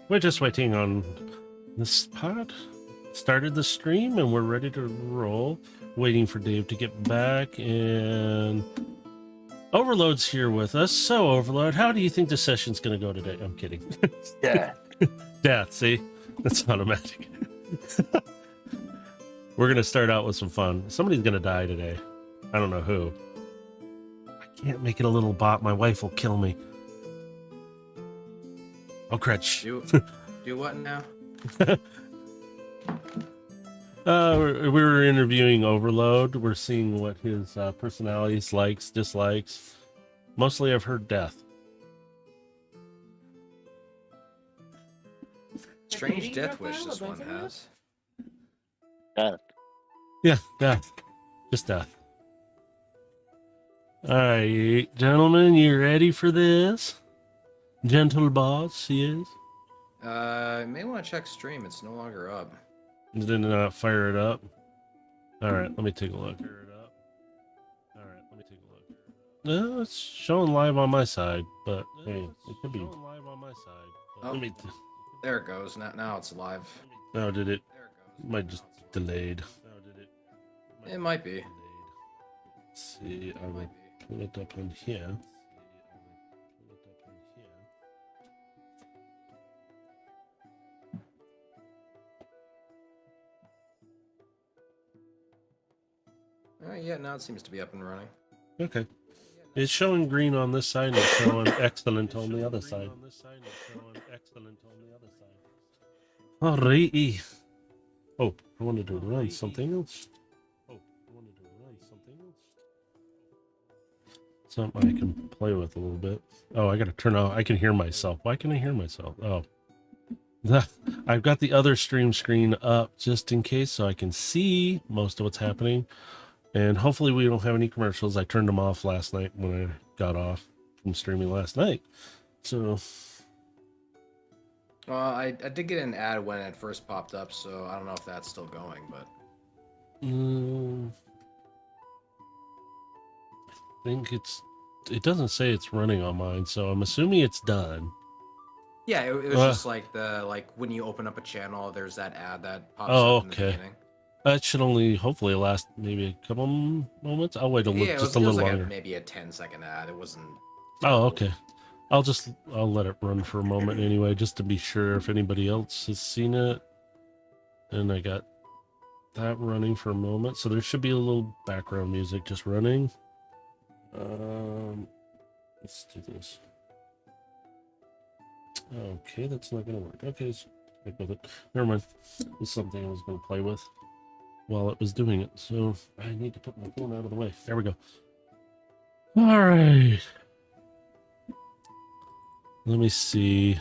We're just waiting on this pod. Started the stream and we're ready to roll. Waiting for Dave to get back, and Overload's here with us. So, Overload, how do you think the session's going to go today? I'm kidding. Yeah. Death, see? That's automatic. We're going to start out with some fun. Somebody's going to die today. I don't know who. I can't make it a little bot. My wife will kill me. Oh, crutch. Do what now? We were interviewing Overload. We're seeing what his personalities, likes, dislikes. Mostly I've heard death. Strange death wish this one has. Yeah, death. Just death. Alright, gentlemen, you ready for this? Gentle boss, he is. You may want to check stream. It's no longer up. Did not fire it up. Alright, let me take a look. No, it's showing live on my side, but hey, it could be. Oh, Let me there it goes. Now it's live. oh, did it? There it goes. Might just delayed. It might be. Let's see, I It will might be. pull it up on here. Yeah, now it seems to be up and running. Okay. It's showing green on this side and it's showing excellent on the other side. Alrighty. Oh, I wanted to run something else. Something I can play with a little bit. Oh, I gotta turn off. I can hear myself. Why can I hear myself? Oh. I've got the other stream screen up just in case so I can see most of what's happening. And hopefully we don't have any commercials. I turned them off last night when I got off from streaming last night. So... Well, I did get an ad when it first popped up, so I don't know if that's still going, but... I think it doesn't say it's running on mine, so I'm assuming it's done. Yeah, it was just like when you open up a channel, there's that ad that pops up in the beginning. That should only hopefully last maybe a couple moments. I'll wait a little, just a little like longer. Maybe a 10-second ad. It wasn't. Oh, okay. I'll let it run for a moment anyway, just to be sure if anybody else has seen it. And I got that running for a moment, so there should be a little background music just running. Let's do this. Okay, that's not gonna work. Okay, let's stick with it. Never mind. It's something I was gonna play with while it was doing it, so I need to put my phone out of the way. There we go. All right. Let me see.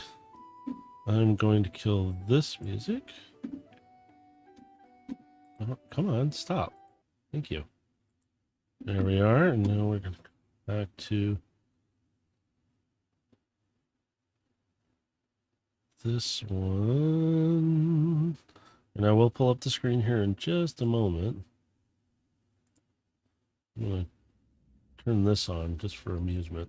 I'm going to kill this music. Oh, come on, stop. Thank you. There we are, and now we're going to go back to this one. And I will pull up the screen here in just a moment. I'm going to turn this on just for amusement.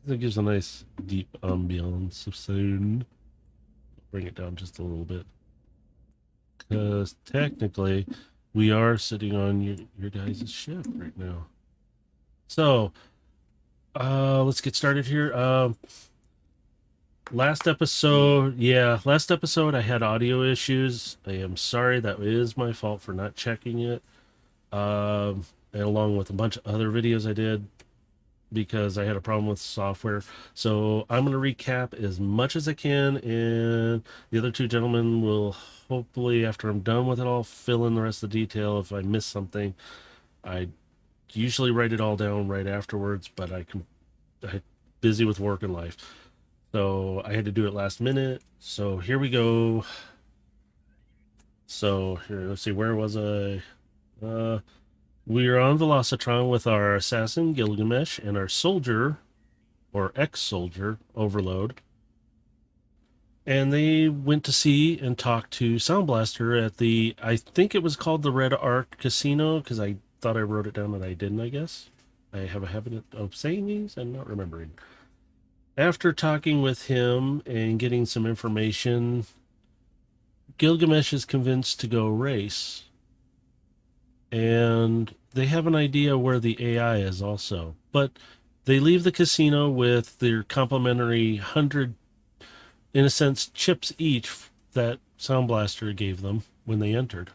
It gives a nice deep ambiance of sound. Bring it down just a little bit. Because technically, we are sitting on your guys' ship right now. So, let's get started here. Last episode I had audio issues. I am sorry, that is my fault for not checking it. And along with a bunch of other videos I did, because I had a problem with software. So I'm going to recap as much as I can, and the other two gentlemen will hopefully, after I'm done with it all, fill in the rest of the detail. If I miss something, I usually write it all down right afterwards, but I'm busy with work and life. So I had to do it last minute. So here we go. So here, let's see, where was I? We are on Velocitron with our assassin, Gilgamesh, and our soldier, or ex-soldier, Overload. And they went to see and talked to Sound Blaster at the, I think it was called the Red Arc Casino, because I thought I wrote it down and I didn't, I guess. I have a habit of saying these and not remembering. After talking with him and getting some information, Gilgamesh is convinced to go race. And they have an idea where the AI is also. But they leave the casino with their complimentary 100, in a sense, chips each that Sound Blaster gave them when they entered.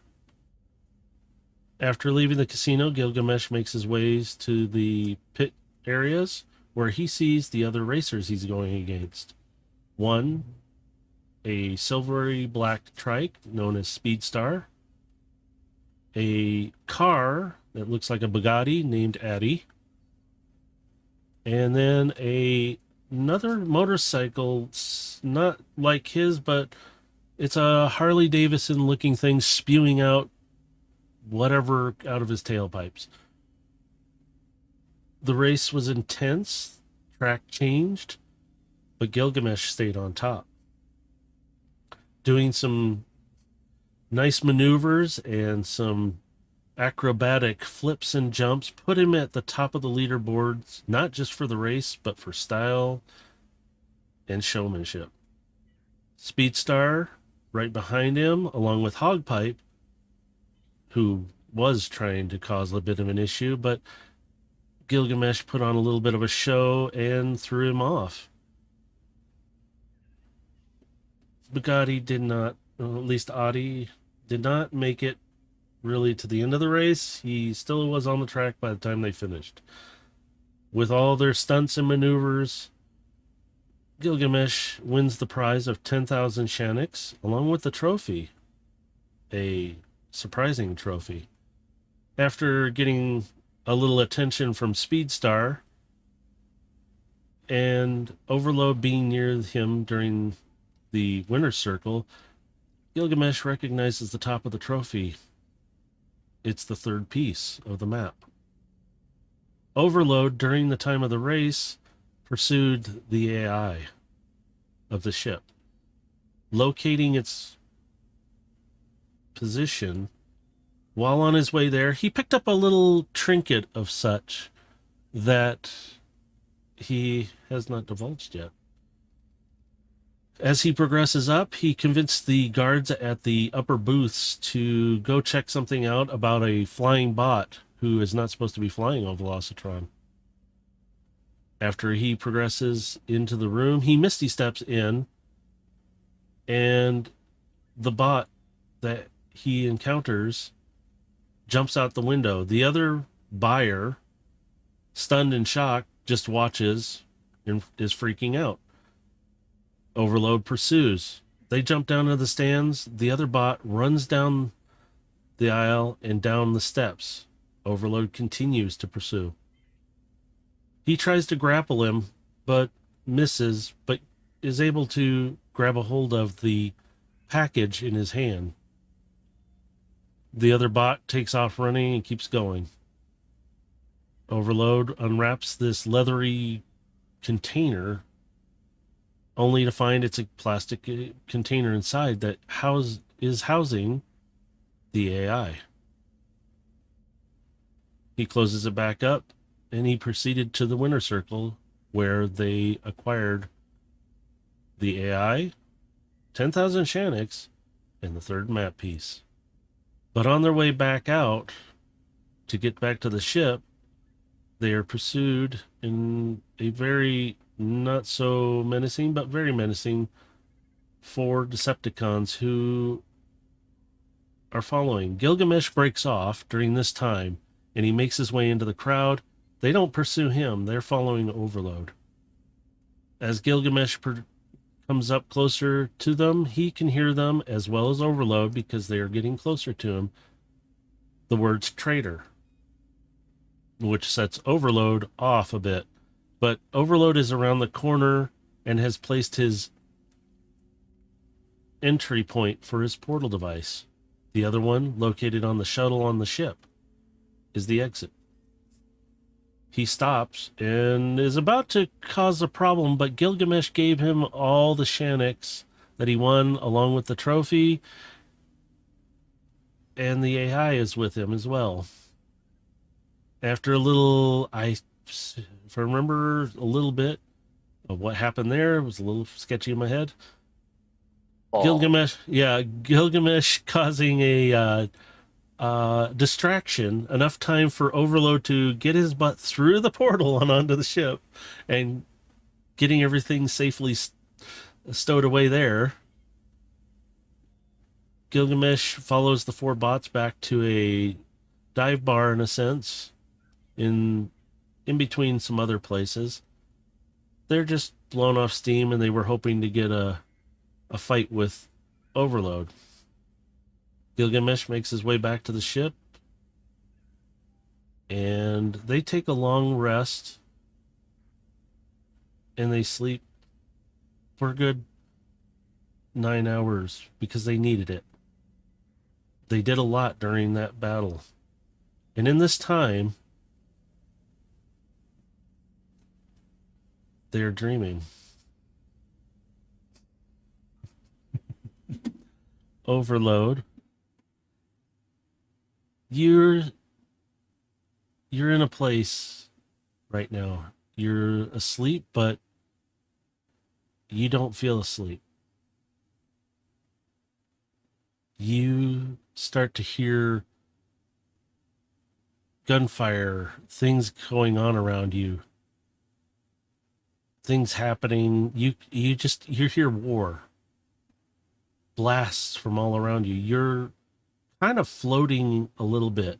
After leaving the casino, Gilgamesh makes his ways to the pit areas where he sees the other racers he's going against. One, a silvery black trike known as Speedstar, a car that looks like a Bugatti named Addy, and then another motorcycle, not like his, but it's a Harley Davidson looking thing spewing out whatever out of his tailpipes. The race was intense, track changed, but Gilgamesh stayed on top, doing some nice maneuvers and some acrobatic flips and jumps, put him at the top of the leaderboards, not just for the race, but for style and showmanship. Speedstar, right behind him, along with Hogpipe, who was trying to cause a bit of an issue, but Gilgamesh put on a little bit of a show and threw him off. Bugatti did not, at least Adi, did not make it really to the end of the race. He still was on the track by the time they finished. With all their stunts and maneuvers, Gilgamesh wins the prize of 10,000 Shaniks, along with the trophy, a surprising trophy. After getting a little attention from Speedstar and Overload being near him during the winner's circle, Gilgamesh recognizes the top of the trophy. It's the third piece of the map. Overload, during the time of the race, pursued the AI of the ship. Locating its position, while on his way there, he picked up a little trinket of such that he has not divulged yet. As he progresses up, he convinced the guards at the upper booths to go check something out about a flying bot who is not supposed to be flying on Velocitron. After he progresses into the room, he misty steps in, and the bot that he encounters jumps out the window. The other buyer, stunned and shocked, just watches and is freaking out. Overload pursues. They jump down to the stands. The other bot runs down the aisle and down the steps. Overload continues to pursue. He tries to grapple him, but misses, but is able to grab a hold of the package in his hand. The other bot takes off running and keeps going. Overload unwraps this leathery container, only to find it's a plastic container inside that is housing the AI. He closes it back up, and he proceeded to the winner circle, where they acquired the AI, 10,000 Shaniks, and the third map piece. But on their way back out, to get back to the ship, they are pursued in a very not so menacing, but very menacing 4 Decepticons who are following. Gilgamesh breaks off during this time, and he makes his way into the crowd. They don't pursue him. They're following Overload. As Gilgamesh comes up closer to them, he can hear them as well as Overload, because they are getting closer to him, the words traitor, which sets Overload off a bit. But Overload is around the corner and has placed his entry point for his portal device. The other one, located on the shuttle on the ship, is the exit. He stops and is about to cause a problem, but Gilgamesh gave him all the Shaniks that he won along with the trophy, and the AI is with him as well. After a little, if I remember a little bit, What happened there was a little sketchy in my head. Oh, Gilgamesh causing a distraction, enough time for Overload to get his butt through the portal and onto the ship, and getting everything safely stowed away there. Gilgamesh follows the four bots back to a dive bar, in a sense, in between some other places. They're just blown off steam, and they were hoping to get a fight with Overload. Gilgamesh makes his way back to the ship, and they take a long rest, and they sleep for a good 9 hours because they needed it. They did a lot during that battle. And in this time, they're dreaming. Overload. You're in a place right now. You're asleep, but you don't feel asleep. You start to hear gunfire, things going on around you, things happening. You hear war, blasts from all around you. You're kind of floating a little bit,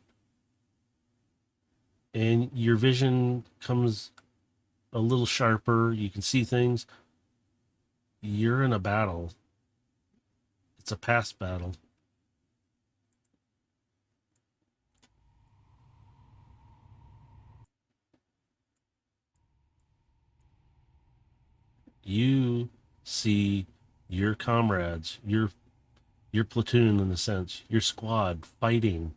and your vision comes a little sharper. You can see things. You're in a battle. It's a past battle. You see your comrades, your platoon, in a sense, your squad fighting.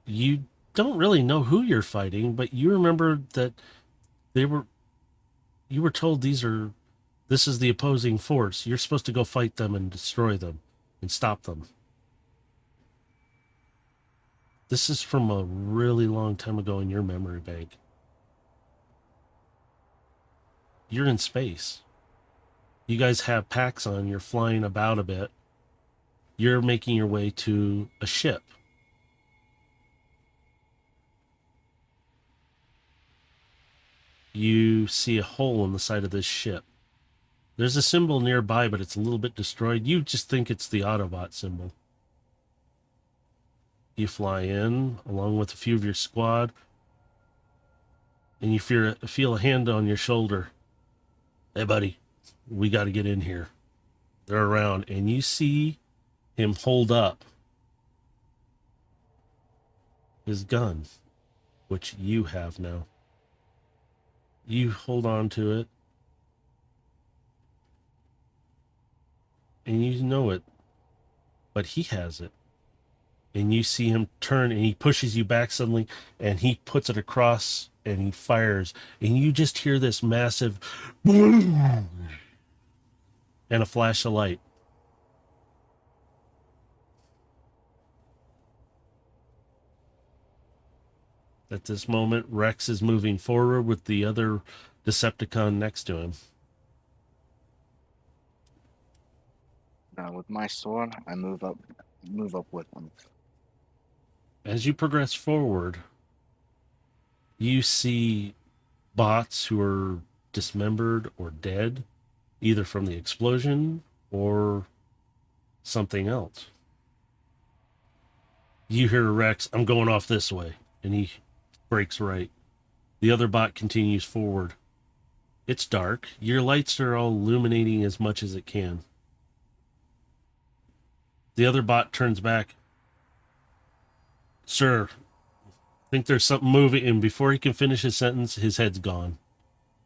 You don't really know who you're fighting, but you remember that you were told this is the opposing force. You're supposed to go fight them and destroy them and stop them. This is from a really long time ago in your memory bank. You're in space. You guys have packs on. You're flying about a bit. You're making your way to a ship. You see a hole in the side of this ship. There's a symbol nearby, but it's a little bit destroyed. You just think it's the Autobot symbol. You fly in along with a few of your squad, and you feel a hand on your shoulder. Hey, buddy, we got to get in here. They're around, and you see him hold up his gun, which you have now. You hold on to it, and you know it, but he has it. And you see him turn, and he pushes you back suddenly, and he puts it across, and he fires, and you just hear this massive boom and a flash of light. At this moment, Rex is moving forward with the other Decepticon next to him. now with my sword, I move up with them. As you progress forward, you see bots who are dismembered or dead, either from the explosion or something else. You hear Rex, I'm going off this way, and he breaks right. The other bot continues forward. It's dark. Your lights are all illuminating as much as it can. The other bot turns back. Sir, I think there's something moving, and before he can finish his sentence, his head's gone.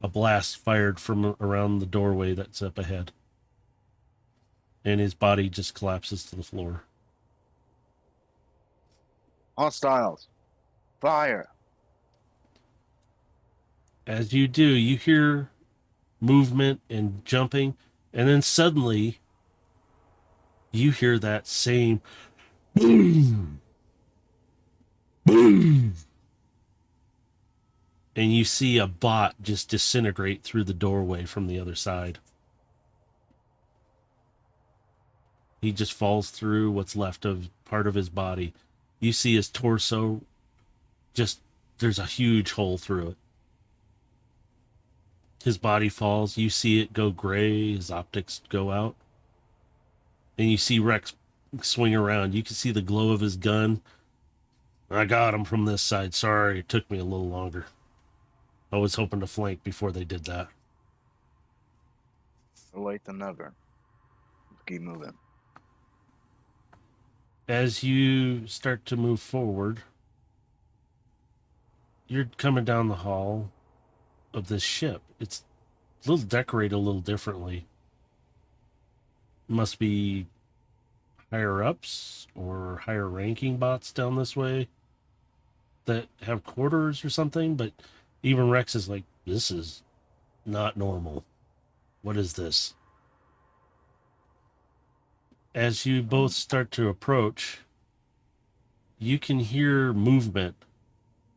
A blast fired from around the doorway that's up ahead. And his body just collapses to the floor. Hostiles! Fire! As you do, you hear movement and jumping, and then suddenly you hear that same boom, boom. and you see a bot just disintegrate through the doorway from the other side. He just falls through what's left of part of his body. You see his torso, just there's a huge hole through it. His body falls. You see it go gray. His optics go out. And you see Rex swing around. You can see the glow of his gun. I got him from this side. Sorry, it took me a little longer. I was hoping to flank before they did that. Better late than never. Keep moving. As you start to move forward, you're coming down the hall of this ship. It's a little decorated a little differently. Must be higher ups or higher ranking bots down this way that have quarters or something, but even Rex is like, this is not normal. What is this? As you both start to approach, you can hear movement,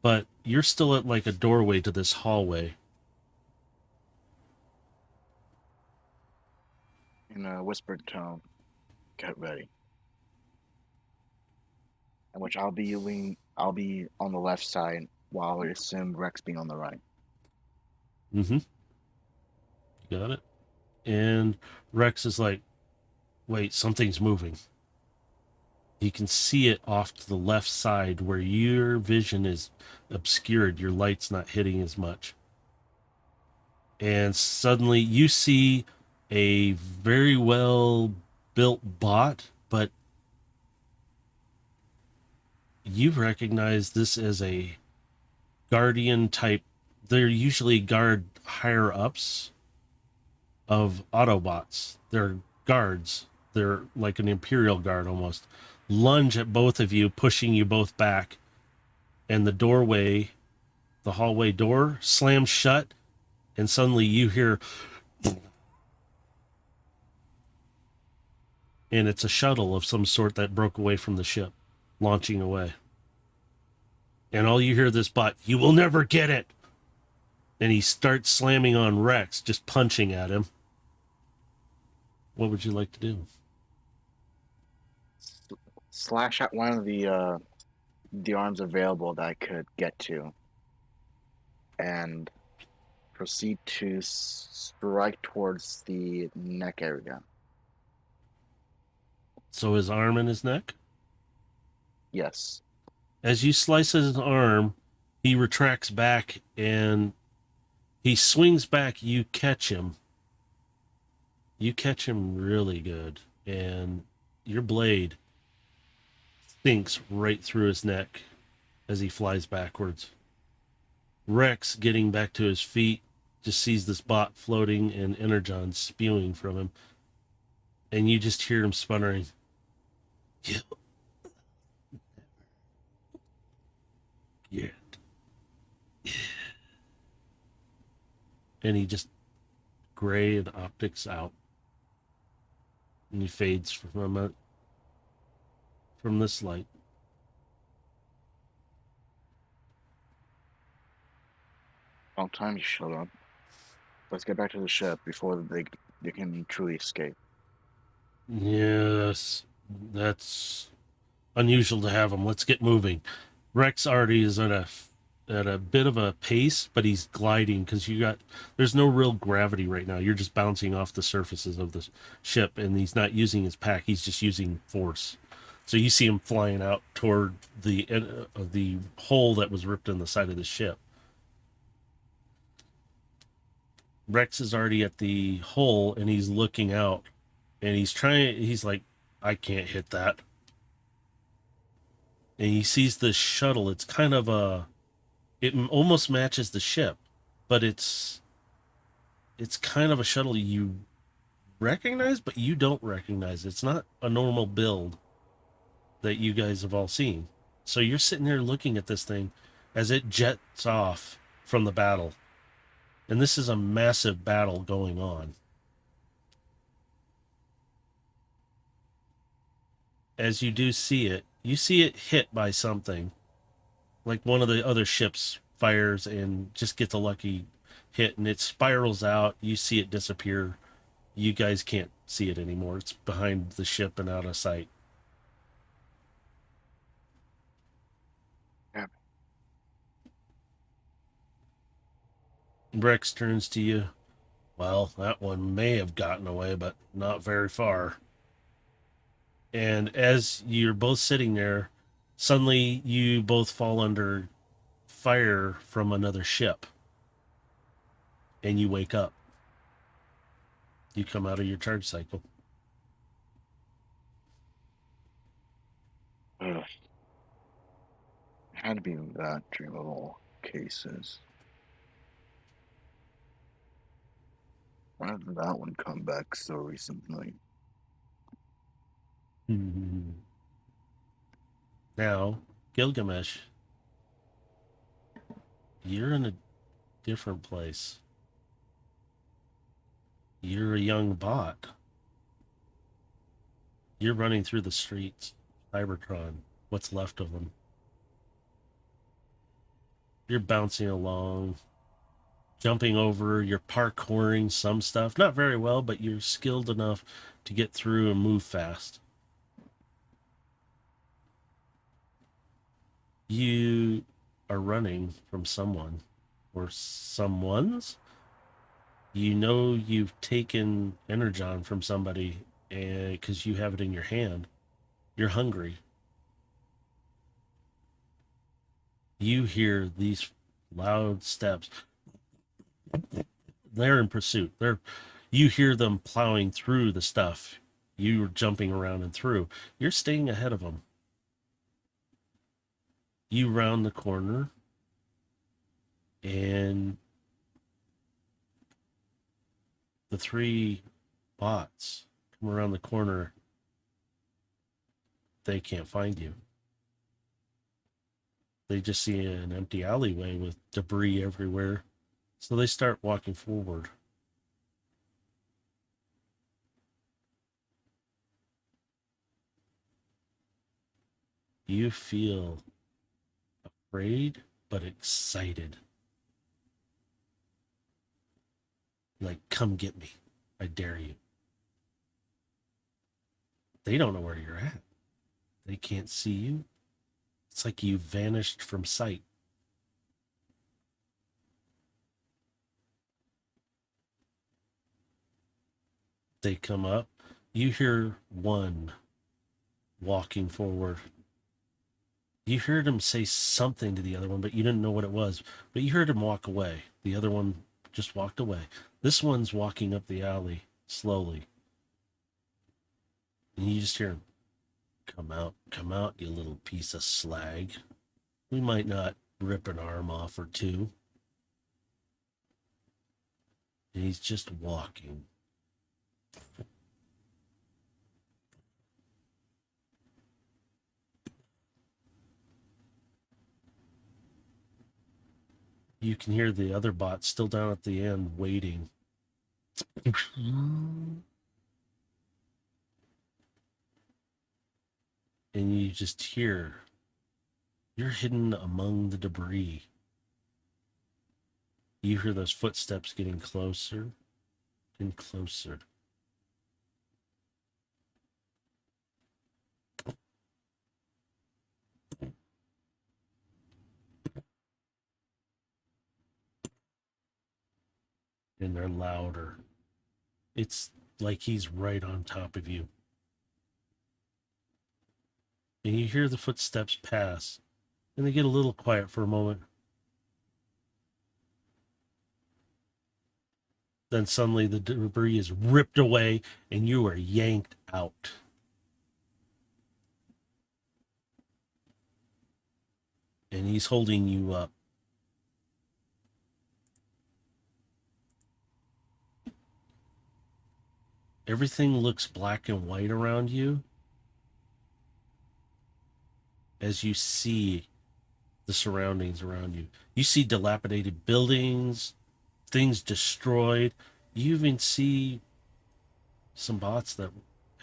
but you're still at like a doorway to this hallway. In a whispered tone, get ready. In which I'll be on the left side while I assume Rex being on the right. Mm-hmm. Got it. And Rex is like, wait, something's moving. You can see it off to the left side where your vision is obscured. Your light's not hitting as much. And suddenly you see a very well built bot, but you recognize this as a guardian type. They're usually guard higher ups of Autobots. They're guards. They're like an Imperial Guard almost. Lunge at both of you, pushing you both back. And the doorway, the hallway door, slams shut. And suddenly you hear... And it's a shuttle of some sort that broke away from the ship, launching away. And all you hear this bot, you will never get it. And he starts slamming on Rex, just punching at him. What would you like to do? Slash at one of the arms available that I could get to, and proceed to strike towards the neck area. So his arm and his neck? Yes. As you slice his arm, he retracts back and he swings back. You catch him. You catch him really good. And your blade sinks right through his neck as he flies backwards. Rex, getting back to his feet, just sees this bot floating and energon spewing from him. And you just hear him sputtering. You get it. And he just gray and optics out. And he fades from this light. Long time you showed up. Let's get back to the ship before they can truly escape. Yes, that's unusual to have him. Let's get moving. Rex already is at a bit of a pace, but he's gliding because there's no real gravity right now. You're just bouncing off the surfaces of the ship, and he's not using his pack. He's just using force. So you see him flying out toward the hole that was ripped in the side of the ship. Rex is already at the hole, and he's looking out, and he's like, I can't hit that. And he sees this shuttle. It's kind of it almost matches the ship, but it's kind of a shuttle you recognize, but you don't recognize. It's not a normal build that you guys have all seen. So you're sitting there looking at this thing as it jets off from the battle. And this is a massive battle going on. As you do see it, you see it hit by something, like one of the other ships fires and just gets a lucky hit, and it spirals out. You see it disappear. You guys can't see it anymore. It's behind the ship and out of sight. Yeah. Rex turns to you. Well, that one may have gotten away, but not very far. And as you're both sitting there, suddenly you both fall under fire from another ship. And you wake up. You come out of your charge cycle. Ugh. Had to be that dream of all cases. Why did that one come back so recently? Now, Gilgamesh, you're in a different place. You're a young bot. You're running through the streets, Cybertron, what's left of them. You're bouncing along, jumping over, you're parkouring some stuff. Not very well, but you're skilled enough to get through and move fast. You are running from someone or someone's. You know you've taken Energon from somebody because you have it in your hand. You're hungry. You hear these loud steps. They're in pursuit. You hear them plowing through the stuff. You're jumping around and through. You're staying ahead of them. You round the corner and the three bots come around the corner. They can't find you. They just see an empty alleyway with debris everywhere. So they start walking forward. You feel afraid, but excited. Like, come get me. I dare you. They don't know where you're at. They can't see you. It's like you vanished from sight. They come up. You hear one walking forward. You heard him say something to the other one, but you didn't know what it was. But you heard him walk away. The other one just walked away. This one's walking up the alley slowly. And you just hear him, come out, you little piece of slag. We might not rip an arm off or two. And he's just walking. You can hear the other bot still down at the end waiting. And you just hear, you're hidden among the debris. You hear those footsteps getting closer and closer. And they're louder. It's like he's right on top of you. And you hear the footsteps pass, and they get a little quiet for a moment. Then suddenly the debris is ripped away, and you are yanked out. And he's holding you up. Everything looks black and white around you as you see the surroundings around you. You see dilapidated buildings, things destroyed. You even see some bots that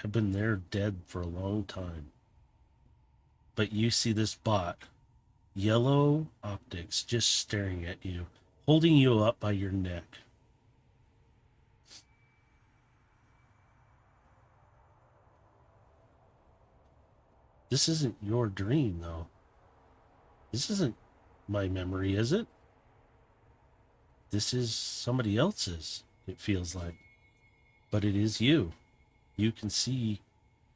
have been there dead for a long time. But you see this bot Yellow optics just staring at you, holding you up by your neck. This isn't your dream, though. This isn't my memory, is it? This is somebody else's, it feels like. But it is you. You can see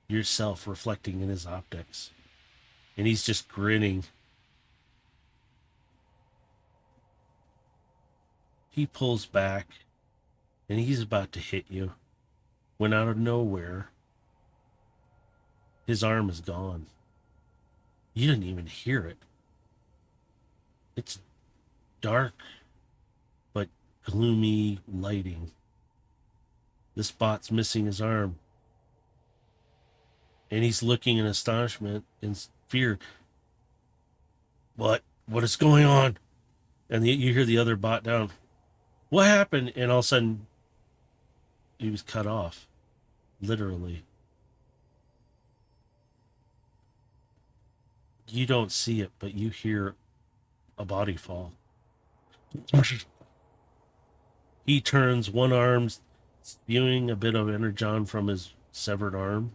yourself reflecting in his optics. And he's just grinning. He pulls back, and he's about to hit you, when out of nowhere, his arm is gone. You didn't even hear it. It's dark, but gloomy lighting. This bot's missing his arm. And he's looking in astonishment and fear. What? What is going on? And you hear the other bot down. What happened? And all of a sudden, he was cut off. Literally. You don't see it, but you hear a body fall. He turns, one arm spewing a bit of energon from his severed arm.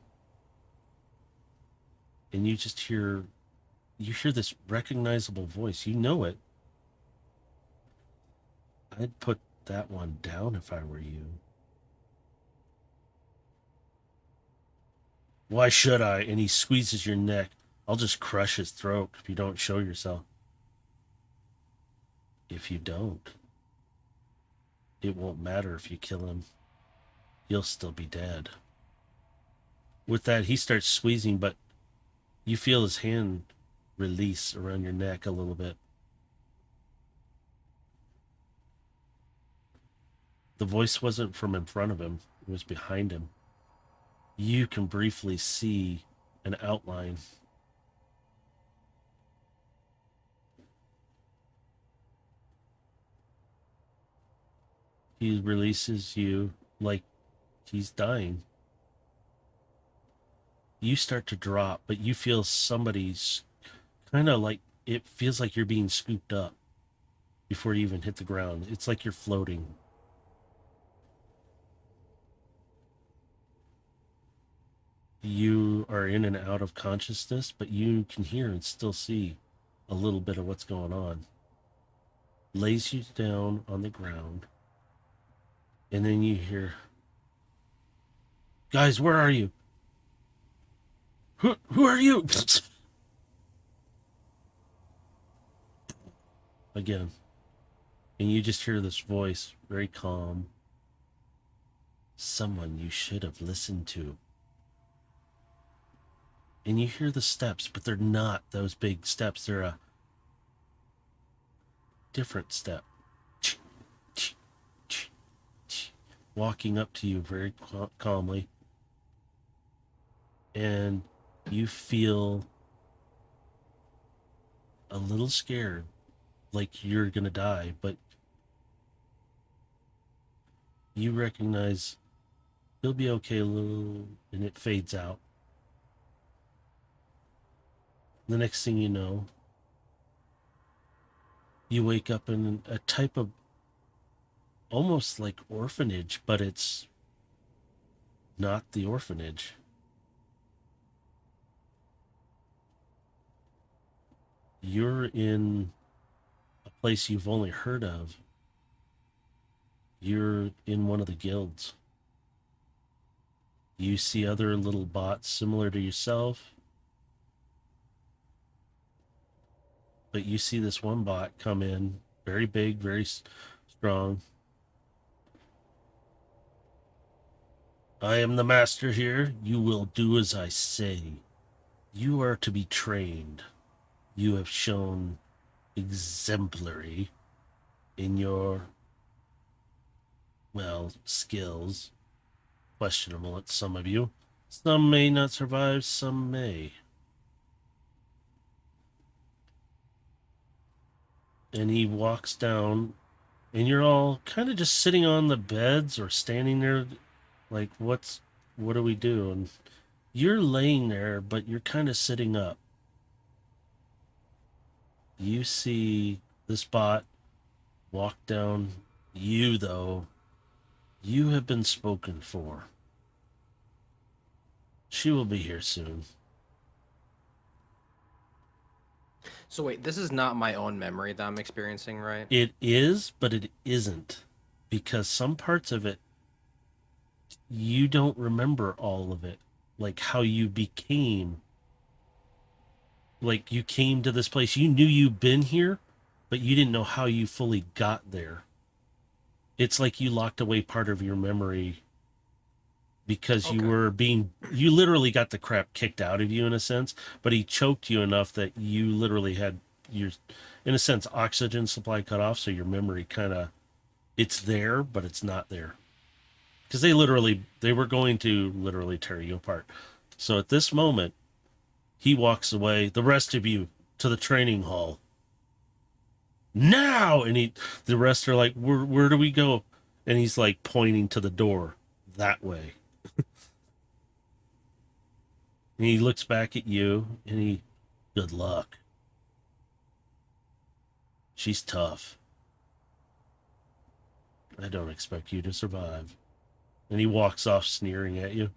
And you just hear this recognizable voice. You know it. I'd put that one down if I were you. Why should I? And he squeezes your neck. I'll just crush his throat if you don't show yourself. If you don't, it won't matter if you kill him. He'll still be dead. With that, he starts squeezing, but you feel his hand release around your neck a little bit. The voice wasn't from in front of him. It was behind him. You can briefly see an outline. He releases you like he's dying. You start to drop, but you feel somebody's kind of like, it feels like you're being scooped up before you even hit the ground. It's like you're floating. You are in and out of consciousness, but you can hear and still see a little bit of what's going on. Lays you down on the ground, and then you hear, guys, where are you? Who are you? Again. And you just hear this voice, very calm. Someone you should have listened to. And you hear the steps, but they're not those big steps. They're a different step. Walking up to you very calmly. And you feel a little scared, like you're going to die, but you recognize you'll be okay, and it fades out. The next thing you know, you wake up in a type of almost like orphanage, but it's not the orphanage. You're in a place you've only heard of. You're in one of the guilds. You see other little bots similar to yourself. But you see this one bot come in, very big, very strong. I am the master here. You will do as I say. You are to be trained. You have shown exemplary in your, well, skills. Questionable at some of you. Some may not survive, some may. And he walks down, and you're all kind of just sitting on the beds or standing there like, what do we do? And you're laying there, but you're kind of sitting up. You see this bot walk down. You, though, you have been spoken for. She will be here soon. So wait, this is not my own memory that I'm experiencing, right? It is, but it isn't. Because some parts of it, you don't remember all of it. Like how you became. Like you came to this place. You knew you'd been here, but you didn't know how you fully got there. It's like you locked away part of your memory because you Okay. were you literally got the crap kicked out of you in a sense, but he choked you enough that you literally had your, in a sense, oxygen supply cut off. So your memory kind of, it's there, but it's not there. Because they were going to literally tear you apart. So at this moment, he walks away, the rest of you, to the training hall. Now! And the rest are like, where do we go? And he's like pointing to the door that way. And he looks back at you and good luck. She's tough. I don't expect you to survive. And he walks off sneering at you.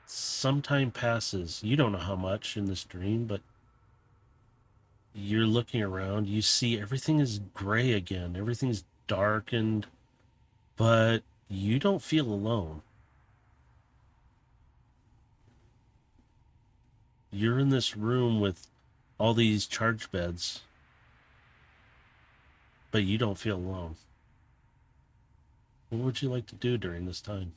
Some time passes. You don't know how much in this dream, but you're looking around. You see everything is gray again. Everything's darkened, but you don't feel alone. You're in this room with all these charge beds, but you don't feel alone. What would you like to do during this time?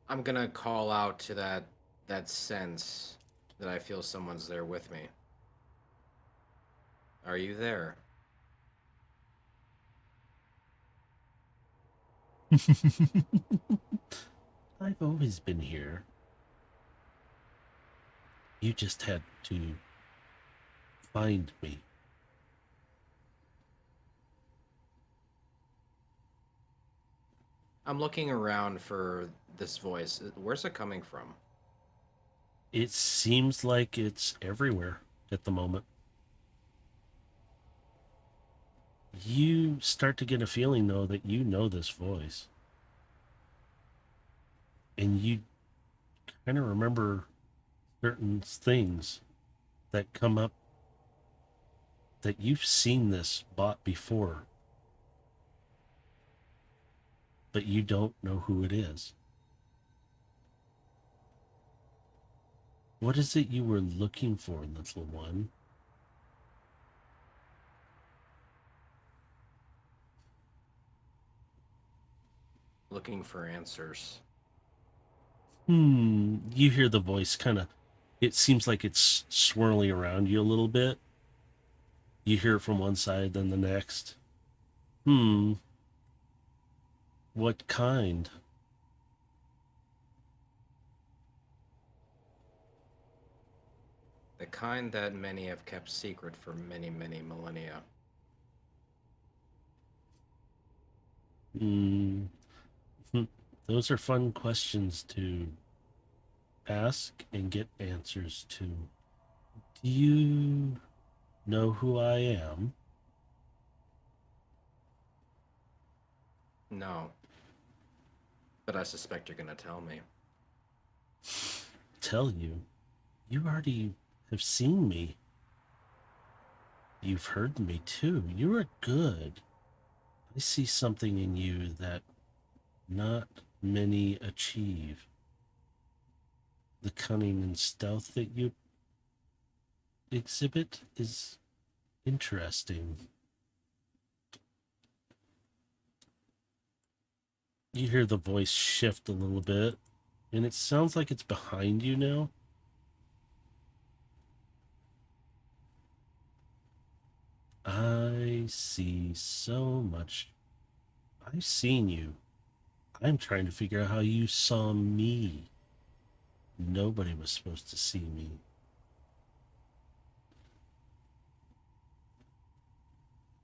I'm gonna call out to that sense that I feel someone's there with me. Are you there? I've always been here. You just had to find me. I'm looking around for this voice. Where's it coming from? It seems like it's everywhere at the moment. You start to get a feeling, though, that you know this voice. And you kind of remember certain things that come up that you've seen this bot before, but you don't know who it is. What is it you were looking for, little one? Looking for answers. You hear the voice kind of, it seems like it's swirling around you a little bit. You hear it from one side, then the next. What kind? The kind that many have kept secret for many, many millennia. Hmm. Those are fun questions to ask and get answers to. Do you know who I am? No. But I suspect you're gonna tell me. Tell you? You already have seen me. You've heard me too. You are good. I see something in you that not many achieve. The cunning and stealth that you exhibit is interesting. You hear the voice shift a little bit, and it sounds like it's behind you now. I see so much. I've seen you. I'm trying to figure out how you saw me. Nobody was supposed to see me.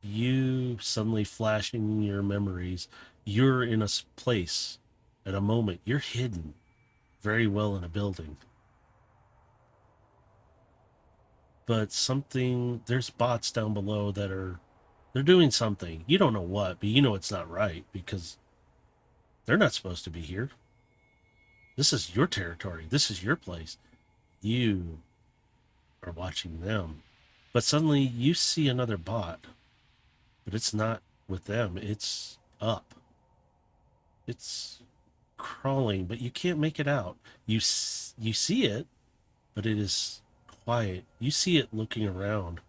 you suddenly flashing your memories. You're in a place at a moment. You're hidden very well in a building. But there's bots down below they're doing something. You don't know what, but you know it's not right because they're not supposed to be here. This is your territory. This is your place. You are watching them. But suddenly you see another bot, but it's not with them. It's up. It's crawling, but you can't make it out. You see it, but it is quiet. You see it looking around.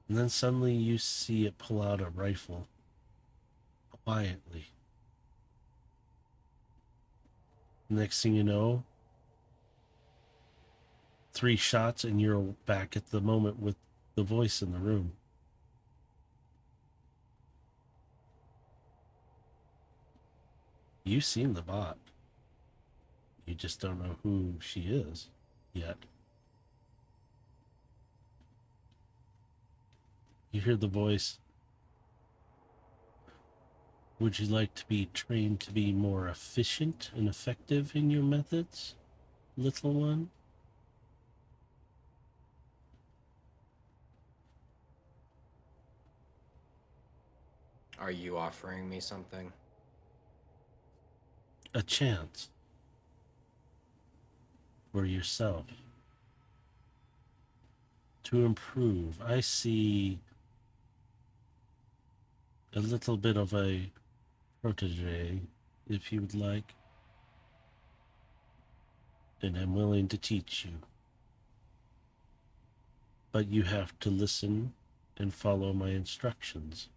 And then suddenly you see it pull out a rifle quietly. Next thing you know, 3 shots and you're back at the moment with the voice in the room. You've seen the bot. You just don't know who she is yet. You hear the voice. Would you like to be trained to be more efficient and effective in your methods, little one? Are you offering me something? A chance for yourself to improve. I see a little bit of a protege, if you would like, and I'm willing to teach you. But you have to listen and follow my instructions.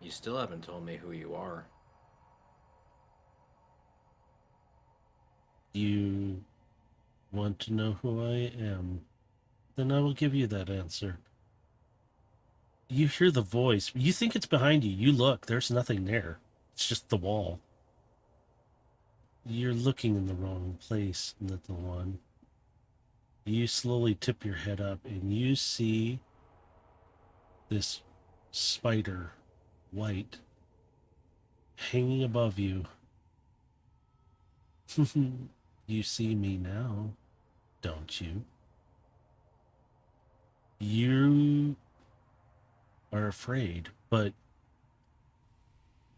You still haven't told me who you are. You want to know who I am? Then I will give you that answer. You hear the voice. You think it's behind you. You look. There's nothing there. It's just the wall. You're looking in the wrong place, little one. You slowly tip your head up and you see this spider, white, hanging above you. You see me now, don't you? You are afraid, but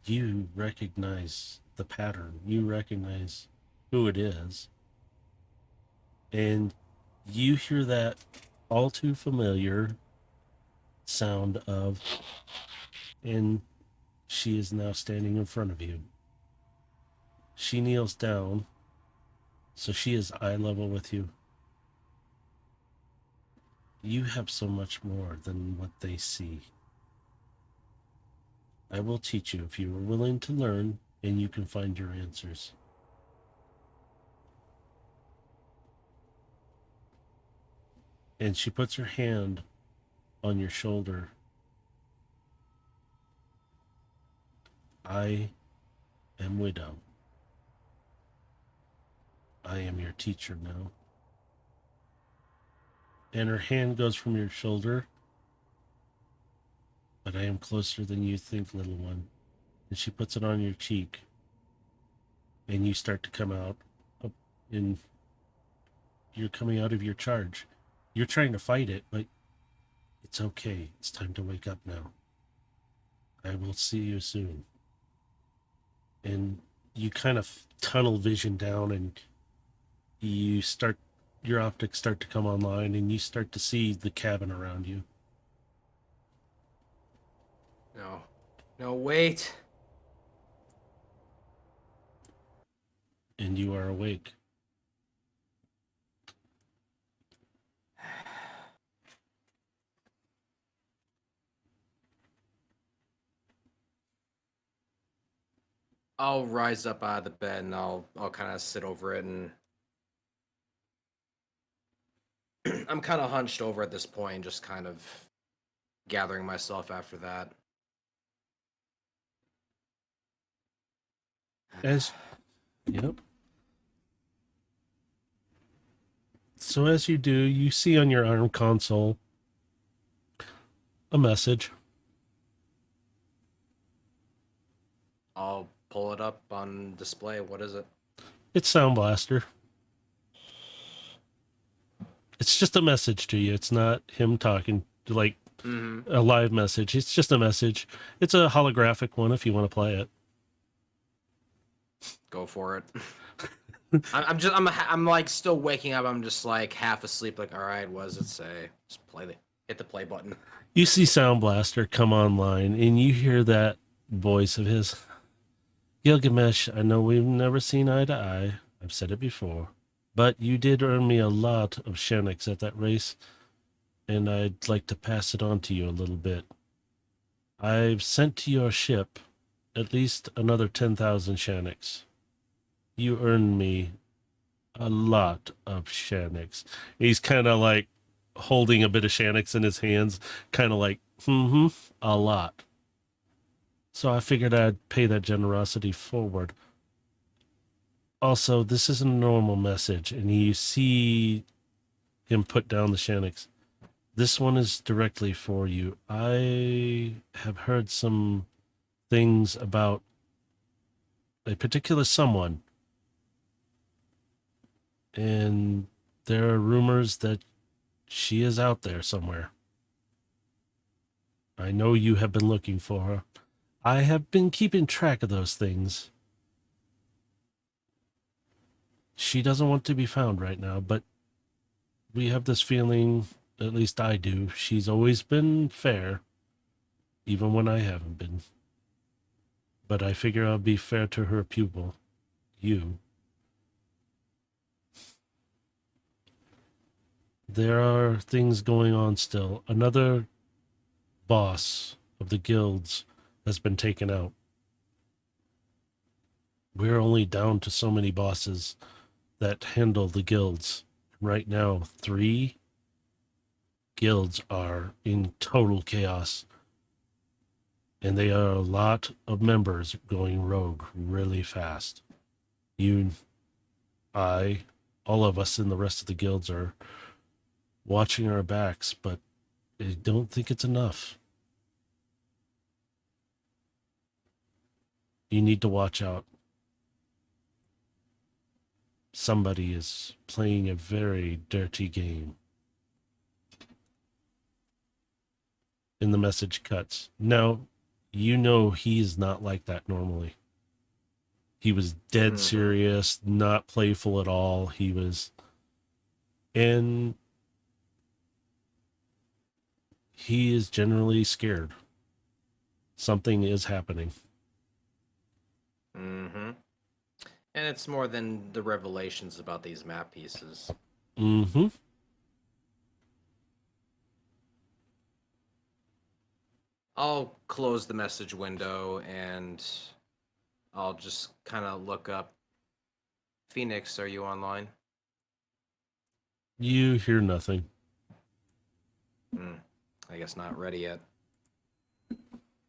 you recognize the pattern. You recognize who it is. And you hear that all too familiar sound of, and she is now standing in front of you. She kneels down, so she is eye level with you. You have so much more than what they see. I will teach you if you are willing to learn, and you can find your answers. And she puts her hand on your shoulder. I am Widow. I am your teacher now. And her hand goes from your shoulder. But I am closer than you think, little one. And she puts it on your cheek. And you start to come out. And you're coming out of your charge. You're trying to fight it, but it's okay. It's time to wake up now. I will see you soon. And you kind of tunnel vision down and your optics start to come online and you start to see the cabin around you. No. No, wait. And you are awake. I'll rise up out of the bed and I'll kind of sit over it, and I'm kind of hunched over at this point, just kind of gathering myself after that. Yep. So as you do, you see on your ARM console a message. I'll pull it up on display. What is it? It's Sound Blaster. It's just a message to you. It's not him talking, like a live message. It's just a message. It's a holographic one if you want to play it. Go for it. I'm like still waking up. I'm just like half asleep. Like, all right, what does it say? Just hit the play button. You see Sound Blaster come online, and you hear that voice of his. Gilgamesh, I know we've never seen eye to eye. I've said it before. But you did earn me a lot of Shanix at that race, and I'd like to pass it on to you a little bit. I've sent to your ship at least another 10,000 Shanix. You earned me a lot of Shanix. He's kind of like holding a bit of Shanix in his hands, kind of like, a lot. So I figured I'd pay that generosity forward. Also, this isn't a normal message, and you see him put down the Shanix. This one is directly for you. I have heard some things about a particular someone, and there are rumors that she is out there somewhere. I know you have been looking for her. I have been keeping track of those things. She doesn't want to be found right now, but we have this feeling, at least I do, she's always been fair, even when I haven't been. But I figure I'll be fair to her pupil, you. There are things going on still. Another boss of the guilds has been taken out. We're only down to so many bosses that handle the guilds. Right now, 3 guilds are in total chaos. And they are a lot of members going rogue really fast. You, I, all of us in the rest of the guilds are watching our backs, but I don't think it's enough. You need to watch out. Somebody is playing a very dirty game. And the message cuts. Now, you know he's not like that normally. He was dead serious, not playful at all. He was... And he is generally scared. Something is happening. And it's more than the revelations about these map pieces. I'll close the message window and I'll just kind of look up. Phoenix, are you online? You hear nothing. I guess not ready yet.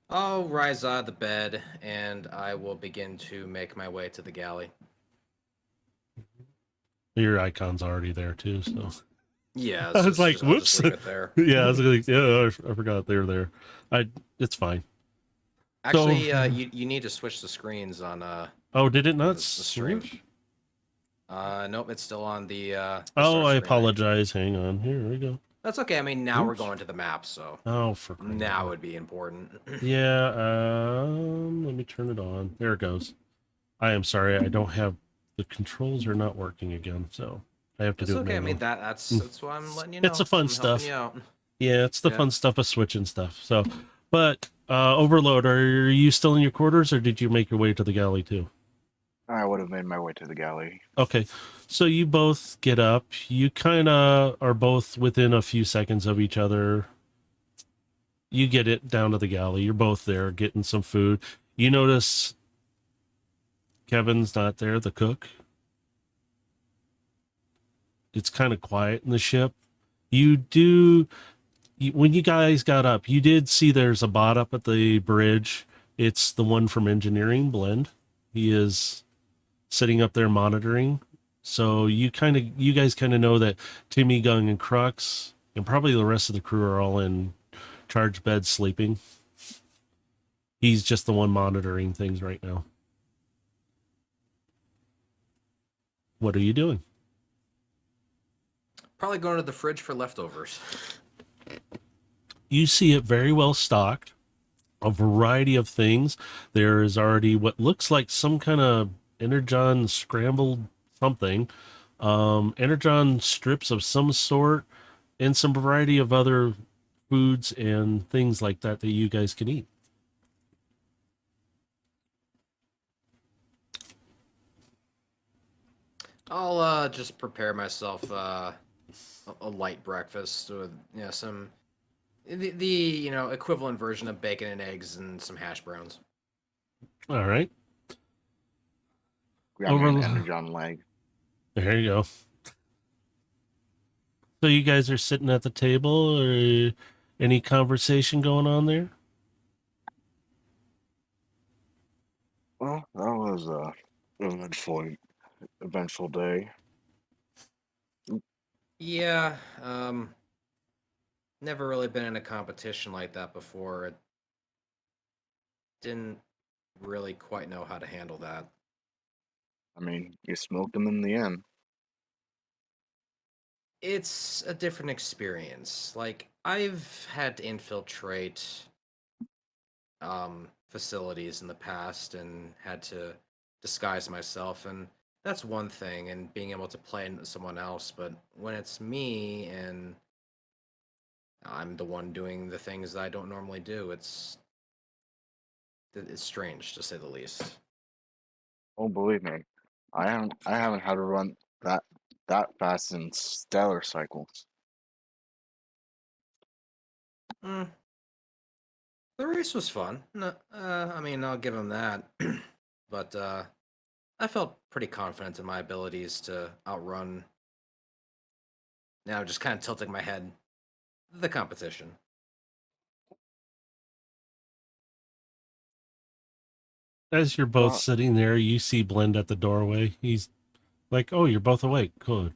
I'll rise out of the bed and I will begin to make my way to the galley. Your icon's already there too, so. Yeah, I was like, whoops. Just leave it there. Yeah, I was like, yeah, I forgot they were there. It's fine. Actually, you need to switch the screens on. Oh, did it not the stream? switch? Nope, it's still on the. Oh, start I screen. apologize. Hang on. Here we go. That's okay. I mean, now we're Oops. going to the map, so. Oh, for crying out Now loud. would be important. Yeah. Let me turn it on. There it goes. I am sorry. I don't have the controls are not working again, so I have to It's do it. okay. I mean, manually. that's why I'm letting you know. It's the fun I'm helping stuff. you out. Yeah, it's the Yeah. fun stuff of switching stuff. So, but Overload, are you still in your quarters, or did you make your way to the galley too? I would have made my way to the galley. Okay, so you both get up. You kind of are both within a few seconds of each other. You get it down to the galley. You're both there getting some food. You notice Kevin's not there, the cook. It's kind of quiet in the ship. When you guys got up, you did see there's a bot up at the bridge. It's the one from Engineering, Blend. He is sitting up there monitoring. So you guys kind of know that Timmy, Gung, and Crux, and probably the rest of the crew are all in charge beds sleeping. He's just the one monitoring things right now. What are you doing? Probably going to the fridge for leftovers. You see it very well stocked. A variety of things. There is already what looks like some kind of energon scrambled something. Energon strips of some sort, and some variety of other foods and things like that that you guys can eat. I'll just prepare myself a light breakfast with some the equivalent version of bacon and eggs and some hash browns. All right. Grab me an energon leg. There you go. So you guys are sitting at the table, or any conversation going on there? Well, that was a eventful day. Yeah, never really been in a competition like that before. It didn't really quite know how to handle that. I mean, you smoked them in the end. It's a different experience. Like, I've had to infiltrate facilities in the past and had to disguise myself, and that's one thing, and being able to play into someone else. But when it's me and I'm the one doing the things that I don't normally do, it's strange to say the least. Oh, believe me, I haven't had to run that fast in stellar cycles. Mm, the race was fun. No, I mean, I'll give him that. But I felt pretty confident in my abilities to outrun. Now, just kind of tilting my head, the competition. As you're both Well, sitting there, you see Blend at the doorway. He's like, "Oh, you're both awake. Good.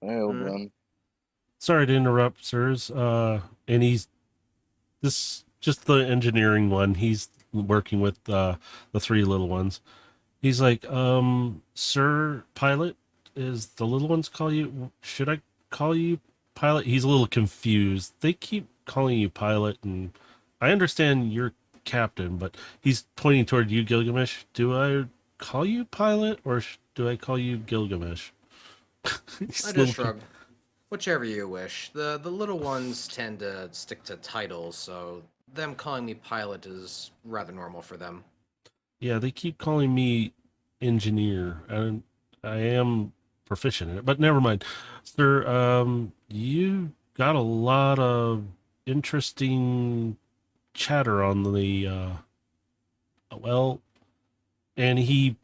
hey, old one. Sorry to interrupt, sirs." And he's this just the engineering one. He's working with the three little ones. He's like, "Sir Pilot, is the little ones call you? Should I call you Pilot?" He's a little confused. They keep calling you Pilot, and I understand you're Captain, but he's pointing toward you, Gilgamesh. Do I call you Pilot, or do I call you Gilgamesh? He's I a just little shrug. Whichever you wish. The little ones tend to stick to titles, so them calling me pilot is rather normal for them. Yeah, they keep calling me engineer, and I am proficient in it. But never mind, sir. You got a lot of interesting chatter on the well, and he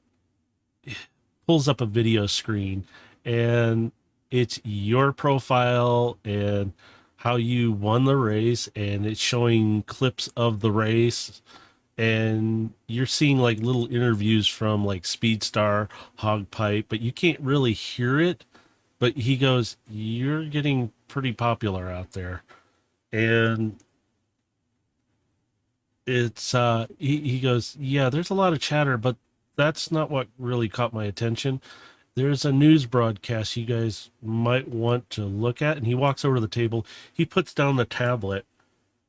pulls up a video screen, and it's your profile and how you won the race, and it's showing clips of the race, and you're seeing like little interviews from like Speedstar, Hogpipe, but you can't really hear it. But he goes, "You're getting pretty popular out there," and it's he goes, "Yeah, there's a lot of chatter, but that's not what really caught my attention. There's a news broadcast you guys might want to look at." And he walks over to the table. He puts down the tablet,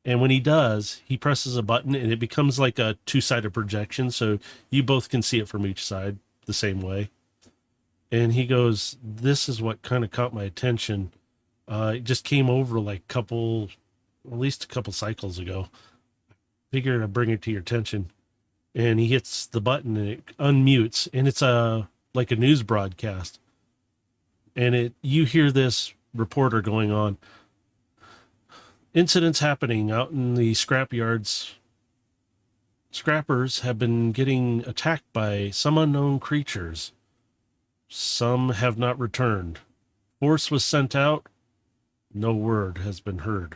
and when he does, he presses a button and it becomes like a two-sided projection. So you both can see it from each side the same way. And he goes, "This is what kind of caught my attention. It just came over like at least a couple cycles ago. Figured I'd bring it to your attention." And he hits the button and it unmutes, and it's like a news broadcast. And you hear this reporter going on. "Incidents happening out in the scrap yards. Scrappers have been getting attacked by some unknown creatures. Some have not returned. Force was sent out. No word has been heard.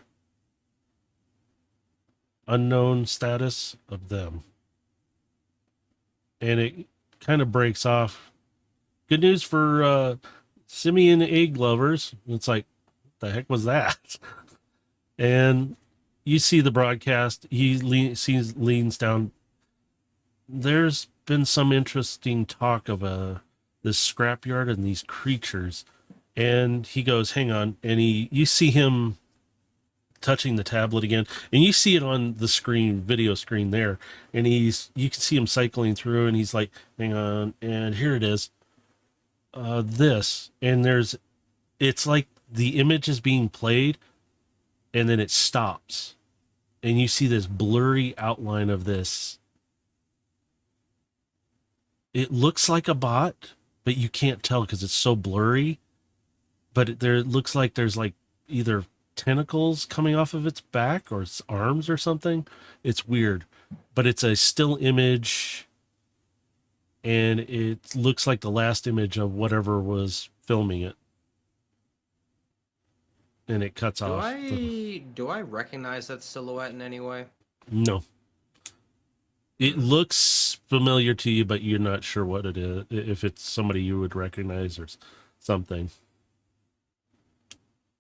Unknown status of them." And it kind of breaks off. Good news for simian egg lovers. It's like, the heck was that? And you see the broadcast. He leans down. There's been some interesting talk of this scrapyard and these creatures. And he goes, hang on. And you see him touching the tablet again, and you see it on the screen, video screen there. And you can see him cycling through, and he's like, hang on. And here it is. It's like the image is being played, and then it stops. And you see this blurry outline of this. It looks like a bot, but you can't tell because it's so blurry. But it looks like there's like either tentacles coming off of its back or its arms or something. It's weird, but it's a still image, and it looks like the last image of whatever was filming it. And it cuts off. Do I recognize that silhouette in any way? No. It looks familiar to you, but you're not sure what it is, if it's somebody you would recognize or something.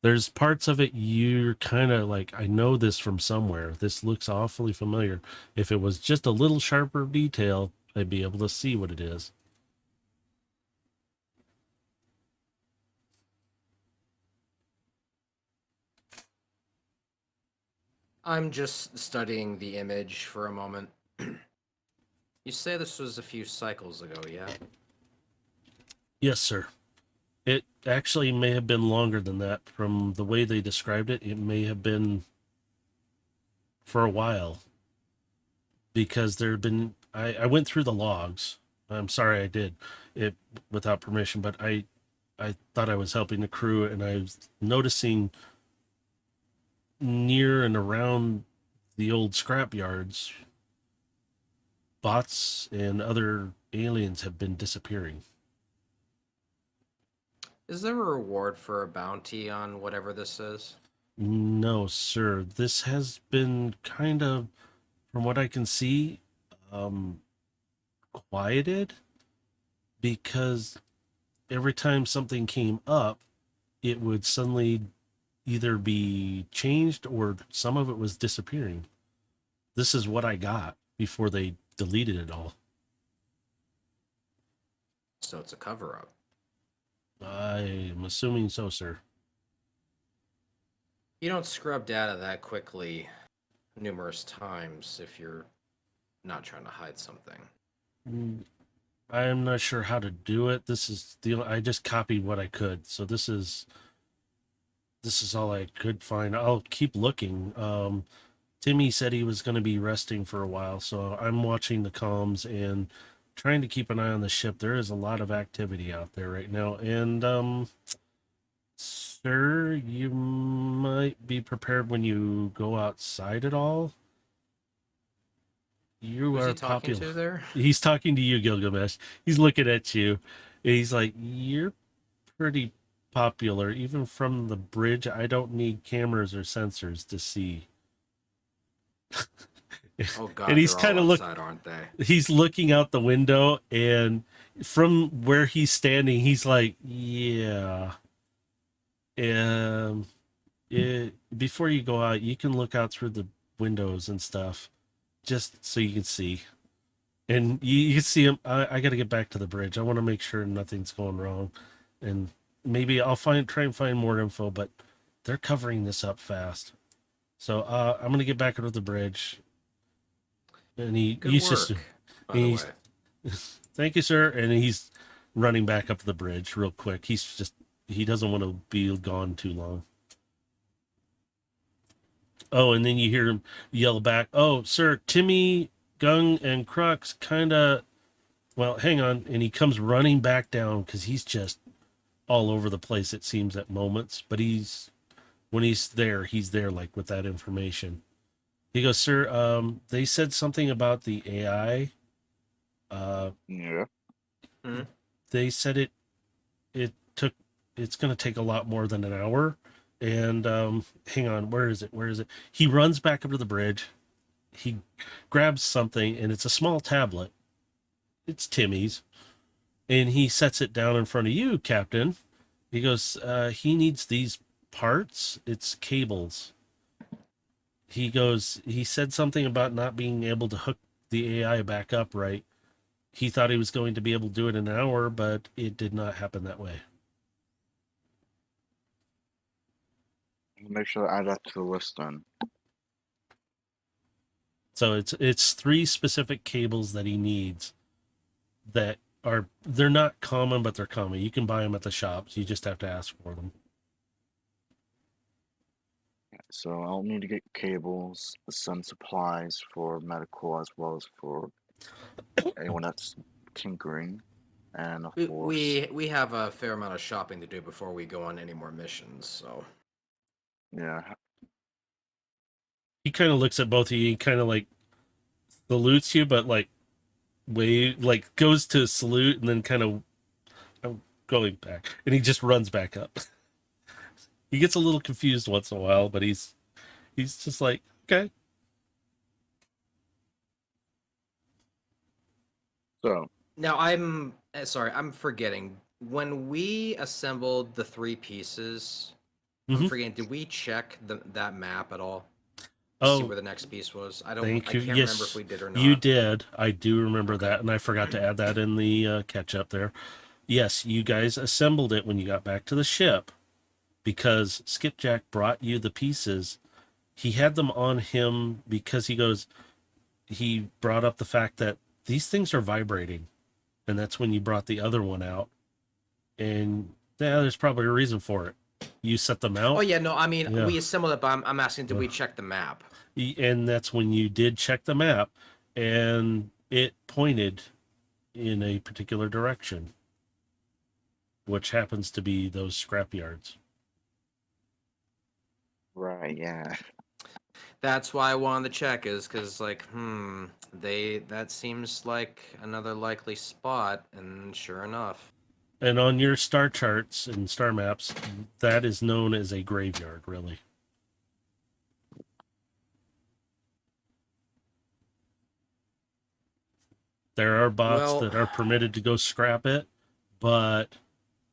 There's parts of it you're kind of like, I know this from somewhere. This looks awfully familiar. If it was just a little sharper detail, I'd be able to see what it is. I'm just studying the image for a moment. You say this was a few cycles ago, yeah? Yes, sir. It actually may have been longer than that. From the way they described it, it may have been for a while. Because there had been... I went through the logs. I'm sorry I did it without permission, but I thought I was helping the crew, and I was noticing near and around the old scrap yards, bots and other aliens have been disappearing. Is there a reward for a bounty on whatever this is? No, sir. This has been kind of, from what I can see, quieted, because every time something came up, it would suddenly either be changed or some of it was disappearing. This is what I got before they deleted it all. So it's a cover-up. I'm assuming so, sir. You don't scrub data that quickly numerous times if you're not trying to hide something. I'm not sure how to do it. I just copied what I could. So this is all I could find. I'll keep looking. Timmy said he was going to be resting for a while, so I'm watching the comms and trying to keep an eye on the ship. There is a lot of activity out there right now. And, sir, you might be prepared when you go outside at all. You Who's are he talking popular. to there? He's talking to you, Gilgamesh. He's looking at you. And he's like, you're pretty popular. Even from the bridge, I don't need cameras or sensors to see. Oh God, And he's they're kind all of outside, aren't they? he's looking out the window, and from where he's standing, he's like, yeah. Before you go out, you can look out through the windows and stuff, just so you can see. And you can see him. I got to get back to the bridge. I want to make sure nothing's going wrong, and maybe I'll try and find more info. But they're covering this up fast, so I'm gonna get back to the bridge. And Good he's work, just, by the he's, way. thank you, sir. And he's running back up the bridge real quick. He doesn't want to be gone too long. Oh, and then you hear him yell back, "Oh, sir, Timmy, Gung, and Crux kind of, well, hang on." And he comes running back down because he's just all over the place, it seems, at moments. But when he's there like with that information. He goes, "Sir, they said something about the AI. Yeah. They said it's going to take a lot more than an hour. And hang on, where is it? He runs back up to the bridge. He grabs something, and it's a small tablet. It's Timmy's. And he sets it down in front of you, Captain. He goes, he needs these parts. It's cables. He goes, he said something about not being able to hook the AI back up right. He thought he was going to be able to do it in an hour, but it did not happen that way. Make sure to add that to the list then. So it's 3 specific cables that he needs that they're not common, but they're common. You can buy them at the shops. You just have to ask for them. So I'll need to get cables, some supplies for medical as well as for anyone that's tinkering, and of course, We have a fair amount of shopping to do before we go on any more missions. So yeah, He kind of looks at both of you. He kind of like salutes you, but like goes to salute and then kind of going back, and he just runs back up. He gets a little confused once in a while, but he's just like, okay. so now I'm sorry, I'm forgetting. When we assembled the 3 pieces, I'm Mhm. forgetting. Did we check that map at all? See Oh, where the next piece was. I thank you. can't remember if Yes, we did or not. you did. I do remember Okay. that, and I forgot to add that in the catch up there. Yes, you guys assembled it when you got back to the ship because Skipjack brought you the pieces. He had them on him because he brought up the fact that these things are vibrating, and that's when you brought the other one out. And yeah, there's probably a reason for it. You set them out. Oh yeah, no, I mean Yeah. we assembled it, but I'm asking, did we check the map? And that's when you did check the map, and it pointed in a particular direction, which happens to be those scrap yards. right, yeah. That's why I wanted to check, is because like, that seems like another likely spot, and sure enough. And on your star charts and star maps, that is known as a graveyard, really. There are bots Well, that are permitted to go scrap it, but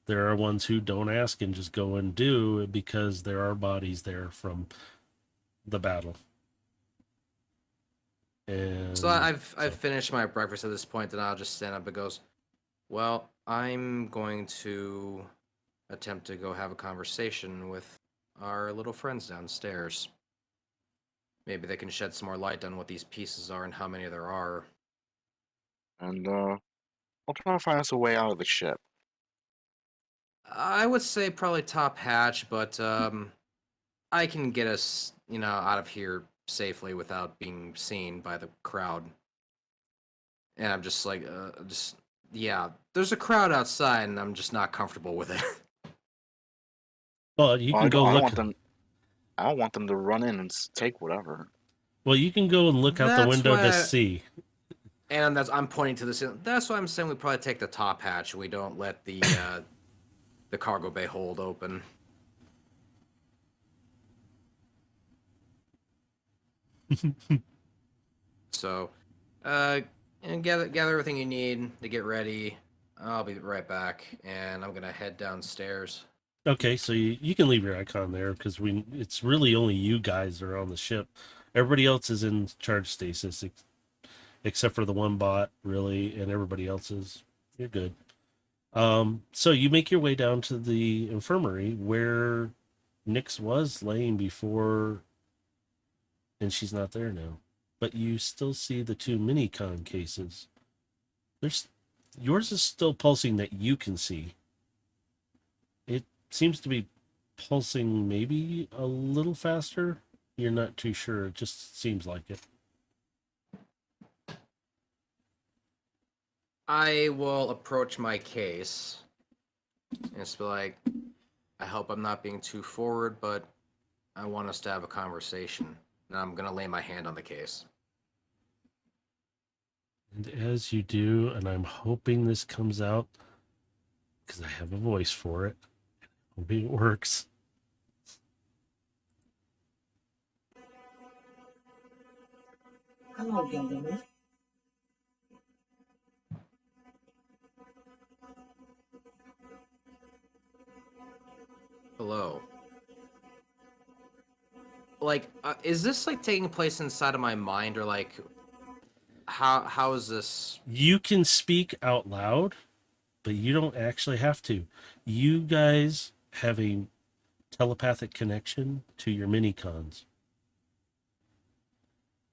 there are ones who don't ask and just go and do because there are bodies there from the battle. And so I've finished my breakfast at this point, and I'll just stand up and goes, well, I'm going to attempt to go have a conversation with our little friends downstairs. Maybe they can shed some more light on what these pieces are and how many there are. And I'll try to find us a way out of the ship. I would say probably top hatch, but I can get us, out of here safely without being seen by the crowd. And I'm just like, yeah, there's a crowd outside, and I'm just not comfortable with it. well, you Well, can go I don't look. want them. I don't want them to run in and take whatever. Well, you can go and look out the That's window to why see. And I'm pointing to this. That's why I'm saying we probably take the top hatch. We don't let the the cargo bay hold open. So, and gather everything you need to get ready. I'll be right back, and I'm gonna head downstairs. Okay, so you can leave your icon there because it's really only you guys that are on the ship. Everybody else is in charge stasis except for the one bot, really, and everybody else is. You're good. So you make your way down to the infirmary where Nyx was laying before, and she's not there now. But you still see the 2 mini-con cases. Yours is still pulsing that you can see. It seems to be pulsing maybe a little faster. You're not too sure. It just seems like it. I will approach my case and just be like, I hope I'm not being too forward, but I want us to have a conversation. And I'm gonna lay my hand on the case. And as you do, and I'm hoping this comes out because I have a voice for it. Hoping it works. Hello, Gilbert. Hello. Like, is this like taking place inside of my mind, or like, how is this? You can speak out loud, but you don't actually have to. You guys have a telepathic connection to your mini cons.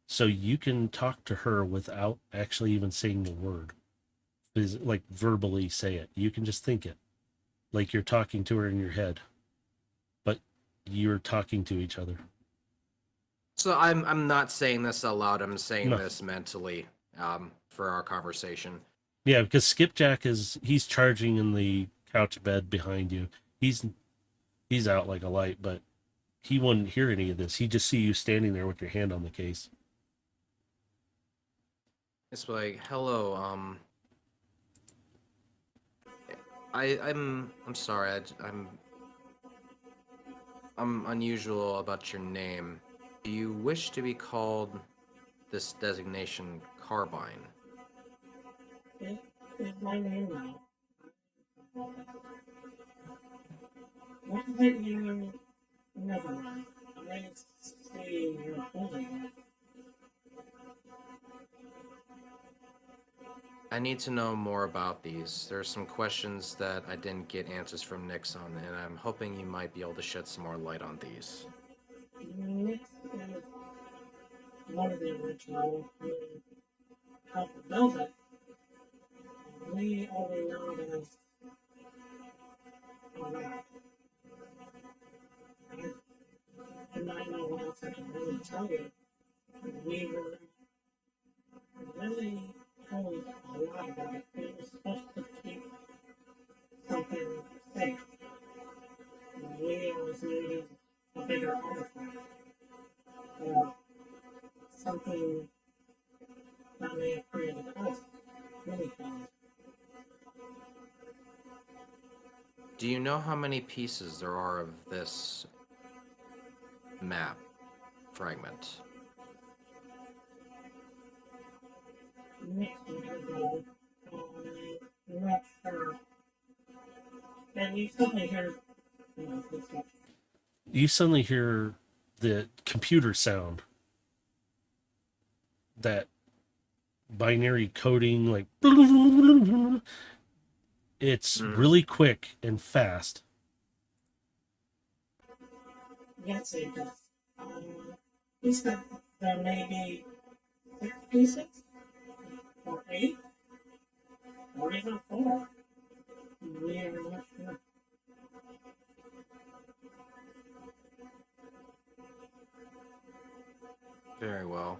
So you can talk to her without actually even saying the word. Like verbally say it. You can just think it. Like you're talking to her in your head. But you're talking to each other. So I'm not saying this out loud. I'm saying No. this mentally, for our conversation. Yeah, because Skipjack he's charging in the couch bed behind you. He's out like a light, but he wouldn't hear any of this. He'd just see you standing there with your hand on the case. It's like, hello, I'm sorry, I'm unusual about your name. Do you wish to be called this designation Carbine? Is my name now? What is it you... Never mind. I see you're holding it. I need to know more about these. There are some questions that I didn't get answers from Nix on, and I'm hoping you might be able to shed some more light on these. Nix is one of the original who helped build it. We only know it as a map. I might know what else I can really tell you. We were really told a lot about it. We were supposed to keep something safe. We always needed a bigger artifact. Or something that may have created us. Really fun. Do you know how many pieces there are of this map fragment? Next to go, I'm not sure. And you suddenly hear, You suddenly hear the computer sound. That binary coding, like it's really quick and fast. yes, it does. He said there may be 6 pieces, or 8, or even 4. We are not sure. Very well.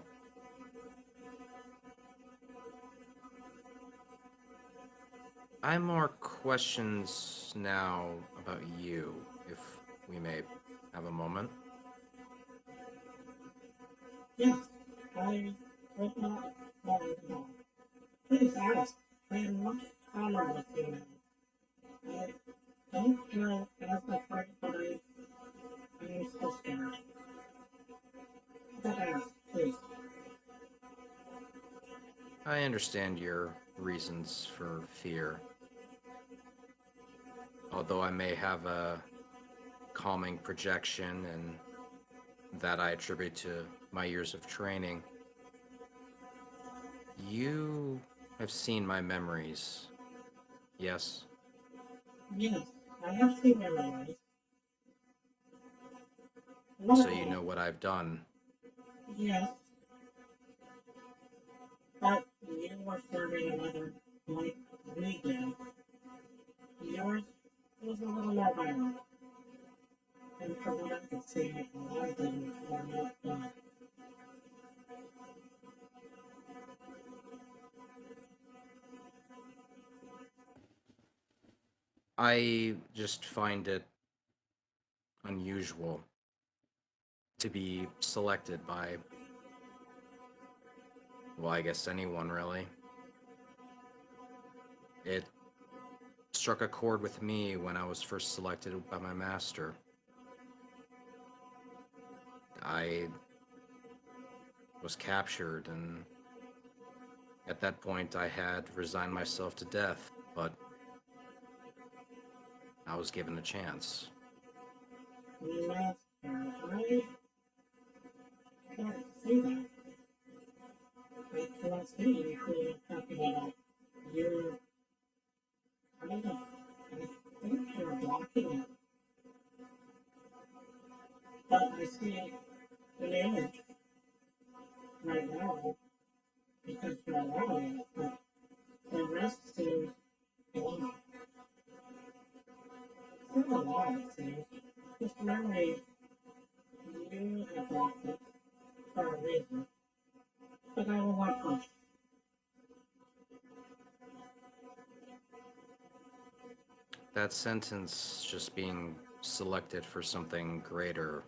I have more questions now about you, if we may have a moment. Yes, I would not mind at all. Please ask. I am much calmer with you now. I don't feel as afraid, but I am still scared. But ask, please. I understand your reasons for fear. Although I may have a calming projection, and that I attribute to my years of training, you have seen my memories, yes? Yes, I have seen your memories. So you know what I've done. Yes. But you were serving another like we did. Yours was a little more violent. And from what I could see, a lot of them were not done. I just find it unusual to be selected by, well, I guess anyone really. It struck a chord with me when I was first selected by my master. I was captured, and at that point I had resigned myself to death, but I was given a chance. Remaster. I can't see that. I cannot see you creating a company that you're kind of, I think you're blocking it. But I see an image right now because you're allowing it, but the rest seems blocked. It's not a lot, it seems. Just memory, you have blocked it for a reason. But I will work on it. That sentence just being selected for something greater.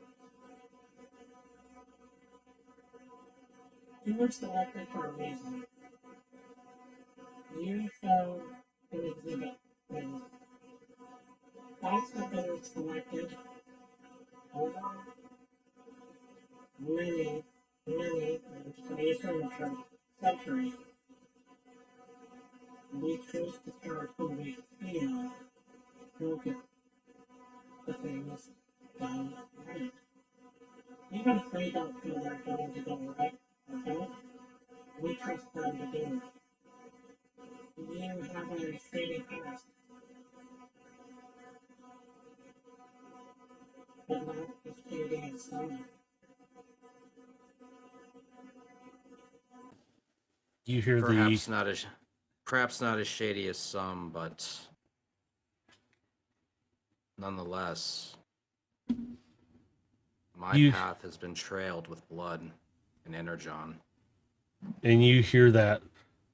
You were selected for a reason. You found an exhibit thing. That's what been selected over many, centuries. We choose to start who we feel will get the things done right. Even if they don't feel they're going to go right or don't, we trust them to do it. You have a shady past, but not as shady as some. You hear Perhaps not as shady as some, but nonetheless, my path has been trailed with blood and energon. and you hear that.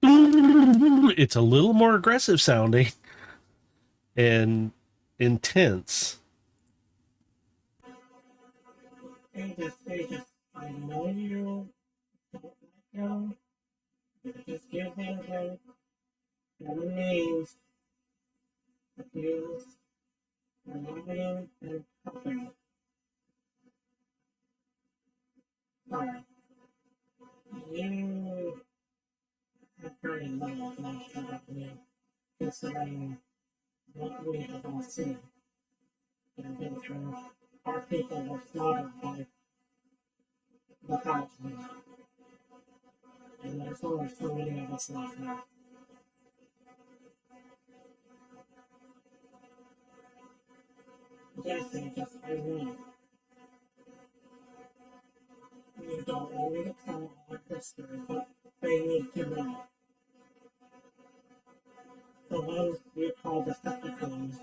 It's a little more aggressive sounding and intense. I know you don't like him. You just give him the names, abuse, allowing, and helping. Sorry. You have very little knowledge about you, considering what we have all seen and been through. Our people were slaughtered by the thousands, and there's only so many of us left now. Jesse, just I know. You don't want me to tell our history, but they need to know. The ones you call Decepticons,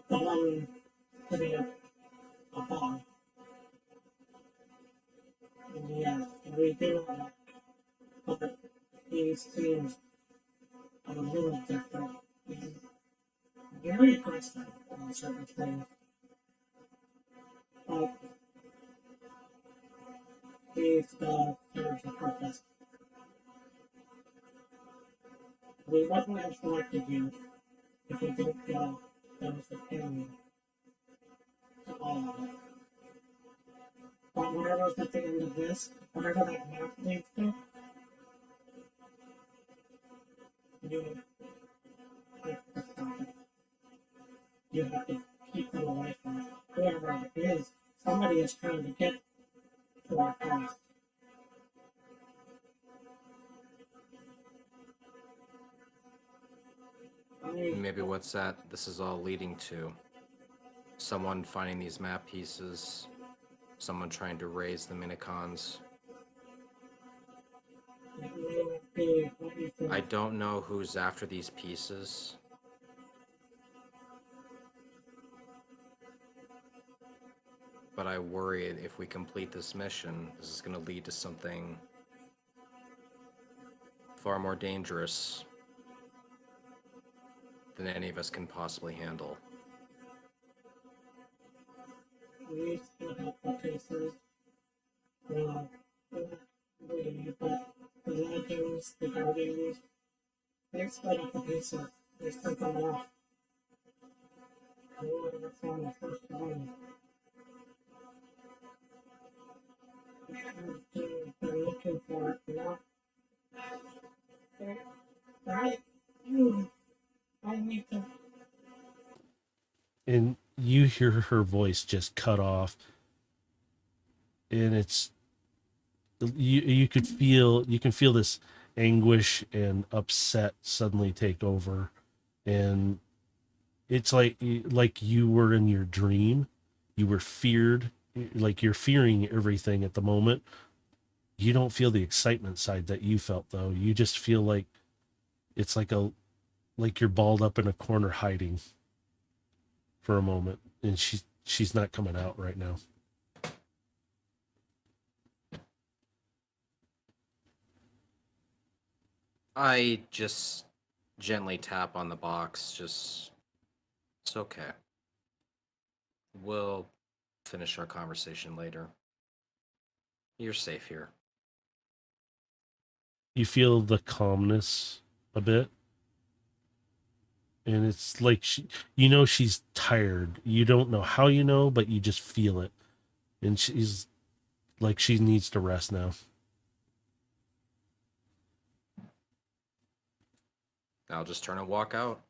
the one sitting above. Yes, we do know, but he seems a little different. He's very aggressive on certain things. But he still serves a purpose. We wouldn't have selected you if we didn't feel there was an end to all of it. But whatever's at the end of this, whatever that map leads to, you have to stop it. You have to keep them away from it. Whoever it is, somebody is trying to get to our past. Maybe what's this is all leading to? Someone finding these map pieces, someone trying to raise the Minicons. I don't know who's after these pieces. But I worry if we complete this mission, this is going to lead to something far more dangerous than any of us can possibly handle. We still have the pieces. But the Legends, the Guardians, they split up the pieces. They sent them off. Whoever found the first one. We have been looking for it, not. I need to. And you hear her voice just cut off, and it's you can feel this anguish and upset suddenly take over, and it's like you were in your dream. You were feared, like you're fearing everything at the moment. You don't feel the excitement side that you felt though. You just feel like it's like you're balled up in a corner hiding for a moment, and she's not coming out right now. I just gently tap on the box. Just, it's okay. We'll finish our conversation later. You're safe here. You feel the calmness a bit, and it's like she's tired. You don't know how you know, but you just feel it, and she's like she needs to rest now. I'll just turn and walk out.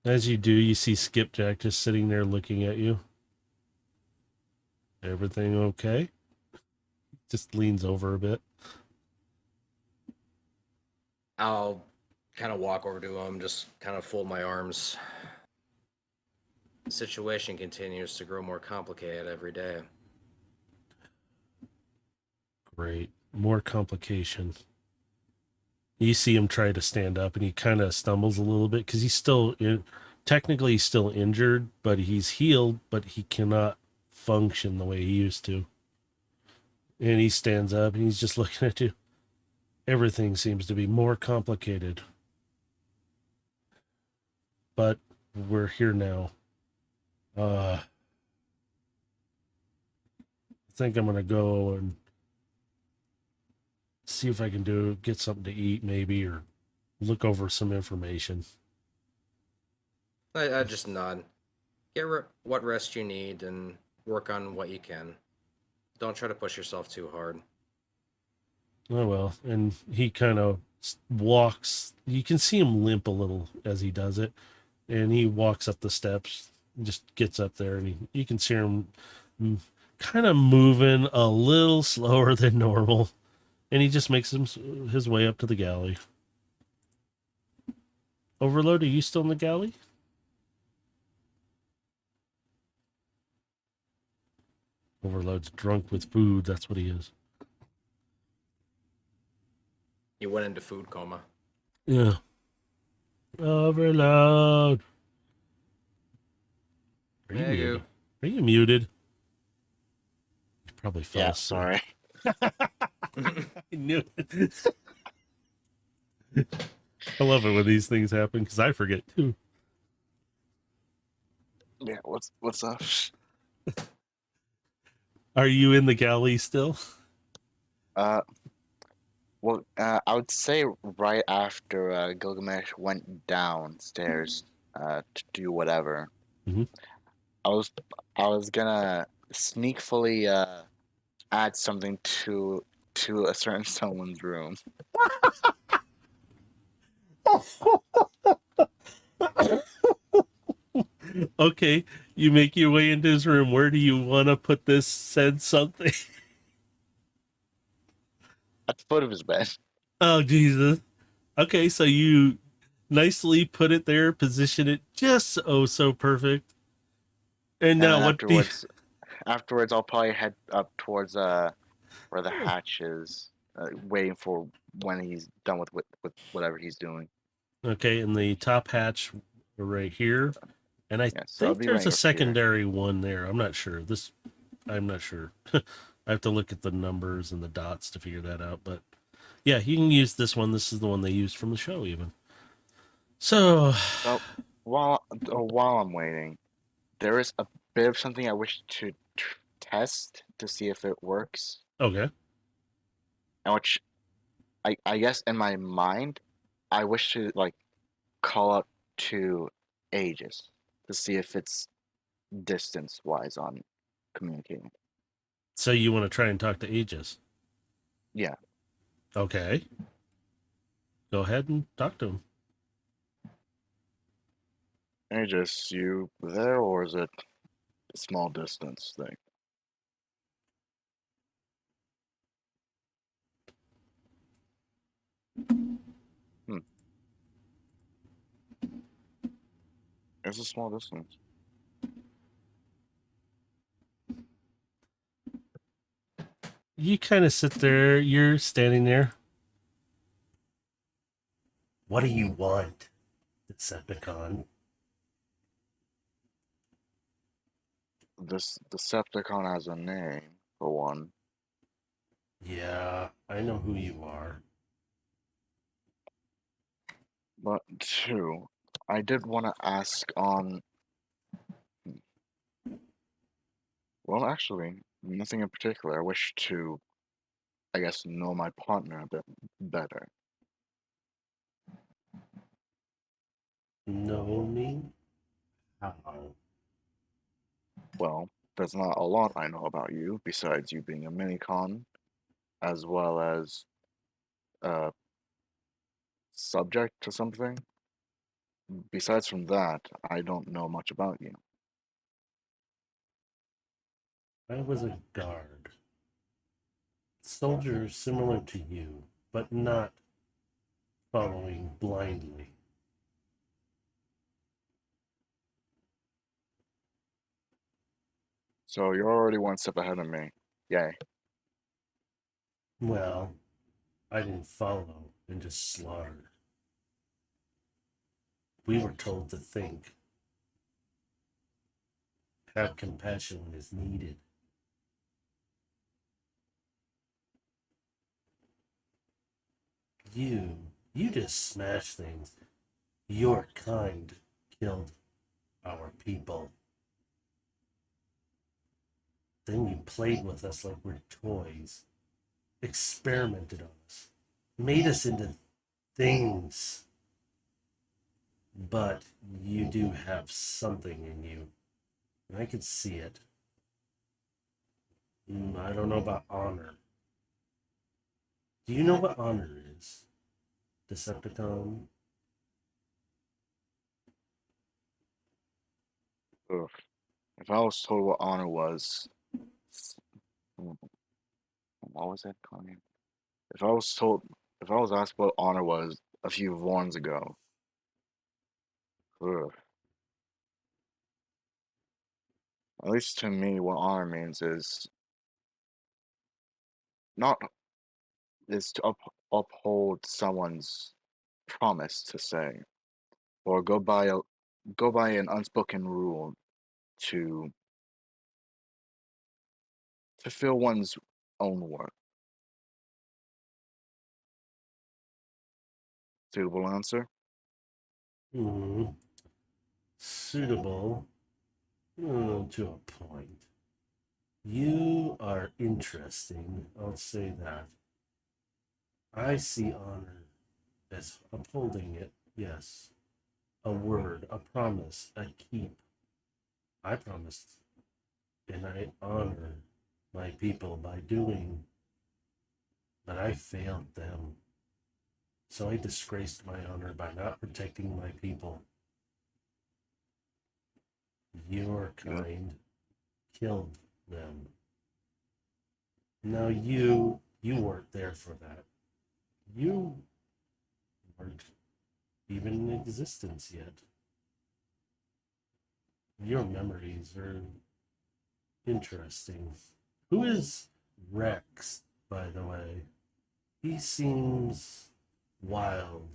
As you do, you see Skipjack just sitting there looking at you. Everything okay? Just leans over a bit. I'll kind of walk over to him, just kind of fold my arms. The situation continues to grow more complicated every day. Great. More complication. You see him try to stand up, and he kind of stumbles a little bit because technically he's still injured, but he's healed, but he cannot function the way he used to. And he stands up, and he's just looking at you. Everything seems to be more complicated. But we're here now. I think I'm going to go and see if I can get something to eat maybe, or look over some information. I just nod. Get what rest you need and work on what you can. Don't try to push yourself too hard. Oh well, and he kind of walks. You can see him limp a little as he does it, and he walks up the steps, just gets up there, and you can see him kind of moving a little slower than normal, and he just makes his way up to the galley. Overload, are you still in the galley? Overload's drunk with food. That's what he is. You went into food coma. Yeah. Overload. Are you Hey, you. muted? Are you muted? You probably fell Yeah, asleep. sorry. I knew it. I love it when these things happen because I forget too. Yeah, what's up? Are you in the galley still? Well, I would say right after Gilgamesh went downstairs to do whatever, Mhm. I was gonna sneakfully add something to a certain someone's room. Okay, you make your way into his room. Where do you want to put this said something? At the foot of his bed. Oh, Jesus. Okay, so you nicely put it there, position it just so perfect. And now then what do you... afterwards, I'll probably head up towards where the hatch is, waiting for when he's done with whatever he's doing. Okay, and the top hatch right here. And I Yeah, so I'll think be there's right a up here. secondary one there. I'm not sure. I'm not sure. I have to look at the numbers and the dots to figure that out. But yeah, you can use this one. This is the one they used from the show even. So So while I'm waiting, there is a bit of something I wish to test to see if it works, okay. and which I guess in my mind, I wish to like call up to Aegis to see if it's distance wise on communicating. So you want to try and talk to Aegis? Yeah. Okay. Go ahead and talk to him. Aegis, you there, or is it a small distance thing? Hmm. It's a small distance. You kind of sit there. You're standing there. What do you want, Decepticon? This Decepticon has a name, for one. Yeah, I know who you are. But two, I did want to ask on. Well, actually, nothing in particular. I wish to, I guess, know my partner a bit better. Know me? How? Well, there's not a lot I know about you besides you being a minicon, as well as subject to something. Besides from that, I don't know much about you. I was a guard. Soldier similar to you, but not following blindly. So you're already one step ahead of me. Yay. Well, I didn't follow and just slaughtered. We were told to think, have compassion when it's needed. You just smash things. Your kind killed our people. Then you played with us like we're toys, experimented on us, made us into things. But you do have something in you. And I could see it. I don't know about honor. Do you know what honor is, Decepticon? Ugh. If I was told what honor was, what was it, Connie? If I was told, if I was asked what honor was a few warns ago, ugh. At least to me, what honor means is not is to uphold someone's promise to say, or go by an unspoken rule to fulfill one's own work. Suitable answer? Hmm. Suitable to a point. You are interesting, I'll say that. I see honor as upholding it, yes. A word, a promise, a keep. I promised and I honor my people by doing, but I failed them. So I disgraced my honor by not protecting my people. Your Yeah. kind killed them. Now you weren't there for that. You weren't even in existence yet. Your memories are interesting. Who is Rex, by the way? He seems wild.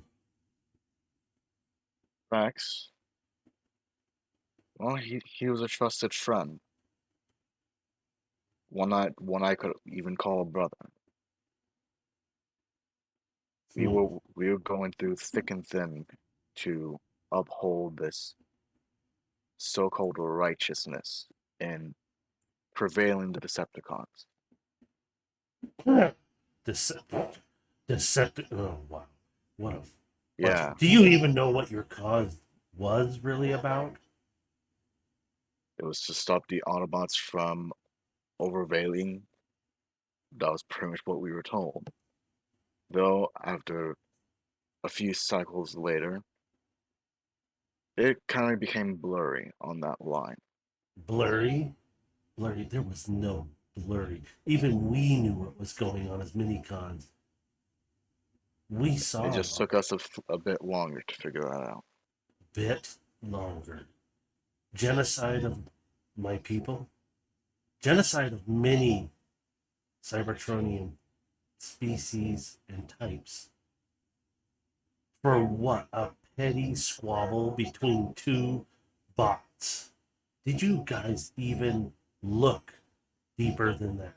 Max? Well, he was a trusted friend. One I could even call a brother. Hmm. We were going through thick and thin to uphold this so-called righteousness in prevailing the Decepticons. Deceptive. Deceptive. Oh, wow. What a. Yeah, Do you even know what your cause was really about? it was to stop the Autobots from overvailing. That was pretty much what we were told. Though after a few cycles later, It kind of became blurry on that line. Blurry? Blurry. There was no blurry. Even we knew what was going on as mini cons. We saw It just took us a bit longer to figure that out. bit longer. Genocide of my people. Genocide of many Cybertronian species and types. For what? A petty squabble between two bots. Did you guys even look deeper than that?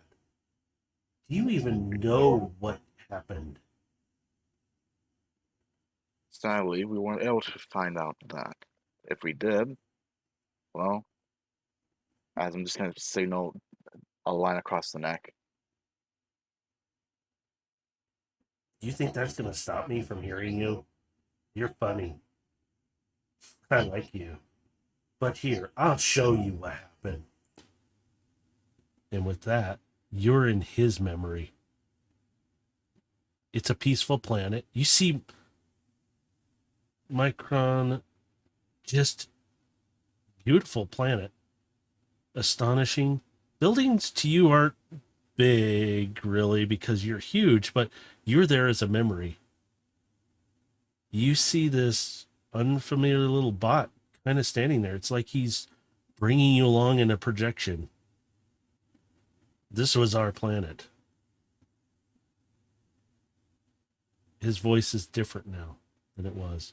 Do you even know what happened? Sadly, we weren't able to find out that. If we did, well, as I'm just going to signal a line across the neck. You think that's going to stop me from hearing you? You're funny. I like you. But here, I'll show you what happened. And with that, you're in his memory. It's a peaceful planet. You see Micron, just beautiful planet. Astonishing. Buildings to you aren't big, really, because you're huge, but you're there as a memory. You see this unfamiliar little bot kind of standing there. It's like he's bringing you along in a projection. This was our planet. His voice is different now than it was.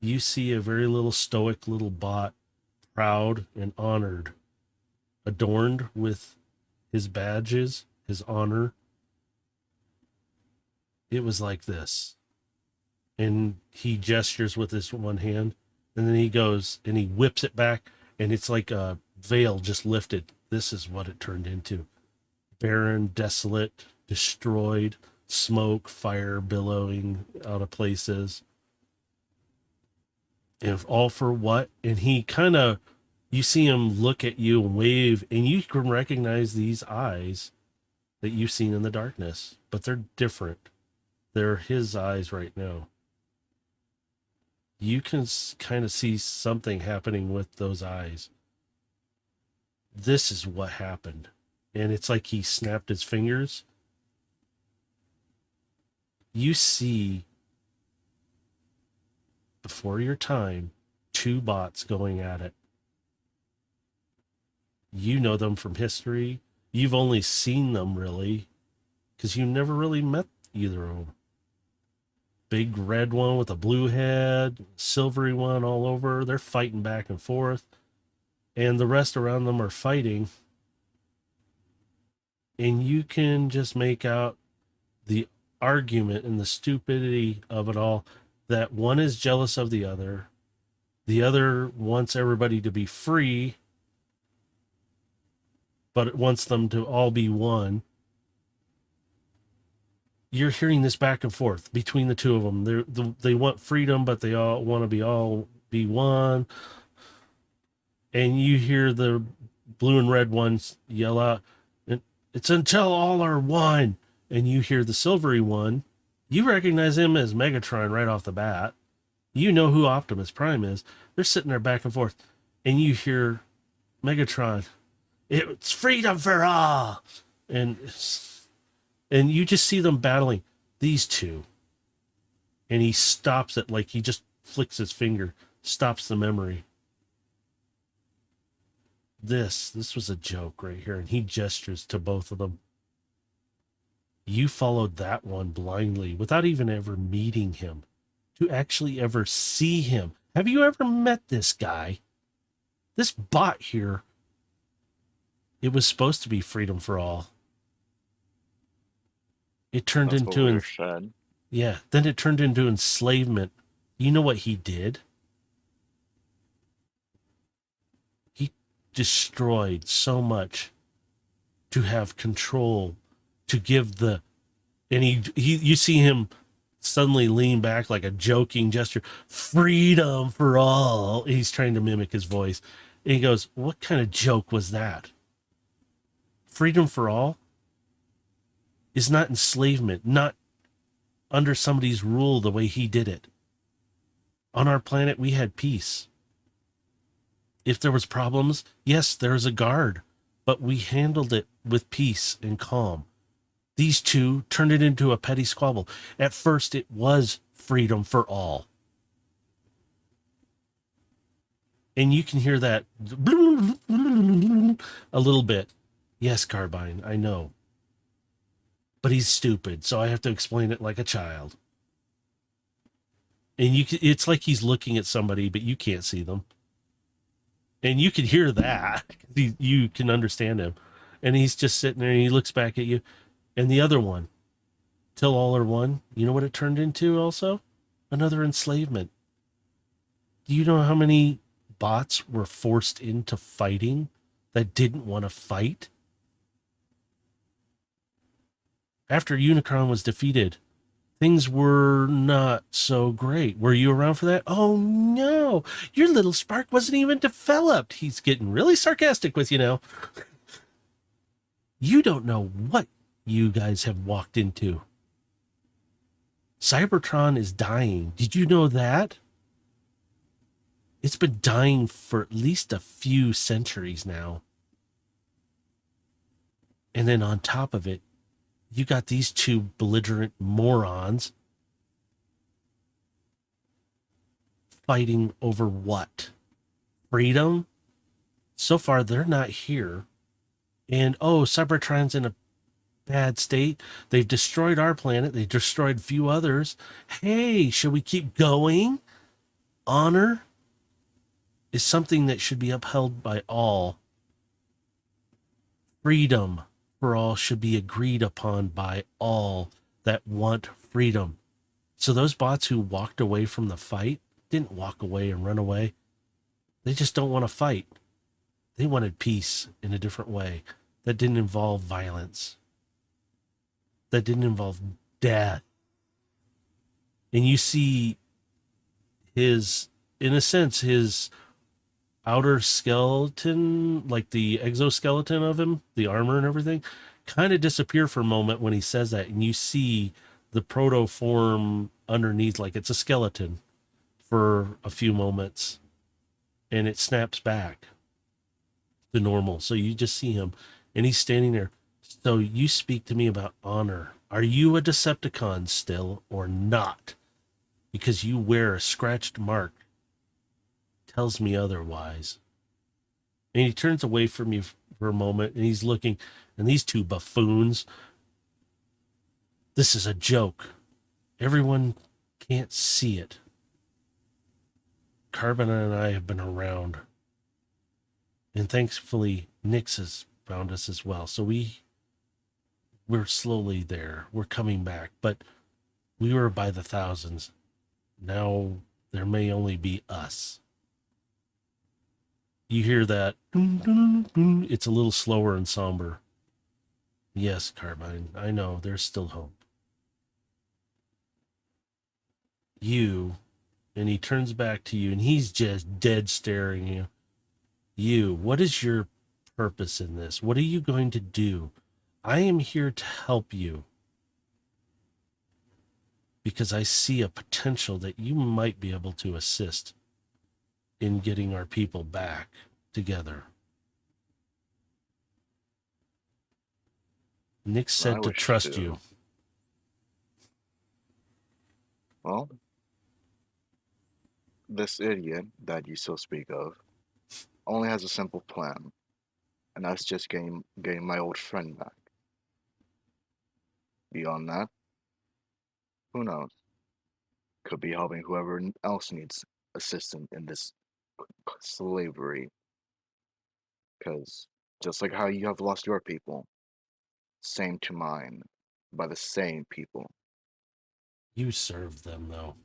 You see a very little stoic little bot, proud and honored, adorned with his badges, his honor. It was like this. And he gestures with his one hand, and then he goes and he whips it back, and it's like a veil just lifted. This is what it turned into. Barren, desolate, destroyed, smoke, fire billowing out of places. And all for what? And he kind of, you see him look at you and wave, and you can recognize these eyes that you've seen in the darkness, but they're different. They're his eyes right now. You can kind of see something happening with those eyes. This is what happened. And it's like he snapped his fingers. You see, before your time, two bots going at it. You know them from history. You've only seen them, really, because you never really met either of them. Big red one with a blue head, silvery one all over. They're fighting back and forth. And the rest around them are fighting. And you can just make out the argument and the stupidity of it all, that one is jealous of the other wants everybody to be free, but it wants them to all be one. You're hearing this back and forth between the two of them. They want freedom, but they all want to be one. And you hear the blue and red ones yell out, "It's until all are one." And you hear the silvery one. You recognize him as Megatron right off the bat. You know who Optimus Prime is. They're sitting there back and forth. And you hear Megatron, "It's freedom for all." And you just see them battling, these two. And he stops it, like he just flicks his finger, stops the memory. This was a joke right here. And he gestures to both of them. You followed that one blindly without even ever meeting him, to actually ever see him. Have you ever met this guy? This bot here, it was supposed to be freedom for all. It turned That's into what we said. Yeah, then it turned into enslavement. You know what he did? He destroyed so much to have control, to give and you see him suddenly lean back like a joking gesture, freedom for all. He's trying to mimic his voice. And he goes, "What kind of joke was that? Freedom for all is not enslavement, not under somebody's rule the way he did it. On our planet, we had peace. If there was problems, yes, there was a guard, but we handled it with peace and calm. These two turned it into a petty squabble. At first, it was freedom for all. And you can hear that a little bit. Yes, Carbine, I know. But he's stupid, so I have to explain it like a child. And it's like he's looking at somebody, but you can't see them. And you can hear that. You can understand him. And he's just sitting there and he looks back at you. And the other one, till all are one, you know what it turned into also? Another enslavement. Do you know how many bots were forced into fighting that didn't want to fight? After Unicron was defeated, things were not so great. Were you around for that? Oh no, your little spark wasn't even developed. He's getting really sarcastic with you now. You don't know what you guys have walked into. Cybertron is dying. Did you know that? It's been dying for at least a few centuries now. And then on top of it, you got these two belligerent morons fighting over what? Freedom? So far, they're not here. And, Cybertron's in a bad state. They've destroyed our planet. They've destroyed a few others. Hey, should we keep going? Honor is something that should be upheld by all. Freedom for all should be agreed upon by all that want freedom. So those bots who walked away from the fight didn't walk away and run away. They just don't want to fight. They wanted peace in a different way that didn't involve violence, that didn't involve death. And you see his outer skeleton, like the exoskeleton of him, the armor and everything, kind of disappear for a moment when he says that. And you see the proto form underneath, like it's a skeleton for a few moments. And it snaps back to normal. So you just see him and he's standing there. So you speak to me about honor. Are you a Decepticon still or not? Because you wear a scratched mark. Tells me otherwise. And he turns away from you for a moment and he's looking, and these two buffoons, this is a joke. Everyone can't see it. Carbon and I have been around, and thankfully Nyx has found us as well. So we're slowly there. We're coming back, but we were by the thousands. Now there may only be us. You hear that? It's a little slower and somber. Yes, Carbine, I know, there's still hope. You, and he turns back to you, and he's just dead staring you. You, what is your purpose in this? What are you going to do? I am here to help you. Because I see a potential that you might be able to assist in getting our people back together. Nyx said to trust you. Well, this idiot that you still speak of only has a simple plan, and that's just getting my old friend back. Beyond that, who knows? Could be helping whoever else needs assistance in this slavery. Because just like how you have lost your people, same to mine, by the same people. You served them, though.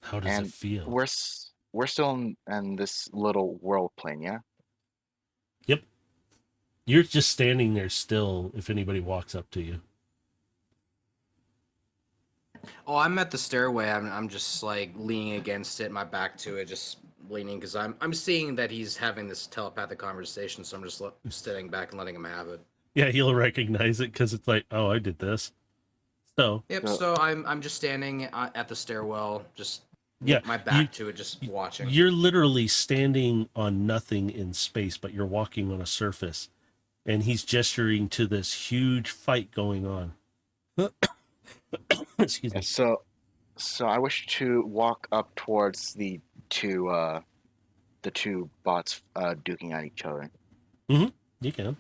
How does And it feel? we're still in this little world plane, yeah? Yep. You're just standing there still if anybody walks up to you. Oh, I'm at the stairway. I'm just like leaning against it, my back to it, just leaning because I'm seeing that he's having this telepathic conversation, so I'm just standing back and letting him have it. Yeah, he'll recognize it because it's like, oh, I did this. So Yep. So- So I'm just standing at the stairwell, just yeah, my back to it, just watching. you're literally standing on nothing in space, but you're walking on a surface, and he's gesturing to this huge fight going on. Excuse Yeah, me. so I wish to walk up towards the two bots duking at each other. You can.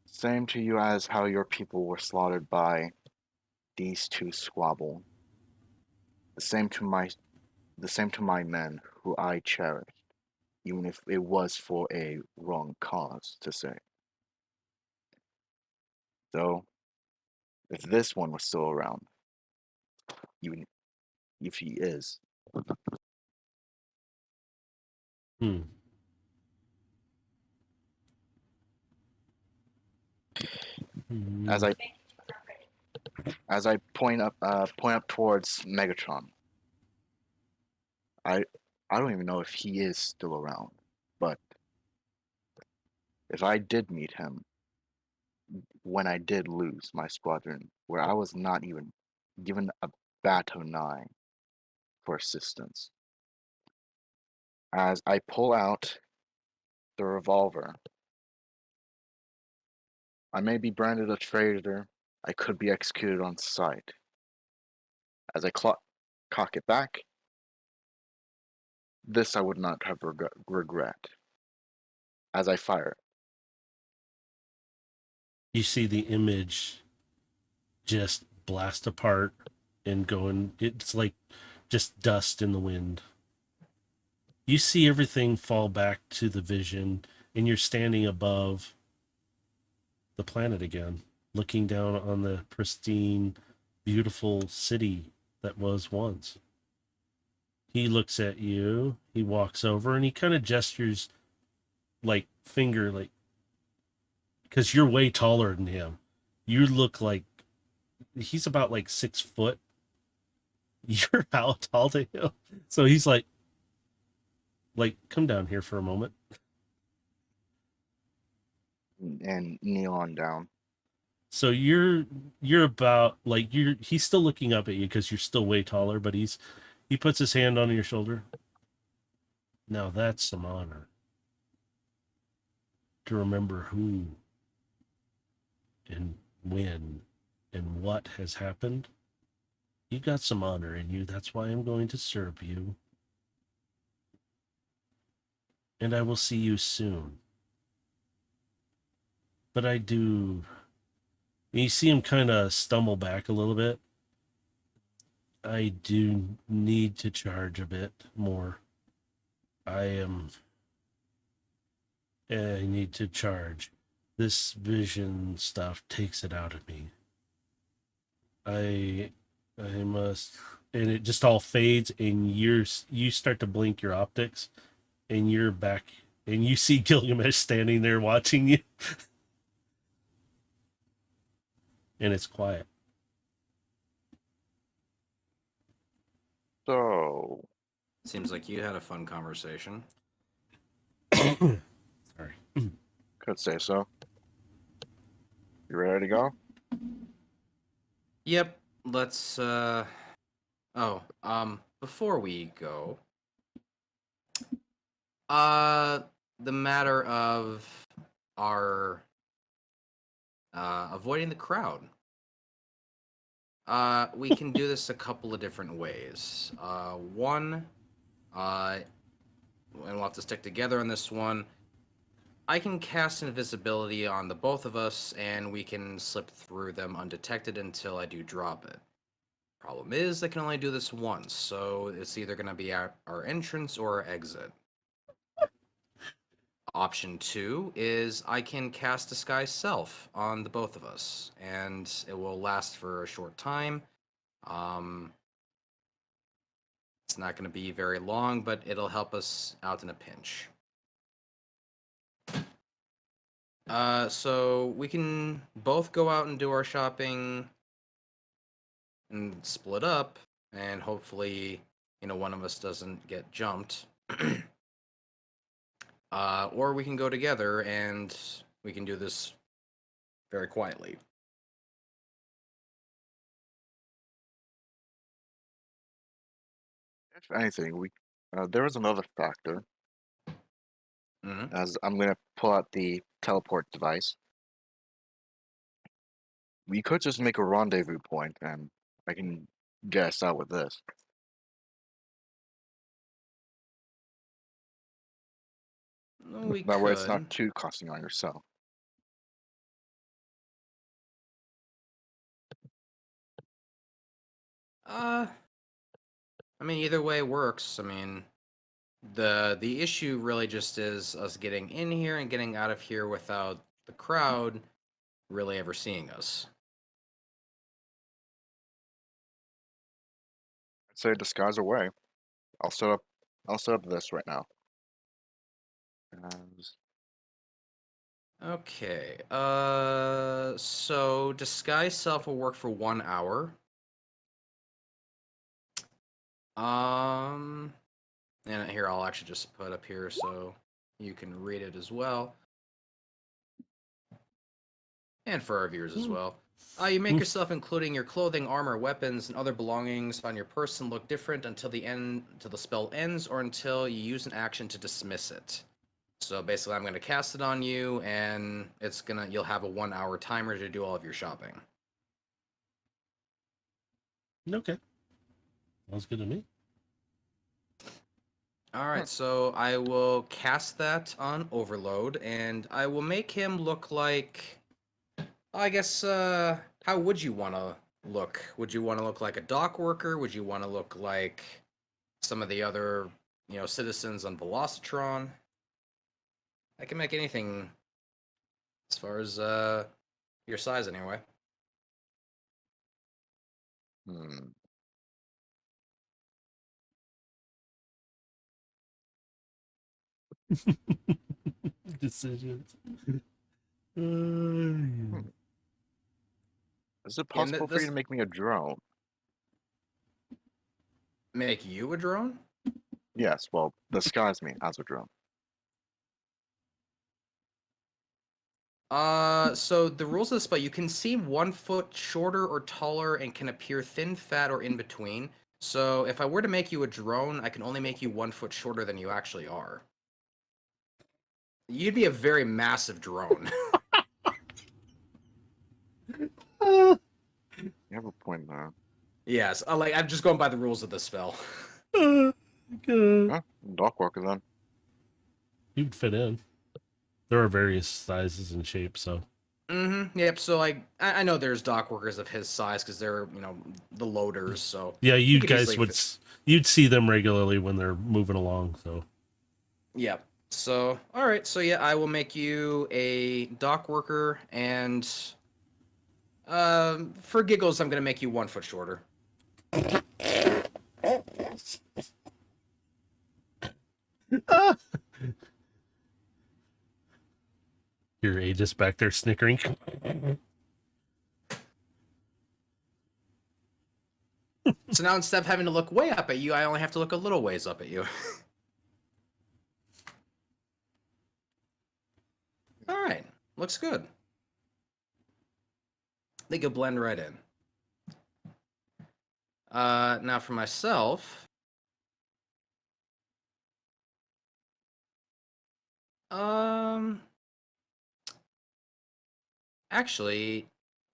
Same to you as how your people were slaughtered by these two squabble. The same to my men who I cherished, even if it was for a wrong cause to say. So if this one was still around, even if he is, Hmm. as Hmm. I point up towards Megatron, I I don't even know if he is still around, but if I did meet him when I did lose my squadron, where I was not even given a bat of an eye for assistance, as I pull out the revolver, I may be branded a traitor. I could be executed on sight. As I cock it back, this I would not have regret. As I fire, You see the image just blast apart and going. It's like just dust in the wind. You see everything fall back to the vision, and you're standing above the planet again, looking down on the pristine, beautiful city that was once. He looks at you, he walks over, and he kind of gestures like finger, like, because you're way taller than him. You look like he's about like 6 foot. You're how tall to him? So he's like, come down here for a moment. and kneel on down. So you're about like he's still looking up at you because you're still way taller, but he puts his hand on your shoulder. Now that's some honor. To remember who and when and what has happened. You got some honor in you. That's why I'm going to serve you. And I will see you soon. But I do. You see him kind of stumble back a little bit. I do need to charge a bit more. I need to charge. This vision stuff takes it out of me. I must, and it just all fades, and you start to blink your optics, and you're back, and you see Gilgamesh standing there watching you, and it's quiet. So, Seems like you had a fun conversation. Sorry. could say so. You ready to go? Yep. Let's. Before we go, the matter of our avoiding the crowd. We can do this a couple of different ways. One, and we'll have to stick together on this one. I can cast invisibility on the both of us, and we can slip through them undetected until I do drop it. Problem is, I can only do this once, so it's either going to be our entrance or our exit. Option 2 is I can cast Disguise Self on the both of us, and it will last for a short time. It's not going to be very long, but it'll help us out in a pinch. So we can both go out and do our shopping and split up, and hopefully, one of us doesn't get jumped. Or we can go together and we can do this very quietly. If anything, there was another factor. Mhm. As I'm gonna pull out the teleport device. We could just make a rendezvous point, and I can get us out with this. We That way, it's could. not too costing on yourself. I mean, either way works. I mean, the issue really just is us getting in here and getting out of here without the crowd really ever seeing us. I'd say disguise away. I'll set up. I'll set up this right now. As Okay. So disguise self will work for 1 hour. And here I'll actually just put up here so you can read it as well, and for our viewers as well. You make yourself, including your clothing, armor, weapons, and other belongings on your person, look different until the spell ends, or until you use an action to dismiss it. So basically, I'm going to cast it on you, and you'll have a 1 hour timer to do all of your shopping. Okay. Sounds good to me. All right, so I will cast that on Overload, and I will make him look like, I guess, how would you want to look? Would you want to look like a dock worker? Would you want to look like some of the other, citizens on Velocitron? I can make anything as far as your size, anyway. hmm. Decisions. Is it Yeah, and possible for you to make me a drone? make you a drone? Yes. Well, disguise me as a drone. So the rules of the spell, you can seem 1 foot shorter or taller and can appear thin, fat, or in between. So if I were to make you a drone, I can only make you 1 foot shorter than you actually are. You'd be a very massive drone. You have a point there. Yes, I'm just going by the rules of the spell. Good. Huh? Dock worker then. You'd fit in. There are various sizes and shapes, so. Yep. So I know there's dock workers of his size because they're the loaders. So Yeah, you could guys easily would. You'd see them regularly when they're moving along. So. Yep. So all right. So yeah, I will make you a dock worker, and for giggles, I'm gonna make you 1 foot shorter. Your Aegis back there snickering. So now instead of having to look way up at you, I only have to look a little ways up at you. All right. Looks good. They could blend right in. Now for myself. Actually,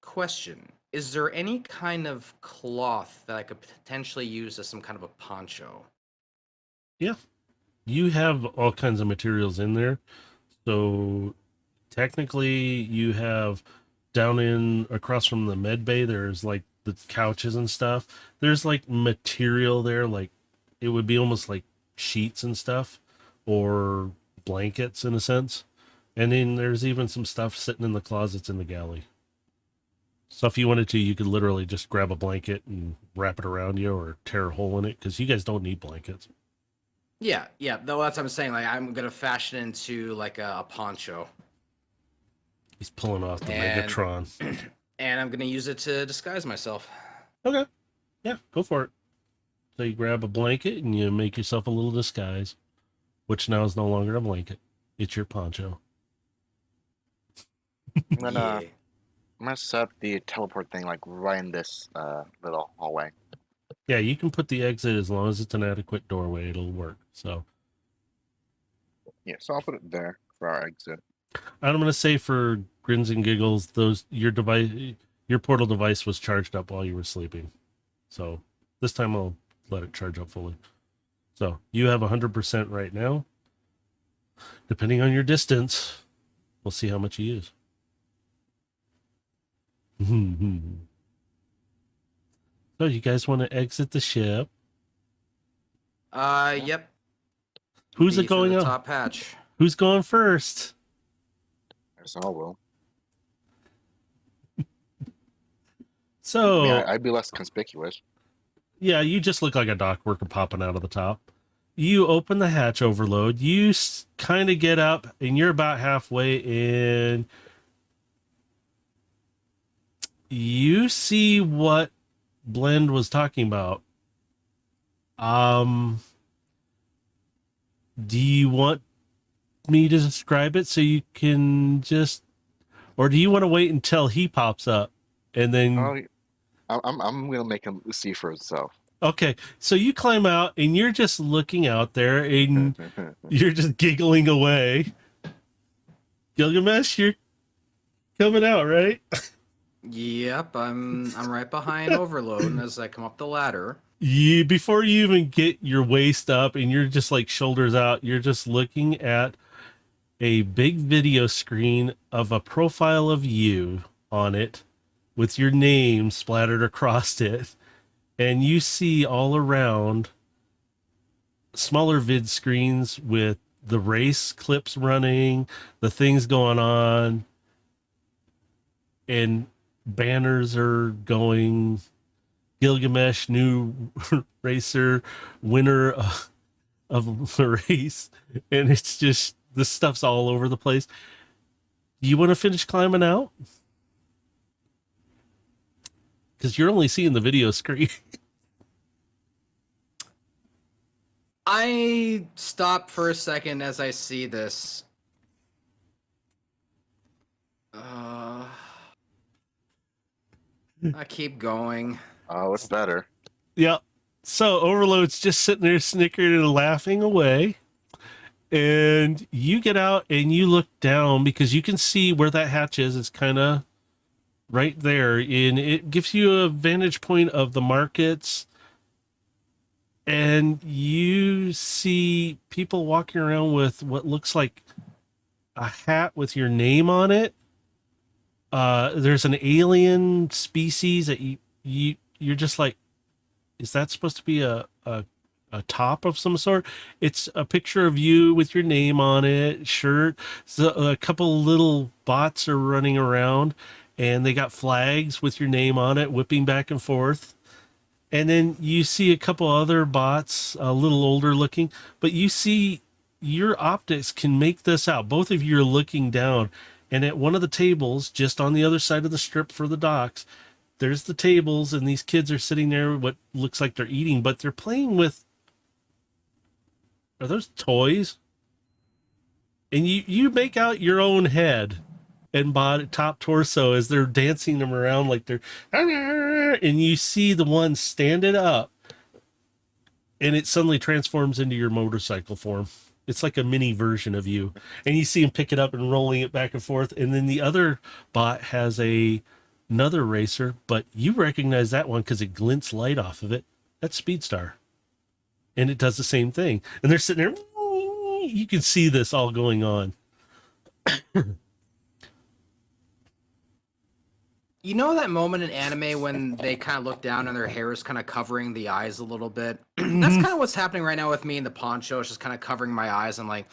question. Is there any kind of cloth that I could potentially use as some kind of a poncho? Yeah. You have all kinds of materials in there. So technically you have down in across from the med bay, there's like the couches and stuff. There's like material there, like it would be almost like sheets and stuff or blankets in a sense. And then there's even some stuff sitting in the closets in the galley. So if you wanted to, you could literally just grab a blanket and wrap it around you or tear a hole in it because you guys don't need blankets. Yeah. Though that's what I'm saying. Like I'm gonna fashion into like a poncho, He's pulling off the And- Megatron. and I'm gonna use it to disguise myself. Okay. Yeah, go for it. So you grab a blanket and you make yourself a little disguise, which now is no longer a blanket. It's your poncho. I'm gonna, Yeah. I'm gonna set up the teleport thing like right in this little hallway. Yeah, you can put the exit as long as it's an adequate doorway. It'll work. So Yeah, so I'll put it there for our exit. I'm going to say for grins and giggles, your portal device was charged up while you were sleeping. So this time I'll let it charge up fully. So you have 100% right now. Depending on your distance, we'll see how much you use. So you guys want to exit the ship? Yep. Who's Be it through going the on? top hatch. Who's going first? So I will. So I mean, I'd be less conspicuous. yeah, you just look like a dock worker popping out of the top. You open the hatch, Overload. You kind of get up, and you're about halfway in. You see what Blend was talking about. Do you want me to describe it so you can just, or do you want to wait until he pops up and then? I'm gonna make him see for himself. Okay, so you climb out and you're just looking out there and you're just giggling away. Gilgamesh, you're coming out, right? Yep, I'm right behind Overload as I come up the ladder. Before you even get your waist up and you're just like shoulders out, you're just looking at a big video screen of a profile of you on it with your name splattered across it. And you see all around smaller vid screens with the race clips running, the things going on, and banners are going. Gilgamesh, new racer, winner of the race. And it's just, this stuff's all over the place. You want to finish climbing out? Because you're only seeing the video screen. I stop for a second as I see this. I keep going. Oh, it's better. Yeah. So Overload's just sitting there snickering and laughing away. And you get out and you look down because you can see where that hatch is. It's kind of right there. And it gives you a vantage point of the markets. And you see people walking around with what looks like a hat with your name on it. There's an alien species that you're just like, is that supposed to be a top of some sort? It's a picture of you with your name on it, shirt. So a couple little bots are running around and they got flags with your name on it, whipping back and forth. And then you see a couple other bots, a little older looking, but you see your optics can make this out. Both of you are looking down, and at one of the tables, just on the other side of the strip for the docks, there's the tables, and these kids are sitting there, what looks like they're eating, but they're playing with, are those toys? And you make out your own head and body, top torso, as they're dancing them around like they're, and you see the one standing up, and it suddenly transforms into your motorcycle form. It's like a mini version of you, and you see him pick it up and rolling it back and forth. And then the other bot has another racer, but you recognize that one because it glints light off of it. That's Speedstar, and it does the same thing. And they're sitting there. You can see this all going on. You know that moment in anime when they kind of look down and their hair is kind of covering the eyes a little bit? That's kind of what's happening right now with me in the poncho. It's just kind of covering my eyes. I'm like,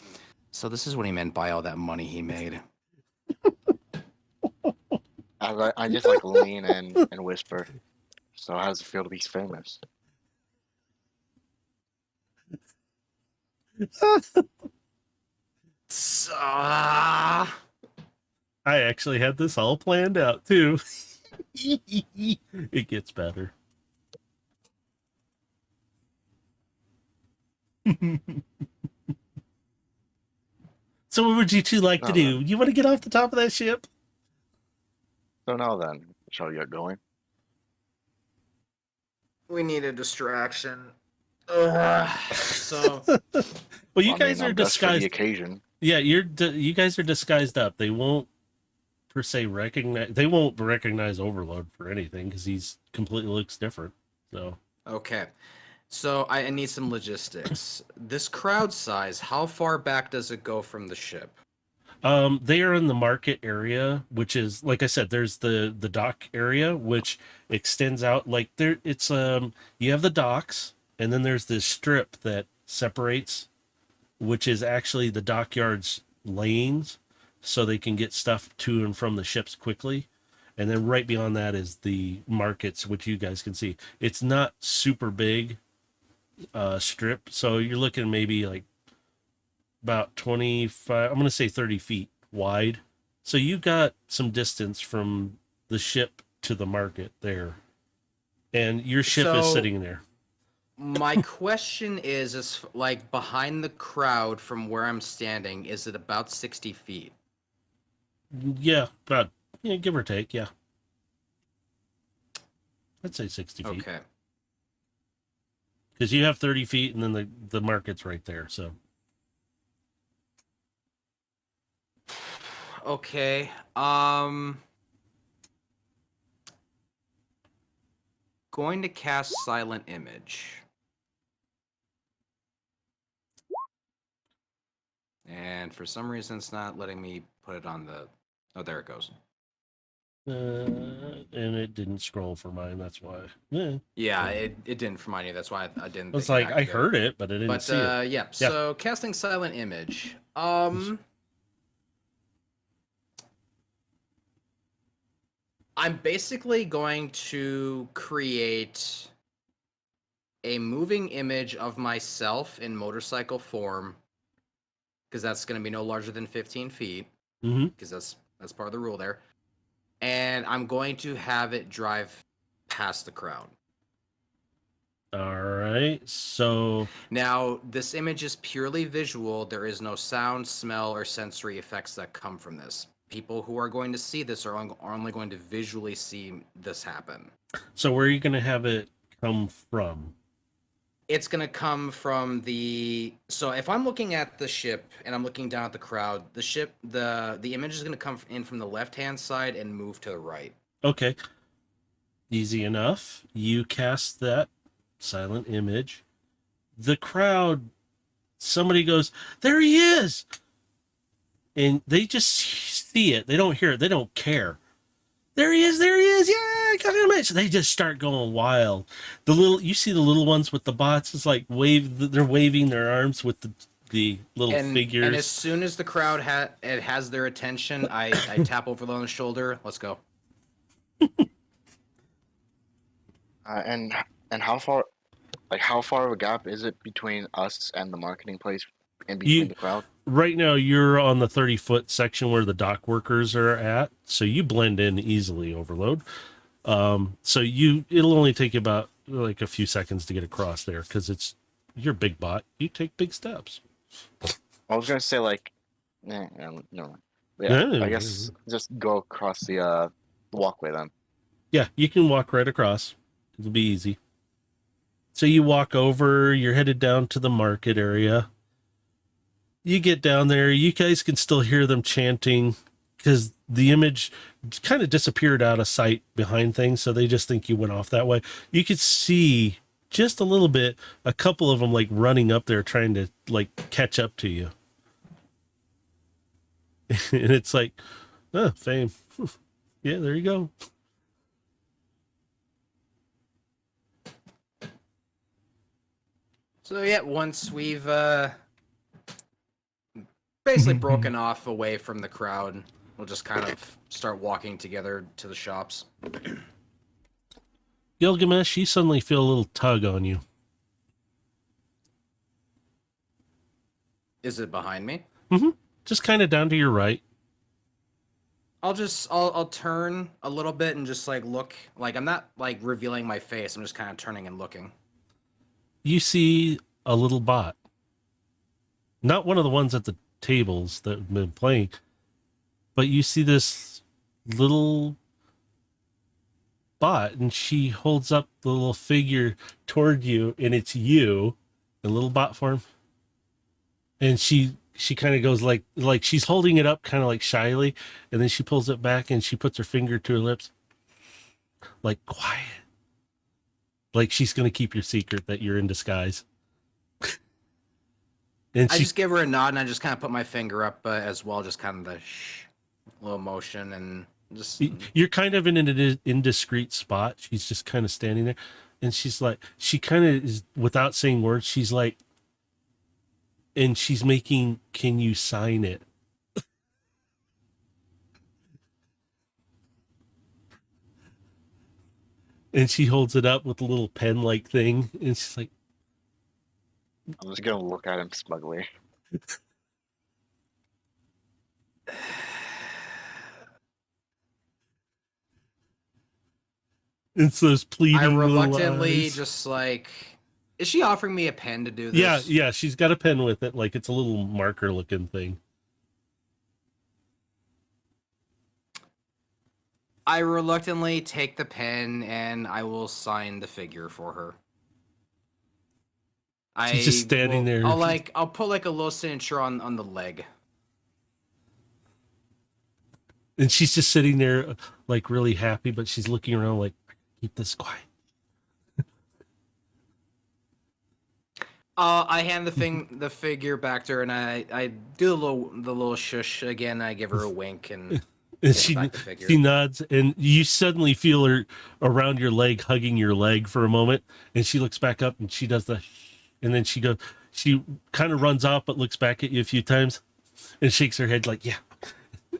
so this is what he meant by all that money he made. I just like lean in and whisper. So how does it feel to be famous? I actually had this all planned out too. It gets better. So what would you two like to do? You want to get off the top of that ship? So now then, shall we get going? We need a distraction. So Well, you I guys mean, are I'm dressed for the disguised. occasion. Yeah, you guys are disguised up. They won't per se recognize. They won't recognize Overload for anything because he's completely looks different. So okay. So I need some logistics. This crowd size, how far back does it go from the ship? they are in the market area, which is like I said. There's the dock area, which extends out like there. It's you have the docks, and then there's this strip that separates, which is actually the dockyard's lanes, so they can get stuff to and from the ships quickly. And then right beyond that is the markets, which you guys can see. It's not super big strip, so you're looking maybe like about 25. I'm going to say 30 feet wide. So you got some distance from the ship to the market there, and your ship is So- sitting there. My question is like behind the crowd from where I'm standing, is it about 60 feet? Yeah, about give or take. Yeah, I'd say 60 feet. Okay. Because you have 30 feet and then the market's right there. So Okay. Going to cast Silent Image. And for some reason, it's not letting me put it on the... Oh, there it goes. and it didn't scroll for mine. That's why. Yeah, Yeah, it didn't for mine either. That's why I didn't. it's think it like I activated. heard it, but I didn't But see it. yeah. So casting Silent Image. I'm basically going to create a moving image of myself in motorcycle form, because that's going to be no larger than 15 feet, Mm-hmm. because that's part of the rule there. And I'm going to have it drive past the crowd. All right. So Now, this image is purely visual. There is no sound, smell, or sensory effects that come from this. People who are going to see this are only going to visually see this happen. where are you going to have it come from? It's going to come from the... So if I'm looking at the ship and I'm looking down at the crowd, the ship, the image is going to come in from the left-hand side and move to the right. Okay. Easy enough. You cast that silent image. The crowd, somebody goes, "There he is!" And they just see it. They don't hear it. They don't care. There he is! There he is! Yeah, I got him! So they just start going wild. You see the little ones with the bots. It's like they're waving their arms with the little figures. And as soon as the crowd has their attention, I tap over on the shoulder. Let's go. And how far, how far of a gap is it between us and the marketing place, in between the crowd? Right now, you're on the 30-foot section where the dock workers are at, so you blend in easily. Overload. So it'll only take you about like a few seconds to get across there because you're a big bot. You take big steps. I was gonna say no. Yeah. I guess just go across the walkway then. Yeah, you can walk right across. It'll be easy. So you walk over. You're headed down to the market area. You get down there, you guys can still hear them chanting because the image kind of disappeared out of sight behind things, so they just think you went off that way. You could see just a little bit, a couple of them like running up there trying to like catch up to you. And it's like, oh, fame. Yeah, there you go. So yeah, once we've basically broken off away from the crowd, we'll just kind of start walking together to the shops. Gilgamesh, you suddenly feel a little tug on you. Is it behind me? Mm-hmm. Just kind of down to your right. I'll turn a little bit and just like look. Like I'm not like revealing my face. I'm just kind of turning and looking. You see a little bot. Not one of the ones at the tables that have been playing, but you see this little spot, and she holds up the little figure toward you, and it's you, a little bot form. And she kind of goes like she's holding it up kind of like shyly, and then she pulls it back and she puts her finger to her lips, like quiet, like she's gonna keep your secret that you're in disguise. And I she just give her a nod and I just kind of put my finger up as well, just kind of the little motion and just. you're kind of in an indiscreet spot. She's just kind of standing there, and she's like, she kind of is without saying words. She's like, and she's making, can you sign it? And she holds it up with a little pen like thing, and she's like, I'm just gonna look at him smugly. it's those pleading I little reluctantly eyes. just like, is she offering me a pen to do this? Yeah, she's got a pen with it, like it's a little marker looking thing. I reluctantly take the pen and I will sign the figure for her. She's just standing there. I'll put like a little signature on the leg. And she's just sitting there, like really happy, but she's looking around like, keep this quiet. I hand the figure back to her, and I do the little shush again. I give her a wink and And give back the figure. she nods, and you suddenly feel her around your leg, hugging your leg for a moment, and she looks back up and she does the, and then she kind of runs off, but looks back at you a few times, and shakes her head like, yeah,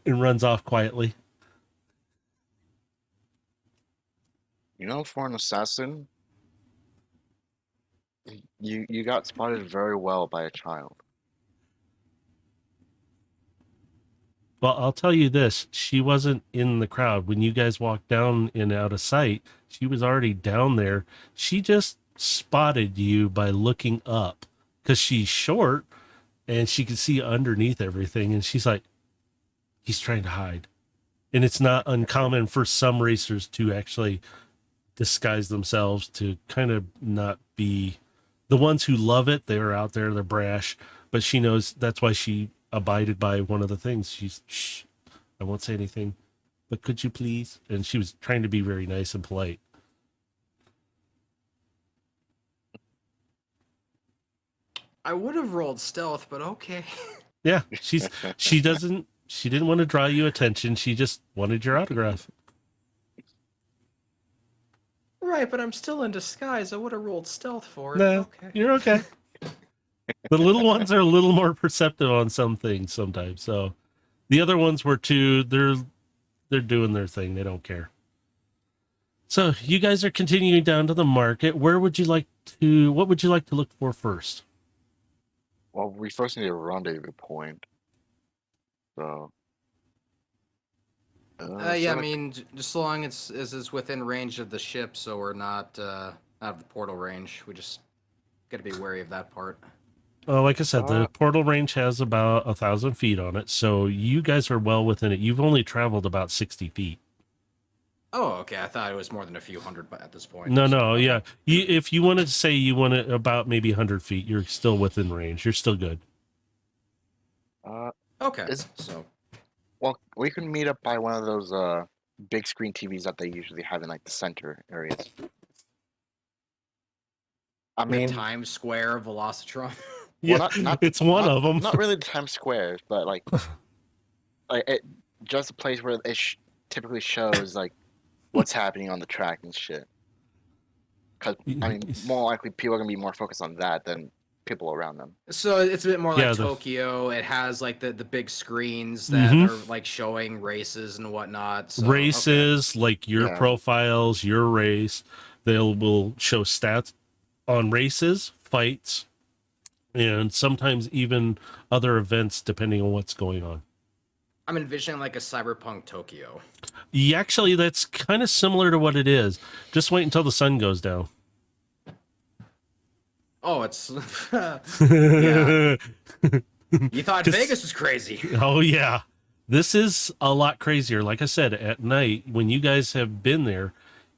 and runs off quietly. You know, for an assassin, you got spotted very well by a child. Well, I'll tell you this, she wasn't in the crowd. When you guys walked down and out of sight, she was already down there. She just spotted you by looking up because she's short and she can see underneath everything. And she's like, he's trying to hide. And it's not uncommon for some racers to actually disguise themselves to kind of not be the ones who love it. They're out there, they're brash, but she knows that's why she abided by one of the things. She's, shh, I won't say anything, but could you please? And she was trying to be very nice and polite. I would have rolled stealth, but okay. Yeah, she didn't want to draw you attention. She just wanted your autograph. Right, but I'm still in disguise. I would have rolled stealth for it. No, Okay. you're okay. The little ones are a little more perceptive on some things sometimes. So the other ones were too, they're doing their thing. They don't care. So you guys are continuing down to the market. What would you like to look for first? Well, we first need a rendezvous point. So. Yeah, I mean, just so long as it's within range of the ship, so we're not out of the portal range. We just got to be wary of that part. Like I said, the portal range has about 1,000 feet on it, so you guys are well within it. You've only traveled about 60 feet. Oh, okay. I thought it was more than a few hundred at this point. No, yeah. If you wanted to say you want it about maybe 100 feet, you're still within range. You're still good. Okay, Is- so Well, we can meet up by one of those big screen TVs that they usually have in like the center areas. I mean, Times Square Velocitron. Yeah, it's one of them. Not really the Times Square, but like just a place where it typically shows like what's happening on the track and shit. Because I mean, more likely people are gonna be more focused on that than people around them. So it's a bit more like Yeah, Tokyo. It has like the big screens that Mhm. are like showing races and whatnot. So, Races, like your Yeah. profiles, your race. Will show stats on races, fights, and sometimes even other events depending on what's going on. I'm envisioning like a cyberpunk Tokyo. Actually, that's kind of similar to what it is. Just wait until the sun goes down. Oh, it's Yeah. You thought Just- Vegas was crazy. Oh, yeah. This is a lot crazier. Like I said, at night, when you guys have been there,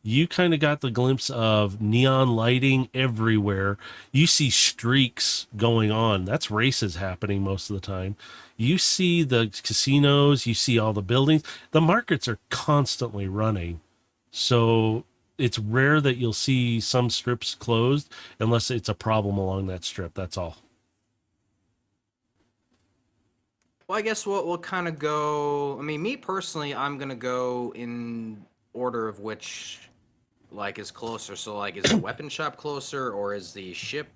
you kind of got the glimpse of neon lighting everywhere. You see streaks going on. That's races happening most of the time. You see the casinos, you see all the buildings. The markets are constantly running. So it's rare that you'll see some strips closed unless it's a problem along that strip. That's all. Well, I guess we'll kind of go. I mean, me personally, I'm gonna go in order of which like is closer. So like, is the weapon shop closer, or is the ship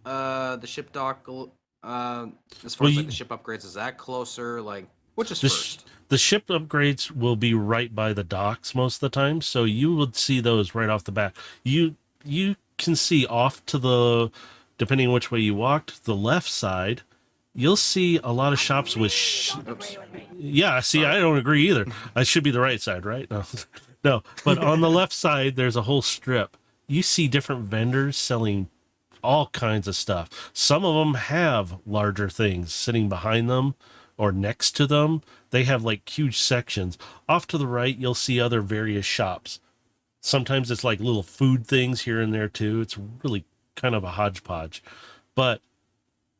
dock? As far Well, as like you- the ship upgrades, is that closer? Like, which is The, first? the ship upgrades will be right by the docks most of the time, so you would see those right off the bat. You can see off to the, depending on which way you walked, the left side. You'll see a lot of shops with. Oops. Yeah, see, Sorry. I don't agree either. I should be the right side, right? No, no. But on the left side, there's a whole strip. You see different vendors selling all kinds of stuff. Some of them have larger things sitting behind them or next to them. They have like huge sections. Off to the right, you'll see other various shops. Sometimes it's like little food things here and there too. It's really kind of a hodgepodge. But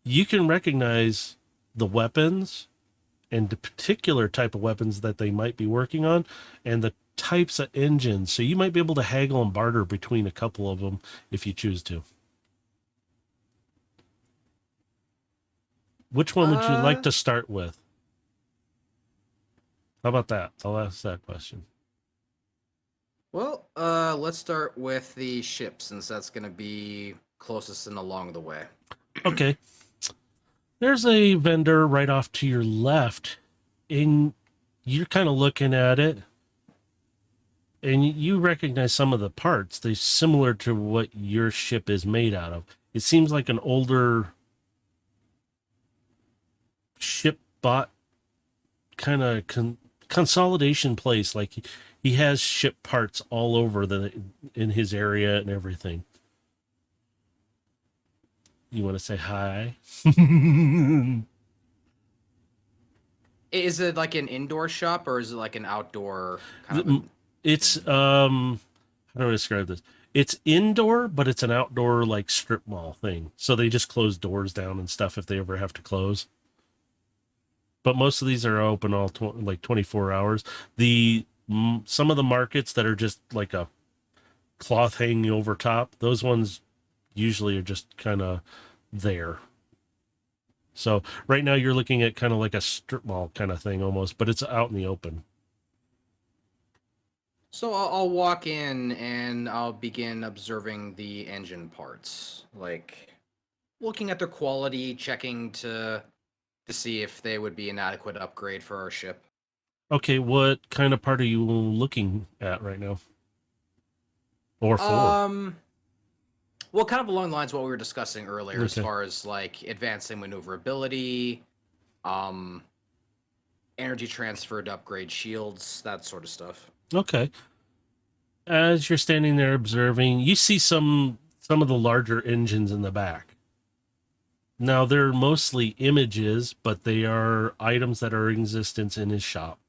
you can recognize the weapons and the particular type of weapons that they might be working on and the types of engines. So you might be able to haggle and barter between a couple of them if you choose to. Which one would you like to start with? How about that? I'll ask that question. Well, let's start with the ship since that's gonna be closest and along the way. Okay. There's a vendor right off to your left, and you're kind of looking at it, and you recognize some of the parts. They're similar to what your ship is made out of. It seems like an older ship bought kind of consolidation place. Like he has ship parts all over in his area and everything. You want to say hi? Is it like an indoor shop or is it like an outdoor kind of? It's how do I describe this? It's indoor, but it's an outdoor like strip mall thing. So they just close doors down and stuff if they ever have to close. But most of these are open all like 24 hours. Some of the markets that are just like a cloth hanging over top, those ones usually are just kind of there. So right now you're looking at kind of like a strip mall kind of thing almost, but it's out in the open. So I'll walk in and I'll begin observing the engine parts, like looking at their quality, checking to see if they would be an adequate upgrade for our ship. Okay, what kind of part are you looking at right now? Or for? Well, kind of along the lines of what we were discussing earlier, as Okay. far as like advancing maneuverability, energy transfer to upgrade shields, that sort of stuff. Okay. As you're standing there observing, you see some of the larger engines in the back. Now they're mostly images, but they are items that are in existence in his shop.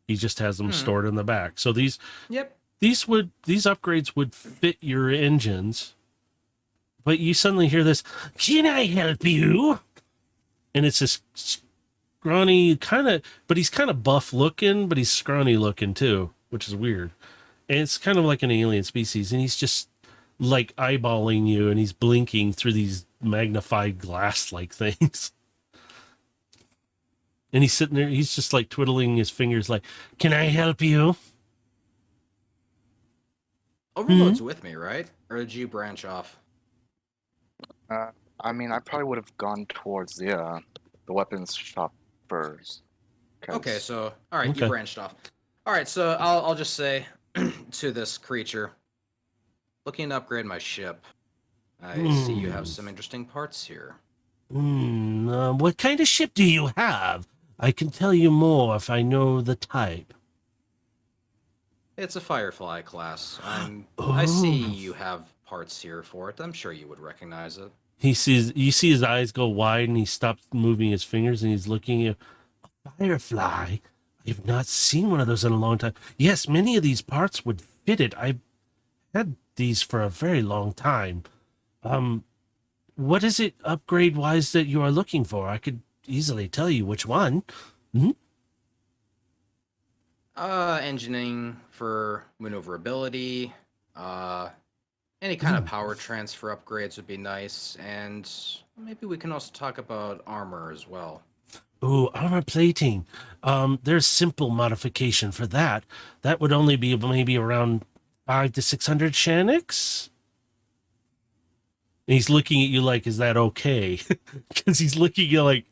He just has them stored in the back. So these Yep. these upgrades would fit your engines. But you suddenly hear this, "Can I help you?" And it's this scrawny but he's kind of buff looking, but he's scrawny looking too, which is weird. And it's kind of like an alien species, and he's just like eyeballing you, and he's blinking through these magnified glass-like things. And he's sitting there, he's just like twiddling his fingers like, "Can I help you?" Overload's with me, right? Or did you branch off? I mean, I probably would have gone towards the weapons shop first. 'cause- Okay, so all right, Okay. you branched off. All right, so I'll just say to this creature, looking to upgrade my ship. I see you have some interesting parts here. What kind of ship do you have? I can tell you more if I know the type. It's a Firefly class. I see Oh. you have parts here for it. I'm sure you would recognize it. You see his eyes go wide, and he stops moving his fingers, and he's looking at a firefly. I've not seen one of those in a long time. Yes, many of these parts would fit it. had these for a very long time. What is it upgrade wise that you are looking for? I could easily tell you which one. Engineering for maneuverability, any kind of power transfer upgrades would be nice, and maybe we can also talk about armor as well. Ooh, armor plating. There's simple modification for that. That would only be maybe around 500 to 600 Shanix. And he's looking at you like, is that okay? Because he's looking at you like,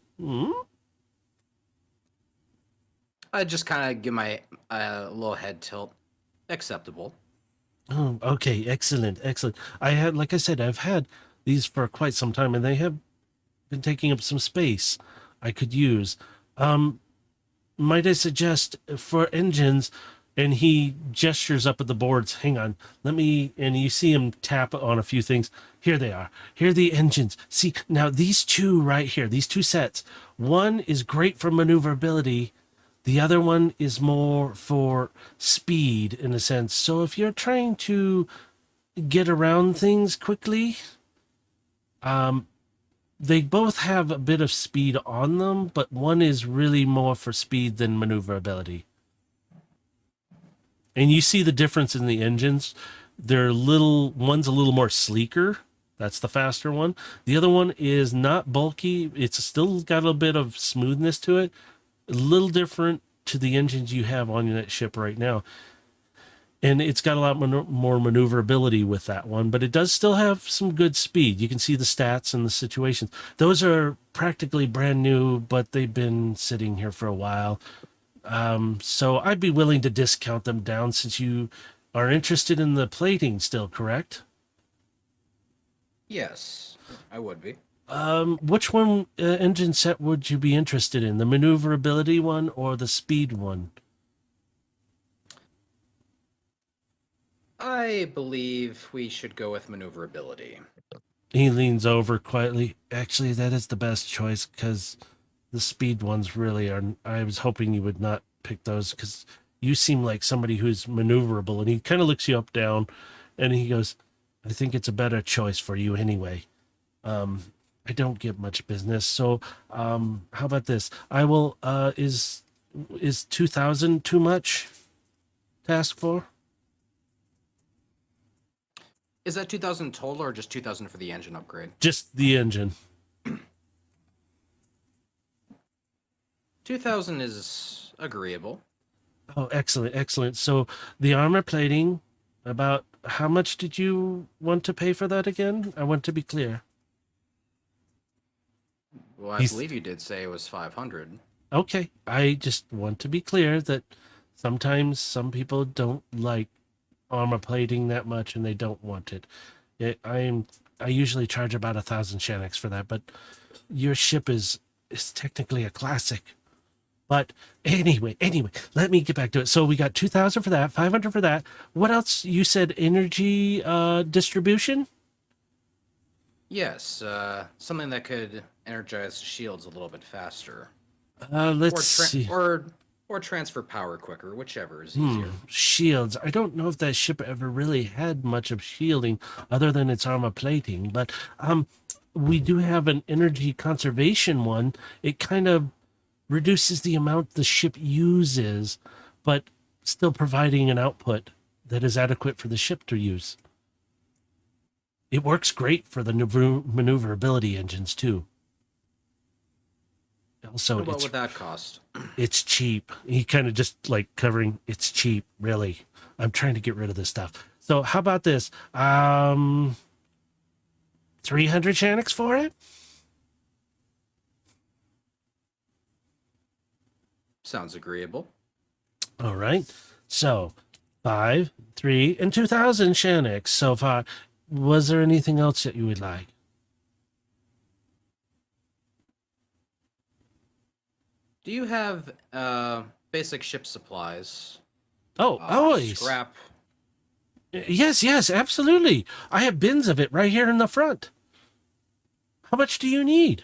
I just kind of give my little head tilt. Acceptable. Oh, okay, excellent, excellent. Like I said, I've had these for quite some time, and they have been taking up some space I could use. Might I suggest for engines, and he gestures up at the boards. Hang on, and you see him tap on a few things. Here they are. Here are the engines. See, now these two right here, these two sets. One is great for maneuverability. The other one is more for speed, in a sense. So if you're trying to get around things quickly, they both have a bit of speed on them, but one is really more for speed than maneuverability. And you see the difference in the engines. One's a little more sleeker. That's the faster one. The other one is not bulky. It's still got a bit of smoothness to it. A little different to the engines you have on that ship right now. And it's got a lot more maneuverability with that one, but it does still have some good speed. You can see the stats and the situations. Those are practically brand new, but they've been sitting here for a while. So I'd be willing to discount them down since you are interested in the plating still, correct? Yes, I would be. Which one engine set would you be interested in? The maneuverability one or the speed one? I believe we should go with maneuverability. He leans over quietly. Actually, that is the best choice because the speed ones really are. I was hoping you would not pick those because you seem like somebody who's maneuverable. And he kind of looks you up, down, and he goes, I think it's a better choice for you anyway. I don't get much business. So how about this? I will, is 2,000 too much to ask for? Is that 2,000 total or just 2,000 for the engine upgrade? Just the engine. 2,000 is agreeable. Oh, excellent, excellent. So the armor plating, about how much did you want to pay for that again? I want to be clear. Well, I believe you did say it was 500. Okay, I just want to be clear that sometimes some people don't like armor plating that much and they don't want it. I usually charge about 1,000 Shanix for that, but your ship is technically a classic. But anyway, let me get back to it. So we got 2,000 for that, 500 for that. What else? You said energy distribution? Yes, something that could energize shields a little bit faster. Let's see. Or transfer power quicker, whichever is easier. Shields. I don't know if that ship ever really had much of shielding other than its armor plating, but we do have an energy conservation one. It kind of reduces the amount the ship uses, but still providing an output that is adequate for the ship to use. It works great for the maneuverability engines too. Also, what would that cost? It's cheap. He kind of just like covering, it's cheap, really. I'm trying to get rid of this stuff. So how about this? 300 Shanix for it? Sounds agreeable. All right. So 5, 3, and 2,000 Shanix so far. Was there anything else that you would like? Do you have basic ship supplies? Oh, always. Scrap. Yes, absolutely. I have bins of it right here in the front. How much do you need?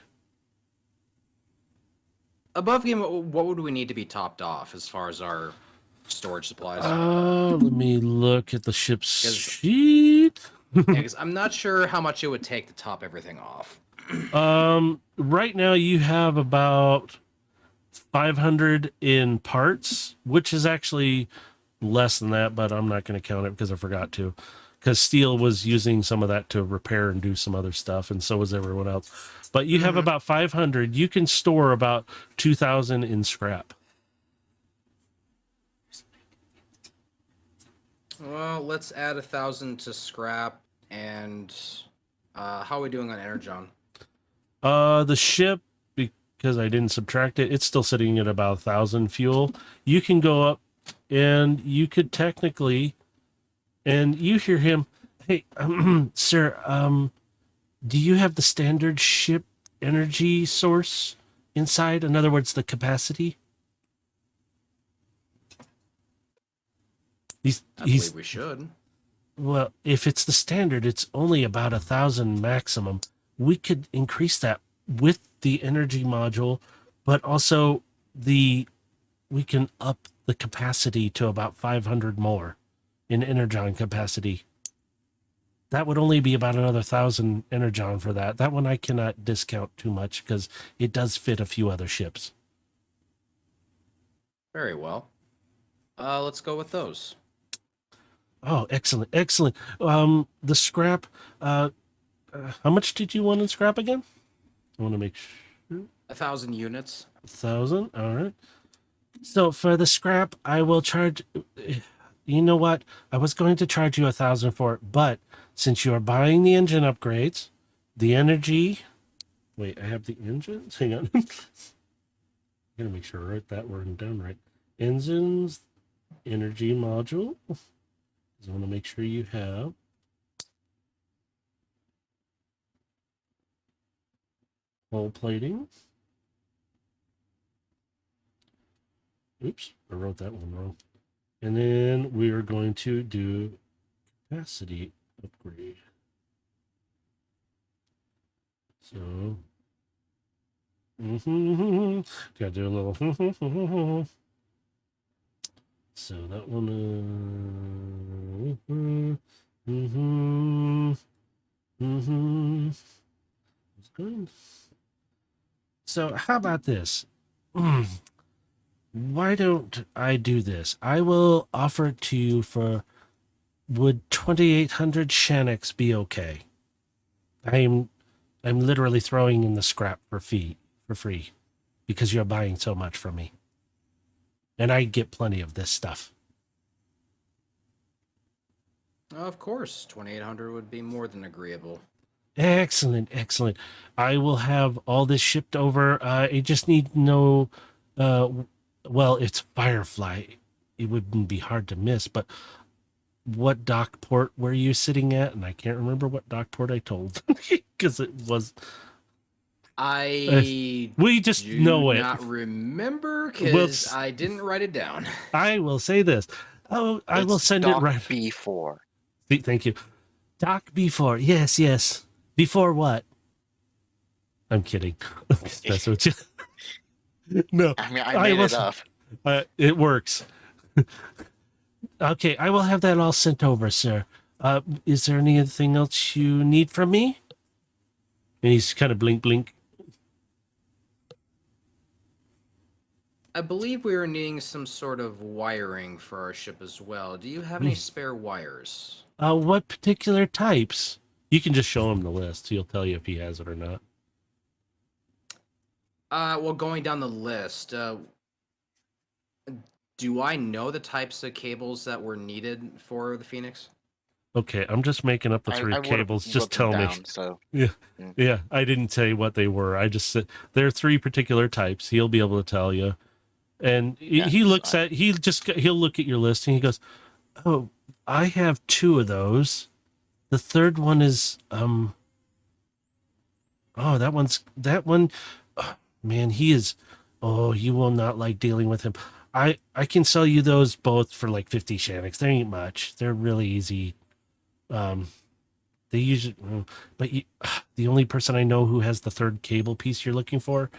Above game, what would we need to be topped off as far as our storage supplies? Let me look at the ship's 'Cause- sheet. Because I'm not sure how much it would take to top everything off. Right now you have about 500 in parts, which is actually less than that, but I'm not going to count it because I forgot to. Because Steel was using some of that to repair and do some other stuff, and so was everyone else. But you have about 500. You can store about 2,000 in scrap. Well, let's add 1,000 to scrap. And how are we doing on Energon? The ship, because I didn't subtract it, it's still sitting at about 1,000 fuel. You can go up, and you could technically, and you hear him, hey, sir, do you have the standard ship energy source inside? In other words, the capacity? I believe we should. Well, if it's the standard, it's only about 1,000 maximum. We could increase that with the energy module, but also we can up the capacity to about 500 more in energon capacity. That would only be about another 1,000 energon for that. That one I cannot discount too much because it does fit a few other ships. Very well. Let's go with those. Oh, excellent, excellent. The scrap, how much did you want in scrap again? I want to make sure. 1,000 units. 1,000, all right. So for the scrap, I will charge, you know what? I was going to charge you 1,000 for it, but since you are buying the engine upgrades, the energy, wait, I have the engines? Hang on. I gotta make sure I write that word down right. Engines, energy module. I want to make sure you have hull plating. Oops, I wrote that one wrong. And then we are going to do capacity upgrade. So, gotta do a little. So that one, it's good. So how about this? Why don't I do this? I will offer it to you for, would 2,800 Shannocks be okay? I'm literally throwing in the scrap for free because you're buying so much from me. And I get plenty of this stuff. Of course, 2,800 would be more than agreeable. Excellent, excellent. I will have all this shipped over. I just need to know, well, it's Firefly. It wouldn't be hard to miss, but what dock port were you sitting at? And I can't remember what dock port I told because it was... we just know it. Not remember because I didn't write it down. I will say this. Oh, I will send it right. B4. Thank you. Doc B4. Yes, yes. Before what? I'm kidding. That's what you... No. I mean, I made it up. It works. Okay, I will have that all sent over, sir. Is there anything else you need from me? And he's kind of blink. I believe we were needing some sort of wiring for our ship as well. Do you have any spare wires? What particular types? You can just show him the list. He'll tell you if he has it or not. Well, going down the list, do I know the types of cables that were needed for the Phoenix? Okay, I'm just making up the three cables. Just tell me. So. Yeah, I didn't say what they were. I just said there are three particular types. He'll be able to tell you. And he looks at, he'll look at your list and he goes, oh, I have two of those. The third one is, that one, oh, man, he is, oh, you will not like dealing with him. I can sell you those both for like 50 Shannocks. They ain't much. They're really easy. They usually, but the only person I know who has the third cable piece you're looking for,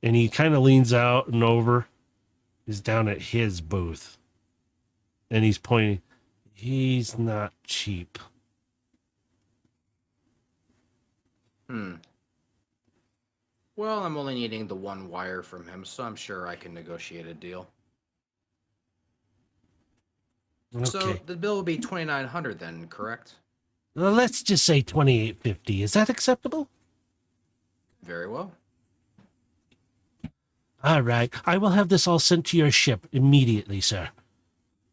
and he kind of leans out and over, is down at his booth. and he's pointing. He's not cheap. Well, I'm only needing the one wire from him, so I'm sure I can negotiate a deal. Okay. So the bill will be 2,900 then, correct? Well, let's just say 2850. Is that acceptable? Very well. All right. I will have this all sent to your ship immediately, sir.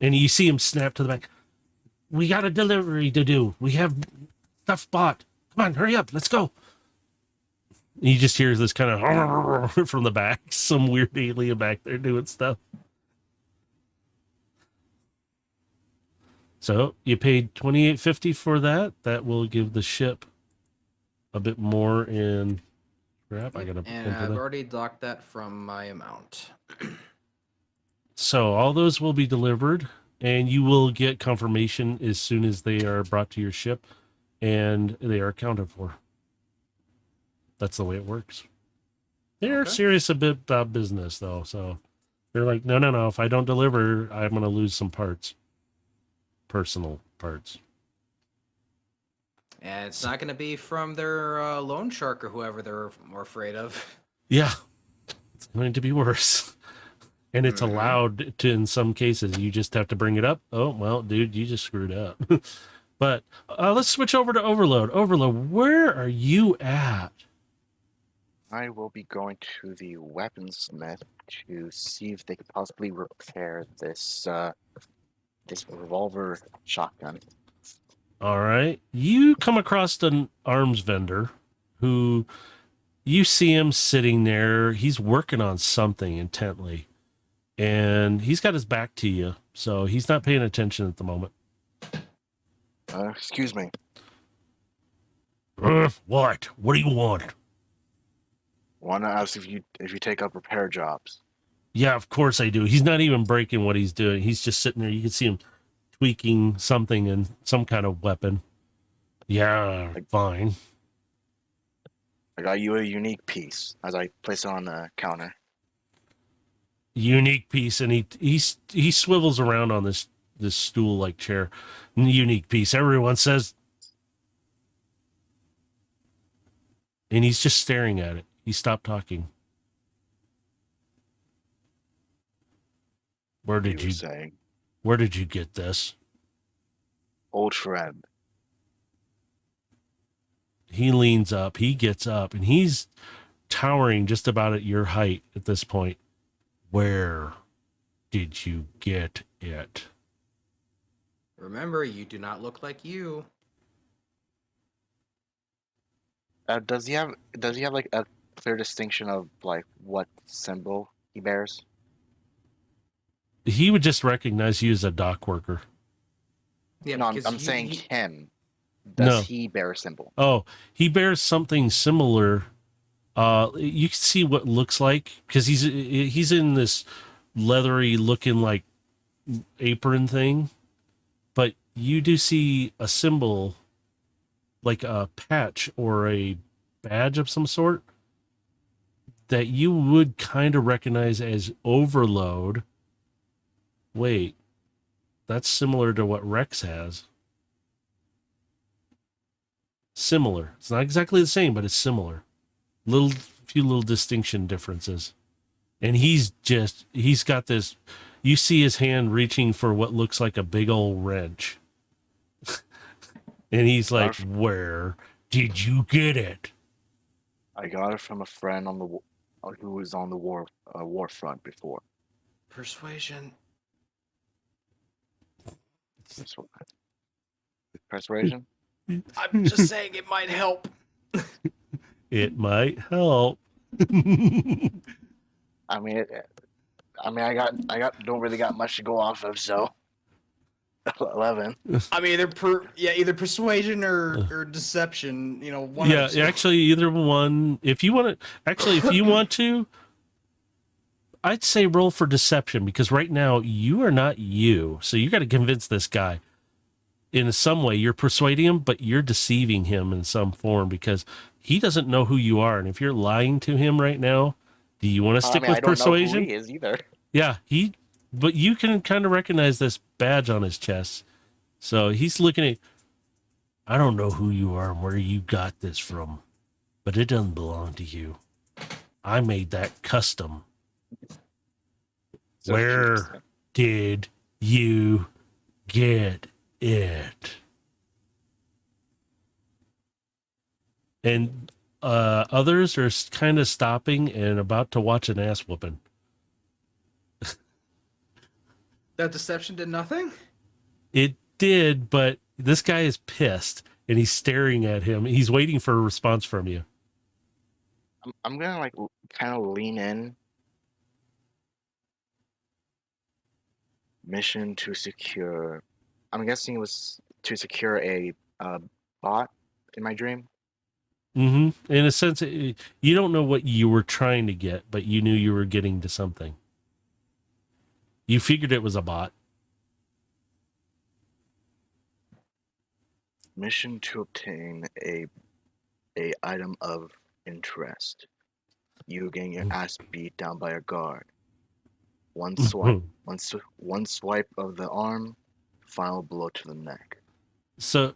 And you see him snap to the back. We got a delivery to do. We have stuff bought. Come on, hurry up. Let's go. And you just hear this kind of from the back. Some weird alien back there doing stuff. So you paid $28.50 for that. That will give the ship a bit more in scrap. I gotta And enter I've that. already docked that from my amount. So all those will be delivered, and you will get confirmation as soon as they are brought to your ship and they are accounted for. That's the way it works. They're Okay. serious a bit about business, though. So they're like, no. If I don't deliver, I'm going to lose some parts, personal parts. And it's not going to be from their loan shark or whoever they're more afraid of. Yeah, it's going to be worse. And it's Mhm. allowed to, in some cases, you just have to bring it up. Oh, well, dude, you just screwed up. But let's switch over to Overload. Overload, where are you at? I will be going to the weaponsmith to see if they could possibly repair this this revolver shotgun. All right. You come across an arms vendor who you see him sitting there. He's working on something intently. And he's got his back to you, so he's not paying attention at the moment. Excuse me. What? What do you want? Want to ask if you take up repair jobs? Yeah, of course I do. He's not even breaking what he's doing. He's just sitting there. You can see him tweaking something in some kind of weapon. Yeah, fine. I got you a unique piece as I place it on the counter. Unique piece, and he swivels around on this stool like chair. Unique piece. Everyone says, and he's just staring at it. He stopped talking. Where He did was saying, you get this? old friend. He leans up, he gets up, and he's towering just about at your height at this point. Where did you get it? Remember, you do not look like you. Does he have like a clear distinction of like what symbol he bears? He would just recognize you as a dock worker. Yeah, No, because I'm saying he- him. Does No. he bear a symbol? Oh, he bears something similar. You can see what looks like, because he's in this leathery looking like apron thing, but you do see a symbol, like a patch or a badge of some sort, that you would kind of recognize as Overload. Wait, that's similar to what Rex has. Similar. It's not exactly the same, but it's similar. Few little distinction differences. And he's got this, you see his hand reaching for what looks like a big old wrench. And he's like, where did you get it? I got it from a friend on the who was on the war front before. Persuasion. Persuasion? I'm just saying it might help. It might help. I mean, don't really got much to go off of, so 11. I mean, either persuasion or deception. You know, one. Yeah, of the two. actually, either one. If you want to, I'd say roll for deception, because right now you are not you. So you got to convince this guy in some way. You're persuading him, but you're deceiving him in some form, because he doesn't know who you are. And if you're lying to him right now, do you want to stick with I don't persuasion? know who he is either. Yeah, but you can kind of recognize this badge on his chest. So he's looking at, I don't know who you are and where you got this from, but it doesn't belong to you. I made that custom. So Where did you get it? And others are kind of stopping and about to watch an ass whooping. That deception did nothing? It did, but this guy is pissed and he's staring at him. He's waiting for a response from you. I'm gonna like kind of lean in. Mission to secure. I'm guessing it was to secure a bot in my dream. Mm-hmm. In a sense, you don't know what you were trying to get, but you knew you were getting to something. You figured it was a bot. Mission to obtain a item of interest. You getting your ass beat down by a guard. One swipe, one swipe of the arm, final blow to the neck. So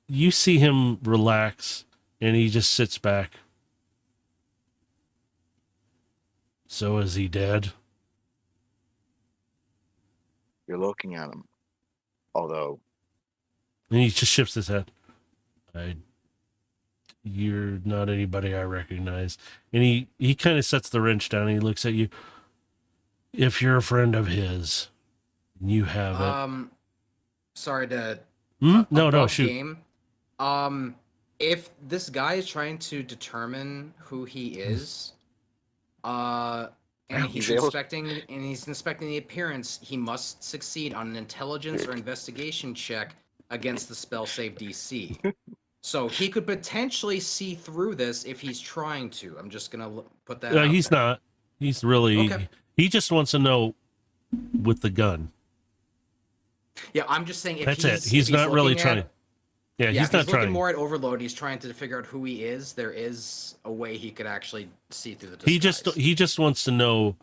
you see him relax and he just sits back. So is he dead? You're looking at him. Although And he just shifts his head. You're not anybody I recognize. And he kind of sets the wrench down and he looks at you. If you're a friend of his, you have it. Sorry to No, above shoot. game. If this guy is trying to determine who he is, and he's inspecting the appearance, he must succeed on an intelligence or investigation check against the spell save DC. So he could potentially see through this if he's trying to. I'm just gonna put that. He's there. not. He's really. Okay. He just wants to know with the gun. Yeah, I'm just saying. If That's he's, it. He's if not really looking trying. at- Yeah, Yeah, he's if not he's looking trying. more at Overload. He's trying to figure out who he is. There is a way he could actually see through the disguise. He just wants to know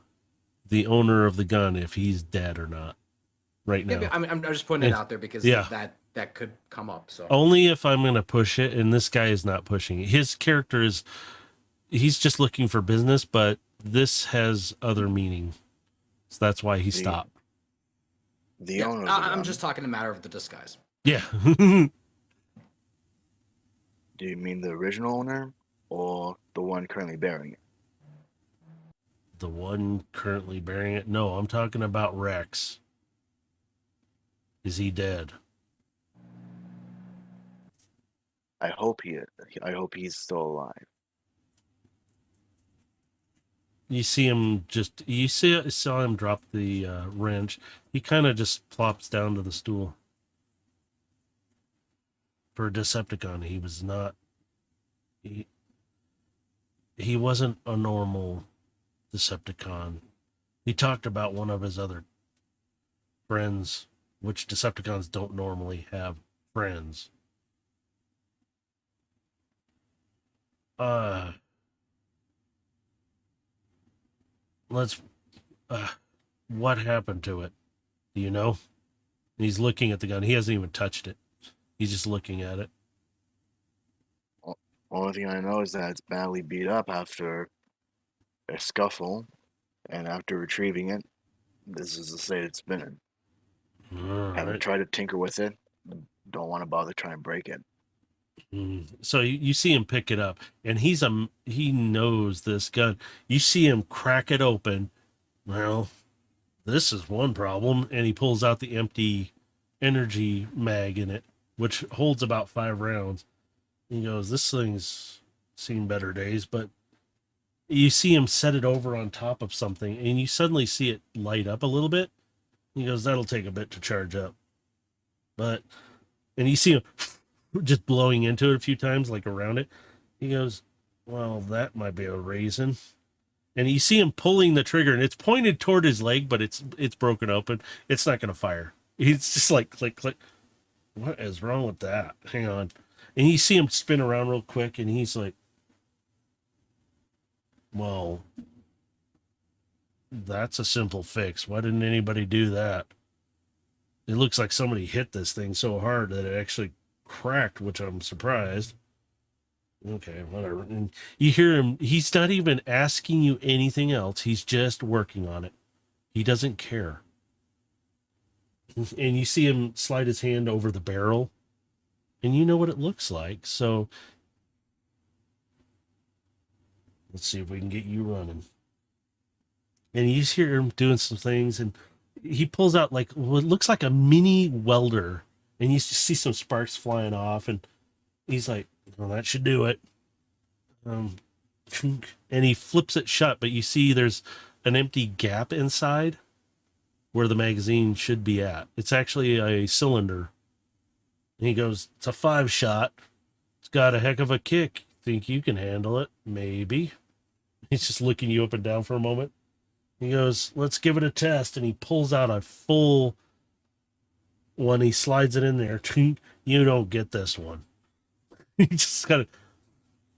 the owner of the gun if he's dead or not. Right now. Yeah, I'm just putting it out there because Yeah. that could come up. So Only if I'm going to push it, and this guy is not pushing it. His character is, he's just looking for business, but this has other meaning. So that's why he stopped. the yeah, owner of the I'm gun, just talking a matter of the disguise. Yeah. do you mean the original owner or the one currently bearing it? The one currently bearing it? No, I'm talking about Rex. Is he dead? I hope he's still alive. You see him saw him drop the wrench. He kind of just plops down to the stool. For a Decepticon, he was not. He wasn't a normal Decepticon. He talked about one of his other friends, which Decepticons don't normally have friends. What happened to it? Do you know? He's looking at the gun. He hasn't even touched it. He's just looking at it. Only thing I know is that it's badly beat up after a scuffle, and after retrieving it, this is the state it's been in. Haven't Right. tried to tinker with it. Don't want to bother trying to break it. So you see him pick it up, and he knows this gun. You see him crack it open. Well, this is one problem, and he pulls out the empty energy mag in it, which holds about 5 rounds. He goes, "This thing's seen better days," but you see him set it over on top of something, and you suddenly see it light up a little bit. He goes, "That'll take a bit to charge up," and you see him just blowing into it a few times, like around it. He goes, "Well, that might be a reason." And you see him pulling the trigger, and it's pointed toward his leg, but it's broken open. It's not going to fire. He's just like click, click. What is wrong with that? Hang on. And you see him spin around real quick, and he's like, "Well, That's a simple fix. Why didn't anybody do that? It looks like somebody hit this thing so hard that it actually cracked, which I'm surprised. Okay, whatever. And you hear him, he's not even asking you anything else. He's just working on it. He doesn't care. And you see him slide his hand over the barrel, and you know what it looks like. So let's see if we can get you running. And you just hear him doing some things, and he pulls out like what looks like a mini welder, and you see some sparks flying off, and he's like, well, that should do it. And he flips it shut, but you see there's an empty gap inside where the magazine should be at. It's actually a cylinder. And he goes, it's a 5-shot. It's got a heck of a kick. Think you can handle it? Maybe. He's just looking you up and down for a moment. He goes, let's give it a test. And he pulls out a full one. He slides it in there. You don't get this one. He just got it.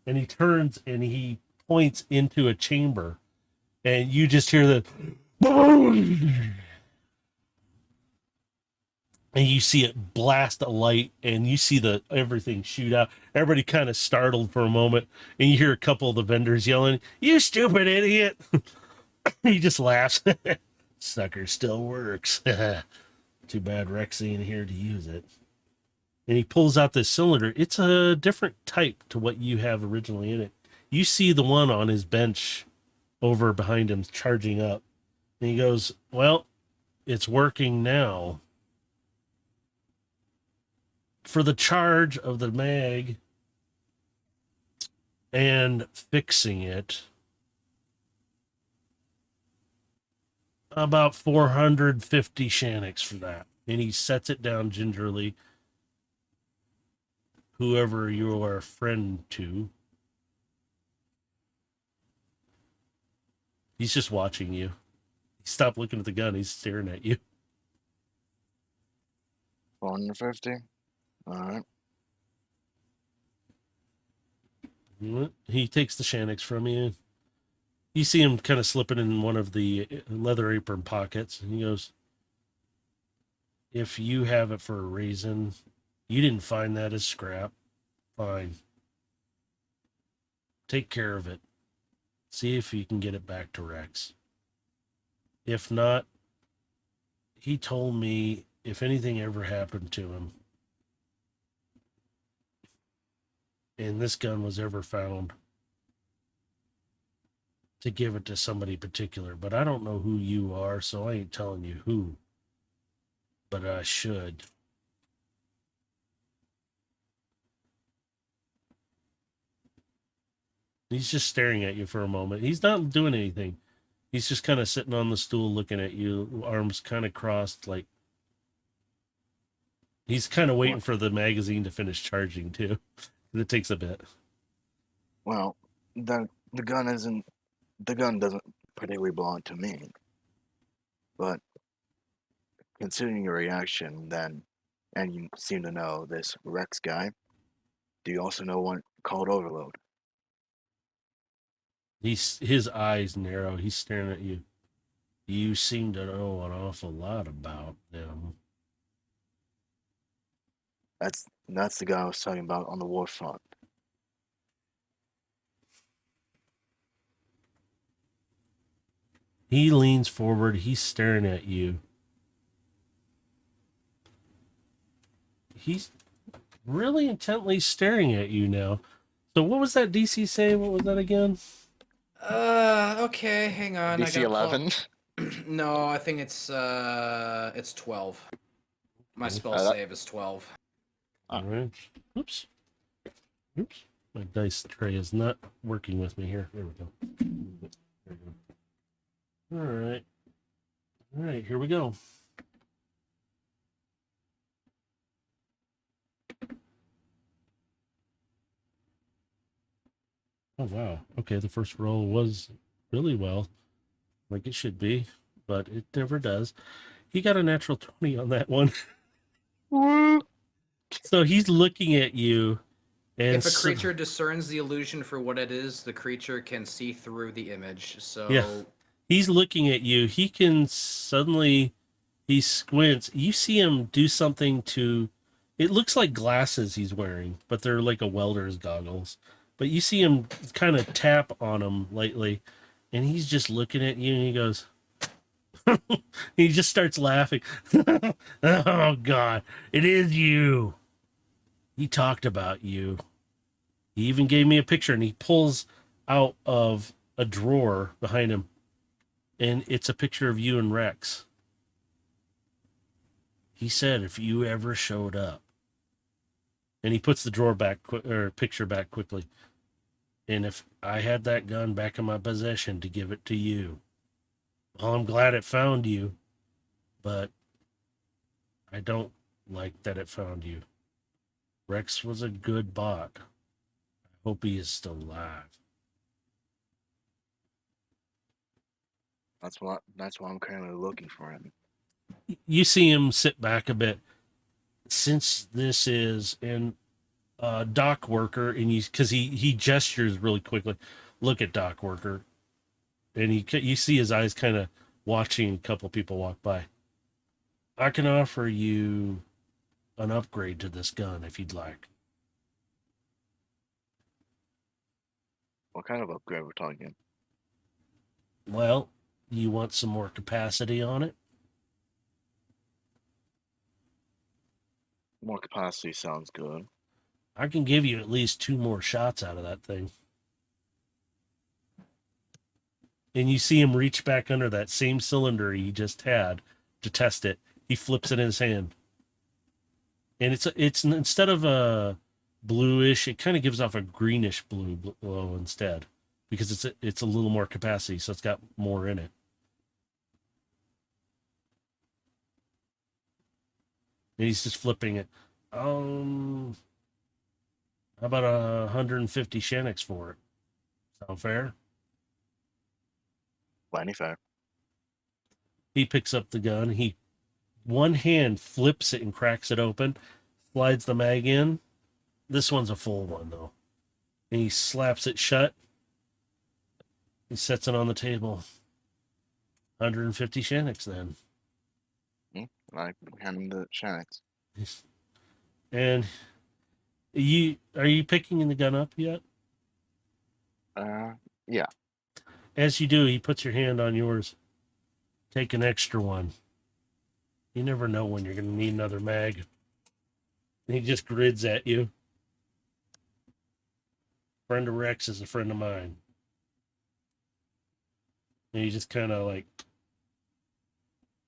And he turns and he points into a chamber. And you just hear the... And you see it blast a light, and you see the everything shoot out. Everybody kind of startled for a moment, and you hear a couple of the vendors yelling, "You stupid idiot!" He just laughs. Sucker still works. Too bad Rex ain't here to use it. And he pulls out this cylinder. It's a different type to what you have originally in it. You see the one on his bench over behind him charging up. And he goes, well, it's working now. For the charge of the mag and fixing it, about 450 Shaniks for that. And he sets it down gingerly. Whoever you are a friend to. He's just watching you. He stopped looking at the gun. He's staring at you. 450. All right. He takes the Shaniks from you. You see him kind of slipping in one of the leather apron pockets. And he goes, if you have it for a reason, you didn't find that as scrap. Fine. Take care of it. See if you can get it back to Rex. If not, he told me if anything ever happened to him and this gun was ever found, to give it to somebody particular. But I don't know who you are, so I ain't telling you who. But I should. He's just staring at you for a moment. He's not doing anything. He's just kind of sitting on the stool looking at you, arms kind of crossed, like he's kind of waiting for the magazine to finish charging too. It takes a bit. Well, the gun doesn't particularly belong to me. But considering your reaction then, and you seem to know this Rex guy, do you also know one called Overload? His eyes narrow. He's staring at you. You seem to know an awful lot about them. That's the guy I was talking about on the war front. He leans forward. He's staring at you. He's really intently staring at you now. So what was that DC say? What was that again? Okay, hang on. DC 11. No, I think it's 12. My spell save is 12. All right. Oops. My dice tray is not working with me here. There we go. There we go. All right, here we go. Oh, wow. Okay, the first roll was really well, like it should be, but it never does. He got a natural 20 on that one. So he's looking at you. And if a creature discerns the illusion for what it is, the creature can see through the image. So Yeah. He's looking at you. He can suddenly, he squints. You see him do something to, it looks like glasses he's wearing, but they're like a welder's goggles. But you see him kind of tap on him lightly, and he's just looking at you, and he goes, he just starts laughing. Oh, God, it is you. He talked about you. He even gave me a picture, and he pulls out of a drawer behind him, and it's a picture of you and Rex. He said if you ever showed up, and he puts the drawer back or picture back quickly, and if I had that gun back in my possession to give it to you, well, I'm glad it found you, but I don't like that it found you. Rex was a good bot. I hope he is still alive. That's why I'm currently looking for him. You see him sit back a bit. Since this is an dock worker, and because he gestures really quickly, look at dock worker, and you see his eyes kind of watching a couple people walk by. I can offer you an upgrade to this gun if you'd like. What kind of upgrade we're talking? Well, you want some more capacity on it? More capacity sounds good. I can give you at least 2 more shots out of that thing. And you see him reach back under that same cylinder he just had to test it. He flips it in his hand. And it's instead of a bluish, it kind of gives off a greenish blue glow instead, because it's a little more capacity, so it's got more in it. And he's just flipping it. How about 150 Shenix for it? Sound fair? Plenty fair. He picks up the gun. He one hand flips it and cracks it open, slides the mag in. This one's a full one though. And he slaps it shut. He sets it on the table. 150 Shenix then. I hand him the Shanix. And are you picking the gun up yet? Yeah. As you do, he puts your hand on yours. Take an extra one. You never know when you're going to need another mag. And he just grids at you. Friend of Rex is a friend of mine. And he just kind of like,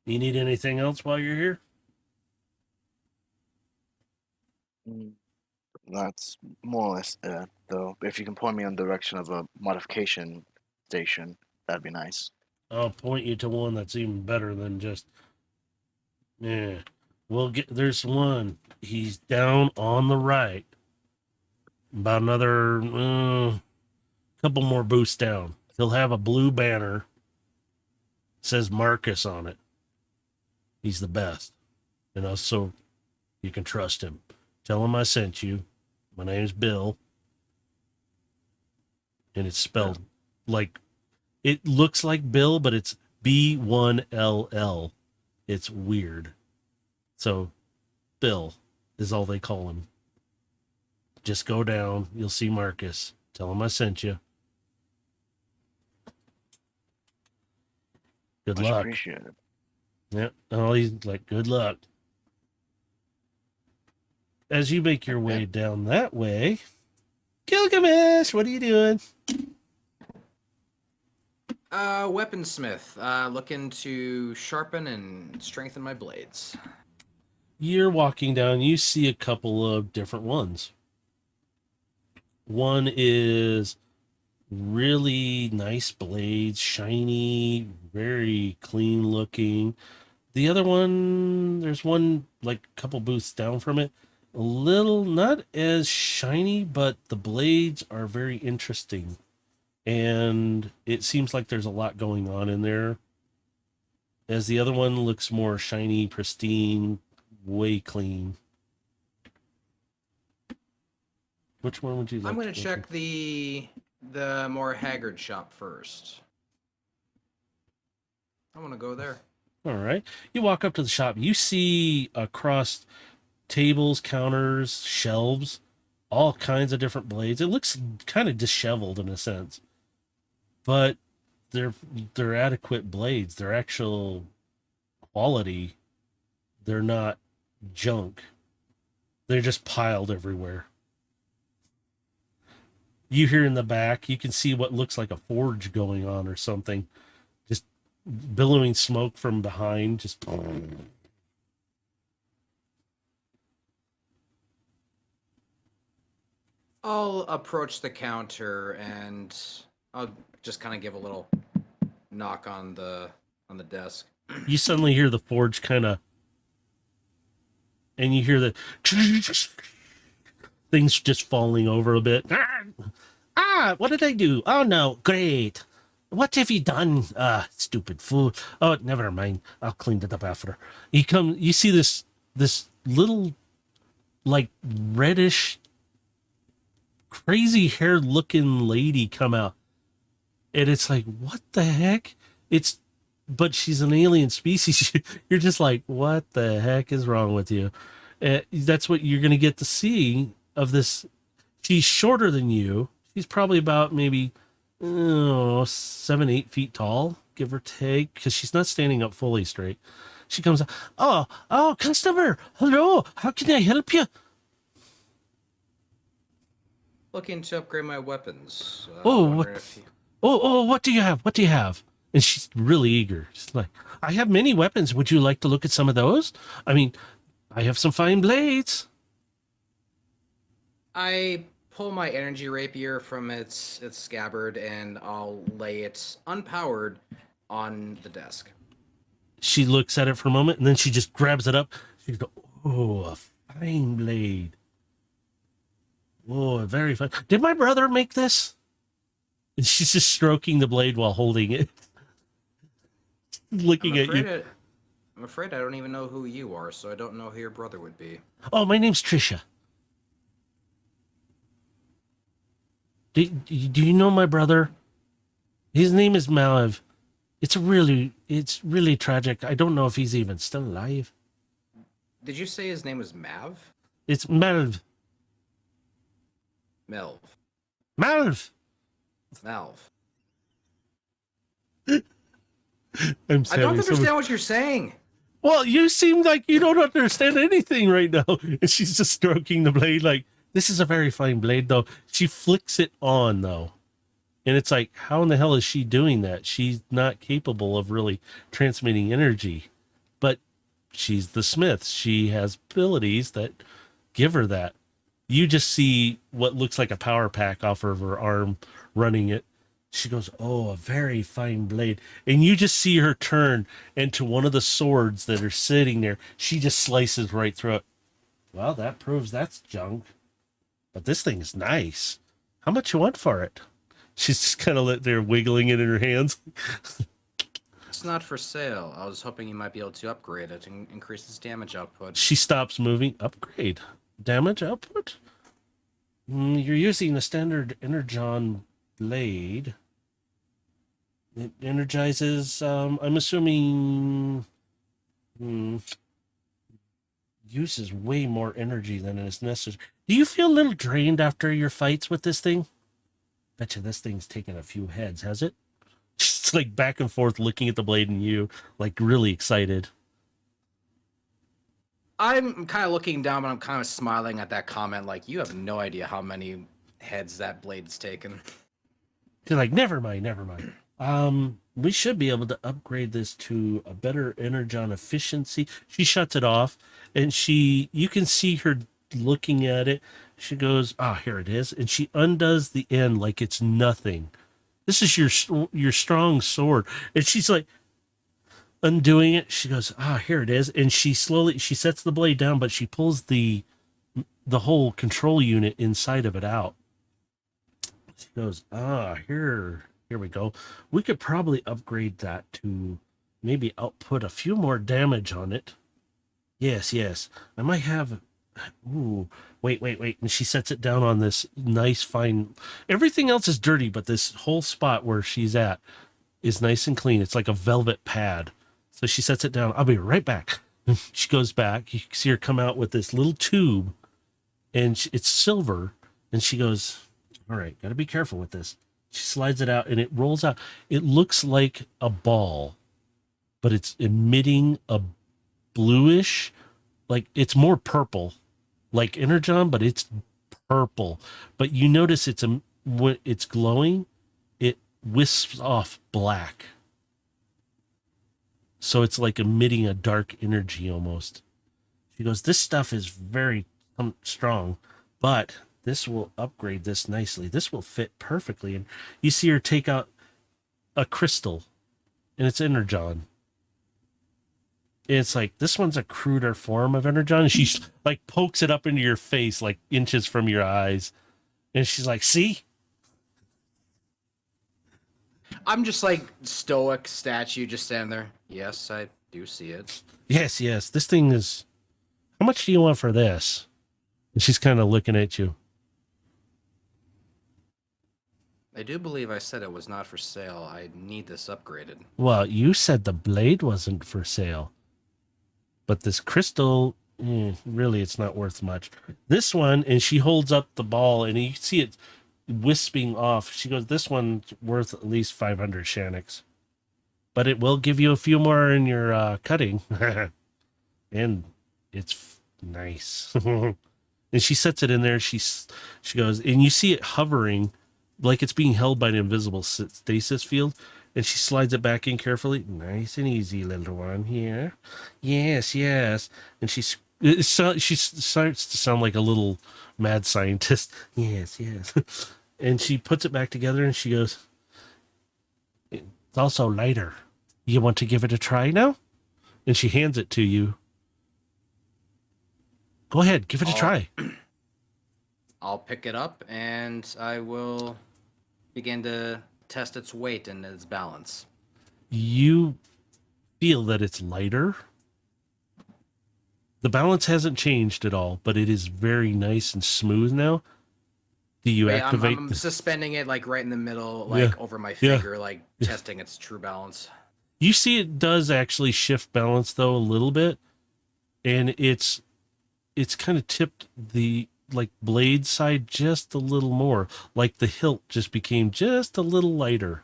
you need anything else while you're here? That's more or less it, though. If you can point me in the direction of a modification station, that'd be nice. I'll point you to one that's even better than just, yeah. There's one. He's down on the right. About another couple more boosts down. He'll have a blue banner. Says Marcus on it. He's the best. And also, you can trust him. Tell him I sent you. My name's Bill. And it's spelled like, it looks like Bill, but it's B1LL. It's weird. So, Bill is all they call him. Just go down. You'll see Marcus. Tell him I sent you. Good Much luck. appreciated. Yeah. Oh, he's like, good luck. As you make your way down that way, Gilgamesh, what are you doing? Weaponsmith, looking to sharpen and strengthen my blades. You're walking down, you see a couple of different ones. One is really nice blades, shiny, very clean looking. The other one, there's one like a couple booths down from it. A little, not as shiny, but the blades are very interesting. And it seems like there's a lot going on in there. As the other one looks more shiny, pristine, way clean. Which one would you like? I'm going to check the more haggard shop first. I want to go there. All right. You walk up to the shop. You see across tables, counters, shelves, all kinds of different blades. It looks kind of disheveled in a sense, but they're adequate blades. They're actual quality. They're not junk. They're just piled everywhere. You hear in the back, you can see what looks like a forge going on or something. Just billowing smoke from behind. Just. I'll approach the counter and I'll just kind of give a little knock on the desk. You suddenly hear the forge kind of, and you hear the things just falling over a bit. What did I do? Oh no, great. What have you done? Stupid fool. Oh, never mind. I'll clean it up after. You see this little, like, reddish, crazy haired looking lady come out. And it's like, what the heck? But she's an alien species. You're just like, what the heck is wrong with you? That's what you're going to get to see of this. She's shorter than you. She's probably about maybe 7-8 feet tall, give or take, because she's not standing up fully straight. She comes out. Oh, customer. Hello. How can I help you? Looking to upgrade my weapons. What do you have? What do you have? And she's really eager. She's like, I have many weapons. Would you like to look at some of those? I mean, I have some fine blades. I pull my energy rapier from its scabbard and I'll lay it unpowered on the desk. She looks at it for a moment and then she just grabs it up. She goes, oh, a fine blade. Oh, very fine. Did my brother make this? And she's just stroking the blade while holding it. Looking at you. I'm afraid I don't even know who you are, so I don't know who your brother would be. Oh, my name's Trisha. Do you know my brother? His name is Maliv. It's really tragic. I don't know if he's even still alive. Did you say his name was Mav? It's Malv. Melv. Malv. Malv. I'm I don't understand what you're saying. Well, you seem like you don't understand anything right now. And she's just stroking the blade like, this is a very fine blade, though. She flicks it on, though. And it's like, how in the hell is she doing that? She's not capable of really transmitting energy. But she's the smith. She has abilities that give her that. You just see what looks like a power pack off of her arm running it. She goes, oh, a very fine blade. And you just see her turn into one of the swords that are sitting there. She just slices right through it. Well, that proves that's junk. But this thing is nice. How much you want for it? She's just kind of there wiggling it in her hands. It's not for sale. I was hoping you might be able to upgrade it and increase its damage output. She stops moving. Upgrade. Damage output? You're using the standard Energon blade. It energizes, I'm assuming, uses way more energy than is necessary. Do you feel a little drained after your fights with this thing? Betcha this thing's taken a few heads, has it? Just like back and forth looking at the blade and you, like really excited. I'm kind of looking down, but I'm kind of smiling at that comment like, you have no idea how many heads that blade's taken. You're like, never mind. We should be able to upgrade this to a better energon efficiency. She shuts it off, and you can see her looking at it. She goes, here it is, and she undoes the end like it's nothing. This is your strong sword, and she's like undoing it. She goes, here it is, and she sets the blade down, but she pulls the whole control unit inside of it out. She goes, here we go. We could probably upgrade that to maybe output a few more damage on it. Yes. I might have... Ooh, wait. And she sets it down on this nice, fine... Everything else is dirty, but this whole spot where she's at, is nice and clean. It's like a velvet pad. So she sets it down. I'll be right back. She goes back. You see her come out with this little tube, and it's silver. And she goes, all right, got to be careful with this. She slides it out, and it rolls out. It looks like a ball, but it's emitting a bluish, like it's more purple, like Energon, but it's purple. But you notice when it's glowing, it wisps off black. So it's like emitting a dark energy almost. She goes, this stuff is very strong, but this will upgrade this nicely. This will fit perfectly. And you see her take out a crystal, and it's Energon. It's like, this one's a cruder form of Energon. And she like pokes it up into your face, like inches from your eyes. And she's like, see? I'm just like stoic statue just standing there. Yes, I do see it. Yes, yes. This thing is, how much do you want for this? And she's kind of looking at you. I do believe I said it was not for sale. I need this upgraded. Well, you said the blade wasn't for sale. But this crystal, really, it's not worth much. This one, and she holds up the ball, and you see it wisping off. She goes, this one's worth at least 500 Shaniks. But it will give you a few more in your cutting. And it's nice. And she sets it in there. She goes, and you see it hovering like it's being held by an invisible stasis field. And she slides it back in carefully. Nice and easy, little one. Here. Yes, yes. And she starts to sound like a little mad scientist. Yes, yes. And she puts it back together and she goes, it's also lighter. You want to give it a try now? And she hands it to you. Go ahead, give it a try. I'll pick it up and I will begin to test its weight and its balance. You feel that it's lighter. The balance hasn't changed at all, but it is very nice and smooth now. Do you activate? I'm suspending it like right in the middle, like over my finger, like testing its true balance. You see it does actually shift balance though a little bit, and it's kind of tipped the like blade side just a little more, like the hilt just became just a little lighter.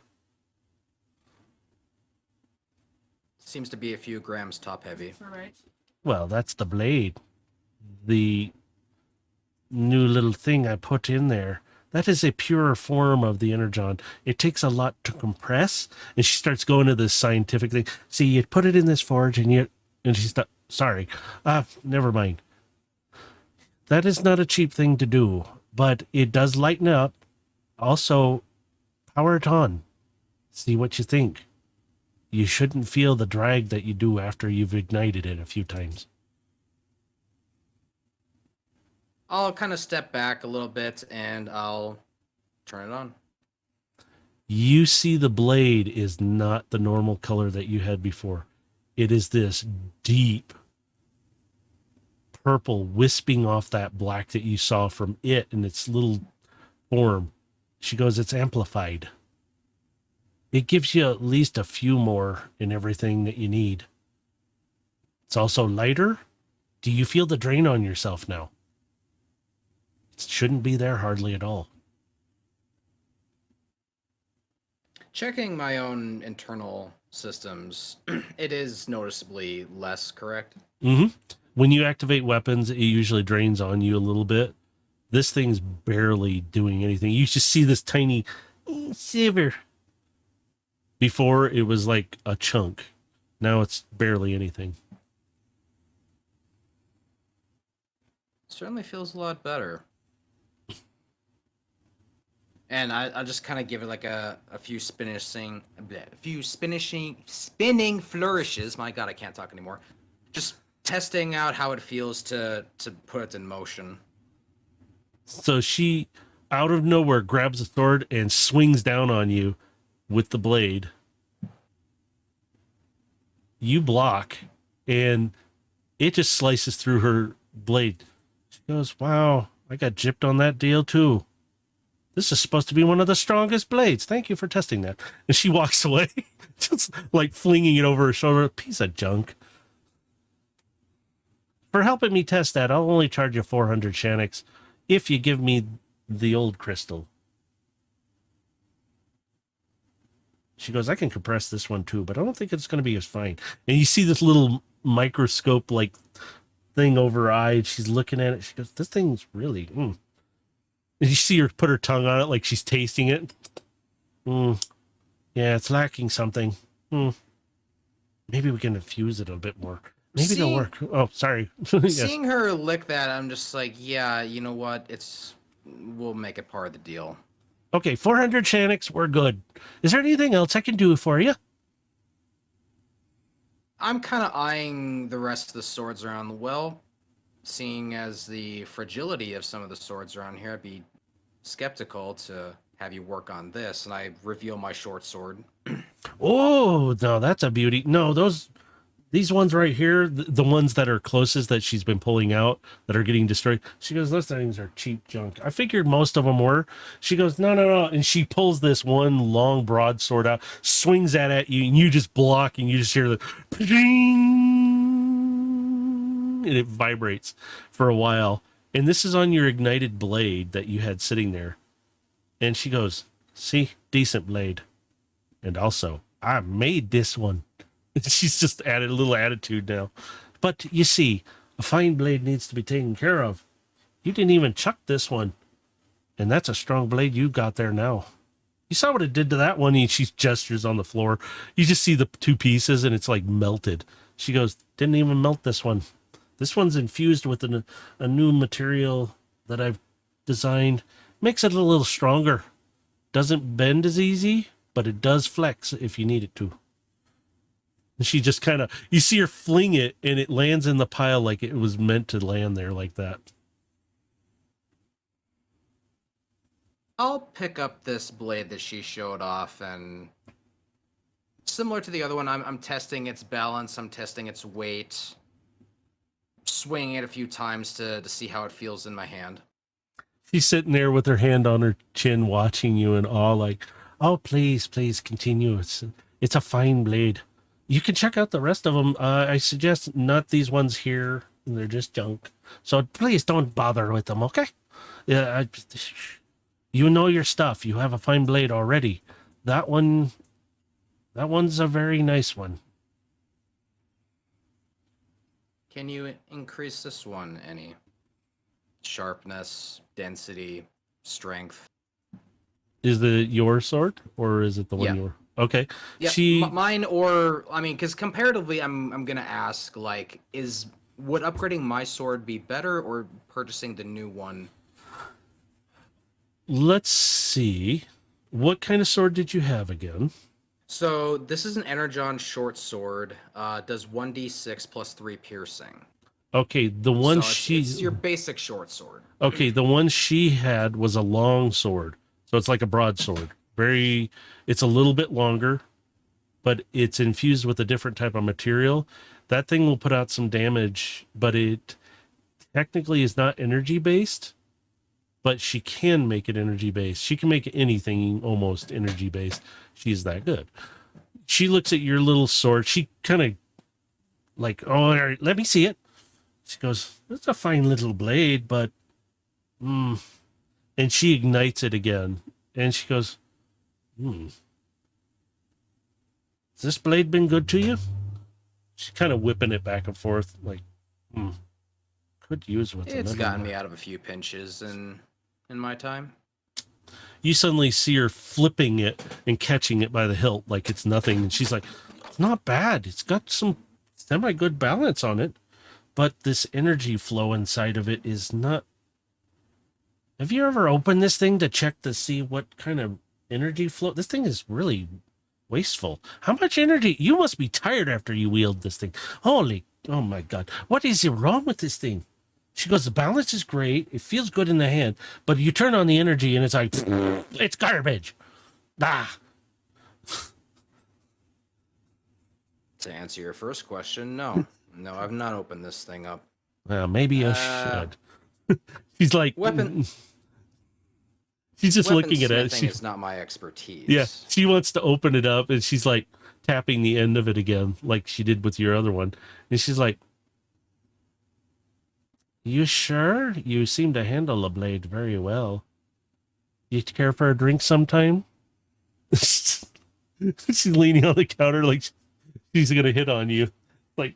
Seems to be a few grams top heavy. Well, that's the blade. The new little thing I put in there, that is a purer form of the Energon. It takes a lot to compress. And she starts going to this scientific thing. See, you put it in this forge and she's not, sorry. Never mind. That is not a cheap thing to do, but it does lighten up. Also, power it on. See what you think. You shouldn't feel the drag that you do after you've ignited it a few times. I'll kind of step back a little bit and I'll turn it on. You see the blade is not the normal color that you had before. It is this deep purple wisping off that black that you saw from it in its little form. She goes, it's amplified. It gives you at least a few more in everything that you need. It's also lighter. Do you feel the drain on yourself now? It shouldn't be there hardly at all. Checking my own internal systems, it is noticeably less, correct? Mm-hmm. When you activate weapons, it usually drains on you a little bit. This thing's barely doing anything. You just see this tiny shiver. Before, it was like a chunk. Now it's barely anything. Certainly feels a lot better. And I just kind of give it like a few spinning flourishes. My God, I can't talk anymore. Just testing out how it feels to put it in motion. So she, out of nowhere, grabs a sword and swings down on you with the blade. You block, and it just slices through her blade. She goes, wow, I got gypped on that deal too. This is supposed to be one of the strongest blades. Thank you for testing that. And she walks away, just like flinging it over her shoulder. Piece of junk. For helping me test that, I'll only charge you 400 Shanix if you give me the old crystal. She goes, I can compress this one too, but I don't think it's going to be as fine. And you see this little microscope like thing over her eye, and she's looking at it. She goes, this thing's really, And you see her put her tongue on it like she's tasting it. Yeah, it's lacking something. Maybe we can infuse it a bit more. Maybe it'll work. Oh, sorry. Yes. Seeing her lick that, I'm just like, yeah, you know what? We'll make it part of the deal. Okay, 400 Shanix, we're good. Is there anything else I can do for you? I'm kind of eyeing the rest of the swords around the well. Seeing as the fragility of some of the swords around here, I'd be skeptical to have you work on this. And I reveal my short sword. Oh, no, that's a beauty. No, these ones right here, the ones that are closest that she's been pulling out that are getting destroyed. She goes, those things are cheap junk. I figured most of them were. She goes, no. And she pulls this one long broadsword out, swings that at you, and you just block, and you just hear the ping, and it vibrates for a while. And this is on your ignited blade that you had sitting there. And she goes, see, decent blade. And also, I made this one. She's just added a little attitude now. But you see, a fine blade needs to be taken care of. You didn't even chuck this one. And that's a strong blade you got there now. You saw what it did to that one, and she gestures on the floor. You just see the two pieces, and it's like melted. She goes, didn't even melt this one. This one's infused with a new material that I've designed. Makes it a little stronger. Doesn't bend as easy, but it does flex if you need it to. And she just kind of, you see her fling it, and it lands in the pile like it was meant to land there like that. I'll pick up this blade that she showed off, and similar to the other one, I'm testing its balance, I'm testing its weight, swinging it a few times to see how it feels in my hand. She's sitting there with her hand on her chin, watching you in awe, like, oh, please continue. It's a fine blade. You can check out the rest of them. I suggest not these ones here. They're just junk. So please don't bother with them, okay? Yeah, you know your stuff. You have a fine blade already. That one's a very nice one. Can you increase this one any? Sharpness, density, strength. Is it your sword, or is it the one you're... Okay. Yeah, mine, or I mean, because comparatively, I'm gonna ask, like, would upgrading my sword be better, or purchasing the new one? Let's see. What kind of sword did you have again? So this is an Energon short sword. Does 1d6 plus 3 piercing. Okay, the one so it's your basic short sword. Okay, the one she had was a long sword, so it's like a broadsword. It's a little bit longer, but it's infused with a different type of material. That thing will put out some damage, but it technically is not energy based, but she can make it energy based. She can make anything almost energy based. She's that good. She looks at your little sword. She kind of like, oh, all right, let me see it. She goes, it's a fine little blade, but, and she ignites it again. And she goes, has this blade been good to you? She's kind of whipping it back and forth, like, could use what's in it. It's gotten me out of a few pinches in my time. You suddenly see her flipping it and catching it by the hilt like it's nothing. And she's like, it's not bad. It's got some semi-good balance on it. But this energy flow inside of it is not... Have you ever opened this thing to check to see what kind of energy flow? This thing is really wasteful. How much energy? You must be tired after you wield this thing. Oh my God. What is wrong with this thing? She goes, the balance is great. It feels good in the hand. But you turn on the energy and it's like, it's garbage. Ah. To answer your first question, no. No, I've not opened this thing up. Well, maybe I should. She's like... Weapon. She's just looking at it. Weaponsmithing is not my expertise. Yeah, she wants to open it up, and she's like tapping the end of it again, like she did with your other one. And she's like, "You sure? You seem to handle a blade very well. You care for a drink sometime?" She's leaning on the counter like she's gonna hit on you. Like,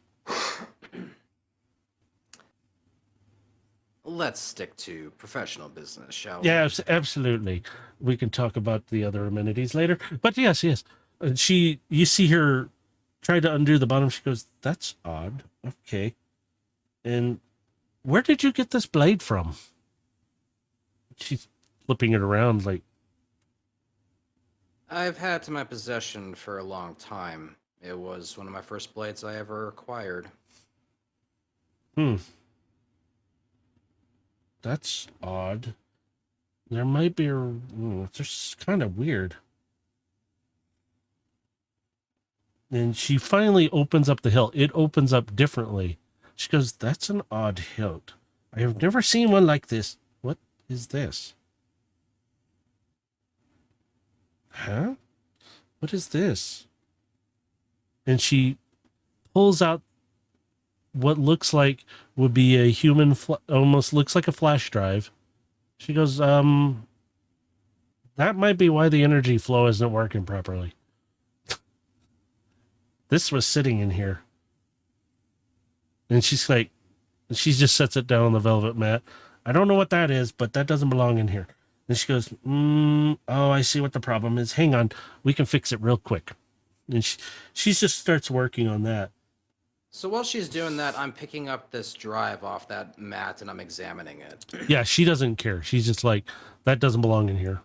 Let's stick to professional business, shall we? yeah, absolutely. We can talk about the other amenities later. But yes. And you see her try to undo the bottom. She goes, "That's odd. Okay. And where did you get this blade from?" She's flipping it around like, I've had it to my possession for a long time. It was one of my first blades I ever acquired. that's odd. There might be it's just kind of weird. And she finally opens up the hilt. It opens up differently. She goes, "That's an odd hilt. I have never seen one like this. What is this? Huh? What is this?" And she pulls out what looks like would be a human, almost looks like a flash drive. She goes, "That might be why the energy flow isn't working properly. This was sitting in here." And she's like, she just sets it down on the velvet mat. "I don't know what that is, but that doesn't belong in here." And she goes, "Oh, I see what the problem is. Hang on, we can fix it real quick." And she just starts working on that. So while she's doing that, I'm picking up this drive off that mat and I'm examining it. Yeah, she doesn't care. She's just like, "That doesn't belong in here.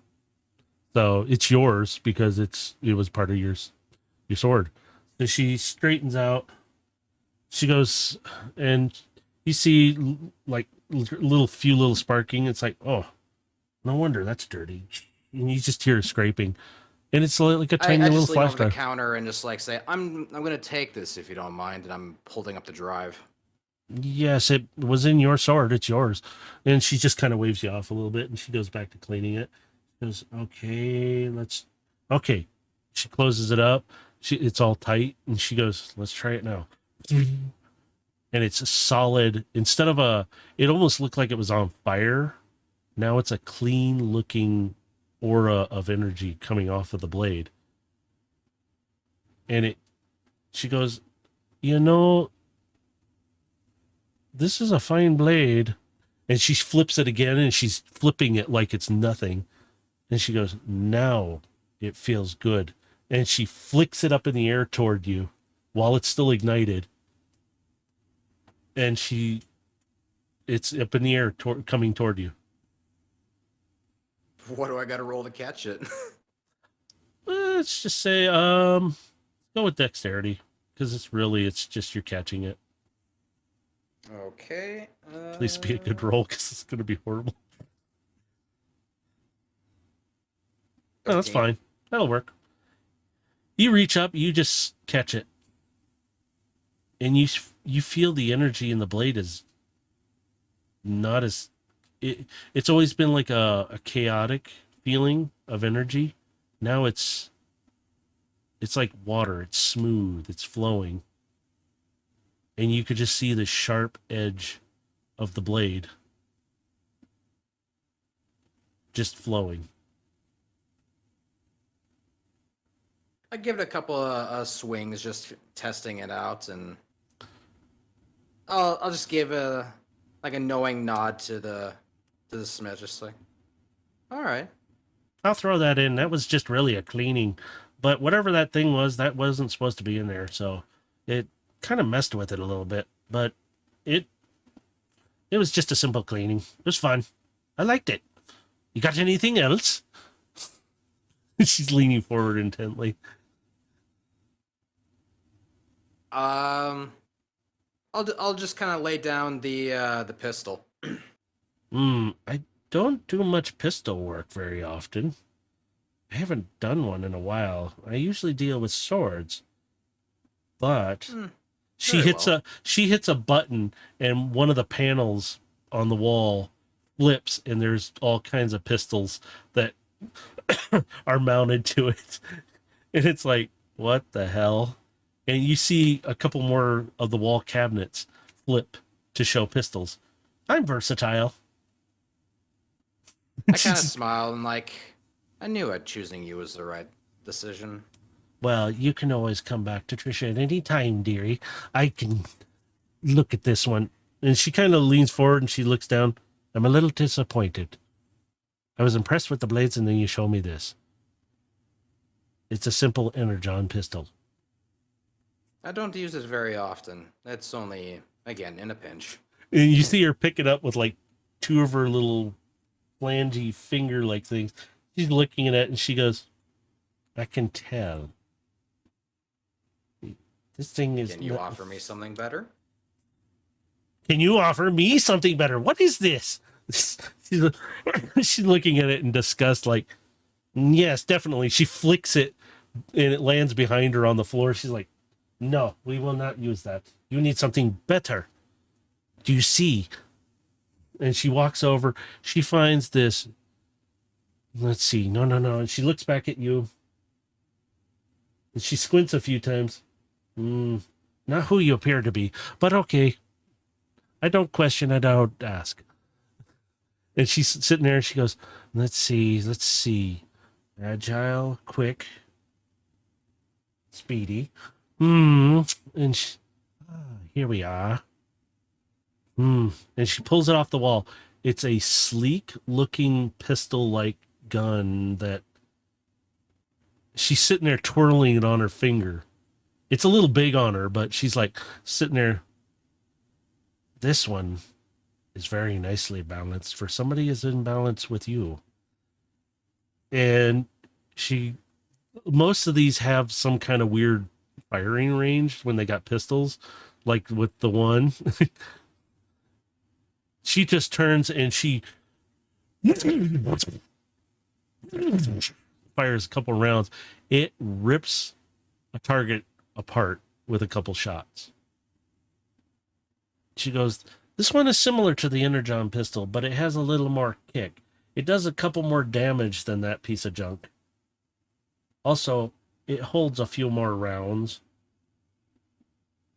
So it's yours because it was part of your sword." So she straightens out. She goes, and you see like few little sparking. It's like, oh, no wonder that's dirty. And you just hear scraping. And it's like a tiny I little just lean flash over the drive. counter and just like say, I'm gonna take this if you don't mind, and I'm holding up the drive. Yes, it was in your sword. It's yours. And she just kind of waves you off a little bit, and she goes back to cleaning it. She goes, okay. She closes it up. It's all tight, and she goes, "Let's try it now." And it's a solid. Instead of it almost looked like it was on fire. Now it's a clean looking aura of energy coming off of the blade. And she goes, "This is a fine blade." And she flips it again, and she's flipping it like it's nothing. And she goes, "Now it feels good." And she flicks it up in the air toward you while it's still ignited. And it's up in the air coming toward you. What do I gotta roll to catch it? Let's just say, go with dexterity, because it's just you're catching it. Okay. Please be a good roll, because it's going to be horrible. Oh, that's 15. fine. That'll work. You reach up, you just catch it, and you feel the energy in the blade is not as it's always been like a chaotic feeling of energy. Now it's like water. It's smooth. It's flowing, and you could just see the sharp edge of the blade just flowing. I give it a couple of swings, just testing it out, and I'll just give a knowing nod to the smith, just like, all right. I'll throw that in. That was just really a cleaning, but whatever that thing was, that wasn't supposed to be in there, so it kind of messed with it a little bit. But it was just a simple cleaning. It was fun. I liked it. You got anything else? She's leaning forward intently. I'll just kind of lay down the pistol. I don't do much pistol work very often. I haven't done one in a while. I usually deal with swords. But she hits a button, and one of the panels on the wall flips, and there's all kinds of pistols that are mounted to it. And it's like, what the hell? And you see a couple more of the wall cabinets flip to show pistols. I'm versatile. I kind of smile and like, I knew it. Choosing you was the right decision. Well, you can always come back to Trisha at any time, dearie. I can look at this one. And she kind of leans forward and she looks down. I'm a little disappointed. I was impressed with the blades, and then you show me this. It's a simple energon pistol. I don't use it very often. It's only, again, in a pinch. And you see her pick it up with like two of her little flangey finger-like things. She's looking at it and she goes, I can tell. This thing is... Can you offer me something better? Can you offer me something better? What is this? She's looking at it in disgust, like, yes, definitely. She flicks it and it lands behind her on the floor. She's like, no, we will not use that. You need something better. Do you see? And she walks over. She finds this. Let's see. No. And she looks back at you. And she squints a few times. Not who you appear to be, but okay. I don't question, I don't ask. And she's sitting there and she goes, let's see. Agile, quick, speedy. And here we are. And she pulls it off the wall. It's a sleek looking pistol-like gun that she's sitting there twirling it on her finger. It's a little big on her, but she's like sitting there. This one is very nicely balanced for somebody who's in balance with you. And most of these have some kind of weird firing range when they got pistols, like with the one. She just turns and she fires a couple rounds. It rips a target apart with a couple shots. She goes, this one is similar to the Energon pistol, but it has a little more kick. It does a couple more damage than that piece of junk. Also, it holds a few more rounds.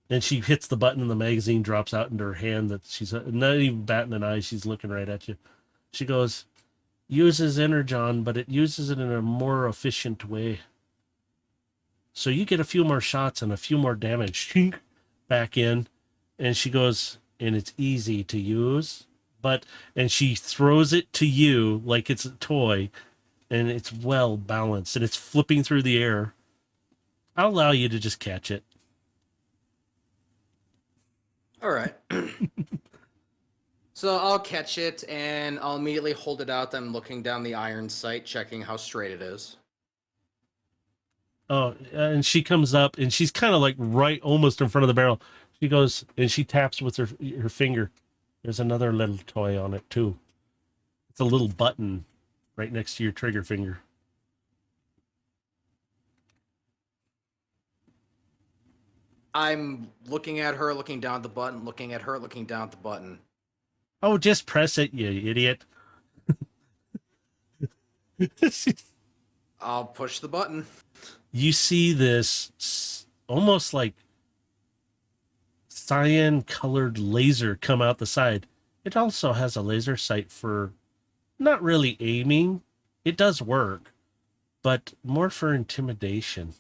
And she hits the button and the magazine drops out into her hand that she's not even batting an eye. She's looking right at you. She goes, uses Energon, but it uses it in a more efficient way. So you get a few more shots and a few more damage back in. And she goes, and it's easy to use, and she throws it to you like it's a toy, and it's well balanced, and it's flipping through the air. I'll allow you to just catch it. All right. So I'll catch it, and I'll immediately hold it out. I'm looking down the iron sight, checking how straight it is. Oh, and she comes up, and she's kind of like right almost in front of the barrel. She goes, and she taps with her finger. There's another little toy on it, too. It's a little button right next to your trigger finger. I'm looking at her, looking down at the button, looking at her, looking down at the button. Oh, just press it, you idiot. I'll push the button. You see this almost like cyan-colored laser come out the side. It also has a laser sight for not really aiming. It does work, but more for intimidation.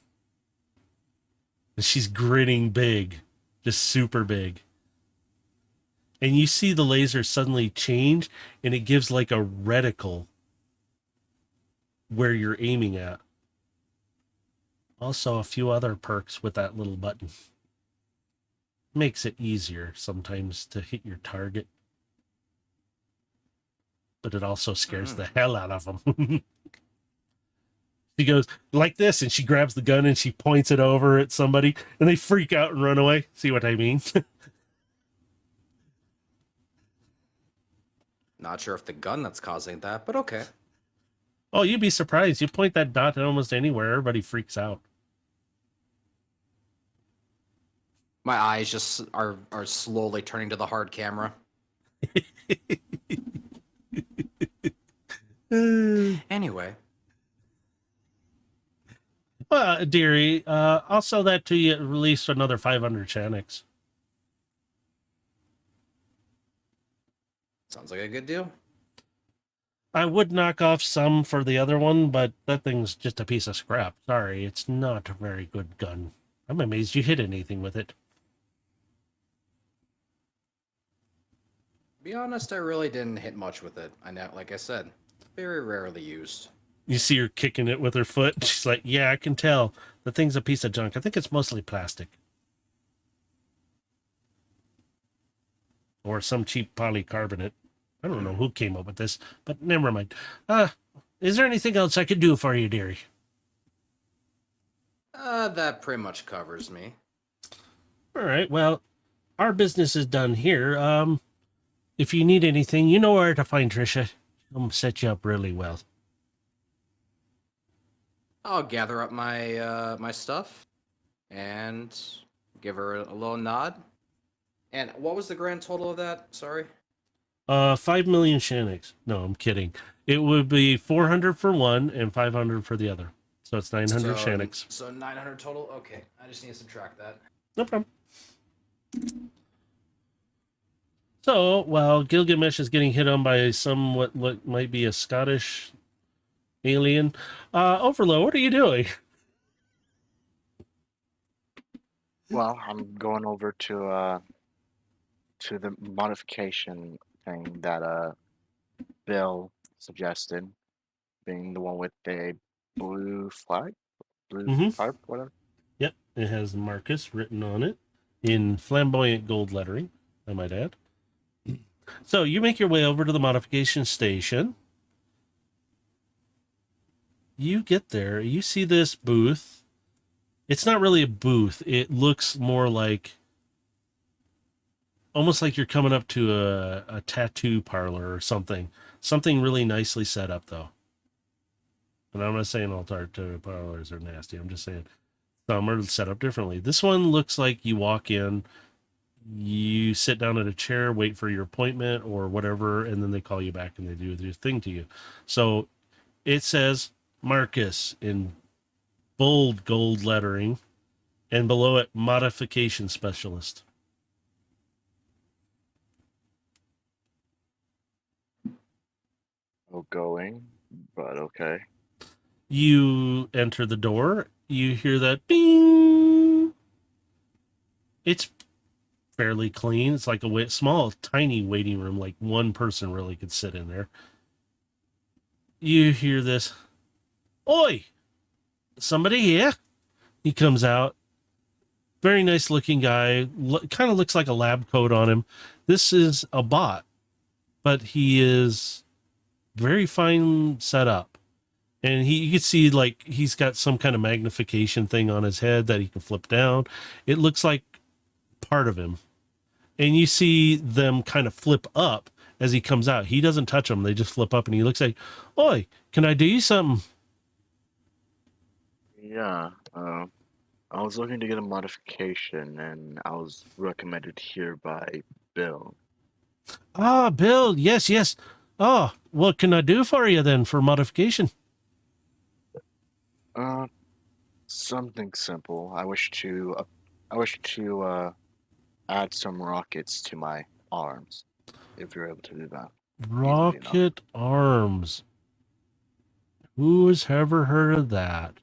And she's grinning big, just super big. And you see the laser suddenly change, and it gives like a reticle where you're aiming at. Also, a few other perks with that little button. Makes it easier sometimes to hit your target. But it also scares the hell out of them. She goes like this, and she grabs the gun and she points it over at somebody, and they freak out and run away. See what I mean? Not sure if the gun that's causing that, but okay. Oh, you'd be surprised. You point that dot at almost anywhere, everybody freaks out. My eyes just are slowly turning to the hard camera. Anyway, Well, dearie, I'll sell that to you at least another 500 Shanix. sounds like a good deal. I would knock off some for the other one, but that thing's just a piece of scrap. Sorry, it's not a very good gun. I'm amazed you hit anything with it. To be honest, I really didn't hit much with it. I know, like I said, it's very rarely used. You see her kicking it with her foot. She's like, yeah, I can tell. The thing's a piece of junk. I think it's mostly plastic. Or some cheap polycarbonate. I don't know who came up with this, but never mind. Is there anything else I could do for you, dearie? That pretty much covers me. All right, well, our business is done here. If you need anything, you know where to find Trisha. She'll set you up really well. I'll gather up my my stuff and give her a little nod. And what was the grand total of that? Sorry. 5 million Shanix. No, I'm kidding. It would be 400 for one and 500 for the other. So it's 900 Shanix. So 900 total? Okay. I just need to subtract that. No problem. So, while Gilgamesh is getting hit on by what might be a Scottish alien, Overload, what are you doing? Well, I'm going over to the modification thing that Bill suggested, being the one with the blue flag, blue Mhm. harp, whatever. Yep, it has Marcus written on it in flamboyant gold lettering, I might add. So you make your way over to the modification station. You get there, you see this booth. It's not really a booth. It looks more like, almost like you're coming up to a tattoo parlor or something. Something really nicely set up, though. And I'm not saying all tattoo parlors are nasty. I'm just saying some are set up differently. This one looks like you walk in, you sit down at a chair, wait for your appointment or whatever, and then they call you back and they do their thing to you. So it says Marcus in bold gold lettering, and below it, modification specialist. Outgoing, but okay. You enter the door, you hear that bing. It's fairly clean. It's like a small, tiny waiting room, like one person really could sit in there. You hear this, oi, somebody here? He comes out. Very nice looking guy. Kind of looks like a lab coat on him. This is a bot, but he is very fine set up. And you can see like he's got some kind of magnification thing on his head that he can flip down. It looks like part of him. And you see them kind of flip up as he comes out. He doesn't touch them. They just flip up and he looks like, oi, can I do you something? Yeah. I was looking to get a modification, and I was recommended here by Bill. Ah, Bill. Yes, yes. Oh, what can I do for you then for modification? Something simple. I wish to add some rockets to my arms, if you're able to do that. Rocket arms. Who has ever heard of that?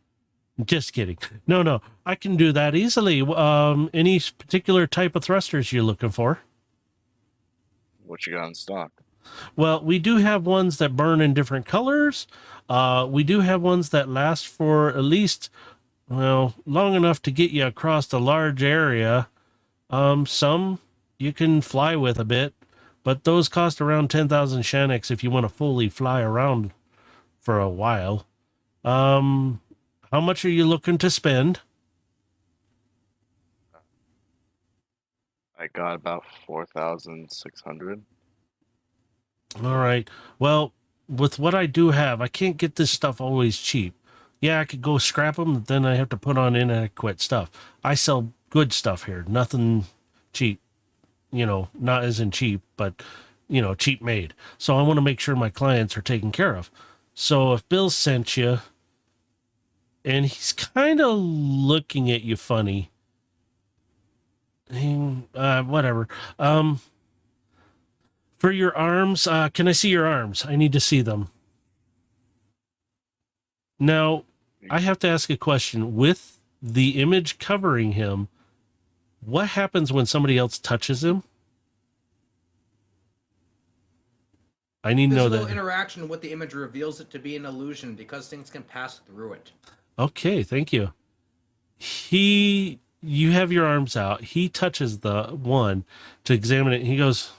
Just kidding. No, I can do that easily. Any particular type of thrusters you're looking for? What you got in stock? Well, we do have ones that burn in different colors. We do have ones that last for at least, well, long enough to get you across a large area. Some you can fly with a bit, but those cost around 10,000 Shanix if you want to fully fly around for a while. How much are you looking to spend? I got about 4,600. All right. Well, with what I do have, I can't get this stuff always cheap. Yeah, I could go scrap them, but then I have to put on inadequate stuff. I sell good stuff here, nothing cheap. Not as in cheap, but cheap made. So I want to make sure my clients are taken care of. So if Bill sent you, and he's kind of looking at you funny, whatever. For your arms, can I see your arms? I need to see them. Now, I have to ask a question. With the image covering him, what happens when somebody else touches him? I need to know Physical that. interaction with the image reveals it to be an illusion because things can pass through it. Okay, thank you. You have your arms out. He touches the one to examine it. He goes,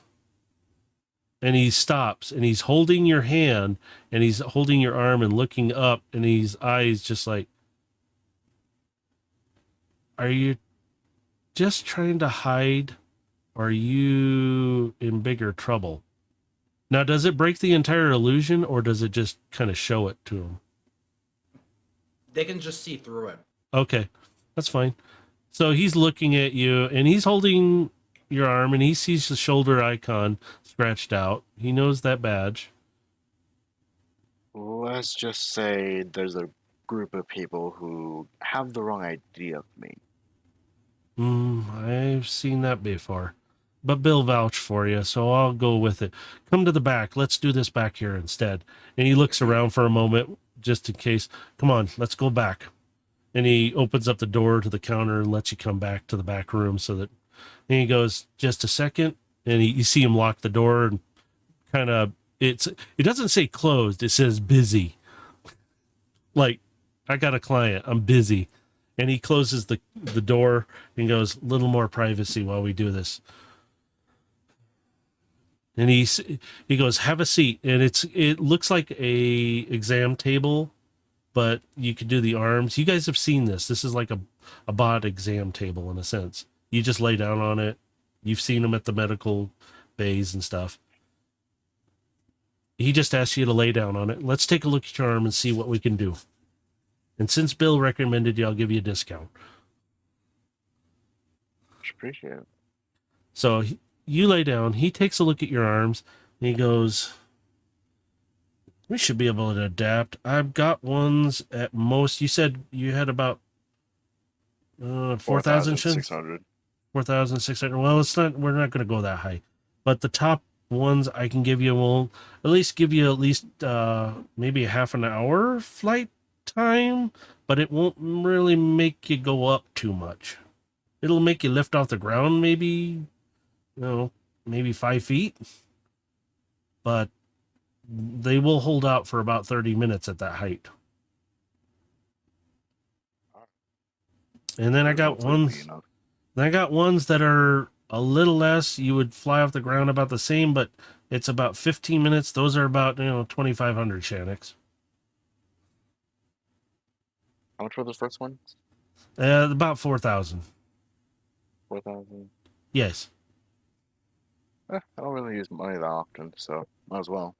and he stops, and he's holding your hand, and he's holding your arm and looking up, and his eyes just like, are you just trying to hide, or are you in bigger trouble? Now, does it break the entire illusion, or does it just kind of show it to him? They can just see through it. Okay, that's fine. So he's looking at you, and he's holding your arm, and he sees the shoulder icon scratched out. He knows that badge. Let's just say there's a group of people who have the wrong idea of me. I've seen that before. But Bill vouched for you, so I'll go with it. Come to the back. Let's do this back here instead. And he looks around for a moment, just in case. Come on, let's go back. And he opens up the door to the counter and lets you come back to the back room so that... And he goes, just a second. And you see him lock the door and kind of... It doesn't say closed. It says busy. Like, I got a client. I'm busy. And he closes the door and goes, little more privacy while we do this. And he goes, have a seat. And it looks like a exam table, but you could do the arms. You guys have seen this. This is like a bot exam table in a sense. You just lay down on it. You've seen them at the medical bays and stuff. He just asked you to lay down on it. Let's take a look at your arm and see what we can do. And since Bill recommended you, I'll give you a discount. Much appreciate it. So you lay down. He takes a look at your arms. And he goes, we should be able to adapt. I've got ones at most. You said you had about 4,000. 4,600. 4,600. Well, we're not going to go that high. But the top ones I can give you will at least give you maybe a half an hour flight time, but it won't really make you go up too much. It'll make you lift off the ground maybe 5 feet, but they will hold out for about 30 minutes at that height. And then I got ones that are a little less. You would fly off the ground about the same, but it's about 15 minutes. Those are about 2,500 Shanix. How much were the first ones? About 4,000. 4,000. Yes. I don't really use money that often, so might as well.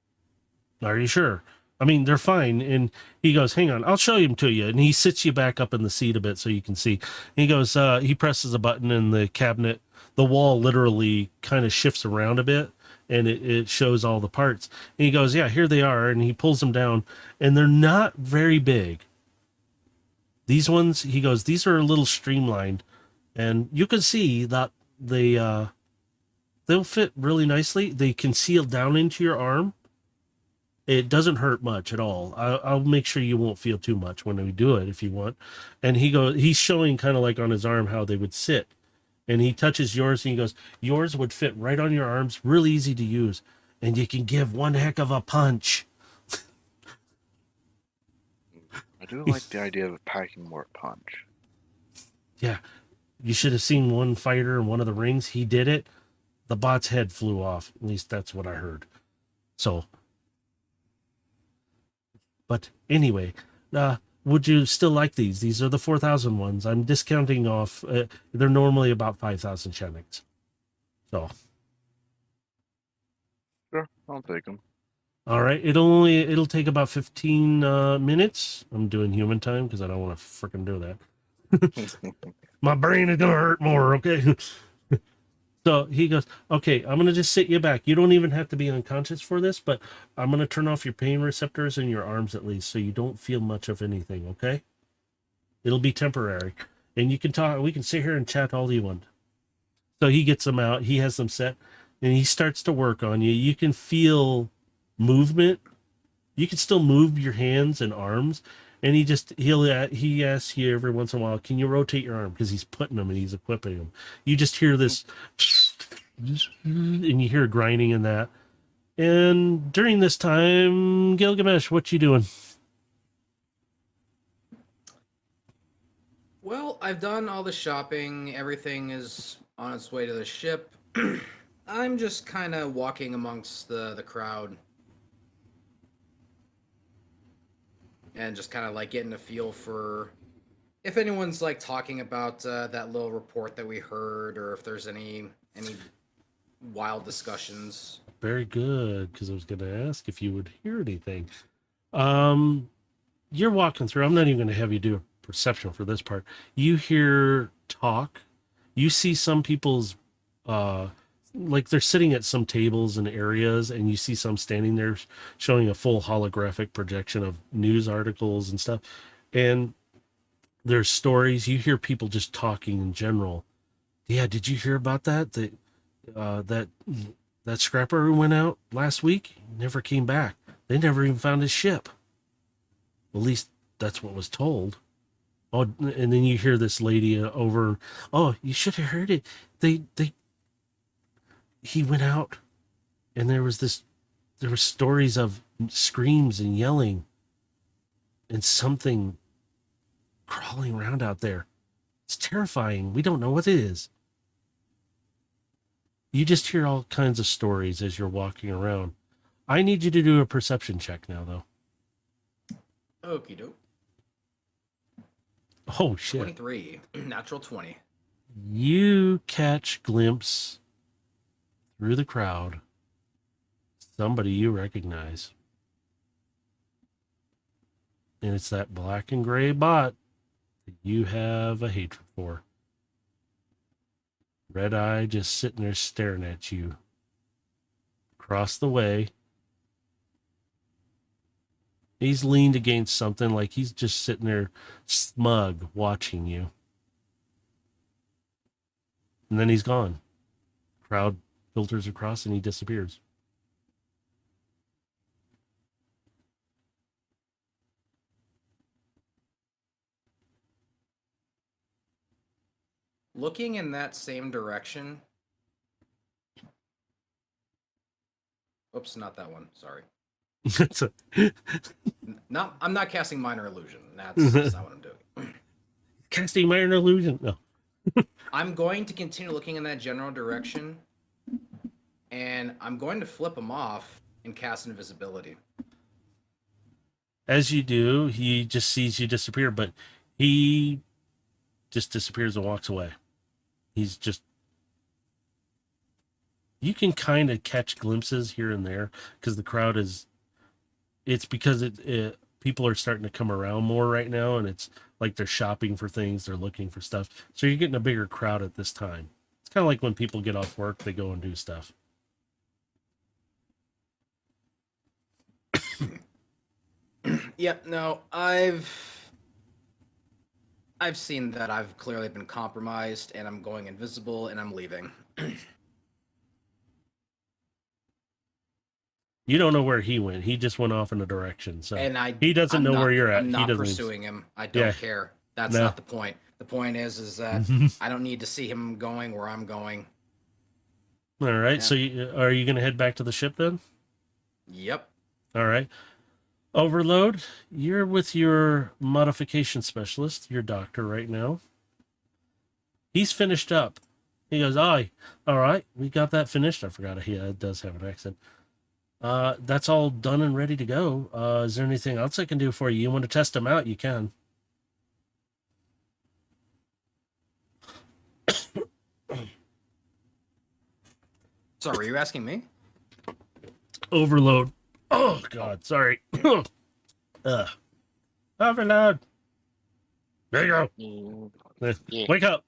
Are you sure? I mean, they're fine. And he goes, hang on, I'll show them to you. And he sits you back up in the seat a bit so you can see. And he goes, he presses a button in the cabinet. The wall literally kind of shifts around a bit and it shows all the parts. And he goes, yeah, here they are. And he pulls them down and they're not very big. These ones, he goes, these are a little streamlined. And you can see that they'll fit really nicely. They can seal down into your arm. It doesn't hurt much at all. I'll make sure you won't feel too much when we do it if you want. And he's showing kind of like on his arm how they would sit. And he touches yours and he goes, yours would fit right on your arms, really easy to use. And you can give one heck of a punch. I do like the idea of packing more punch. Yeah. You should have seen one fighter in one of the rings. He did it. The bot's head flew off. At least that's what I heard. So... But anyway, would you still like these? These are the 4,000 ones. I'm discounting off. They're normally about 5,000 Shanix. So. Sure, I'll take them. All right. It'll take about 15 minutes. I'm doing human time because I don't want to freaking do that. My brain is going to hurt more. Okay. So he goes, okay, I'm going to just sit you back. You don't even have to be unconscious for this, but I'm going to turn off your pain receptors in your arms at least so you don't feel much of anything, okay? It'll be temporary. And you can talk, we can sit here and chat all you want. So he gets them out, he has them set, and he starts to work on you. You can feel movement. You can still move your hands and arms. And he asks you every once in a while, can you rotate your arm? Because he's putting them and he's equipping them. You just hear this, and you hear grinding in that. And during this time, Gilgamesh, what you doing? Well, I've done all the shopping. Everything is on its way to the ship. I'm just kind of walking amongst the crowd. And just kind of like getting a feel for if anyone's like talking about that little report that we heard, or if there's any wild discussions. Very good, because I was going to ask if you would hear anything. You're walking through. I'm not even going to have you do a perception for this part. You hear talk. You see some people's like they're sitting at some tables and areas, and you see some standing there showing a full holographic projection of news articles and stuff. And there's stories. You hear people just talking in general. Yeah, did you hear about that? That scrapper went out last week, never came back. They never even found his ship. At least that's what was told. Oh, and then you hear this lady over. Oh, you should have heard it. He went out, and there were stories of screams and yelling and something crawling around out there. It's terrifying. We don't know what it is. You just hear all kinds of stories as you're walking around. I need you to do a perception check now, though. Okie doke. Oh, shit. 23. Natural 20. You catch glimpse through the crowd somebody you recognize. And it's that black and gray bot that you have a hatred for. Red Eye just sitting there staring at you. Across the way. He's leaned against something like he's just sitting there smug watching you. And then he's gone. Crowd filters across and he disappears. Looking in that same direction. Oops, not that one. Sorry. I'm not casting minor illusion. That's not what I'm doing. Casting minor illusion? No. I'm going to continue looking in that general direction, and I'm going to flip him off and cast invisibility. As you do, he just sees you disappear, but he just disappears and walks away. He's just... You can kind of catch glimpses here and there because the crowd is... It's because people are starting to come around more right now, and it's like they're shopping for things, they're looking for stuff. So you're getting a bigger crowd at this time. It's kind of like when people get off work, they go and do stuff. Yeah, no, I've seen that. I've clearly been compromised, and I'm going invisible, and I'm leaving. You don't know where he went. He just went off in a direction. So and he doesn't know where you're at. I'm not he doesn't pursuing him. I don't care. That's not the point. The point is that I don't need to see him going where I'm going. All right. Yeah. So are you going to head back to the ship then? Yep. All right. Overload, you're with your modification specialist, your doctor right now. He's finished up. He goes, aye, all right, we got that finished. I forgot he does have an accent. That's all done and ready to go. Is there anything else I can do for you? You want to test them out? You can. Sorry, were you asking me? Overload. Oh, God, sorry. Overload. There you go. Yeah. Wake up.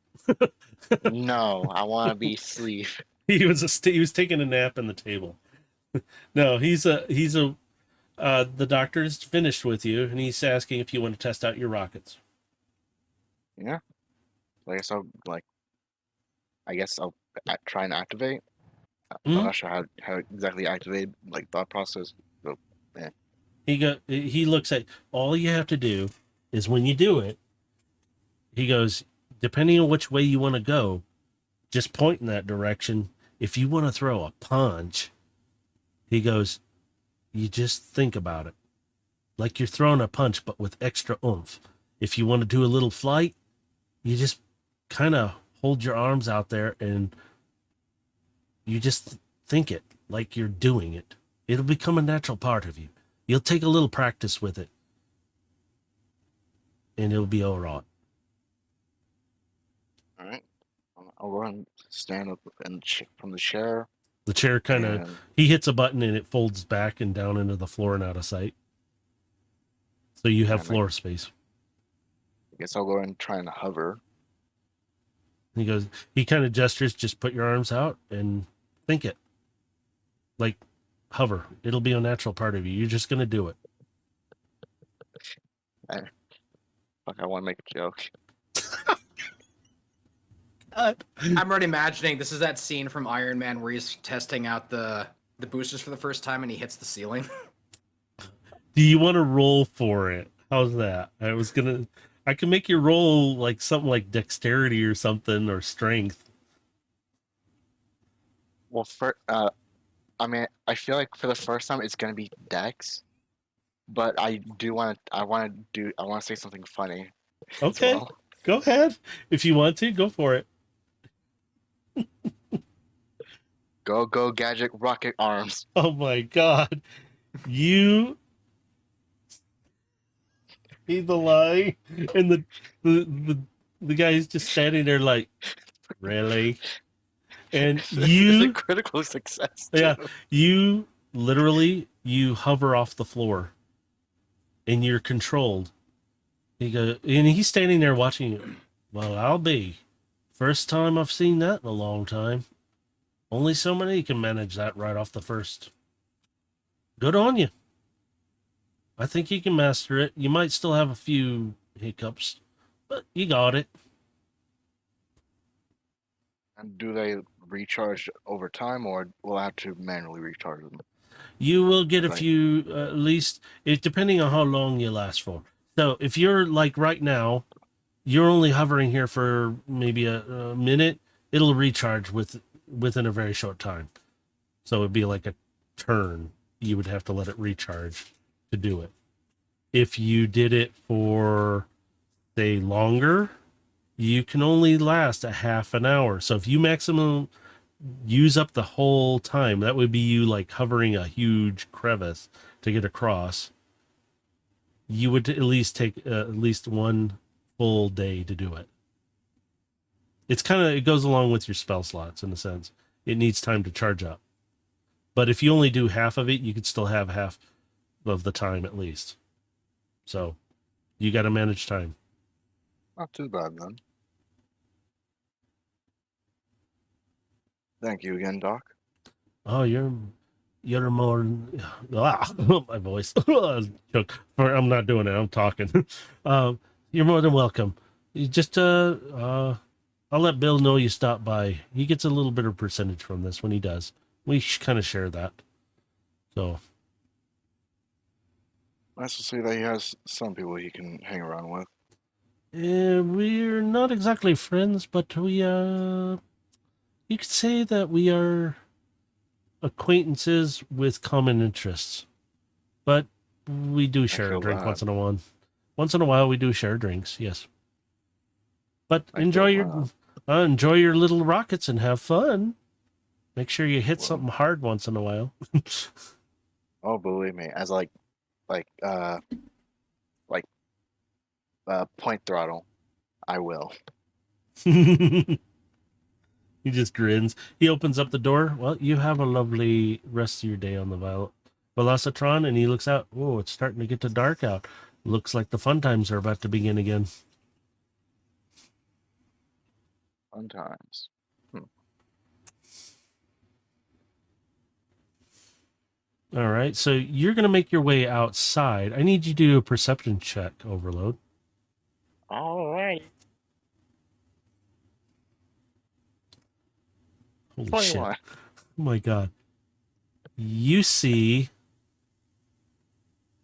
No, I want to be asleep. He was taking a nap on the table. No, the doctor's finished with you, and he's asking if you want to test out your rockets. Yeah. I guess I'll try and activate. I'm Mhm. not sure how exactly activate thought process. So, He looks at all you have to do is when you do it. He goes, depending on which way you want to go, just point in that direction. If you want to throw a punch, he goes, you just think about it. Like you're throwing a punch, but with extra oomph. If you want to do a little flight, you just kind of hold your arms out there and you just think it like you're doing it. It'll become a natural part of you. You'll take a little practice with it, and it'll be all right. all right. I'll go and stand up from the chair. The chair kind of, and he hits a button and it folds back and down into the floor and out of sight. So you have And floor space. I guess I'll go and try and hover. He goes, he kind of gestures, just put your arms out and think it. Like hover. It'll be a natural part of you. You're just going to do it. Fuck, I want to make a joke. I'm already imagining this is that scene from Iron Man where he's testing out the boosters for the first time and he hits the ceiling. Do you want to roll for it? How's that? I can make you roll like something like dexterity or something or strength. Well, I mean, I feel like for the first time it's gonna be Dex, but I want to say something funny. as Okay, well. go ahead. If you want to, go for it. Go gadget rocket arms. Oh my God. You see the lie, and the guy's just standing there like, really? And It's a you, critical success. yeah, too. you literally, you hover off the floor and you're controlled. He goes, and he's standing there watching you. Well, I'll be. First time I've seen that in a long time. Only so many can manage that right off the first. Good on you. I think you can master it. You might still have a few hiccups, but you got it. And do they recharge over time, or will I have to manually recharge them? You will get a Right. few, at least, depending on how long you last for. So if you're like right now, you're only hovering here for maybe a minute, it'll recharge within a very short time. So it'd be like a turn. You would have to let it recharge to do it. If you did it for, say, longer, you can only last a half an hour. So if you maximum use up the whole time, that would be you like hovering a huge crevice to get across. You would at least take at least one full day to do it. It goes along with your spell slots in a sense. It needs time to charge up. But if you only do half of it, you could still have half of the time at least. So you got to manage time. Not too bad then. Thank you again, Doc. Oh, you're more my voice. I'm not doing it. I'm talking. You're more than welcome. You just I'll let Bill know you stopped by. He gets a little bit of percentage from this when he does. We kind of share that. So Nice to see that he has some people he can hang around with. we're not exactly friends, but we you could say that we are acquaintances with common interests. But we do share a feel drink bad. once in a while. Once in a while, we do share drinks. Yes. But I enjoy feel your little rockets and have fun. Make sure you hit Well. something hard once in a while. Oh, believe me, as point throttle, I will. He just grins. He opens up the door. Well, you have a lovely rest of your day on the Velocitron, and he looks out. Oh, it's starting to get to dark out. Looks like the fun times are about to begin again. Fun times. All right, so you're going to make your way outside. I need you to do a perception check, Overload. All right. Holy 21. shit. Oh my god. You see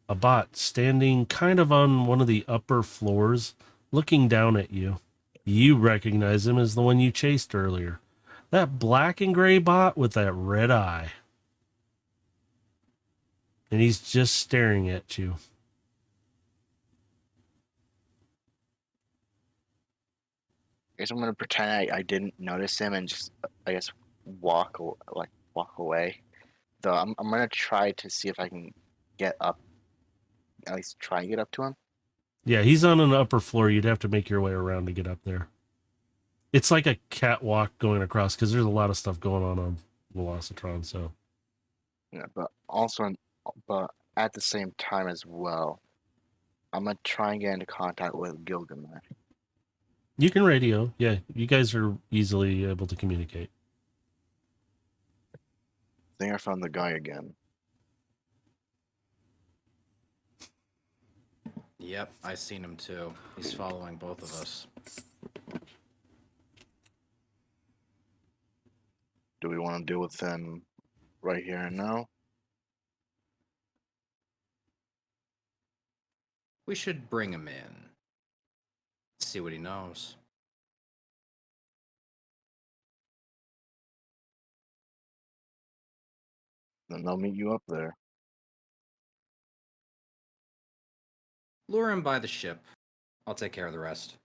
a bot standing kind of on one of the upper floors, looking down at you. You recognize him as the one you chased earlier. That black and gray bot with that red eye. And he's just staring at you. I guess I'm gonna pretend I didn't notice him and just, I guess, walk away. Though I'm gonna try to see if I can get up, at least try and get up to him. Yeah, he's on an upper floor. You'd have to make your way around to get up there. It's like a catwalk going across because there's a lot of stuff going on Velocitron. So Yeah, but at the same time as well, I'm gonna try and get into contact with Gilgamesh. you can radio. Yeah, you guys are easily able to communicate. I think I found the guy again. Yep, I seen him too. He's following both of us. Do we want to deal with him right here and now? We should bring him in. See what he knows. Then I'll meet you up there. Lure him by the ship. I'll take care of the rest.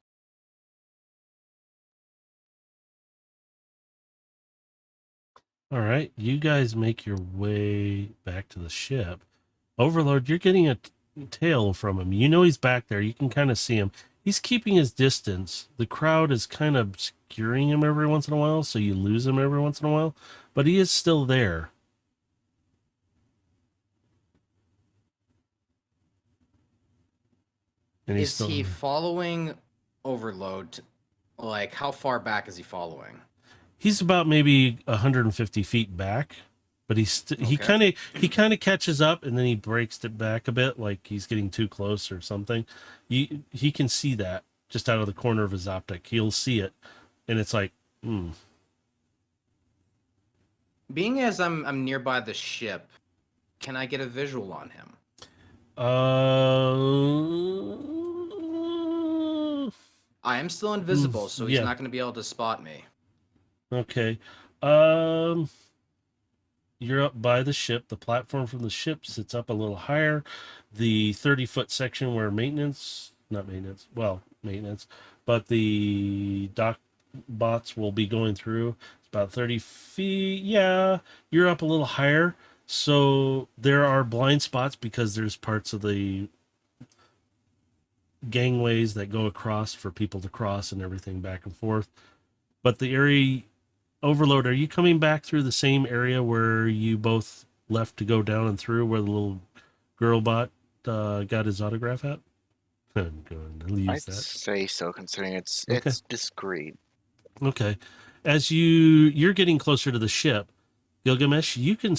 All right, you guys make your way back to the ship. Overlord, you're getting a tail from him. You know he's back there. You can kind of see him. He's keeping his distance. The crowd is kind of obscuring him every once in a while, so you lose him every once in a while. But he is still there. And he's Is still he following Overload? Like, how far back is he following? He's about maybe 150 feet back, but he Okay. kind of catches up and then he breaks it back a bit, like he's getting too close or something. He can see that just out of the corner of his optic. He'll see it, and it's like, Being as I'm nearby the ship, can I get a visual on him? I am still invisible, so he's yeah. not going to be able to spot me. Okay. You're up by the ship. The platform from the ship sits up a little higher. The 30-foot section where maintenance, but the dock bots will be going through. It's about 30 feet. Yeah, you're up a little higher. So there are blind spots because there's parts of the gangways that go across for people to cross and everything back and forth. But the area, Overload, are you coming back through the same area where you both left to go down and through where the little girl bot got his autograph at? I'm going to use I'd that. say so, considering it's Okay. discreet. Okay. As you're getting closer to the ship, Gilgamesh, you can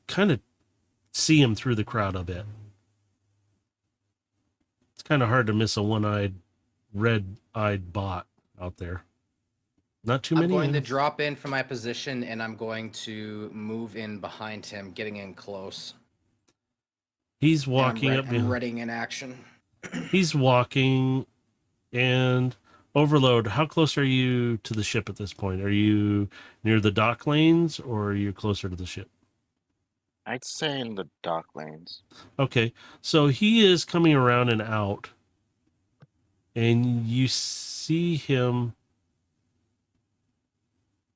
kind of see him through the crowd a bit. It's kind of hard to miss a one-eyed, red-eyed bot out there. Not too many. I'm going to drop in from my position, and I'm going to move in behind him, getting in close. He's walking up I'm behind. readying in action. He's walking, and Overload, how close are you to the ship at this point? Are you near the dock lanes, or are you closer to the ship? I'd say in the dock lanes. Okay, so he is coming around and out, and you see him,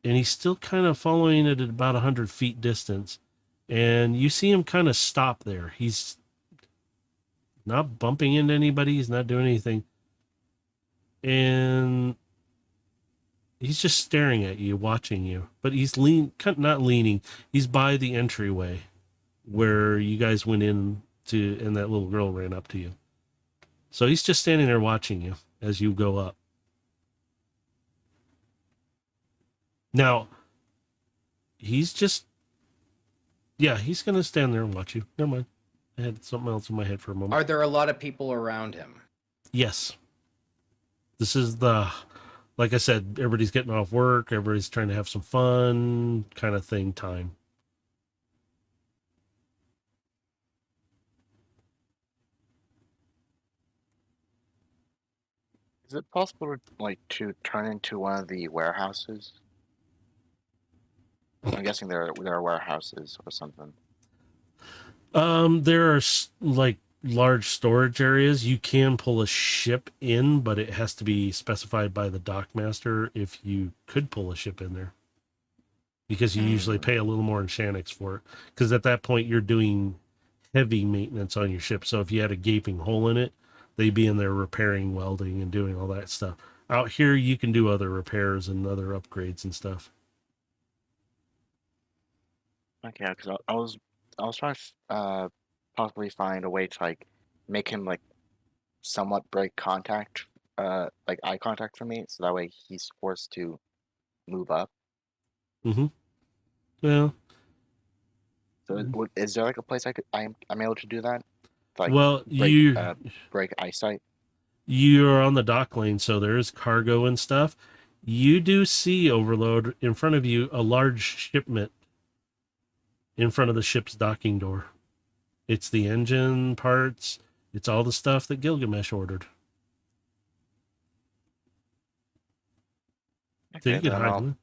and he's still kind of following it at about 100 feet distance, and you see him kind of stop there. He's not bumping into anybody. He's not doing anything. And he's just staring at you, watching you. But he's not leaning. He's by the entryway where you guys went in to, and that little girl ran up to you. So he's just standing there watching you as you go up. Now, he's just, yeah, he's going to stand there and watch you. Never mind. I had something else in my head for a moment. Are there a lot of people around him? Yes. This is like I said, everybody's getting off work, everybody's trying to have some fun kind of thing time. Is it possible to turn into one of the warehouses? I'm guessing there are warehouses or something. There are like large storage areas. You can pull a ship in, but it has to be specified by the dockmaster if you could pull a ship in there. Because you usually pay a little more in Shanix for it. Because at that point, you're doing heavy maintenance on your ship. So if you had a gaping hole in it, they'd be in there repairing, welding, and doing all that stuff. Out here, you can do other repairs and other upgrades and stuff. Okay, because I was trying to possibly find a way to like make him like somewhat break contact, like eye contact from me, so that way he's forced to move up. Mm-hmm. Well, So is there like a place I'm able to do that? Like well, break eyesight. you're on the dock lane, so there is cargo and stuff. You do see, Overload, in front of you, a large shipment in front of the ship's docking door. It's the engine parts. It's all the stuff that Gilgamesh ordered. So Okay, you can then hide them.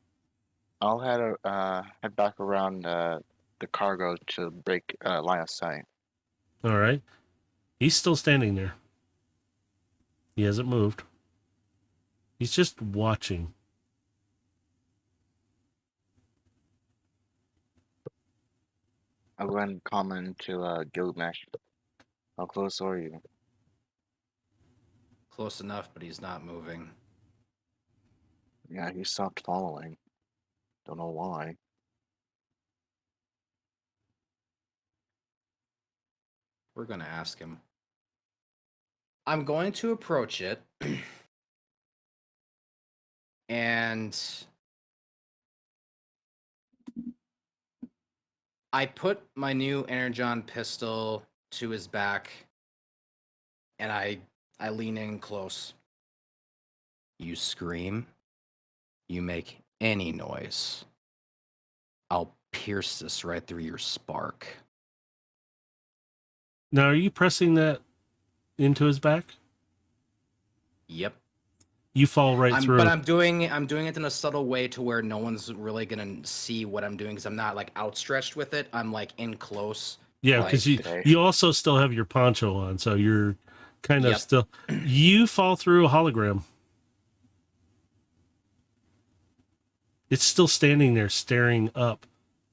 I'll head back around the cargo to break line of sight. All right. He's still standing there. He hasn't moved. He's just watching. I'll go ahead and comment to Gilgamesh. How close are you? Close enough, but he's not moving. Yeah, he stopped following. Don't know why. We're going to ask him. I'm going to approach it. And I put my new Energon pistol to his back, and I lean in close. You scream, you make any noise, I'll pierce this right through your spark. Now, are you pressing that into his back? Yep. You fall right through. But I'm doing it in a subtle way to where no one's really gonna see what I'm doing because I'm not like outstretched with it. I'm like in close. Yeah, because you also still have your poncho on, so you're kind of still. You fall through a hologram. It's still standing there staring up,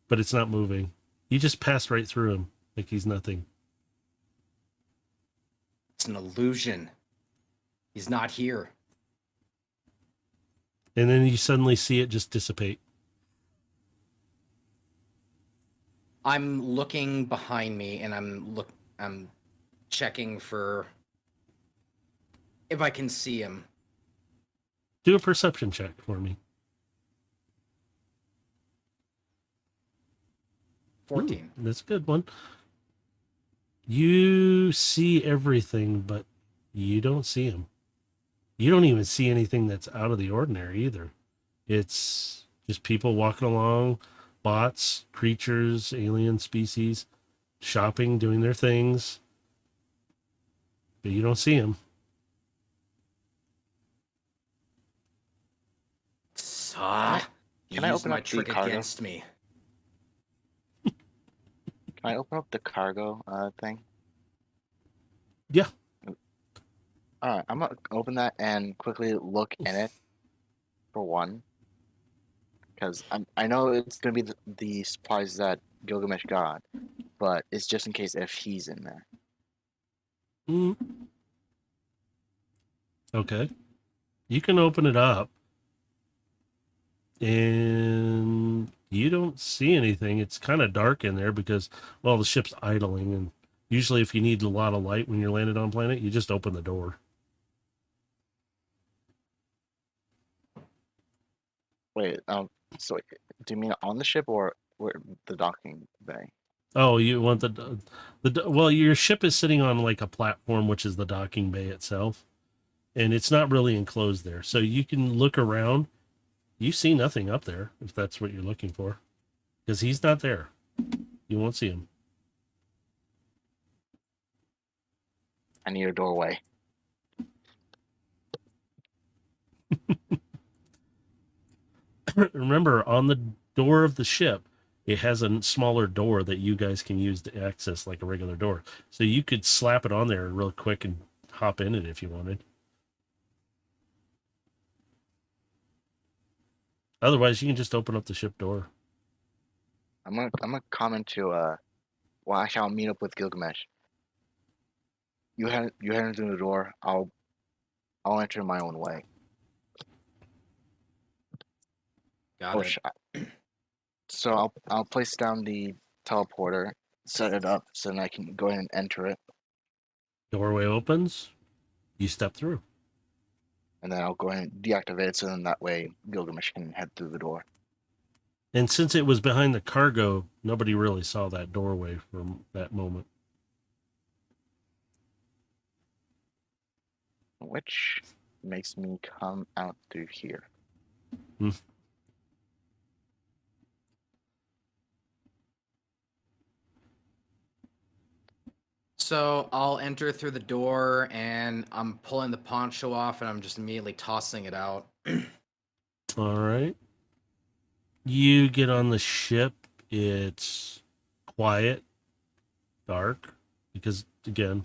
but it's not moving. You just passed right through him like he's nothing. It's an illusion. He's not here. And then you suddenly see it just dissipate. I'm looking behind me and I'm checking for if I can see him. Do a perception check for me. 14. Ooh, that's a good one. You see everything, but you don't see him. You don't even see anything that's out of the ordinary either. It's just people walking along, bots, creatures, alien species, shopping, doing their things. But you don't see him. You Can I used open my up the trick cargo? against me. Can I open up the cargo thing? Yeah. All right, I'm gonna open that and quickly look in it for one, because I know it's gonna be the supplies that Gilgamesh got, but it's just in case if he's in there. Mm. Okay. You can open it up. And you don't see anything. It's kind of dark in there because, well, the ship's idling. And usually if you need a lot of light when you're landed on planet, you just open the door. Wait, so do you mean on the ship or where the docking bay? Oh, you want well, your ship is sitting on like a platform, which is the docking bay itself, and it's not really enclosed there, so you can look around. You see nothing up there if that's what you're looking for, because he's not there. You won't see him. I need a doorway. Remember, on the door of the ship, it has a smaller door that you guys can use to access like a regular door. So you could slap it on there real quick and hop in it if you wanted. Otherwise, you can just open up the ship door. I'm gonna comment to well, actually, I'll meet up with Gilgamesh. You head through the door. I'll enter my own way. Got Oh, it. so I'll place down the teleporter, set it up so then I can go ahead and enter it, Doorway opens. You step through. and then I'll go ahead and deactivate it so then that way Gilgamesh can head through the door. And since it was behind the cargo, nobody really saw that doorway from that moment. Which makes me come out through here. So I'll enter through the door, and I'm pulling the poncho off, and I'm just immediately tossing it out. All right. You get on the ship. It's quiet, dark, because, again,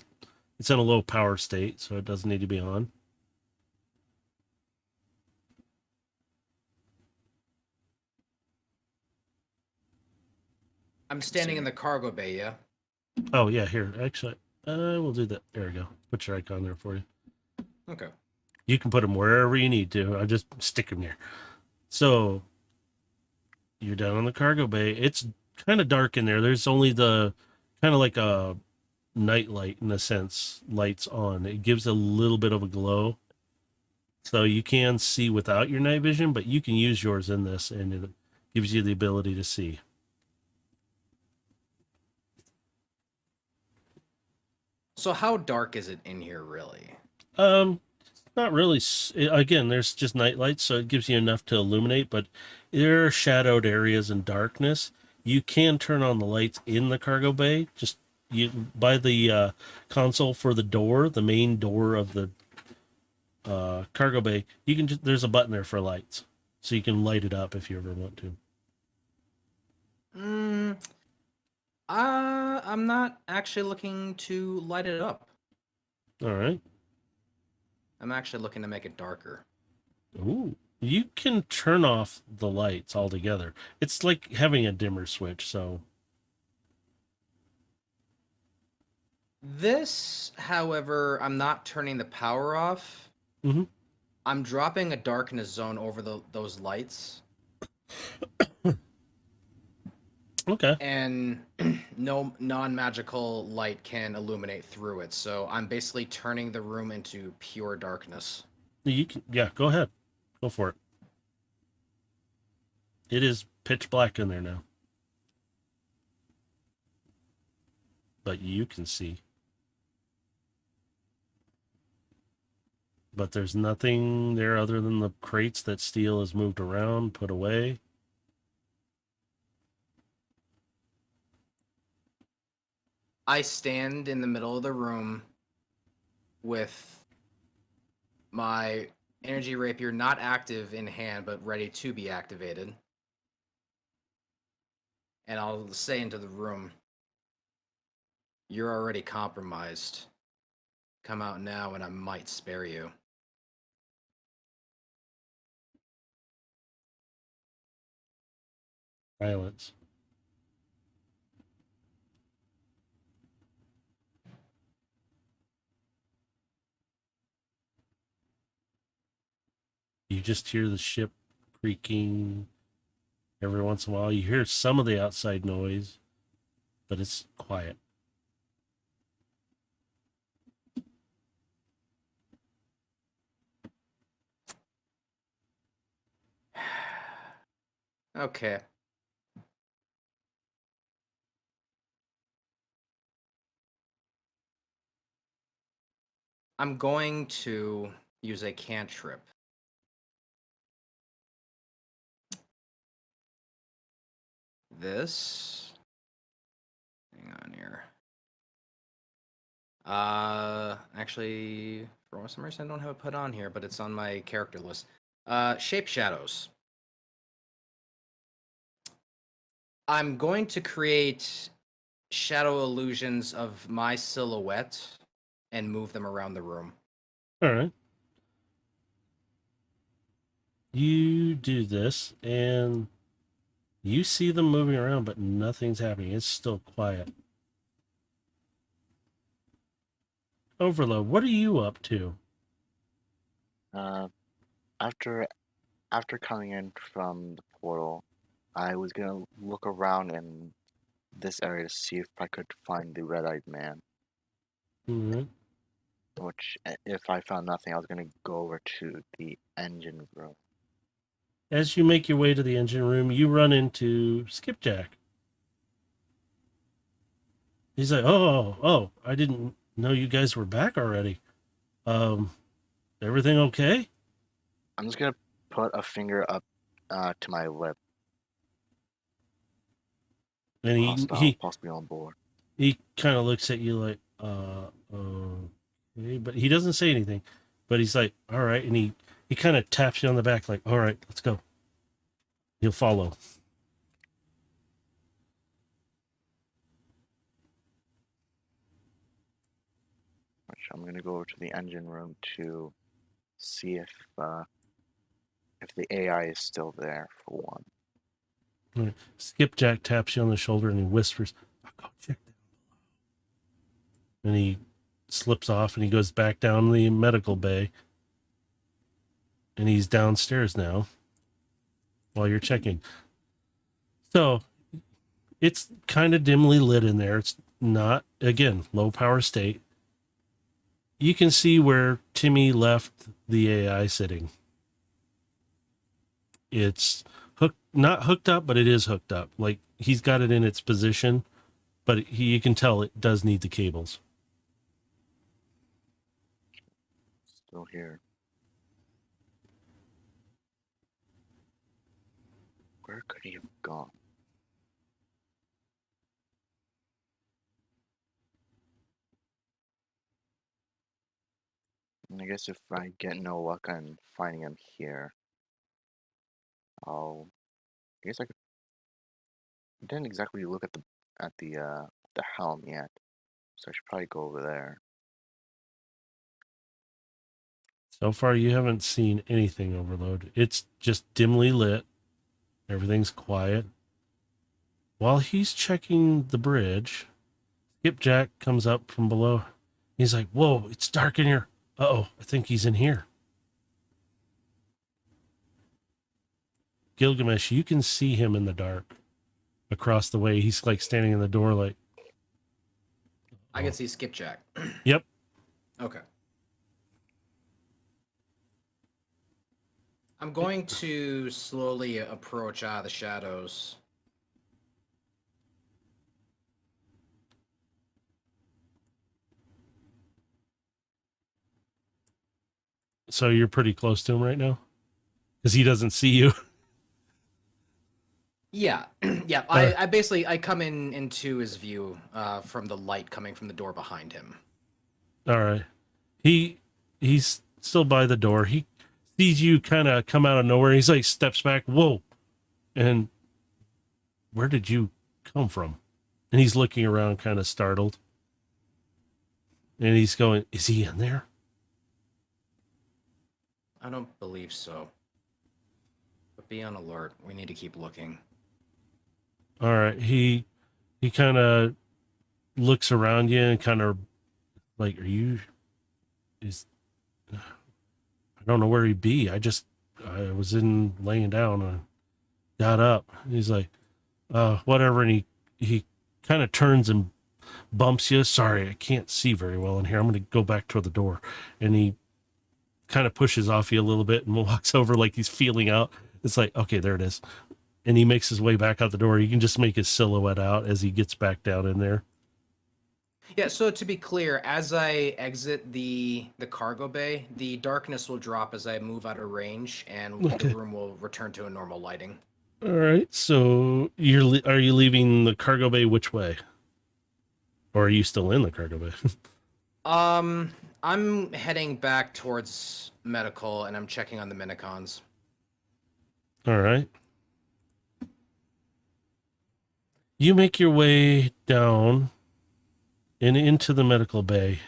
it's in a low power state, so it doesn't need to be on. I'm standing in the cargo bay, yeah? Oh, yeah, here. Actually, we'll do that. There we go. Put your icon there for you. Okay. You can put them wherever you need to. I just stick them here. So you're down on the cargo bay. It's kind of dark in there. There's only the kind of like a night light in a sense, lights on. It gives a little bit of a glow. So you can see without your night vision, but you can use yours in this, and it gives you the ability to see. So how dark is it in here, really? Not really. Again, there's just night lights, so it gives you enough to illuminate, but there are shadowed areas and darkness. You can turn on the lights in the cargo bay. Just by the console for the door, the main door of the cargo bay. You can there's a button there for lights, so you can light it up if you ever want to. I'm not actually looking to light it up. All right. I'm actually looking to make it darker. Ooh. You can turn off the lights altogether. It's like having a dimmer switch, so. This, however, I'm not turning the power off. Mm-hmm. I'm dropping a darkness zone over those lights. Okay. And no non-magical light can illuminate through it. So I'm basically turning the room into pure darkness. You can, yeah, go ahead. Go for it. It is pitch black in there now. But you can see. But there's nothing there other than the crates that steel has moved around, put away. I stand in the middle of the room with my energy rapier not active in hand, but ready to be activated. And I'll say into the room, "You're already compromised. Come out now and I might spare you." Silence. You just hear the ship creaking every once in a while. You hear some of the outside noise, but it's quiet. Okay. I'm going to use a cantrip. This. Hang on here. Actually, for some reason I don't have it put on here, but it's on my character list. Shape shadows. I'm going to create shadow illusions of my silhouette and move them around the room. All right. You do this, and you see them moving around, but nothing's happening. It's still quiet. Overload, what are you up to? After coming in from the portal, I was gonna look around in this area to see if I could find the red-eyed man. All right. Which, if I found nothing, I was gonna go over to the engine room. As you make your way to the engine room, you run into Skipjack. He's like, oh, I didn't know you guys were back already. Everything okay? I'm just gonna put a finger up to my lip. And Hostile, possibly on board. he kind of looks at you like, okay, but he doesn't say anything. But he's like, all right, and he kind of taps you on the back, like, all right, let's go. He'll follow. Which I'm gonna go over to the engine room to see if the AI is still there for one. All right. Skipjack taps you on the shoulder and he whispers, I'll go check that. And he slips off and he goes back down the medical bay. And he's downstairs now while you're checking. So it's kind of dimly lit in there. It's not, again, low power state. You can see where Timmy left the AI sitting. It's not hooked up, but it is hooked up. Like, he's got it in its position, but you can tell it does need the cables. Still here. Where could he have gone? And I guess if I get no luck on finding him here, I guess I could. Didn't exactly look at the helm yet, so I should probably go over there. So far, you haven't seen anything, Overload. It's just dimly lit. Everything's quiet. While he's checking the bridge, Skipjack comes up from below. He's like, whoa, it's dark in here. Uh-oh, I think he's in here. Gilgamesh, you can see him in the dark across the way. He's like standing in the door like... I can see Skipjack. Yep. Okay. I'm going to slowly approach out of the shadows. So you're pretty close to him right now? Because he doesn't see you. Yeah, yeah. I basically come into his view from the light coming from the door behind him. All right. He's still by the door. He sees you kind of come out of nowhere. He's like steps back. Whoa. And where did you come from? And he's looking around kind of startled. And he's going, is he in there? I don't believe so. But be on alert. We need to keep looking. All right. He kind of looks around you and kind of like, I don't know where he'd be. I was laying down and got up. He's like, whatever. And he kind of turns and bumps you. Sorry, I can't see very well in here. I'm going to go back toward the door. And he kind of pushes off you a little bit and walks over like he's feeling out. It's like, okay, there it is. and he makes his way back out the door. You can just make his silhouette out as he gets back down in there. Yeah, so to be clear, as I exit the cargo bay, the darkness will drop as I move out of range, and Okay. the room will return to a normal lighting. All right. So are you leaving the cargo bay which way? Or are you still in the cargo bay? I'm heading back towards medical, and I'm checking on the minicons. All right. You make your way down and into the medical bay.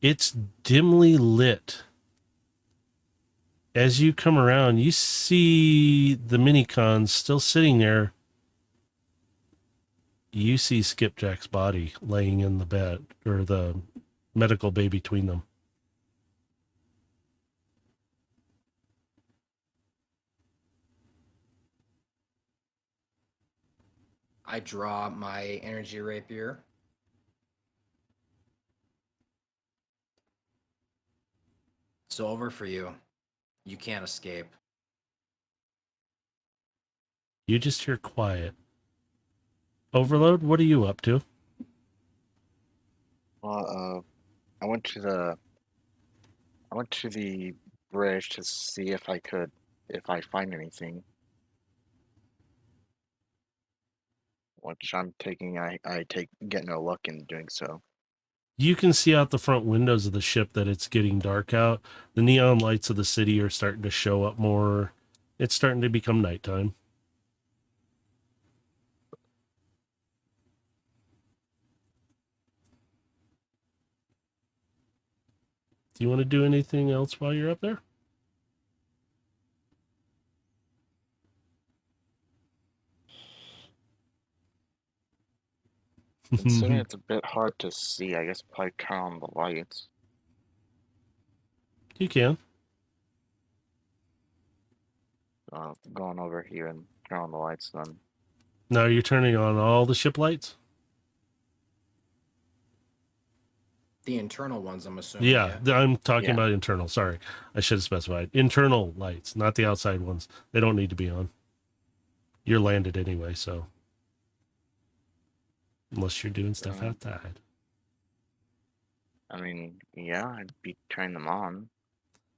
It's dimly lit. As you come around, you see the minicons still sitting there. You see Skipjack's body laying in the bed, or the medical bay between them. I draw my energy rapier. It's over for you. You can't escape. You just hear quiet. Overload, what are you up to? Well, I went to the bridge to see if I find anything. Which I'm taking. I get no luck in doing so. You can see out the front windows of the ship that it's getting dark out. The neon lights of the city are starting to show up more. It's starting to become nighttime. Do you want to do anything else while you're up there? Considering it's a bit hard to see, I guess probably turn on the lights. You can. Going over here and turn on the lights then. Now you're turning on all the ship lights? The internal ones, I'm assuming. Yeah, I'm talking Yeah. about internal. Sorry, I should have specified. Internal lights, not the outside ones. They don't need to be on. You're landed anyway, so. Unless you're doing stuff Yeah. outside. I mean, yeah, I'd be turning them on.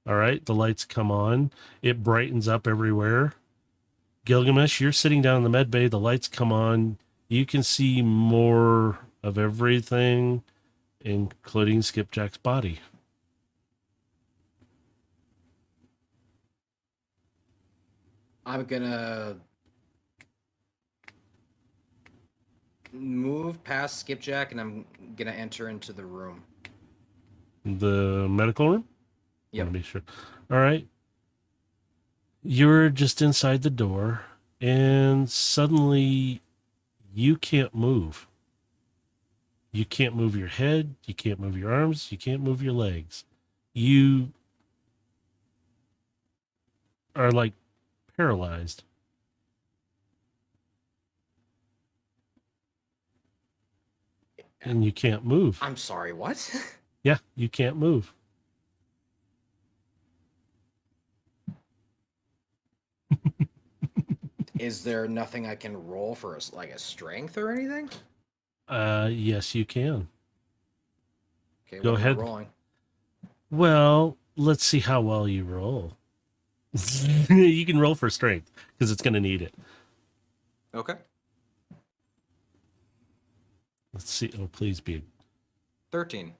All right, the lights come on. It brightens up everywhere. Gilgamesh, you're sitting down in the med bay. The lights come on. You can see more of everything, including Skipjack's body. I'm gonna move past Skipjack, and I'm gonna enter into the room. The medical room? Yep. Want to be sure. All right. You're just inside the door, and suddenly you can't move. You can't move your head. You can't move your arms. You can't move your legs. You are like paralyzed. And you can't move. I'm sorry, what? Yeah, you can't move. Is there nothing I can roll for a strength or anything? Yes, you can. Okay, Go what am I ahead. rolling? Well, let's see how well you roll. You can roll for strength because it's going to need it. Okay. Let's see. Oh, please be. 13.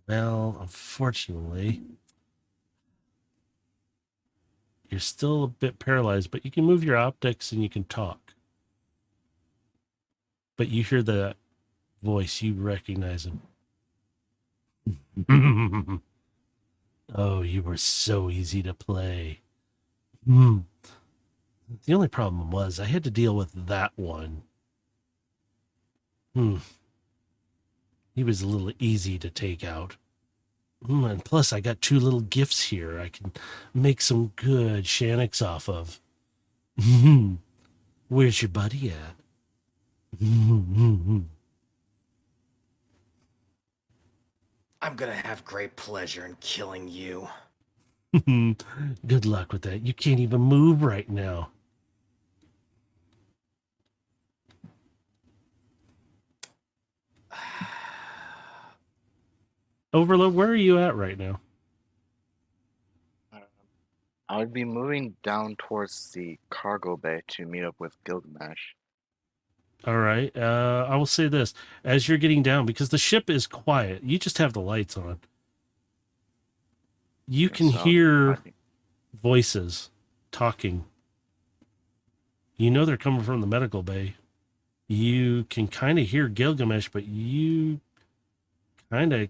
Well, unfortunately, you're still a bit paralyzed, but you can move your optics and you can talk. But you hear the voice, you recognize him. Oh, you were so easy to play. The only problem was I had to deal with that one. He was a little easy to take out. And plus, I got 2 little gifts here I can make some good Shannix off of. Where's your buddy at? I'm gonna have great pleasure in killing you. Good luck with that. You can't even move right now. Overload, where are you at right now? I would be moving down towards the cargo bay to meet up with Gilgamesh. All right. I will say this. As you're getting down, because the ship is quiet, you just have the lights on. You can So, hear voices talking. You know they're coming from the medical bay. You can kind of hear Gilgamesh, but you kind of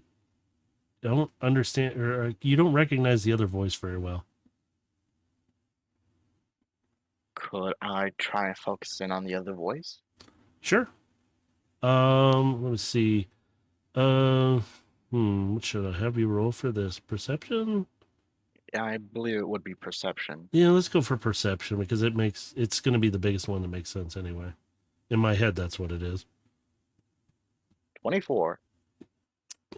don't understand, or you don't recognize the other voice very well. Could I try and focus in on the other voice? Sure. Let me see. What should I have you roll for this? Perception? Yeah, I believe it would be perception. Yeah, let's go for perception because it's going to be the biggest one that makes sense anyway. In my head, that's what it is. 24.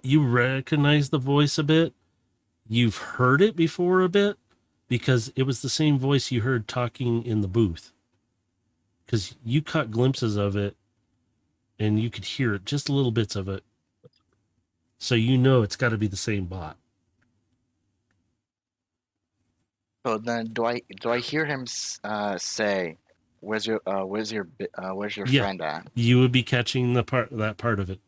You recognize the voice a bit. You've heard it before a bit because it was the same voice you heard talking in the booth. Because you caught glimpses of it and you could hear it, just little bits of it. So you know it's got to be the same bot. So then, do I hear him say, "Where's your Yeah. friend at?" You would be catching that part of it.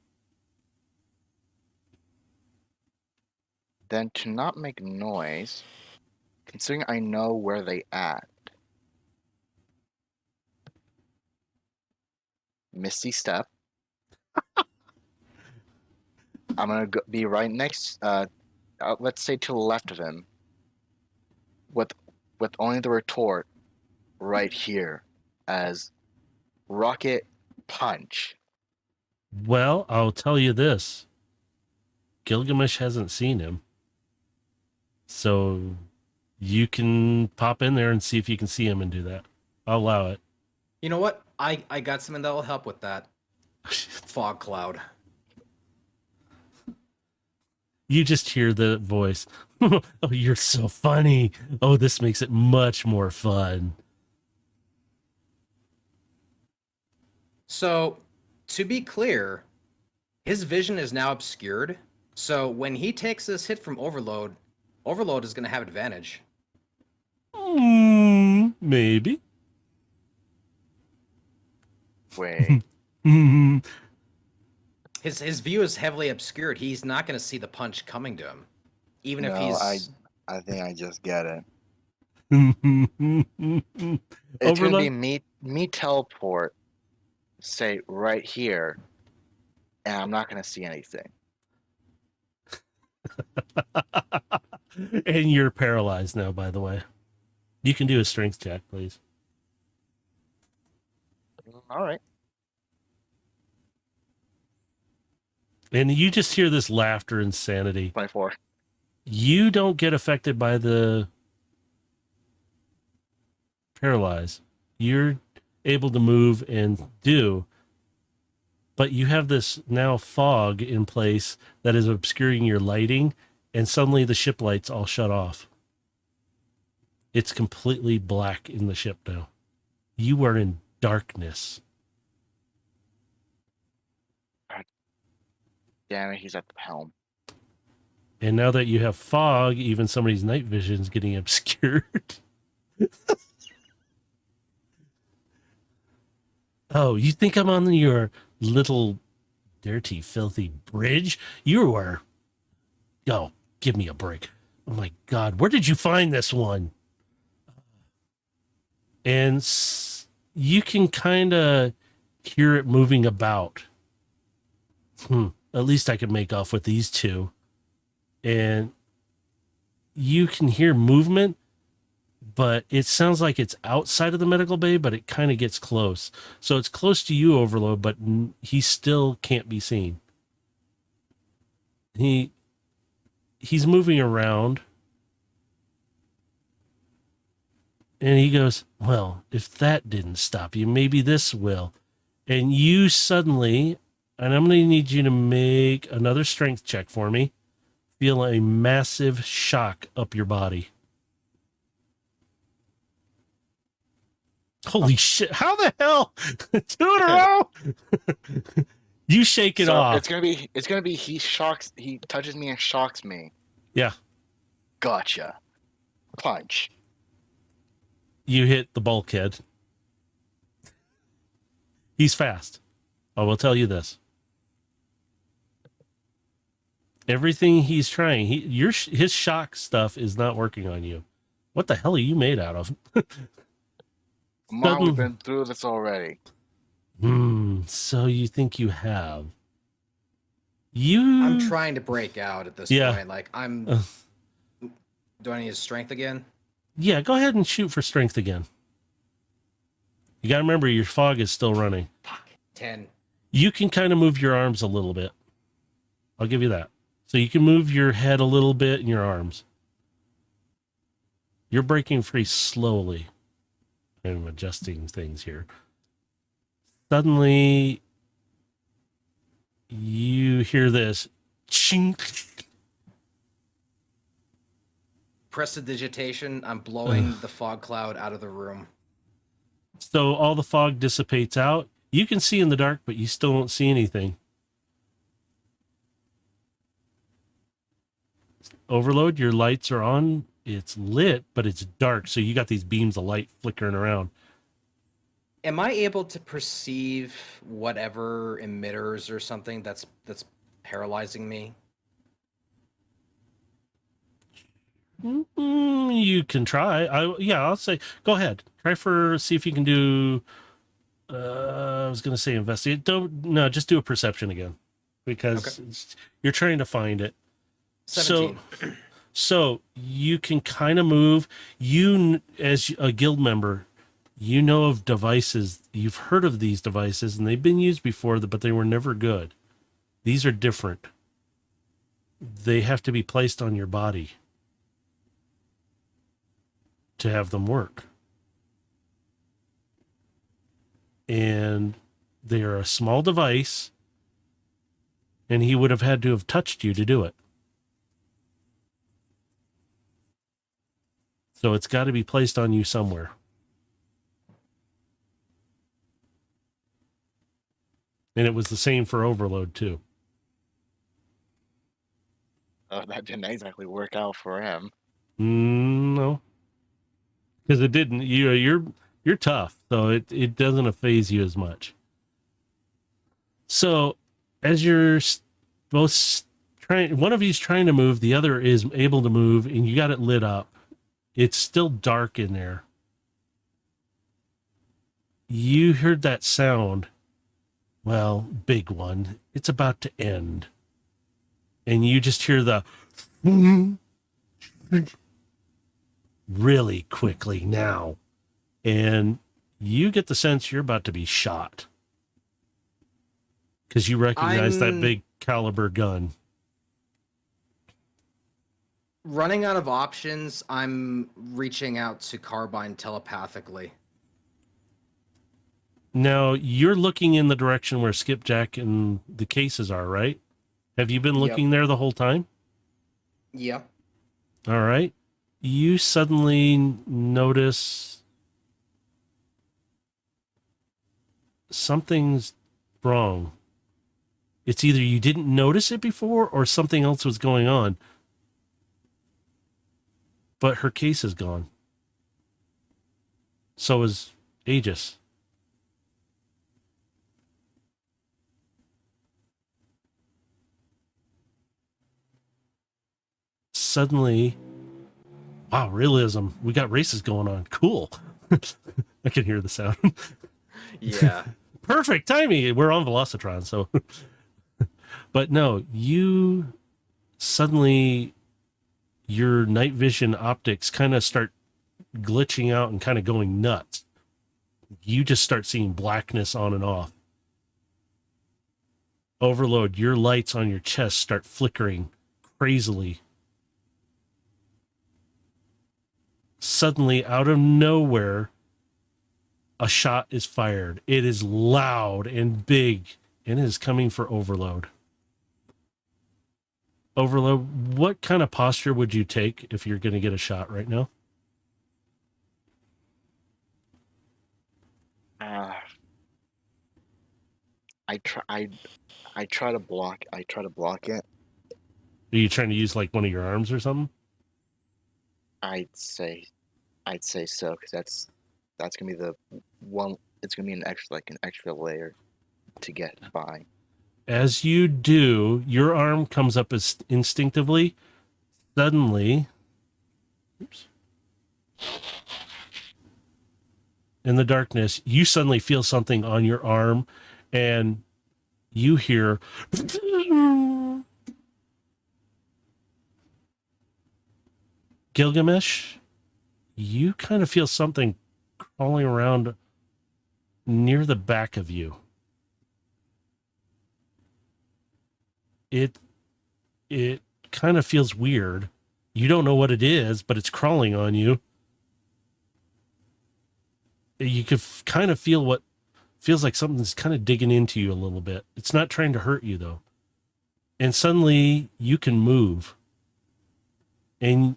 Then to not make noise, considering I know where they at, Misty Step. I'm gonna be right next. Let's say to the left of him, with only the retort right here as rocket punch. Well, I'll tell you this. Gilgamesh hasn't seen him. So you can pop in there and see if you can see him and do that. I'll allow it. You know what? I got something that will help with that. Fog cloud. You just hear the voice. Oh, you're so funny. Oh, this makes it much more fun. So, to be clear, his vision is now obscured. So when he takes this hit from Overload, Overload is going to have advantage. Maybe. Wait, His view is heavily obscured. He's not going to see the punch coming to him, even if no, he's. I think I just get it. Overload? It's gonna be me teleport, say right here, and I'm not gonna see anything. And you're paralyzed now, by the way. You can do a strength check, please. All right. And you just hear this laughter insanity. 24. You don't get affected by the paralyze. You're able to move and do, but you have this now fog in place that is obscuring your lighting, and suddenly the ship lights all shut off. It's completely black in the ship now. You are in darkness. Damn it, he's at the helm. And now that you have fog, even somebody's night vision is getting obscured. Oh, you think I'm on your little dirty, filthy bridge? You are. Oh, give me a break. Oh my God, where did you find this one? And you can kind of hear it moving about. At least I can make off with these two. And you can hear movement, but it sounds like it's outside of the medical bay, but it kind of gets close. So it's close to you, Overload, but he still can't be seen. He's moving around. And he goes, well, if that didn't stop you, maybe this will. And you suddenly, and I'm going to need you to make another strength check for me, feel a massive shock up your body. Holy shit. How the hell? 2 in a row? You shake it So off. it's gonna be he touches me and shocks me. Yeah. Gotcha. Punch. You hit the bulkhead. He's fast. I will tell you this. Everything he's trying, his shock stuff is not working on you. What the hell are you made out of? Mom, we've been through this already. So you think you have. I'm trying to break out at this Yeah. point. Like, do I need his strength again? Yeah, go ahead and shoot for strength again. You got to remember your fog is still running. Fuck. 10. You can kind of move your arms a little bit. I'll give you that. So you can move your head a little bit and your arms. You're breaking free slowly. I'm adjusting things here. Suddenly, you hear this. Chink. Prestidigitation. I'm blowing the fog cloud out of the room. So all the fog dissipates out. You can see in the dark, but you still don't see anything. Overload, your lights are on. It's lit, but it's dark. So you got these beams of light flickering around. Am I able to perceive whatever emitters or something that's paralyzing me? You can try. I'll say, go ahead. Try see if you can do. I was going to say investigate. Just do a perception again, because you're trying to find it. 17. So you can kind of move. You, as a guild member, you know of devices. You've heard of these devices, and they've been used before, but they were never good. These are different. They have to be placed on your body to have them work. And they are a small device, and he would have had to have touched you to do it. So it's got to be placed on you somewhere. And it was the same for Overload, too. Oh, that didn't exactly work out for him. No. Because it didn't. You're tough, so it doesn't faze you as much. So as you're both trying, one of you's trying to move, the other is able to move, and you got it lit up. It's still dark in there. You heard that sound. Well, big one. It's about to end. And you just hear the really quickly now. And you get the sense you're about to be shot. Because you recognize that big caliber gun. Running out of options, I'm reaching out to Carbine telepathically. Now, you're looking in the direction where Skipjack and the cases are, right? Have you been looking there the whole time? Yep. All right. You suddenly notice something's wrong. It's either you didn't notice it before or something else was going on. But her case is gone. So is Aegis. Suddenly, wow, realism. We got races going on. Cool. I can hear the sound. Yeah. Perfect timing. We're on Velocitron, so. But no, you suddenly, your night vision optics kind of start glitching out and kind of going nuts. You just start seeing blackness on and off. Overload, your lights on your chest start flickering crazily. Suddenly, out of nowhere, a shot is fired. It is loud and big, and it is coming for Overload. Overload, what kind of posture would you take if you're going to get a shot right now? I try to block it. Are you trying to use like one of your arms or something? I'd say so, because that's gonna be the one. It's gonna be an extra layer to get by. As you do, your arm comes up as instinctively. Suddenly, oops, in the darkness, you suddenly feel something on your arm, and you hear Gilgamesh. You kind of feel something crawling around near the back of you. It kind of feels weird. You don't know what it is, but it's crawling on you. You can kind of feel what feels like something's kind of digging into you a little bit. It's not trying to hurt you though. And suddenly you can move. And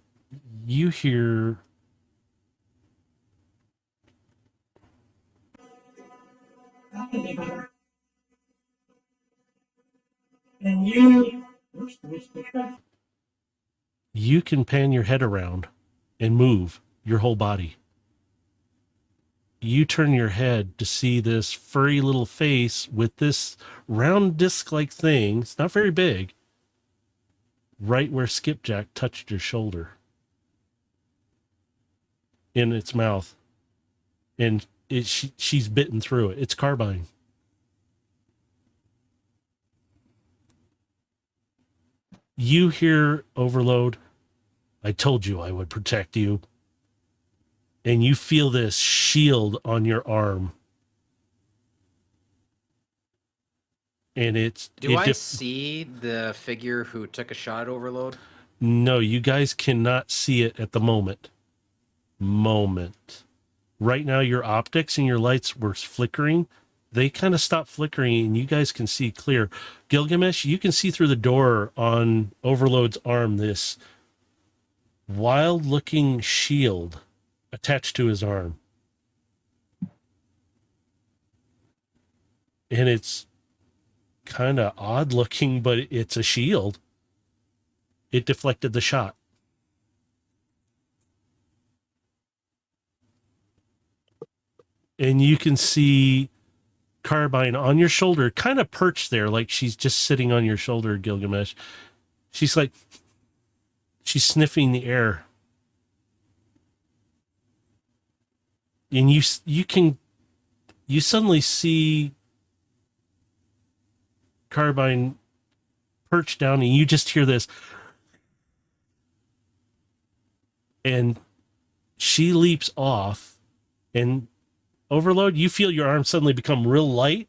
you hear That could be better. And you you can pan your head around and move your whole body. You turn your head to see this furry little face with this round disc-like thing. It's not very big. Right where Skipjack touched your shoulder. In its mouth. And she's bitten through it. It's Carbine. You hear Overload. I told you I would protect you. And you feel this shield on your arm. And it's... Do I see the figure who took a shot at Overload? No, you guys cannot see it at the moment. Right now, your optics and your lights were flickering. They kind of stopped flickering, and you guys can see clear. Gilgamesh, you can see through the door on Overload's arm this wild-looking shield attached to his arm. And it's kind of odd-looking, but it's a shield. It deflected the shot. And you can see Carbine on your shoulder, kind of perched there, like she's just sitting on your shoulder, Gilgamesh. She's sniffing the air. And you suddenly see Carbine perched down, and you just hear this. And she leaps off, and Overload, you feel your arm suddenly become real light,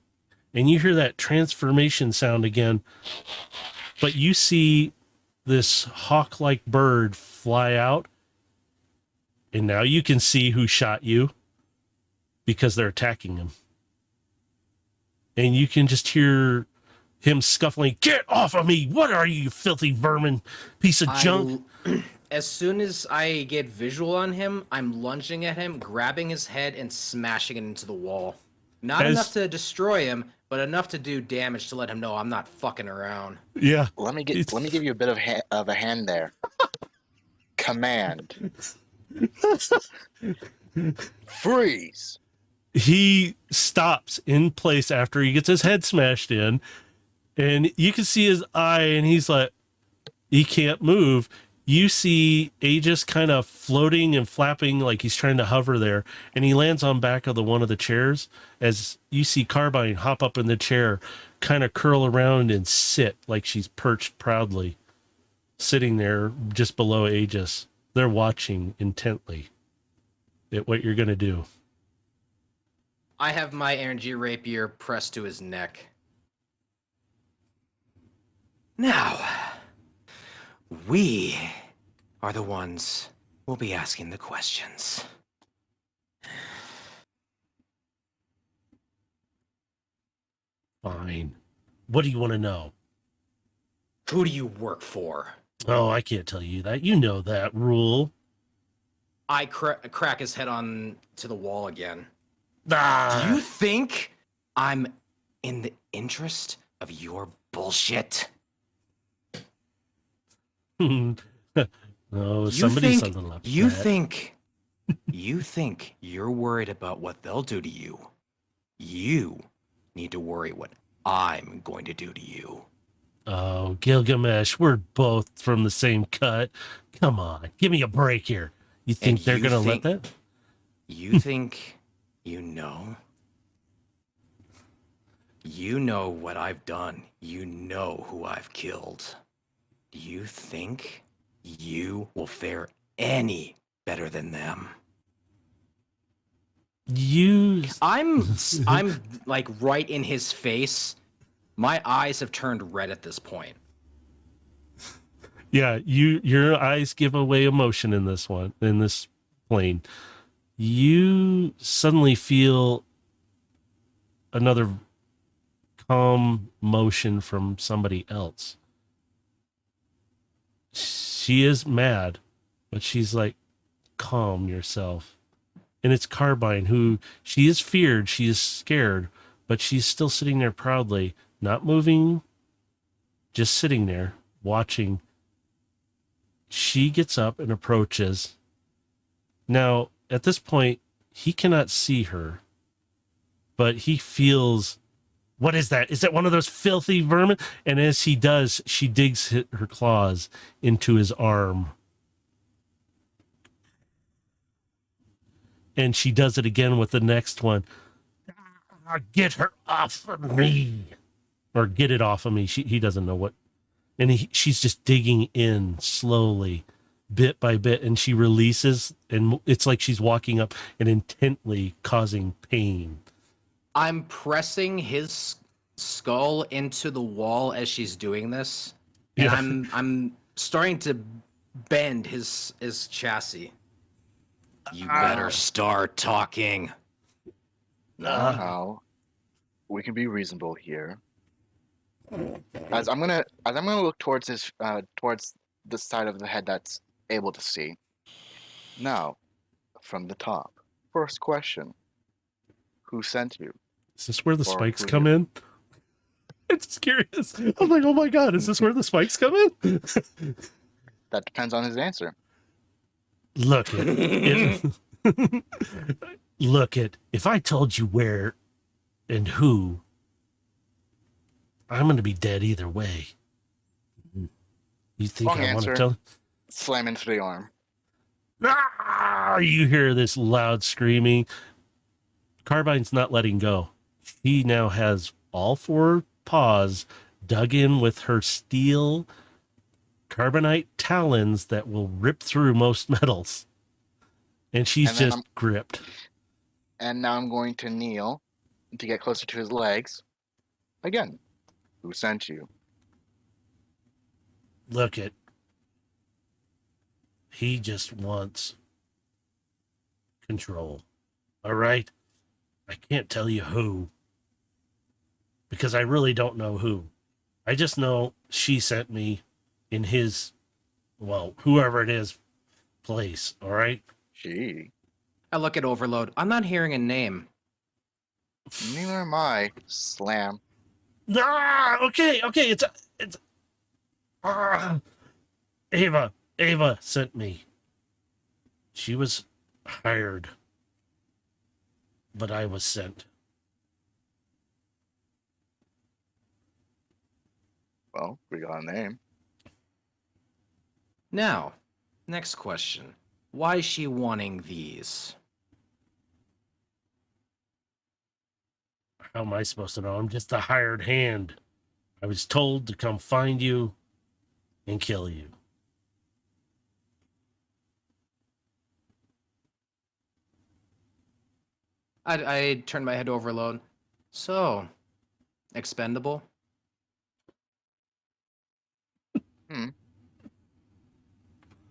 and you hear that transformation sound again. But you see this hawk-like bird fly out, and now you can see who shot you because they're attacking him. And you can just hear him scuffling, "Get off of me! What are you, filthy vermin, piece of junk?" As soon as I get visual on him, I'm lunging at him, grabbing his head, and smashing it into the wall. Not enough to destroy him, but enough to do damage to let him know I'm not fucking around. Yeah. Let me give you a bit of a hand there. Command. Freeze. He stops in place after he gets his head smashed in, and you can see his eye, and he's like, he can't move. You see Aegis kind of floating and flapping like he's trying to hover there, and he lands on back of one of the chairs as you see Carbine hop up in the chair, kind of curl around and sit like she's perched proudly, sitting there just below Aegis. They're watching intently at what you're going to do. I have my energy rapier pressed to his neck. Now, we are the ones who'll be asking the questions. Fine. What do you want to know? Who do you work for? Oh, I can't tell you that. You know that rule. I crack his head on to the wall again. Ah. Do you think I'm in the interest of your bullshit. Oh, You somebody think- said something like You that. think you're worried about what they'll do to you. You need to worry what I'm going to do to you. Oh, Gilgamesh, we're both from the same cut. Come on, give me a break here. You think they're you gonna think- let that? You think you know? You know what I've done. You know who I've killed. Do you think you will fare any better than them? You I'm like right in his face. My eyes have turned red at this point. Yeah, your eyes give away emotion in this one, in this plane. You suddenly feel another calm motion from somebody else. She is mad, but she's like, calm yourself. And it's Carbine, who she is feared, she is scared, but she's still sitting there proudly, not moving, just sitting there, watching. She gets up and approaches. Now, at this point, he cannot see her, but he feels, what is that? Is that one of those filthy vermin? And as he does, she digs her claws into his arm. And she does it again with the next one. Get her off of me. Or get it off of me. He doesn't know what. And she's just digging in slowly, bit by bit. And she releases. And it's like she's walking up and intently causing pain. I'm pressing his skull into the wall as she's doing this. And Yeah. I'm starting to bend his chassis. You better start talking. Now, we can be reasonable here. As I'm gonna look towards his towards the side of the head that's able to see. Now, from the top. First question. Who sent you? Is this where the Or spikes who come in? It's just curious. I'm like, oh my God, is this where the spikes come in? That depends on his answer. Look it. Look it. If I told you where and who, I'm going to be dead either way. You think Wrong I want to answer. tell? Slam into the arm. Ah! You hear this loud screaming. Carbine's not letting go. She now has all four paws dug in with her steel carbonite talons that will rip through most metals. And she's And then just gripped. And now I'm going to kneel to get closer to his legs. Again. Who sent you? Look it. He just wants control. All right? I can't tell you who. Because I really don't know who. I just know she sent me in his, well, whoever it is, place. All right? She. I look at Overload. I'm not hearing a name. Neither am I. Slam. Okay. It's Ava sent me. She was hired, but I was sent. Well, we got a name. Now, next question. Why is she wanting these? How am I supposed to know? I'm just a hired hand. I was told to come find you and kill you. I turn my head to Overload. So, expendable?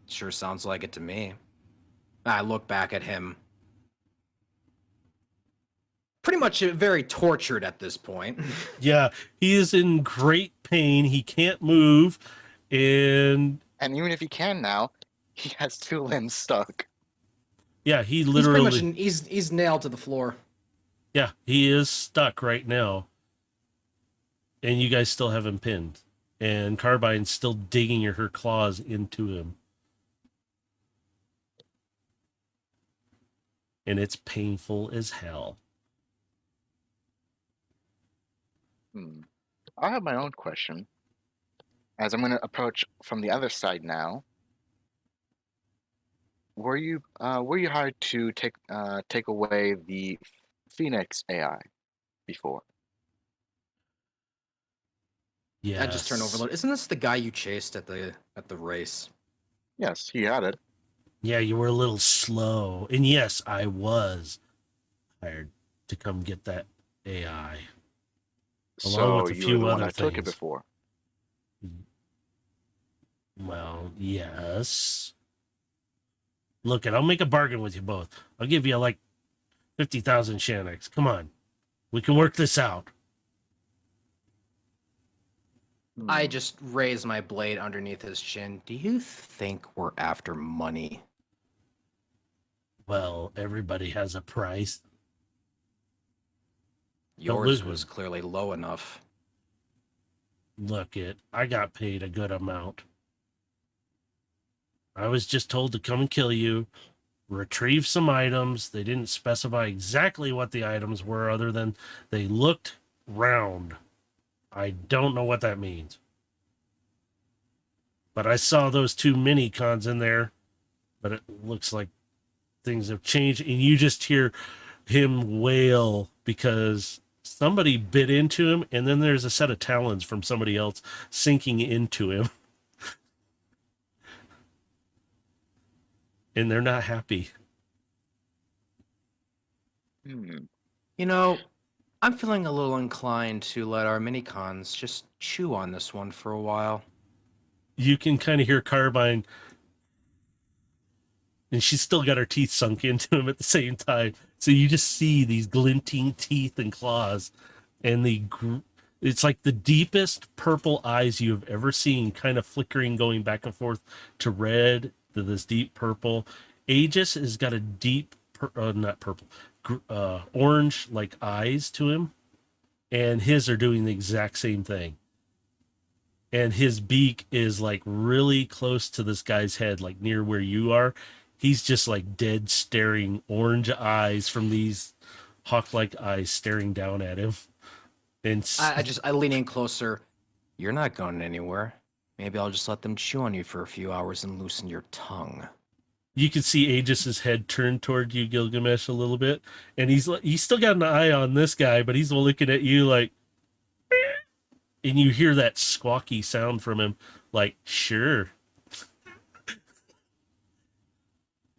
Sure sounds like it to me. I look back at him. Pretty much very tortured at this point. Yeah, he is in great pain. He can't move, and And even if he can now, he has two limbs stuck. yeah, he He's literally. pretty much he's nailed to the floor. Yeah, he is stuck right now. and you guys still have him pinned, and Carbine's still digging her claws into him, and it's painful as hell. I have my own question. As I'm going to approach from the other side now, were you hired to take away the Phoenix AI before? Yeah, I just turned overload. Isn't this the guy you chased at the race? Yes, he had it. Yeah, you were a little slow, and yes, I was hired to come get that AI. Along So with a you few were the one other that took it things. before. Well, yes. Look, I'll make a bargain with you both. I'll give you like 50,000 Shanix. Come on. We can work this out. I just raised my blade underneath his chin. Do you think we're after money? Well, everybody has a price. Yours look- was clearly low enough. Look, I got paid a good amount. I was just told to come and kill you, retrieve some items. They didn't specify exactly what the items were other than they looked round. I don't know what that means. But I saw those 2 mini cons in there, but it looks like things have changed, and you just hear him wail because somebody bit into him, and then there's a set of talons from somebody else sinking into him. And they're not happy. You know, I'm feeling a little inclined to let our mini-cons just chew on this one for a while. You can kind of hear Carbine, and she's still got her teeth sunk into him at the same time. So you just see these glinting teeth and claws, and it's like the deepest purple eyes you have ever seen, kind of flickering, going back and forth to red to this deep purple. Aegis has got a deep, not purple, orange like eyes to him, and his are doing the exact same thing. And his beak is like really close to this guy's head, like near where you are. He's just like dead staring orange eyes from these hawk-like eyes staring down at him. And I lean in closer. You're not going anywhere. Maybe I'll just let them chew on you for a few hours and loosen your tongue. You can see Aegis's head turn toward you, Gilgamesh, a little bit, and he's still got an eye on this guy, but he's looking at you like, and you hear that squawky sound from him, like, sure.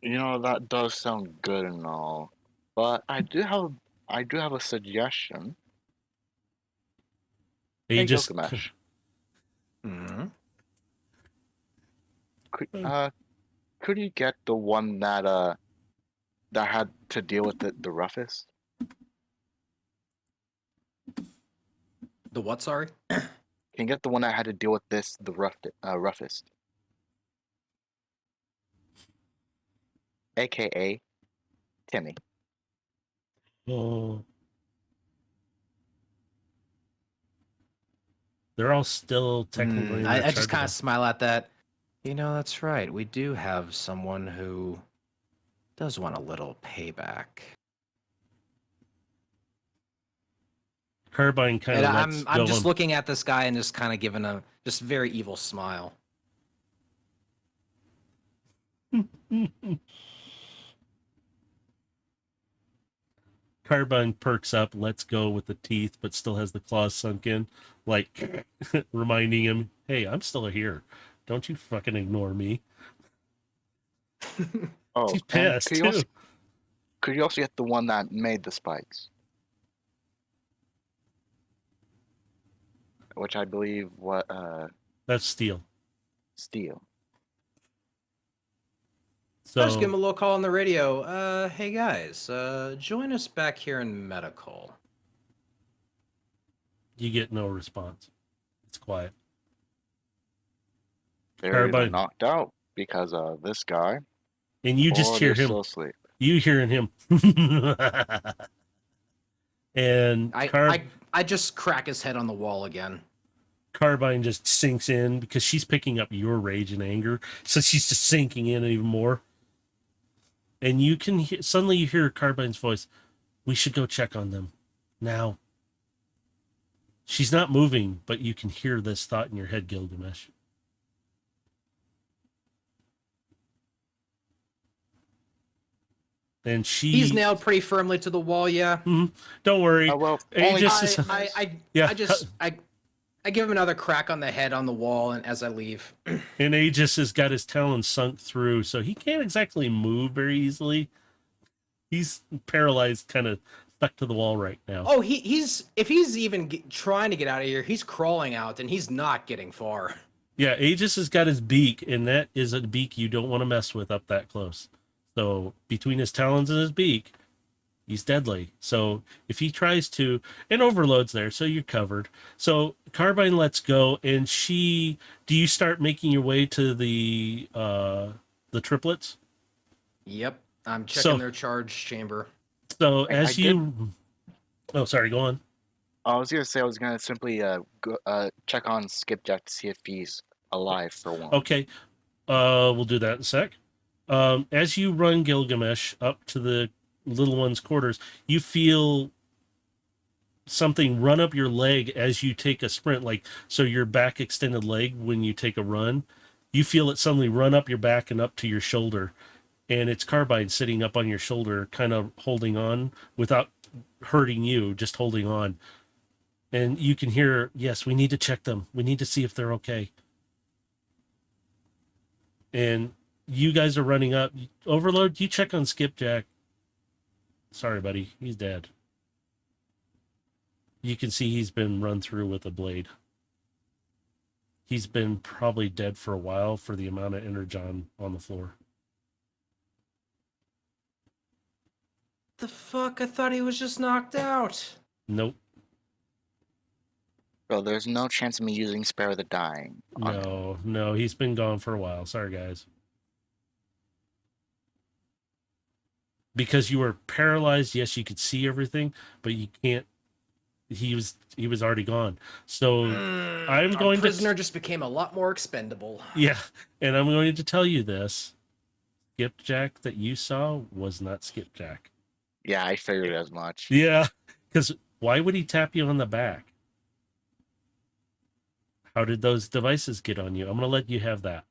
That does sound good and all, but I do have a suggestion. Hey, Aegis, Gilgamesh, Hmm? could you get the one that had to deal with the roughest? The what, sorry? Can you get the one that had to deal with the roughest? AKA Timmy. oh. They're all still technically. not I just chargeable. kind of smile at that. That's right. We do have someone who does want a little payback. Carbine kind And of I'm lets just go. looking at this guy and just kind of giving a just very evil smile. Carbine perks up, lets go with the teeth, but still has the claws sunk in, like reminding him, "Hey, I'm still here. Don't you fucking ignore me." Oh, He's and pissed too. could you also get the one that made the spikes? Which I believe That's steel. steel. I'll just give him a So little call on the radio. Hey guys, join us back here in medical. you get no response. It's quiet. They're either Carbine. knocked out because of this guy, And you just or hear they're him. still asleep. You hearing him. And I I just crack his head on the wall again. Carbine just sinks in because she's picking up your rage and anger, so she's just sinking in even more. And you can suddenly you hear Carbine's voice. We should go check on them now. She's not moving, but you can hear this thought in your head, Gilgamesh. And He's nailed pretty firmly to the wall. Yeah. Don't worry. Well, Aegis I give him another crack on the head on the wall, and as I leave. And Aegis has got his talons sunk through, so he can't exactly move very easily. He's paralyzed, kind of stuck to the wall right now. Oh, he's if he's even trying to get out of here, he's crawling out, and he's not getting far. Yeah, Aegis has got his beak, and that is a beak you don't want to mess with up that close. So between his talons and his beak, he's deadly. So if he tries to, and Overload's there, so you're covered. So Carbine lets go, and do you start making your way to the triplets? Yep, I'm checking their charge chamber. So oh, sorry, go on. I was gonna simply check on Skipjack to see if he's alive for one. Okay, we'll do that in a sec. As you run Gilgamesh up to the little one's quarters, you feel something run up your leg as you take a sprint, so your back extended leg when you take a run. You feel it suddenly run up your back and up to your shoulder, and it's Carbine sitting up on your shoulder, kind of holding on without hurting you, just holding on. And you can hear, yes, we need to check them. We need to see if they're okay. And you guys are running up. Overload, you check on Skipjack. Sorry, buddy. He's dead. You can see he's been run through with a blade. He's been probably dead for a while for the amount of energon on the floor. The fuck? I thought he was just knocked out. Nope. Bro, there's no chance of me using Spare the Dying. No, he's been gone for a while. Sorry, guys. Because you were paralyzed, yes, you could see everything, but you can't. He was already gone. So I'm going prisoner just became a lot more expendable. Yeah, and I'm going to tell you this: Skipjack that you saw was not Skipjack. Yeah, I figured as much. Yeah, because why would he tap you on the back? How did those devices get on you? I'm going to let you have that.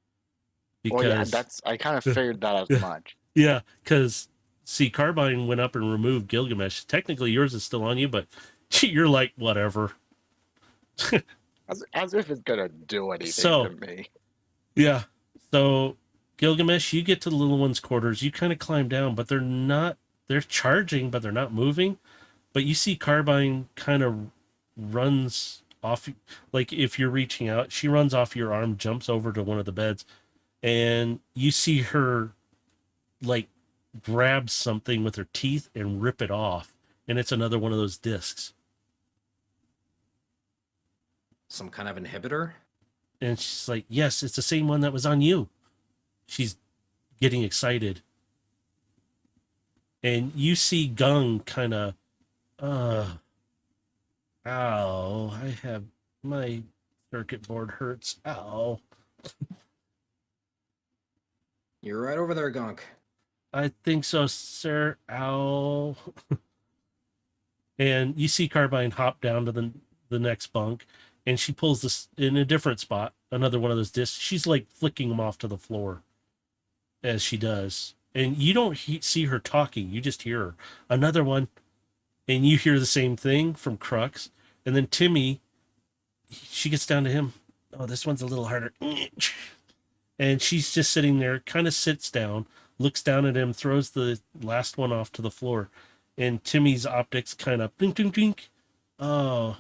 Because I kind of figured that as much. Yeah, because see, Carbine went up and removed Gilgamesh. Technically, yours is still on you, but you're like, whatever. as if it's gonna do anything to me. Yeah. So Gilgamesh, you get to the little one's quarters. You kind of climb down, but they're charging, but they're not moving. But you see Carbine kind of runs off, like if you're reaching out, she runs off your arm, jumps over to one of the beds, and you see her like grab something with her teeth and rip it off. And it's another one of those discs. Some kind of inhibitor? And she's like, yes, it's the same one that was on you. She's getting excited. And you see Gung kind of, ow, my circuit board hurts. Ow. You're right over there, Gunk. I think so, sir. Ow. And you see Carbine hop down to the next bunk, and she pulls this in a different spot, another one of those discs. She's like flicking them off to the floor as she does. And you don't see her talking. You just hear her. Another one. And you hear the same thing from Crux. And then Timmy, she gets down to him. Oh, this one's a little harder. And she's just sitting there, kind of sits down, looks down at him, throws the last one off to the floor. And Timmy's optics kind of dink, dink, dink. Oh,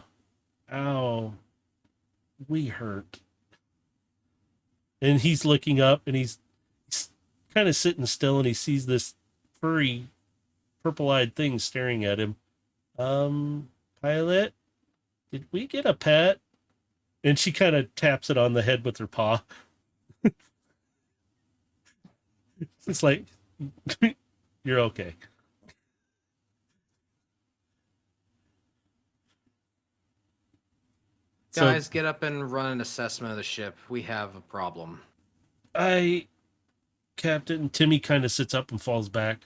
ow. We hurt. And he's looking up and he's kind of sitting still and he sees this furry, purple-eyed thing staring at him. Pilot, did we get a pet? And she kind of taps it on the head with her paw. It's like, you're okay. So Guys, get up and run an assessment of the ship. We have a problem. Captain Timmy kind of sits up and falls back.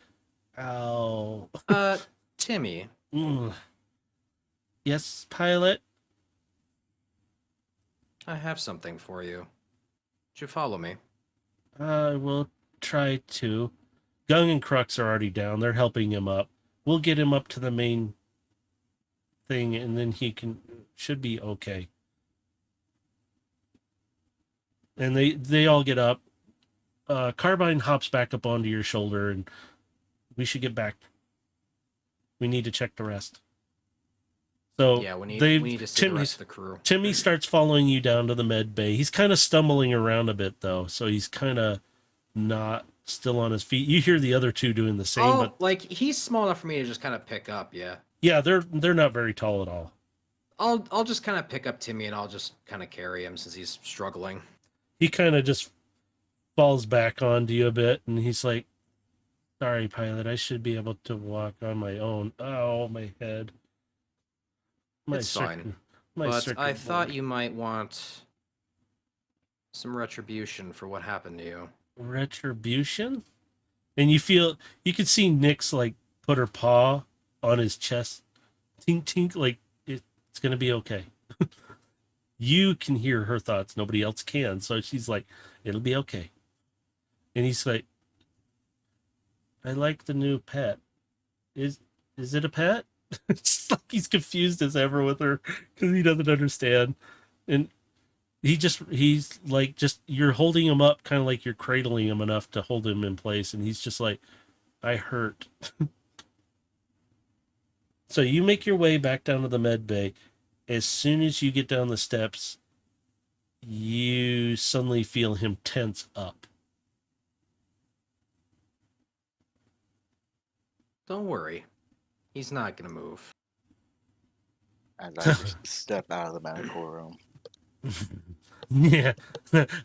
Ow. Timmy, Mm. Yes, pilot. I have something for you. Would you follow me? I will try to. Gung and Crux are already down. They're helping him up. We'll get him up to the main thing, and then he should be okay. And they all get up. Carbine hops back up onto your shoulder, and we should get back. We need to check the rest. So Yeah, we need to see the rest of the crew. Timmy starts following you down to the med bay. He's kind of stumbling around a bit though, so he's kind of not still on his feet. You hear the other two doing the same, but like he's small enough for me to just kind of pick up. yeah, they're not very tall at all. I'll just kind of pick up Timmy and I'll just kind of carry him since he's struggling. He kind of just falls back onto you a bit, and he's like, "Sorry, pilot. I should be able to walk on my own." Oh, my head. It's fine. But I thought you might want some retribution for what happened to you. Retribution? And you could see Nyx like put her paw on his chest. Tink, tink, like it's going to be okay. You can hear her thoughts. Nobody else can. So she's like, it'll be okay. And he's like, I like the new pet. Is it a pet? It's like he's confused as ever with her because he doesn't understand. And he's like, just, you're holding him up kind of like you're cradling him enough to hold him in place. And he's just like, I hurt. So you make your way back down to the med bay. As soon as you get down the steps, you suddenly feel him tense up. Don't worry. He's not going to move. As I just step out of the medical room. Yeah.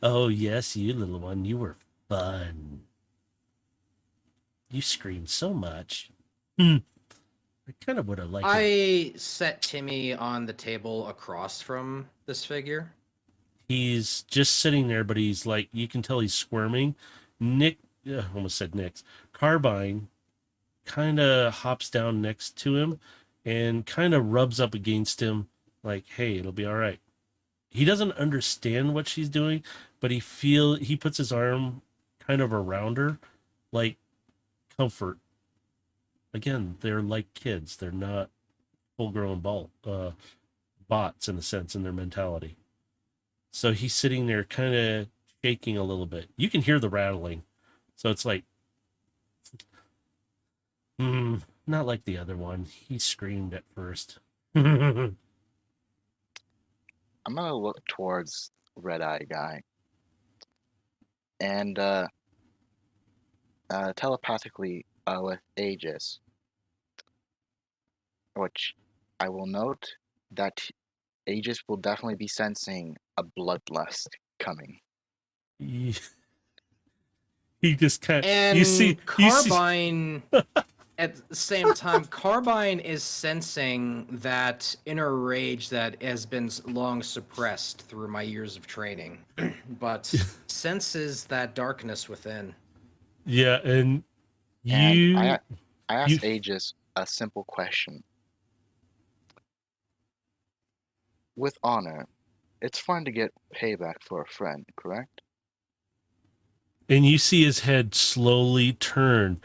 Oh, yes, you little one. You were fun. You screamed so much. I kind of would have liked it. I set Timmy on the table across from this figure. He's just sitting there, but he's like, you can tell he's squirming. Almost said Nick's. Carbine kind of hops down next to him and kind of rubs up against him like, hey, it'll be all right. He doesn't understand what she's doing, but he puts his arm kind of around her like comfort. Again, they're like kids. They're not full-grown bots in a sense in their mentality. So he's sitting there kind of shaking a little bit. You can hear the rattling. So it's like, not like the other one. He screamed at first. I'm gonna look towards Red Eye Guy and telepathically with Aegis, which I will note that Aegis will definitely be sensing a bloodlust coming. He just kind of, And Carbine, at the same time, Carbine is sensing that inner rage that has been long suppressed through my years of training, but senses that darkness within. Yeah, and I asked Aegis a simple question. With honor, it's fun to get payback for a friend, correct? And you see his head slowly turn.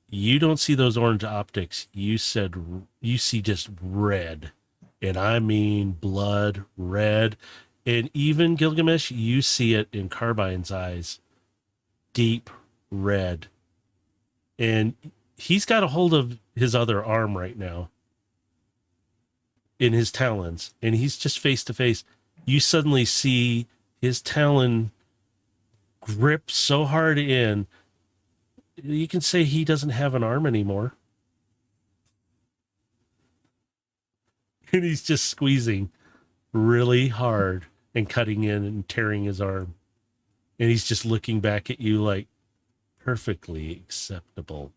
You don't see those orange optics. You see just red. And I mean blood red. And even Gilgamesh, you see it in Carbine's eyes. Deep red. And he's got a hold of his other arm right now. In his talons. And he's just face to face. You suddenly see his talon grip so hard in, you can say he doesn't have an arm anymore. And he's just squeezing really hard and cutting in and tearing his arm. And he's just looking back at you like, perfectly acceptable.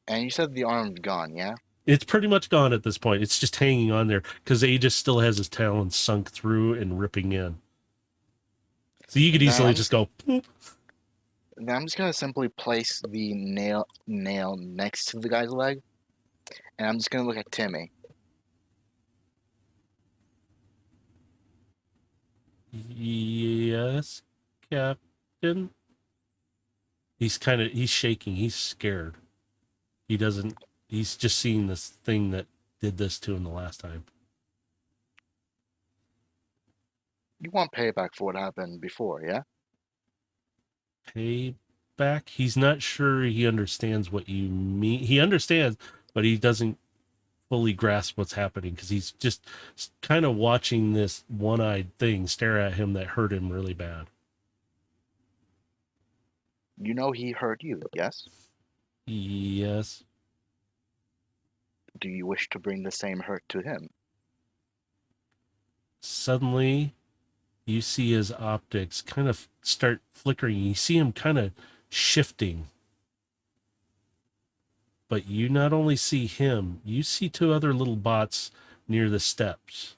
And you said the arm's gone, yeah? It's pretty much gone at this point. It's just hanging on there because Aegis still has his talons sunk through and ripping in. So you could Now easily I'm just go, "Boop." Now I'm just gonna simply place the nail next to the guy's leg, and I'm just gonna look at Timmy. Yes, Captain. He's shaking. He's scared. He's just seen this thing that did this to him the last time. You want payback for what happened before, yeah? Payback? He's not sure he understands what you mean. He understands, but he doesn't fully grasp what's happening because he's just kind of watching this one-eyed thing stare at him that hurt him really bad. You know he hurt you, yes? Yes. Do you wish to bring the same hurt to him? Suddenly, you see his optics kind of start flickering. You see him kind of shifting. But you not only see him, you see two other little bots near the steps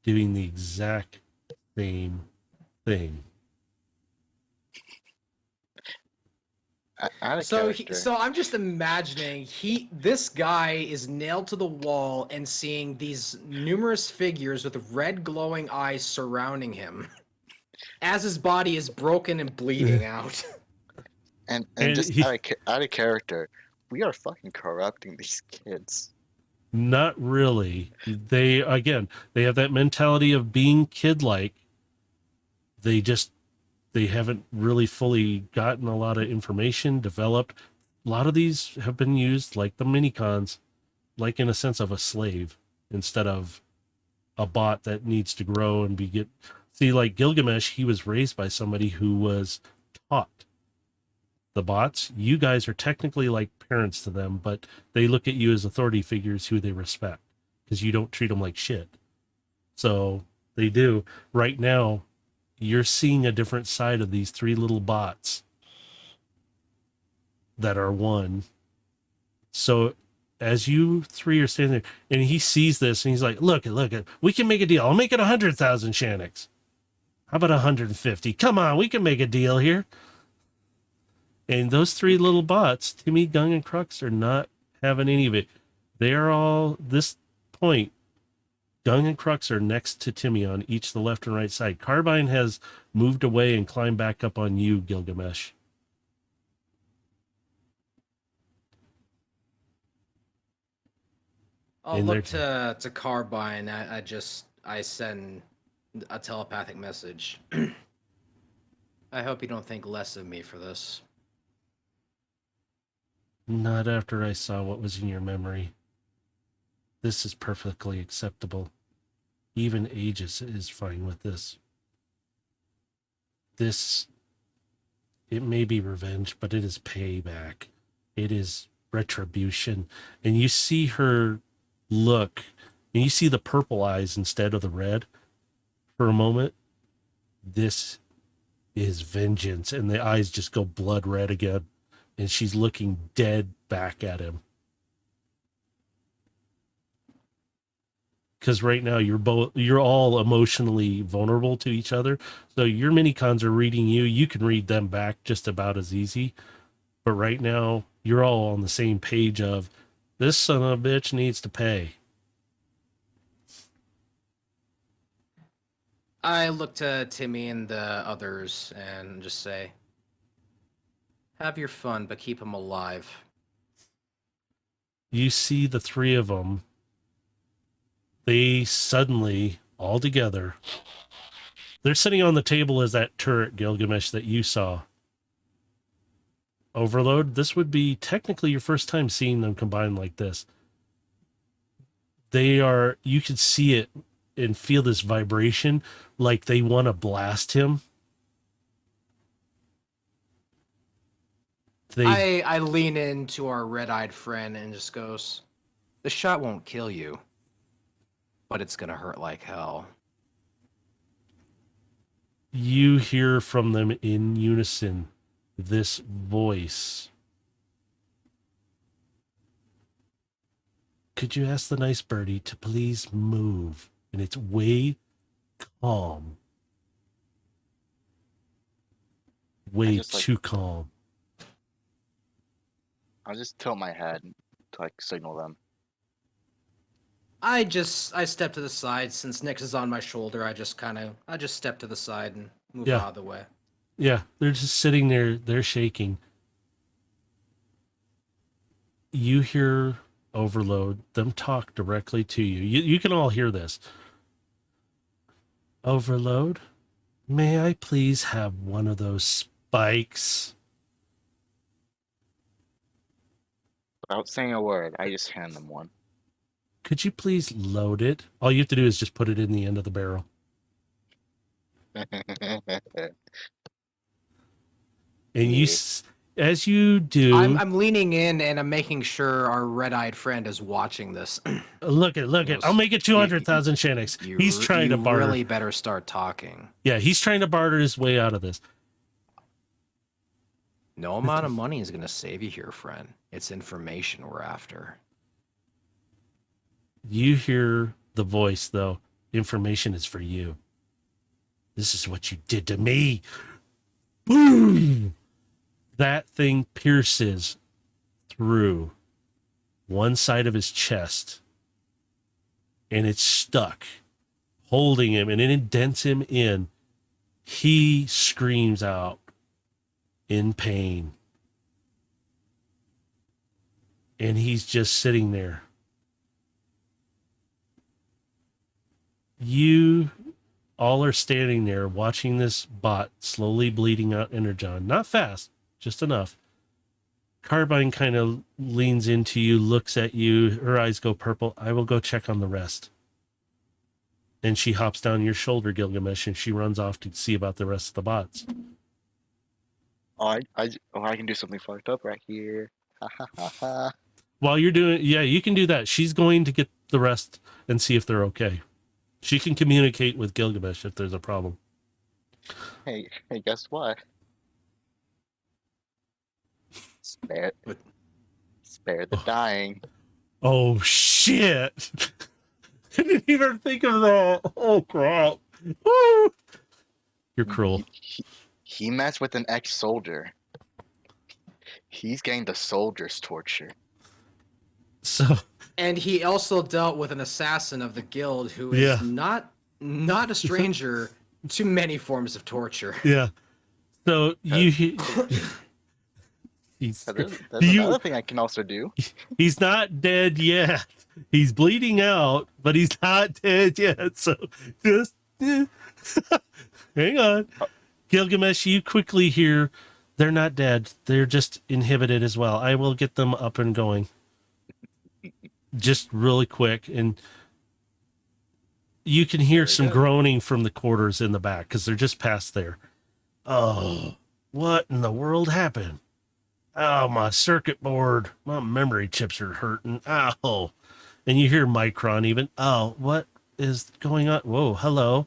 doing the exact same thing. Out of So character. so I'm just imagining this guy is nailed to the wall and seeing these numerous figures with red glowing eyes surrounding him as his body is broken and bleeding out. And And just he- out of character, we are fucking corrupting these kids. Not really. They have that mentality of being kid-like. They haven't really fully gotten a lot of information developed. A lot of these have been used like the minicons, like in a sense of a slave instead of a bot that needs to grow and see, like Gilgamesh, he was raised by somebody who was taught. The bots, you guys are technically like parents to them, but they look at you as authority figures who they respect because you don't treat them like shit. So they do. Right now, you're seeing a different side of these three little bots that are one. So as you three are standing there, and he sees this, and he's like, look, we can make a deal. I'll make it 100,000 Shaniks. How about 150? Come on, we can make a deal here. And those three little bots, Timmy, Gung, and Crux, are not having any of it. They are all, this point, Gung and Crux are next to Timmy on each the left and right side. Carbine has moved away and climbed back up on you, Gilgamesh. I'll In look their- to Carbine. I send a telepathic message. I hope you don't think less of me for this. Not after I saw what was in your memory. This is perfectly acceptable. Even Aegis is fine with this. It may be revenge, but it is payback. It is retribution. And you see her look, and you see the purple eyes instead of the red for a moment. This is vengeance. And the eyes just go blood red again. And she's looking dead back at him. Because right now you're all emotionally vulnerable to each other. So your minicons are reading you. You can read them back just about as easy. But right now you're all on the same page of this son of a bitch needs to pay. I look to Timmy and the others and just say, have your fun, but keep him alive. You see the three of them. They suddenly, all together, they're sitting on the table as that turret, Gilgamesh, that you saw. Overload, this would be technically your first time seeing them combined like this. You could see it and feel this vibration like they want to blast him. I lean into our red-eyed friend and just goes, the shot won't kill you, but it's gonna hurt like hell. You hear from them in unison this voice. could you ask the nice birdie to please move? And it's way calm. Way just, like- too calm. I'll just tilt my head to like signal them. I step to the side since Nyx is on my shoulder. I just step to the side and move Yeah. out of the way. Yeah, they're just sitting there. They're shaking. You hear Overload, them talk directly to you. You can all hear this. Overload, may I please have one of those spikes? Without saying a word, I just hand them one. Could you please load it? All you have to do is just put it in the end of the barrel. And Yeah. as you do, I'm leaning in and I'm making sure our red-eyed friend is watching this. look it. Yes. I'll make it 200,000 Shanix. He's trying to barter. Really better start talking. Yeah, he's trying to barter his way out of this. No amount of money is going to save you here, friend. It's information we're after. You hear the voice, though. Information is for you. This is what you did to me. Boom! That thing pierces through one side of his chest, and it's stuck, holding him, and it indents him in. He screams out in pain, and he's just sitting there. You all are standing there watching this bot slowly bleeding out energon. Not fast, just enough. Carbine kind of leans into you, looks at you. Her eyes go purple. I will go check on the rest. And she hops down your shoulder, Gilgamesh, and she runs off to see about the rest of the bots. I can do something fucked up right here. Ha ha ha ha. While you're doing, yeah, you can do that. She's going to get the rest and see if they're okay. She can communicate with Gilgamesh if there's a problem. Hey, guess what? Spare the dying. Oh, shit. I didn't even think of that. Oh, crap. Woo! You're cruel. He messed with an ex-soldier. He's getting the soldier's torture. So, And he also dealt with an assassin of the guild who is Yeah. not a stranger to many forms of torture. yeah. So, he's There's you- another thing I can also do. he's not dead yet. He's bleeding out, but he's not dead yet. So, just hang on. Gilgamesh, you quickly hear they're not dead. They're just inhibited as well. I will get them up and going. Just really quick. And you can hear Very some good. groaning from the quarters in the back because they're just past there. Oh, what in the world happened? Oh, my circuit board. My memory chips are hurting. Ow. And you hear Micron even. Oh, what is going on? Whoa, hello,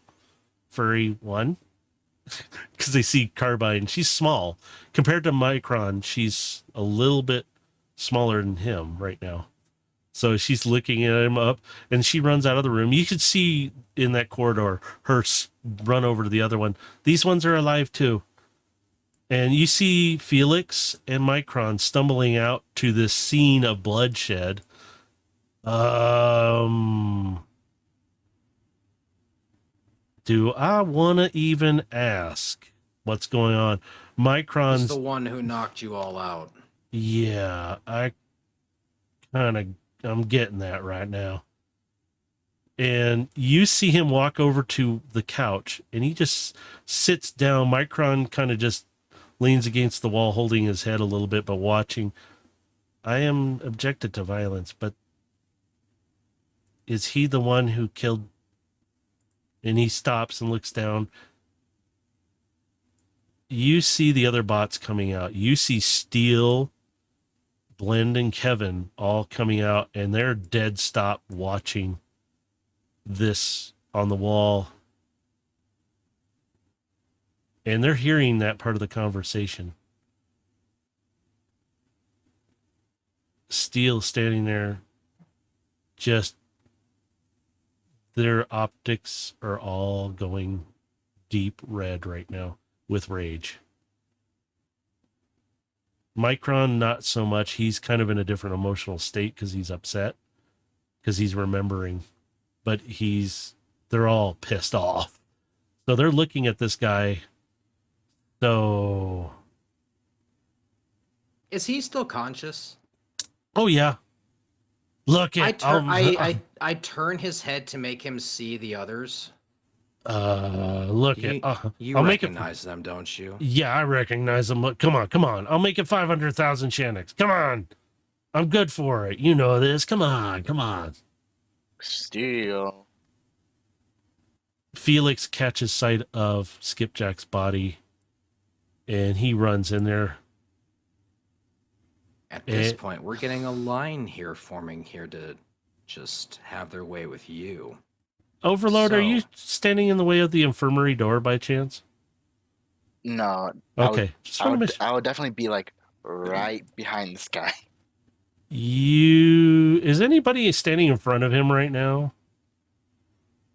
furry one. Because they see Carbine. She's small. Compared to Micron, she's a little bit smaller than him right now. So she's looking at him up, and she runs out of the room. You could see in that corridor her run over to the other one. These ones are alive too. And you see Felix and Micron stumbling out to this scene of bloodshed. Do I want to even ask what's going on? He's Micron's, the one who knocked you all out. yeah, I'm getting that right now. And you see him walk over to the couch, and he just sits down. Micron kind of just leans against the wall, holding his head a little bit, but watching. I am objected to violence, but is he the one who killed? And he stops and looks down. You see the other bots coming out. You see Steel, Blend, and Kevin all coming out, and they're dead stop watching this on the wall. And they're hearing that part of the conversation. Steel standing there just their optics are all going deep red right now with rage. Micron, not so much. He's kind of in a different emotional state because he's upset, because he's remembering, but they're all pissed off. So they're looking at this guy. So, Is he still conscious? oh yeah, look I at I turn his head to make him see the others. look You, at you I'll make it. recognize them, don't you? Yeah, I recognize them. Look, come on. I'll make it 500,000 Shanix. Come on, I'm good for it. You know this. Come on. Steal. Felix catches sight of Skipjack's body, and he runs in there. At this point, we're getting a line here forming here to just have their way with you. Overlord, are you So- standing in the way of the infirmary door by chance? No. Okay, just want to make I would definitely be like right behind this guy. Is anybody standing in front of him right now?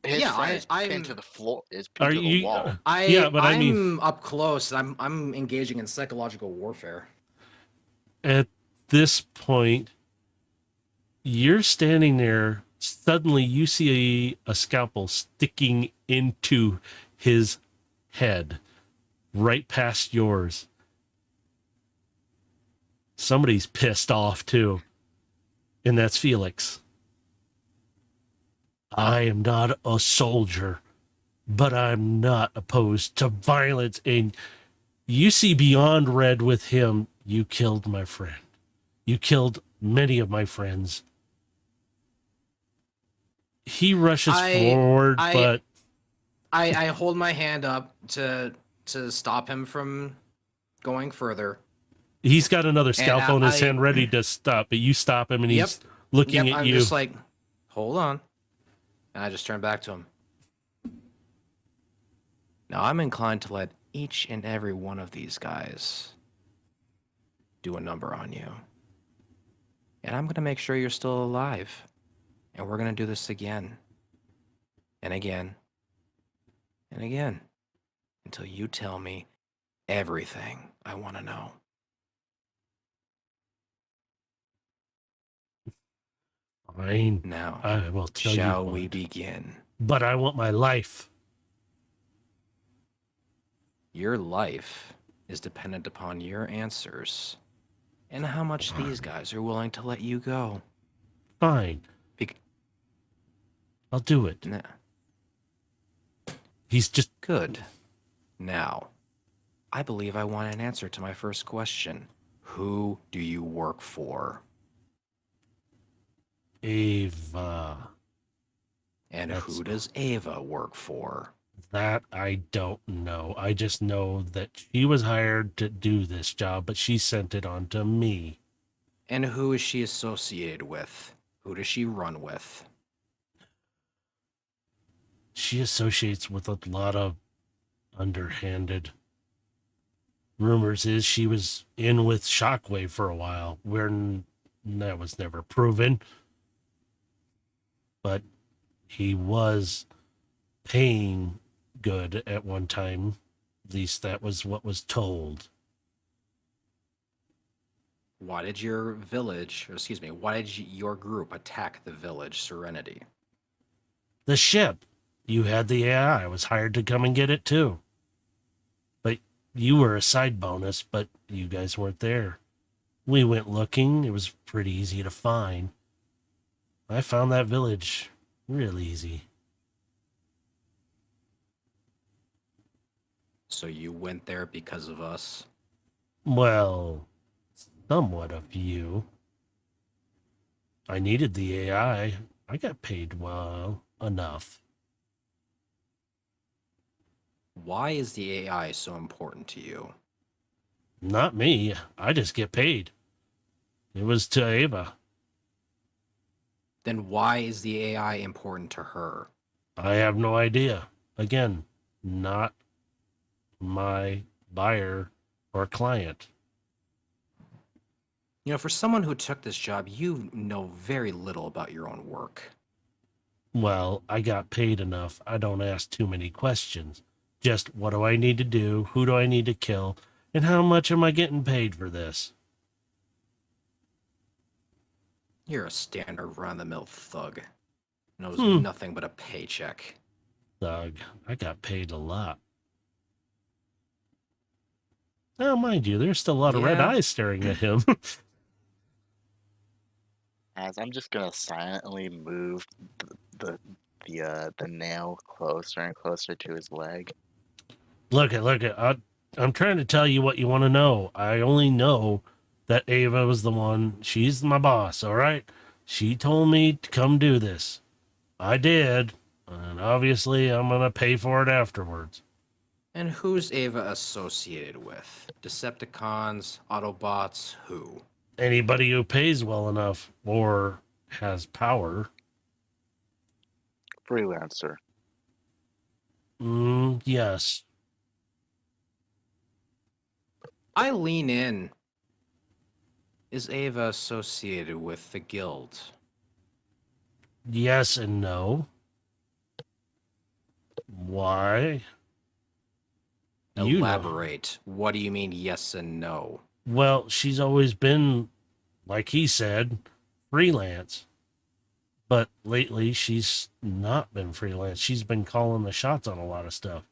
His Yeah, friend is I'm- pinned to the floor. Is Are pinned to the you? wall. Yeah, but I I'm mean- up close. I'm engaging in psychological warfare. At this point, you're standing there. Suddenly, you see a scalpel sticking into his head, right past yours. Somebody's pissed off too, and that's Felix. I am not a soldier, but I'm not opposed to violence. And you see beyond red with him. You killed my friend. You killed many of my friends. He rushes forward, but I hold my hand up to stop him from going further. he's got another scalpel in his I- hand ready to stop. But you stop him, and Yep. he's looking Yep, at I'm you. just like, hold on. And I just turn back to him. Now I'm inclined to let each and every one of these guys do a number on you. And I'm going to make sure you're still alive. And we're going to do this again. And again. And again. Until you tell me everything I want to know. Fine, Now, I will tell you. shall we what. begin? But I want my life. Your life is dependent upon your answers and how much these guys are willing to let you go. Fine, Bec- I'll do it. Nah, He's just good. Now, I believe I want an answer to my first question. Who do you work for? Ava. And That's- who does Ava work for? That I don't know. I just know that she was hired to do this job, but she sent it on to me. And who is she associated with? Who does she run with? She associates with a lot of underhanded rumors. Is she was in with Shockwave for a while, where that was never proven. But he was paying good at one time. At least that was what was told. Why did your village, or excuse me, why did your group attack the village Serenity? The ship. You had the AI. I was hired to come and get it too. But you were a side bonus, but you guys weren't there. We went looking. It was pretty easy to find. I found that village real easy. So you went there because of us? Well, somewhat of you. I needed the AI. I got paid well enough. Why is the AI so important to you? Not me. I just get paid. It was to Ava. Then why is the AI important to her? I have no idea. Again, not my buyer or client. You know, for someone who took this job, you know very little about your own work. Well, I got paid enough. I don't ask too many questions. Just what do I need to do? Who do I need to kill? And how much am I getting paid for this? You're a standard run-of-the-mill thug. Knows Hmm. nothing but a paycheck. Thug, I got paid a lot. Now, mind you, there's still a lot of red Yeah. eyes staring at him. As I'm just gonna silently move the nail closer and closer to his leg. Look it. I'm trying to tell you what you want to know. I only know that Ava was the one. She's my boss, all right? She told me to come do this. I did, and obviously I'm going to pay for it afterwards. And who's Ava associated with? Decepticons, Autobots, who? Anybody who pays well enough or has power. Freelancer. Yes. I lean in. Is Ava associated with the guild? Yes and no. Why? You know. Elaborate. What do you mean yes and no? Well, she's always been, like he said, freelance. But lately, she's not been freelance. She's been calling the shots on a lot of stuff.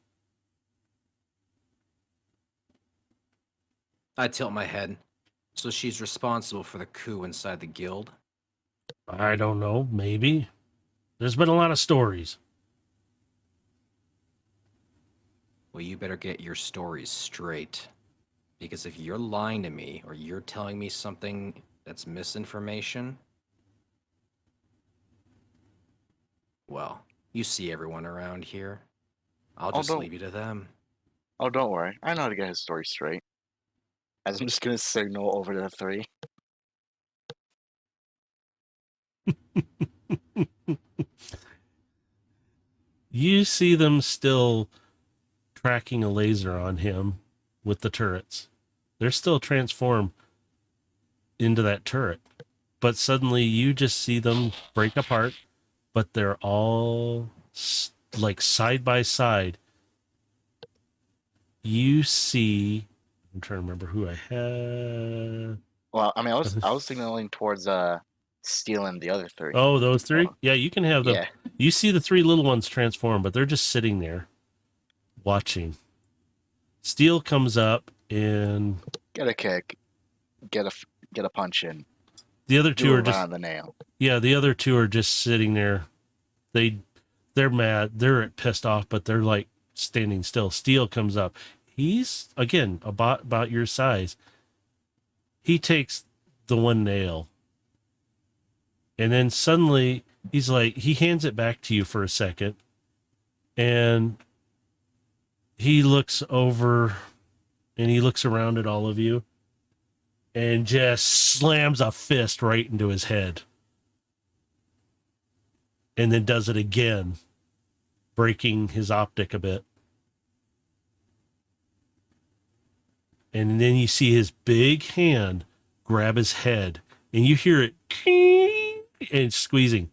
I tilt my head. So she's responsible for the coup inside the guild? I don't know, maybe. There's been a lot of stories. Well, you better get your stories straight. Because if you're lying to me or you're telling me something that's misinformation, well, you see everyone around here. I'll just leave you to them. Oh, don't worry. I know how to get his story straight. As I'm just gonna signal over to the three. You see them still tracking a laser on him with the turrets. They're still transformed into that turret. But suddenly you just see them break apart, but they're all like side by side. You see, I'm trying to remember who I had. Well, I mean, I was signaling towards Steel and the other three. Oh, those three? Oh. Yeah, you can have them. Yeah. You see the three little ones transform, but they're just sitting there watching. Steel comes up and Get a kick. Get a punch in. the other two Do are a just round the nail. yeah, the other two are just sitting there. They're mad. They're pissed off, but they're like standing still. Steel comes up. He's again about your size. He takes the one nail. And then suddenly he's like, he hands it back to you for a second. And he looks over and he looks around at all of you and just slams a fist right into his head. And then does it again, breaking his optic a bit. And then you see his big hand grab his head and you hear it and squeezing.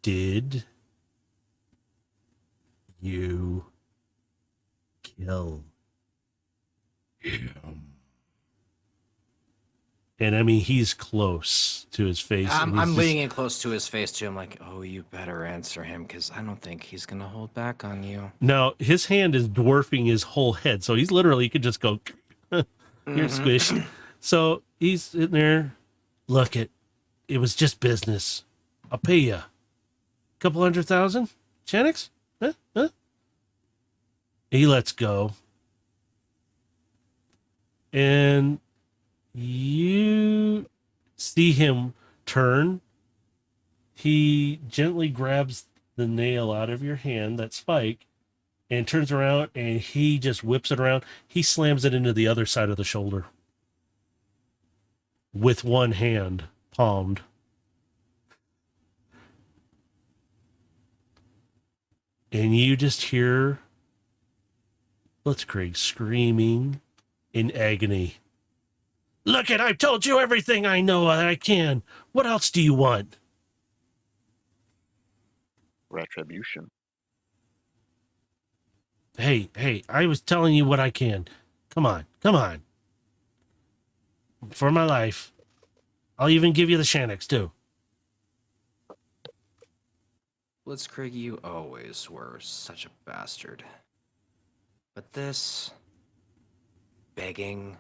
Did you kill him? And I mean, he's close to his face. I'm leaning in close to his face too. I'm like, oh, you better answer him because I don't think he's gonna hold back on you. Now his hand is dwarfing his whole head, so he's literally he could just go, you're squished. So he's sitting there. Look, it was just business. I'll pay you. Couple 100,000, Chenix? Huh? He lets go. And you see him turn. He gently grabs the nail out of your hand, that spike, and turns around and he just whips it around. He slams it into the other side of the shoulder with one hand palmed. And you just hear Blitzkrieg screaming in agony. Look it, I've told you everything I know that I can. What else do you want? Retribution. Hey, I was telling you what I can. Come on. For my life. I'll even give you the Shannocks, too. Blitzkrieg, you always were such a bastard. But this... begging...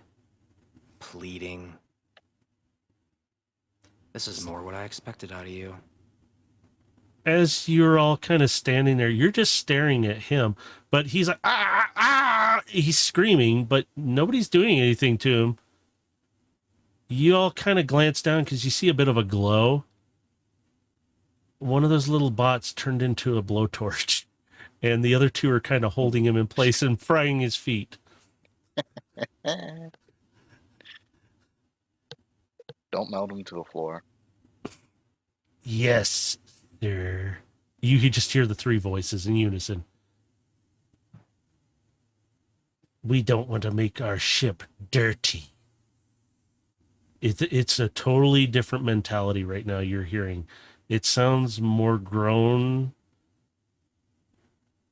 pleading... this is more what I expected out of you. As you're all kind of standing there, you're just staring at him, but he's like, he's screaming, but nobody's doing anything to him. You all kind of glance down because you see a bit of a glow. One of those little bots turned into a blowtorch, and the other two are kind of holding him in place and frying his feet. Don't melt him to the floor. Yes, sir. You could just hear the three voices in unison. We don't want to make our ship dirty. It's a totally different mentality right now you're hearing. It sounds more grown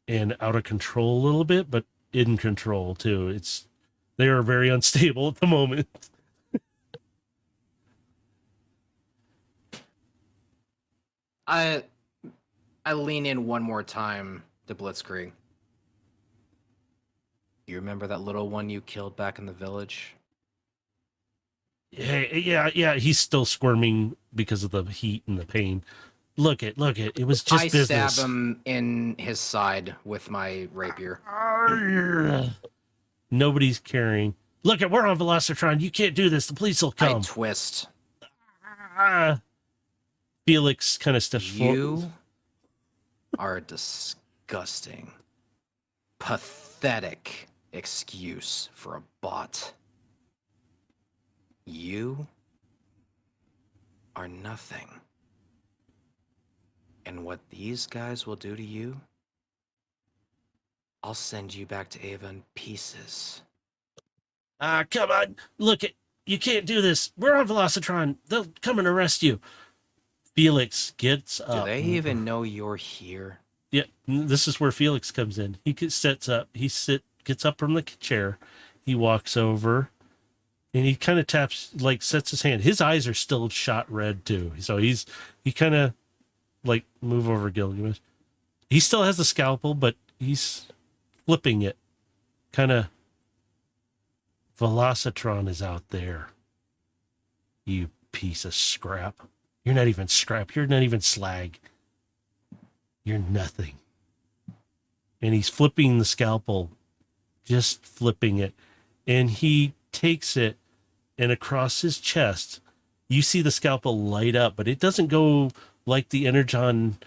and out of control a little bit, but in control too. They are very unstable at the moment. I lean in one more time to Blitzkrieg. You remember that little one you killed back in the village? Hey, yeah, he's still squirming because of the heat and the pain. Look it. It was just business. I stab him in his side with my rapier. Nobody's caring. Look it, we're on Velocitron. You can't do this. The police will come. I twist. Felix kind of steps forward. You are a disgusting, pathetic excuse for a bot. You are nothing. And what these guys will do to you, I'll send you back to Ava in pieces. Come on. Look it. You can't do this. We're on Velocitron. They'll come and arrest you. Felix gets up. Do they even know you're here? Yeah, this is where Felix comes in. He sets up. Gets up from the chair. He walks over, and he kind of taps, like sets his hand. His eyes are still shot red too. So he kind of like move over, Gilgamesh. He still has the scalpel, but he's flipping it. Kind of. Velocitron is out there. You piece of scrap. You're not even scrap. You're not even slag. You're nothing. And he's flipping the scalpel, just flipping it. And he takes it, and across his chest, you see the scalpel light up, but it doesn't go like the Energon,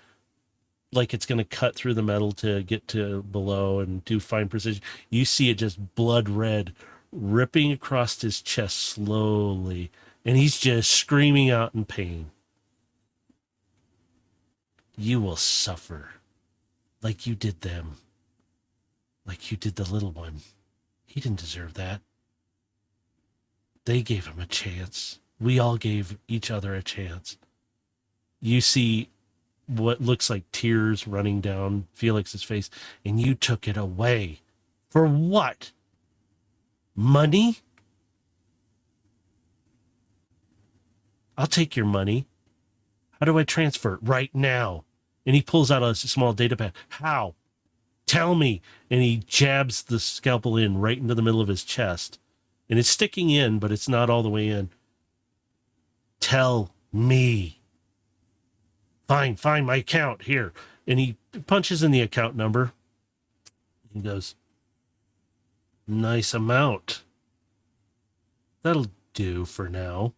like it's going to cut through the metal to get to below and do fine precision. You see it just blood red, ripping across his chest slowly, and he's just screaming out in pain. You will suffer like you did them, like you did the little one. He didn't deserve that. They gave him a chance. We all gave each other a chance. You see what looks like tears running down Felix's face, and you took it away. For what? Money? I'll take your money. How do I transfer it right now? And he pulls out a small data pad. How? Tell me. And he jabs the scalpel in right into the middle of his chest. And it's sticking in, but it's not all the way in. Tell me. Fine, my account here. And he punches in the account number. He goes, nice amount. That'll do for now.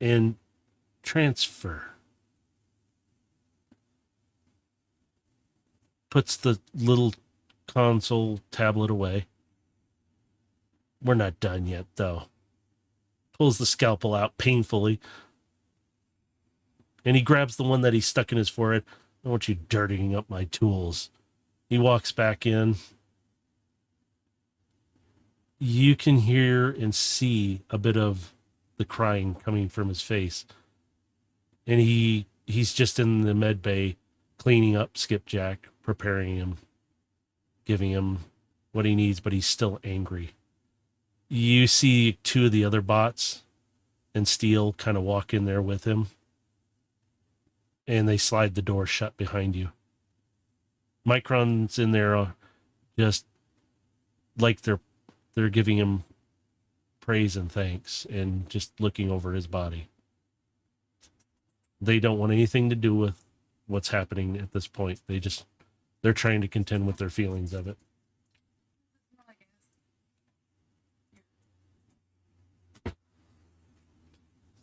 And transfer. Puts the little console tablet away. We're not done yet, though. Pulls the scalpel out painfully. And he grabs the one that he stuck in his forehead. I don't want you dirtying up my tools. He walks back in. you can hear and see a bit of the crying coming from his face. And he's just in the med bay cleaning up Skipjack, preparing him, giving him what he needs, but he's still angry. You see two of the other bots and Steel kind of walk in there with him, and they slide the door shut behind you. Micron's in there just like they're giving him praise and thanks and just looking over his body. They don't want anything to do with what's happening at this point. They're trying to contend with their feelings of it.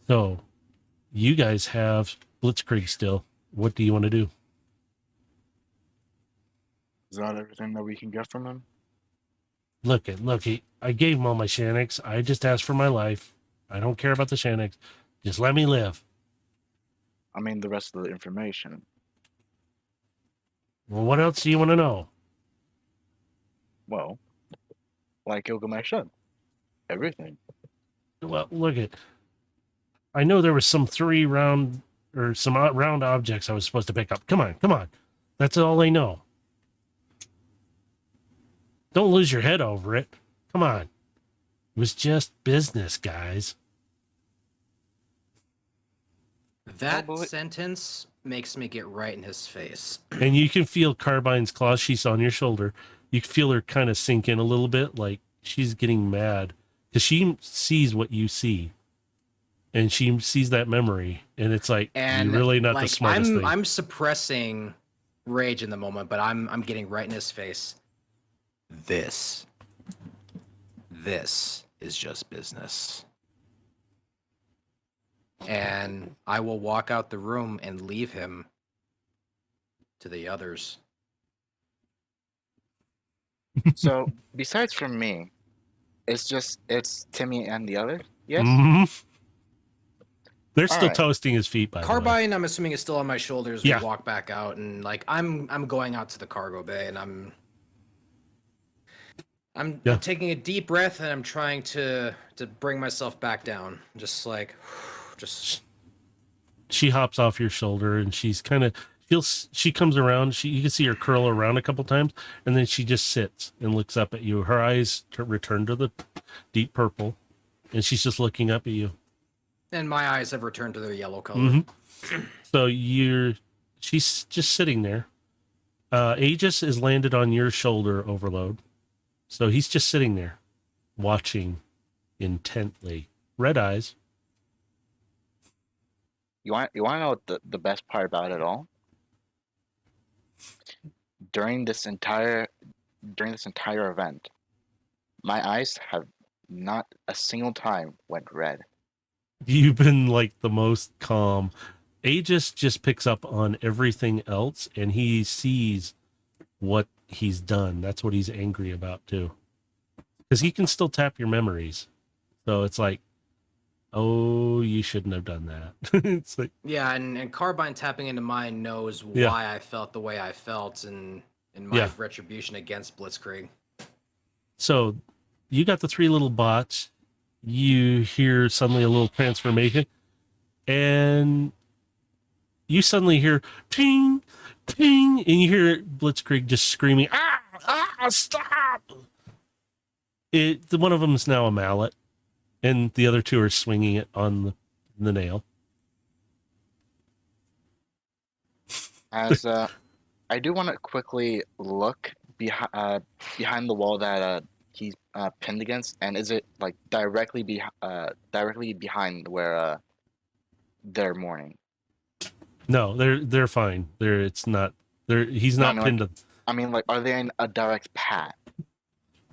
So, you guys have Blitzkrieg still. What do you want to do? Is that everything that we can get from him? Look, I gave him all my Shaniks. I just asked for my life. I don't care about the Shaniks. Just let me live. I mean, the rest of the information. Well, what else do you want to know? Well, like Gilgamesh said, everything. Well, I know there was some round objects I was supposed to pick up. Come on. That's all I know. Don't lose your head over it. Come on. It was just business, guys. That Oh, but- sentence makes me get right in his face. And you can feel Carbine's claws. She's on your shoulder. You can feel her kind of sink in a little bit, like she's getting mad because she sees what you see, and she sees that memory, and it's like And you're really not the like, smartest thing. I'm suppressing rage in the moment, but I'm getting right in his face. This is just business. And I will walk out the room and leave him to the others. So, besides from me, it's Timmy and the other. Yes. Mhm. They're still Alright. toasting his feet, by the way. Carbine, I'm assuming, is still on my shoulders. Yeah. We walk back out, and like I'm going out to the cargo bay, and I'm Yeah. taking a deep breath, and I'm trying to bring myself back down. Just She hops off your shoulder, and she's kind of she comes around. You can see her curl around a couple times, and then she just sits and looks up at you. Her eyes return to the deep purple, and she's just looking up at you. and my eyes have returned to their yellow color. Mm-hmm. So she's just sitting there. Aegis is landed on your shoulder, Overload. So he's just sitting there, watching intently. Red eyes. You want to know what the best part about it all? During this entire event, my eyes have not a single time went red. You've been like the most calm. Aegis just picks up on everything else, and he sees what he's done. That's what he's angry about too, because he can still tap your memories. So it's like, oh, you shouldn't have done that. It's like, Yeah, and Carbine tapping into mine knows Yeah. why I felt the way I felt in my Yeah. retribution against Blitzkrieg. so you got the three little bots. You hear suddenly a little transformation, and you suddenly hear ting, ting, and you hear Blitzkrieg just screaming, stop! One of them is now a mallet, and the other two are swinging it on the nail. As I do want to quickly look behind the wall that he's pinned against, and is it like directly behind where they're mourning? No, they're fine. He's not No, pinned to. I mean, like, are they in a direct path?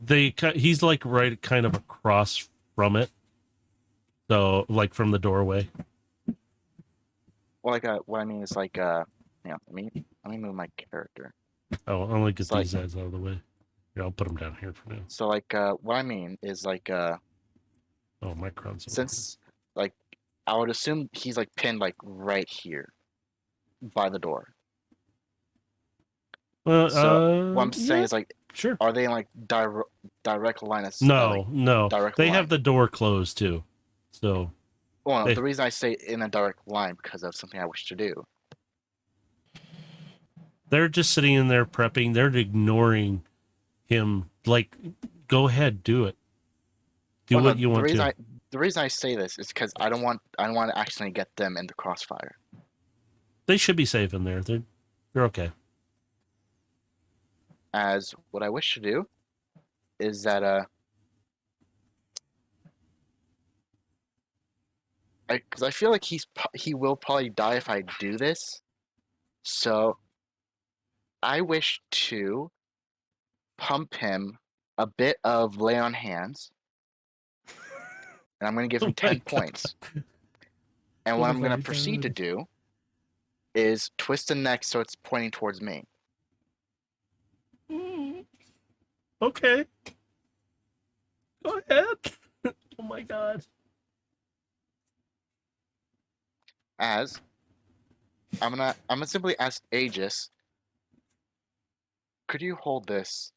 He's like right kind of across from it, so like from the doorway. Well, like, what I mean is like, let me move my character. Oh, I'll only get It's like- these guys out of the way. Here, I'll put them down here for now. So, like, what I mean is like, Oh, Micron's over since like, I would assume he's like pinned like right here by the door. here. Well, So what I'm saying yeah. is like, Sure. Are they in like direct line of No, like, no. direct They line? have the door closed too. So Well, they- the reason I say in a direct line because of something I wish to do. they're just sitting in there prepping. They're ignoring him. Like, go ahead, do it. Do Well, what no, you want to. The reason I say this is because I don't want to accidentally get them in the crossfire. They should be safe in there. They're okay. As what I wish to do is that because I feel like he will probably die if I do this. So I wish to pump him a bit of lay on hands, and I'm going to give Oh him my 10 God. points. And Oh what I'm going my to proceed to God. do is twist the neck so it's pointing towards me. Okay. Go ahead. Oh my God. As I'm gonna simply ask Aegis, could you hold this?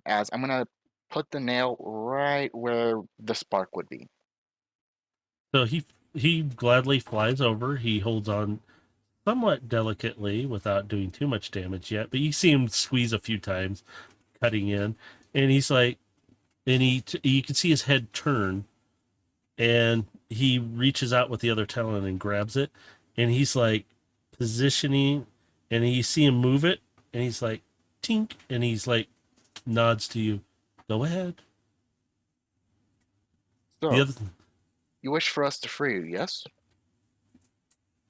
As I'm gonna put the nail right where the spark would be. So he gladly flies over. He holds on somewhat delicately without doing too much damage yet, but you see him squeeze a few times, cutting in, and he's like, and you can see his head turn, and he reaches out with the other talon and grabs it, and he's like positioning, and you see him move it, and he's like, tink, and he's like nods to you, go ahead. So The other, you wish for us to free you, yes?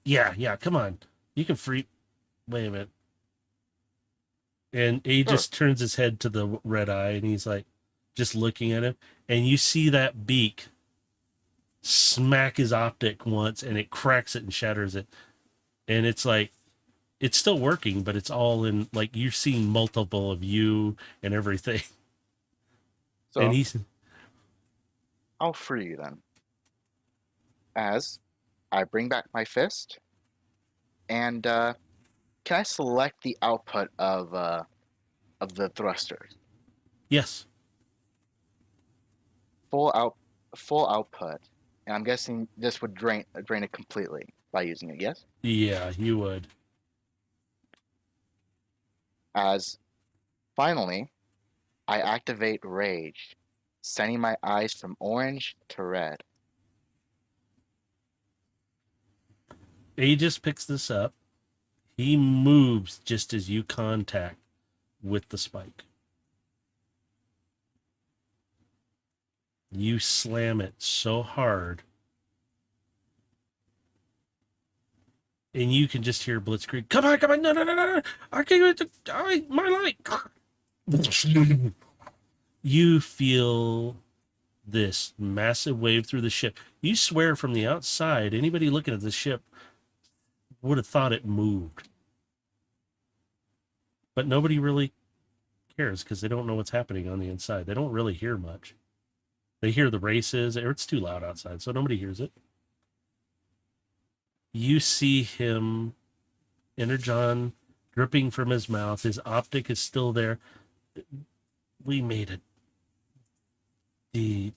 yeah, come on, you can free. Wait a minute. And Aegis turns his head to the red eye, and he's like, just looking at him, and you see that beak smack his optic once, and it cracks it and shatters it, and it's like, it's still working, but it's all in, like, you're seeing multiple of you and everything. So And he's I'll free you then. As I bring back my fist, and can I select the output of the thrusters? yes, Full output, and I'm guessing this would drain it completely by using it. Yes. yeah, you would. As finally, I activate rage, sending my eyes from orange to red. Aegis picks this up. He moves just as you contact with the spike. You slam it so hard, and you can just hear Blitzkrieg, come on, no, I can't, my light. You feel this massive wave through the ship. You swear from the outside, anybody looking at the ship would have thought it moved. But nobody really cares because they don't know what's happening on the inside. They don't really hear much. They hear the races, or it's too loud outside, so nobody hears it. You see him, energon dripping from his mouth. His optic is still there. We made it. You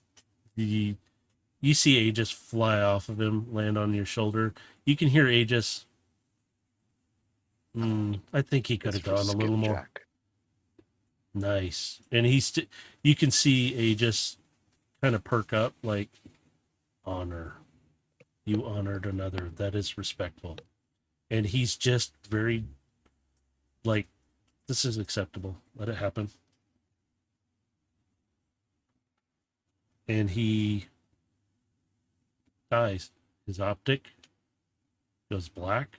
see Aegis fly off of him, land on your shoulder. You can hear Aegis. I think he could have gone a little more. Nice. And you can see Aegis kind of perk up, like, honor. You honored another. That is respectful. And he's just very, like, this is acceptable. Let it happen. And he dies. His optic goes black.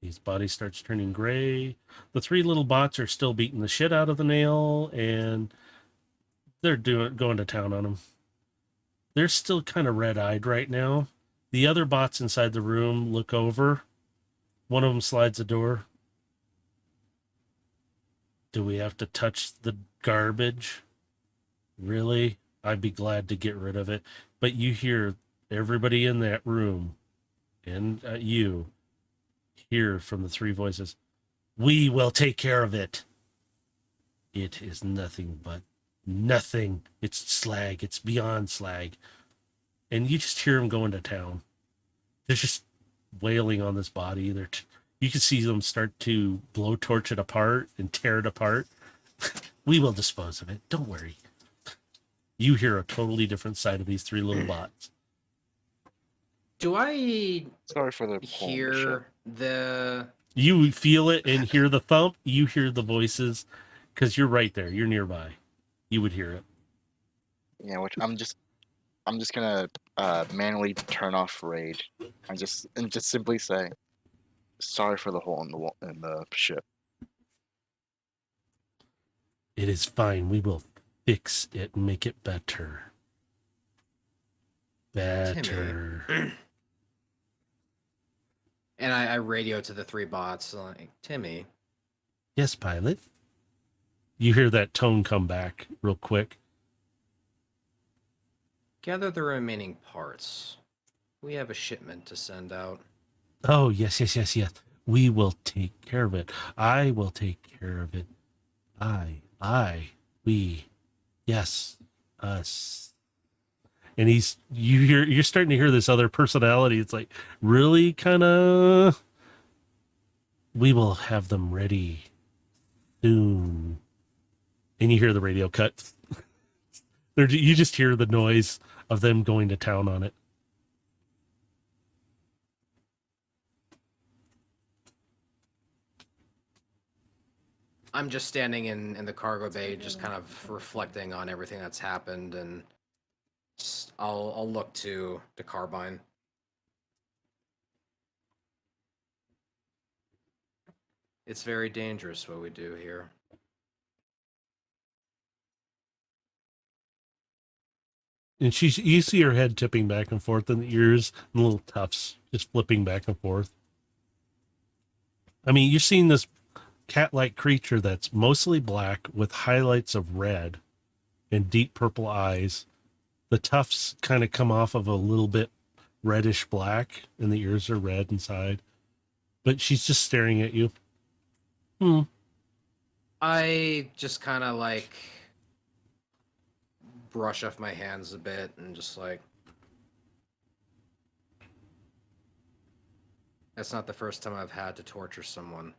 His body starts turning gray. The three little bots are still beating the shit out of the nail, and they're going to town on him. They're still kind of red-eyed right now. The other bots inside the room look over. One of them slides the door. Do we have to touch the garbage? Really? I'd be glad to get rid of it. But you hear everybody in that room, and you hear from the three voices, we will take care of it. It is nothing but nothing. It's slag. It's beyond slag. And you just hear them going to town. They're just wailing on this body. You can see them start to blowtorch it apart and tear it apart. We will dispose of it. Don't worry. You hear a totally different side of these 3 little bots. Do I Sorry for the hear the? You feel it and hear the thump. You hear the voices because you're right there. You're nearby. You would hear it. Yeah, which I'm just gonna manually turn off rage and just simply say, sorry for the hole in the ship. It is fine. We will fix it and make it better. Better. And I radio to the 3 bots like, Timmy, Yes, pilot. You hear that tone come back real quick. gather the remaining parts. We have a shipment to send out. Oh, yes. We will take care of it. I will take care of it. We. Yes, us. And you're starting to hear this other personality. It's like, really kind of, we will have them ready soon. And you hear the radio cut. You just hear the noise of them going to town on it. I'm just standing in the cargo bay, just kind of reflecting on everything that's happened, and I'll look to Carbine. It's very dangerous what we do here. And you see her head tipping back and forth, and the ears and little tufts just flipping back and forth. I mean, you've seen this cat-like creature that's mostly black with highlights of red and deep purple eyes. The tufts kind of come off of a little bit reddish black, and the ears are red inside. But she's just staring at you. I just kind of like brush off my hands a bit and just like, that's not the first time I've had to torture someone.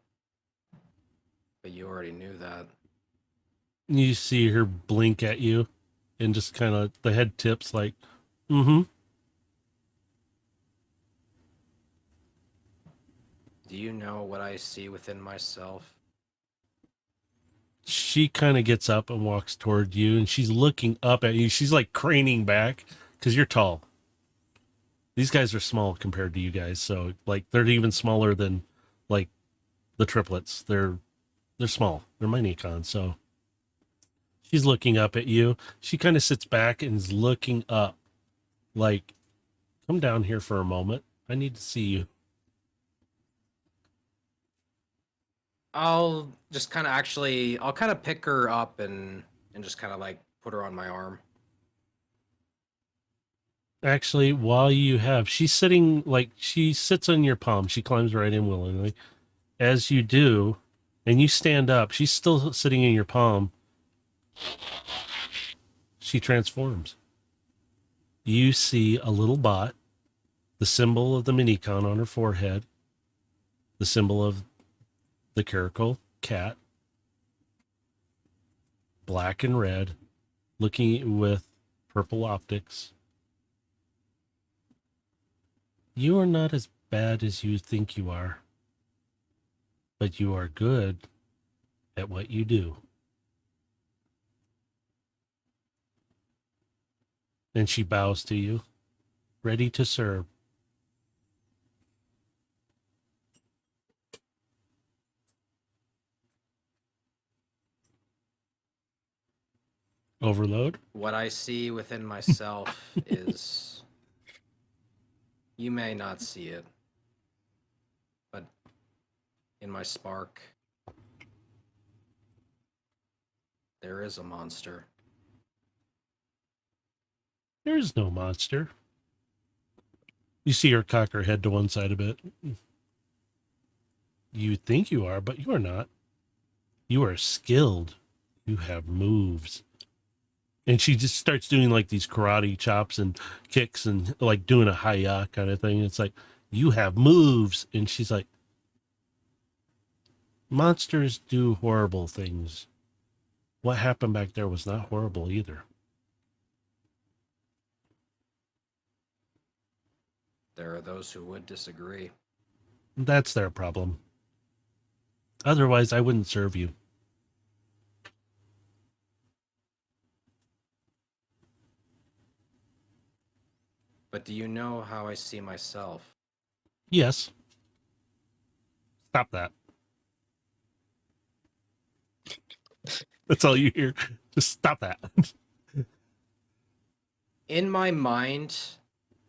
But you already knew that. You see her blink at you and just kind of, the head tips like, mm-hmm. Do you know what I see within myself? She kind of gets up and walks toward you, and she's looking up at you. She's like craning back because you're tall. These guys are small compared to you guys. So like, they're even smaller than like the triplets. They're small. They're my Nikon. So she's looking up at you. She kind of sits back and is looking up like, come down here for a moment. I need to see you. I'll just kind of I'll kind of pick her up and just kind of like put her on my arm. Actually, she's sitting, like, she sits on your palm. She climbs right in willingly. As you do, and you stand up, she's still sitting in your palm. She transforms. You see a little bot, the symbol of the Minicon on her forehead, the symbol of the Caracal cat, black and red, looking with purple optics. You are not as bad as you think you are, but you are good at what you do. And she bows to you, ready to serve. Overload? What I see within myself is, you may not see it, but in my spark, there is a monster. There is no monster. You see her cock her head to one side a bit. You think you are, but you are not. You are skilled. You have moves. And she just starts doing like these karate chops and kicks and like doing a hi-ya kind of thing. It's like, you have moves. And she's like, monsters do horrible things. What happened back there was not horrible either. There are those who would disagree. That's their problem. Otherwise, I wouldn't serve you. But do you know how I see myself? Yes. Stop that. That's all you hear. Just stop that. In my mind,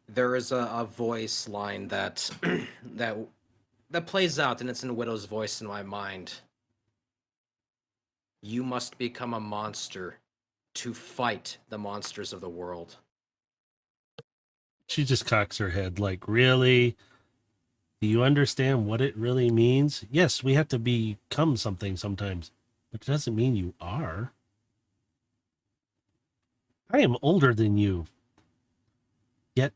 there is a voice line that that plays out, and it's in Widow's voice in my mind. You must become a monster to fight the monsters of the world. She just cocks her head like, really? Do you understand what it really means? Yes, we have to become something sometimes, but it doesn't mean you are. I am older than you. Yet,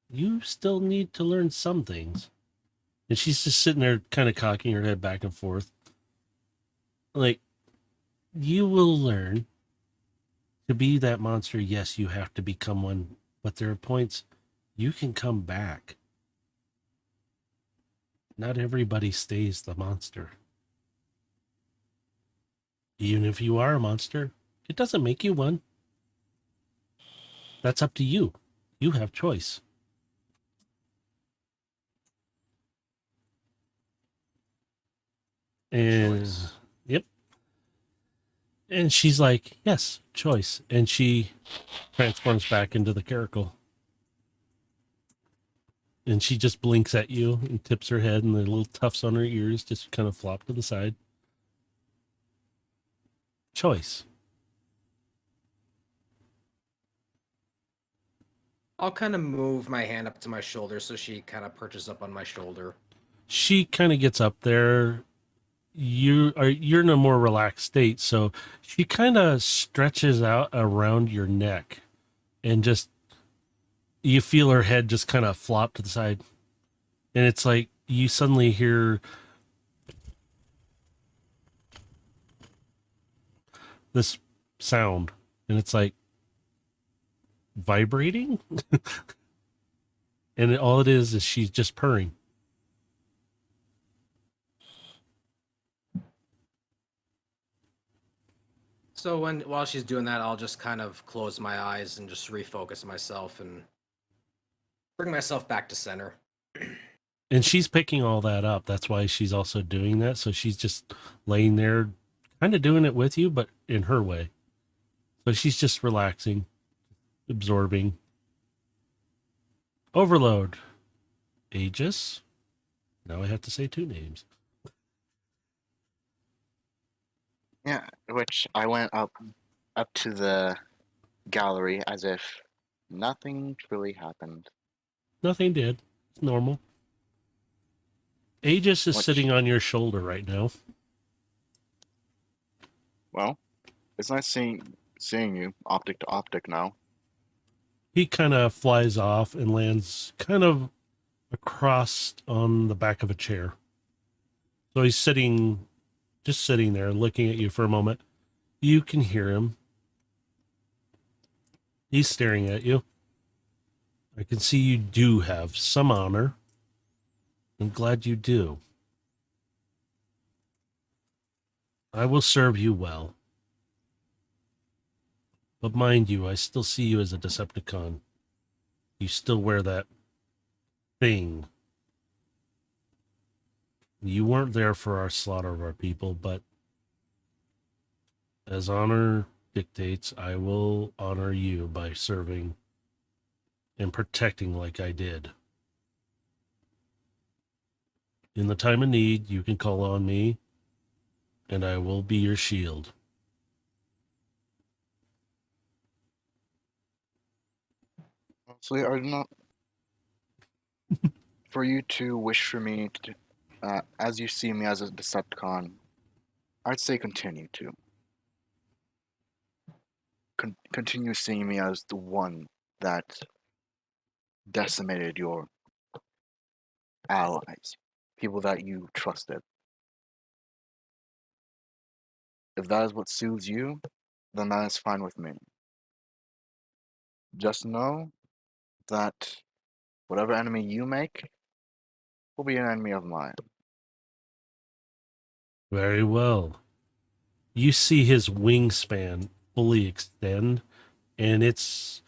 you still need to learn some things. And she's just sitting there kind of cocking her head back and forth. Like, you will learn to be that monster. Yes, you have to become one, but there are points you can come back. Not everybody stays the monster. Even if you are a monster, it doesn't make you one. That's up to you. You have choice. And Choice. yep. And she's like, yes, choice. And she transforms back into the caracal. And she just blinks at you and tips her head, and the little tufts on her ears just kind of flop to the side. Choice. I'll kind of move my hand up to my shoulder so she kind of perches up on my shoulder. She kind of gets up there. You're in a more relaxed state, so she kind of stretches out around your neck, and just you feel her head just kind of flop to the side, and it's like you suddenly hear this sound, and it's like vibrating, and all it is she's just purring. So while she's doing that, I'll just kind of close my eyes and just refocus myself and bring myself back to center. And she's picking all that up. That's why she's also doing that. So she's just laying there, kind of doing it with you, but in her way. So she's just relaxing, absorbing. Overload. Aegis. Now I have to say two names. Yeah, which I went up to the gallery as if nothing truly happened. Nothing did. It's normal. Aegis is Which- sitting on your shoulder right now. Well, it's nice seeing you optic to optic now. He kind of flies off and lands kind of across on the back of a chair. So he's just sitting there looking at you for a moment. You can hear him. He's staring at you. I can see you do have some honor. I'm glad you do. I will serve you well. But mind you, I still see you as a Decepticon. You still wear that thing. You weren't there for our slaughter of our people, but as honor dictates, I will honor you by serving and protecting like I did. In the time of need, you can call on me, and I will be your shield. Honestly, are not for you to wish for me to, as you see me as a Decepticon, I'd say continue to. Continue seeing me as the one that decimated your allies, people that you trusted. If that is what soothes you, then that is fine with me. Just know that whatever enemy you make will be an enemy of mine. Very well. You see his wingspan fully extend, and it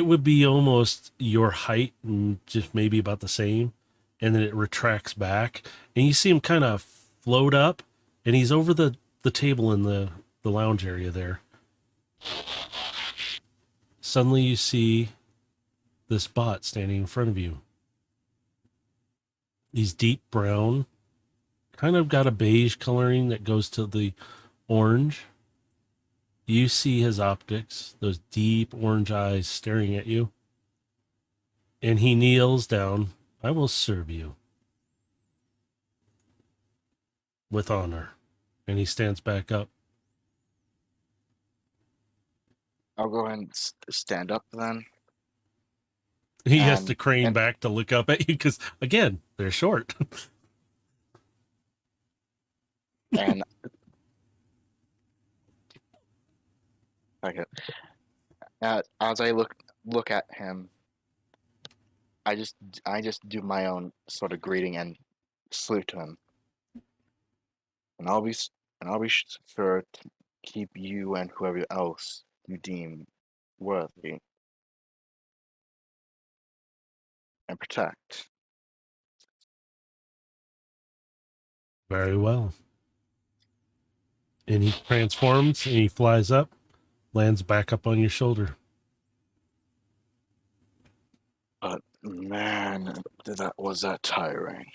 would be almost your height and just maybe about the same, and then it retracts back, and you see him kind of float up, and he's over the table in the lounge area there. Suddenly you see this bot standing in front of you. He's deep brown, kind of got a beige coloring that goes to the orange. You see his optics, those deep orange eyes staring at you. And he kneels down. I will serve you with honor. And he stands back up. I'll go ahead and stand up then. He has to And- crane and- back to look up at you because, again, they're short. And okay. As I look at him, I just do my own sort of greeting and salute to him. And I'll be sure to keep you and whoever else you deem worthy and protect. Very well. And he transforms and he flies up, lands back up on your shoulder. But man, was that tiring.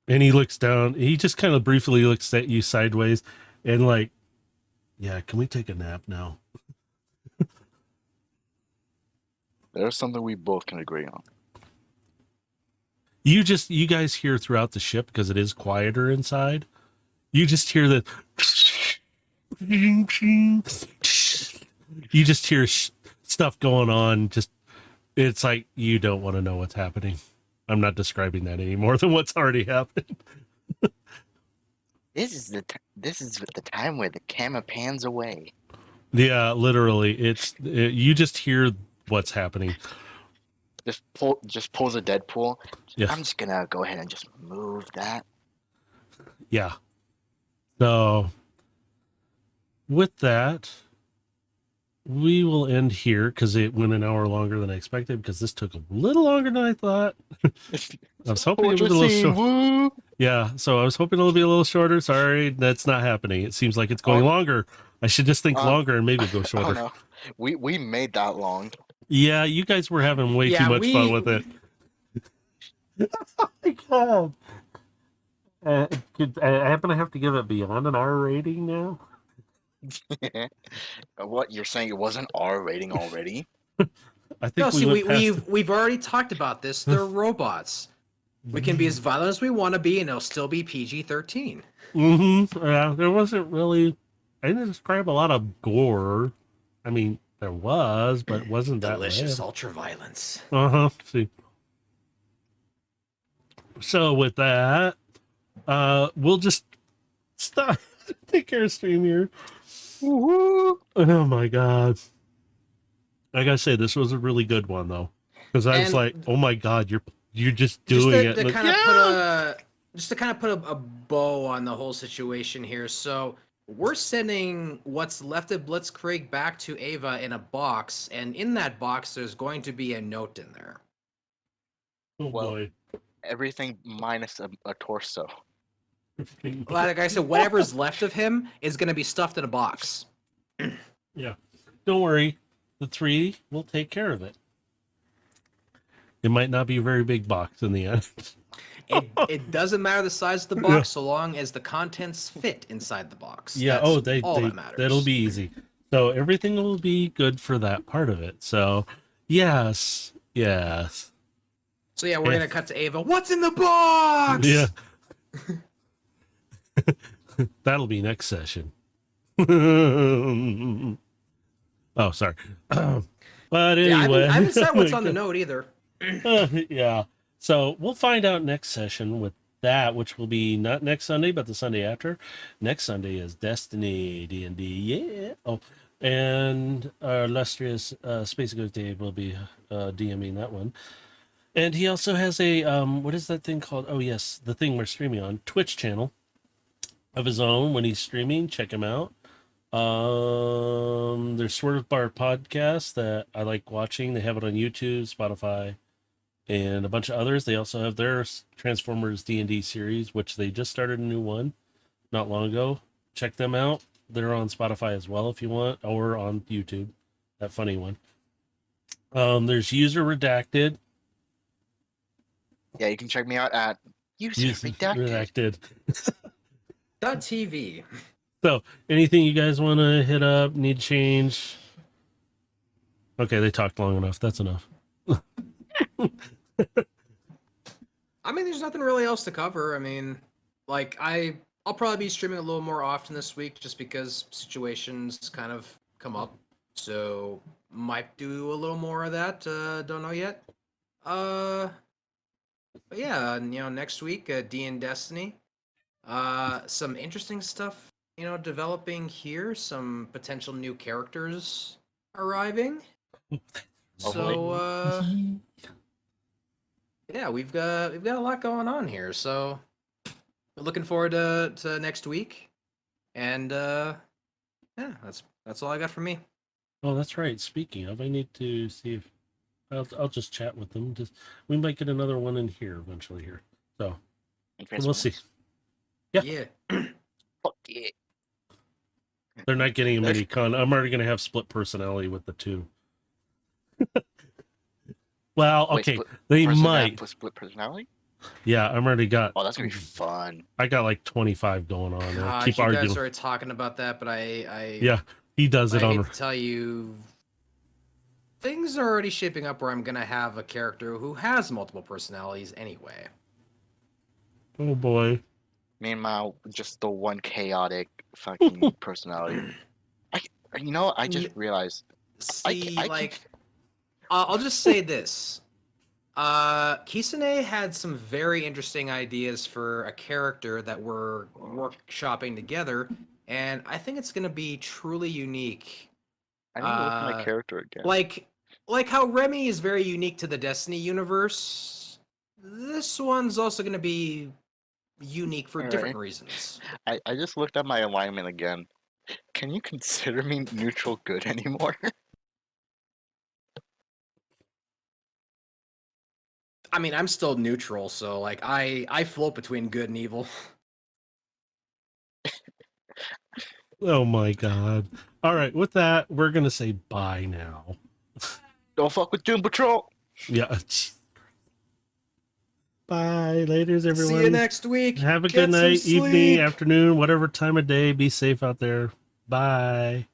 And he looks down. He just kind of briefly looks at you sideways and like, yeah, can we take a nap now? There's something we both can agree on. You guys hear throughout the ship, because it is quieter inside, you just hear the you just hear stuff going on. Just, it's like you don't want to know what's happening. I'm not describing that any more than what's already happened. This is the time where the camera pans away. Yeah, literally, you just hear what's happening. Just pulls a Deadpool. Yes. I'm just gonna go ahead and just move that. Yeah. So with that, we will end here because it went an hour longer than I expected, because this took a little longer than I thought. I was hoping it would be a little short. Woo! Yeah, so I was hoping it'll be a little shorter. Sorry, that's not happening. It seems like it's going longer. I should just think longer and maybe go Oh shorter. no, we made that long. Yeah, you guys were having way too much fun with it. Oh my god. I happen to have to give it beyond an R rating now? What, you're saying it wasn't R rating already? I think No, see, went past we've already talked about this. They're robots. We can be as violent as we want to be, and it'll still be PG-13. Yeah, there wasn't really. I didn't describe a lot of gore. I mean, there was, but it wasn't that Delicious bad. ultra violence. See. So with that, we'll just stop. Take care of stream here. Woohoo! Oh my god! I gotta say, this was a really good one though, because I was And- like, "Oh my god, you're just doing it." To Like, kind of yeah! put a bow on the whole situation here. So we're sending what's left of Blitzkrieg back to Ava in a box, and in that box, there's going to be a note in there. Oh Well, boy. Everything minus a torso. Like I said, whatever's left of him is going to be stuffed in a box. Yeah. Don't worry. The three will take care of it. It might not be a very big box in the end. It doesn't matter the size of the box so long as the contents fit inside the box. Yeah. That's all that matters. That'll be easy. So everything will be good for that part of it. So yes. So yeah, we're going to cut to Ava. What's in the box? Yeah. That'll be next session. Oh, sorry. But Yeah, anyway, I haven't said what's on the note either. yeah. So we'll find out next session with that, which will be not next Sunday, but the Sunday after. Next Sunday is Destiny D&D. Yeah. Oh, and our illustrious Space Ghost Dave will be DMing that one. And he also has a what is that thing called? Oh yes, the thing we're streaming on, Twitch channel of his own when he's streaming. Check him out. There's Swerve Bar podcast that I like watching. They have it on YouTube, Spotify, and a bunch of others. They also have their Transformers D&D series, which they just started a new one not long ago. Check them out. They're on Spotify as well if you want, or on YouTube. That funny one. There's User Redacted. Yeah, you can check me out at User Redacted. .tv. So, anything you guys want to hit up, need change? Okay, they talked long enough. That's enough. I mean, there's nothing really else to cover. I mean, like I'll probably be streaming a little more often this week just because situations kind of come up. So might do a little more of that. Don't know yet. But yeah, and, next week, D and Destiny. Some interesting stuff, developing here. Some potential new characters arriving. So yeah, we've got a lot going on here. So looking forward to next week. And yeah, that's all I got from me. Oh, that's right. Speaking of, I need to see if I'll just chat with them. We might get another one in here eventually here. So we'll see. Yeah. Fuck yeah. They're not getting a mini con. I'm already going to have split personality with the two. Well, okay, they might. Split personality? Yeah, I'm already got. Oh, that's gonna be fun. I got like 25 going on. Gosh, keep you arguing. guys started talking about that, but yeah, he does it I on. hate to tell you, things are already shaping up where I'm gonna have a character who has multiple personalities anyway. Oh boy. Meanwhile, just the one chaotic fucking personality. I just realized. See, I'll just say this. Kisane had some very interesting ideas for a character that we're workshopping together, and I think it's going to be truly unique. I need to look at my character again. Like how Remy is very unique to the Destiny universe, this one's also going to be unique for different reasons. I just looked at my alignment again. Can you consider me neutral good anymore? I mean, I'm still neutral, so like I float between good and evil. Oh my god. All right, with that, we're going to say bye now. Don't fuck with Doom Patrol. Yeah. Bye. Laters, everyone. See you next week. Have a Get good night, some evening, sleep. afternoon, whatever time of day. Be safe out there. Bye.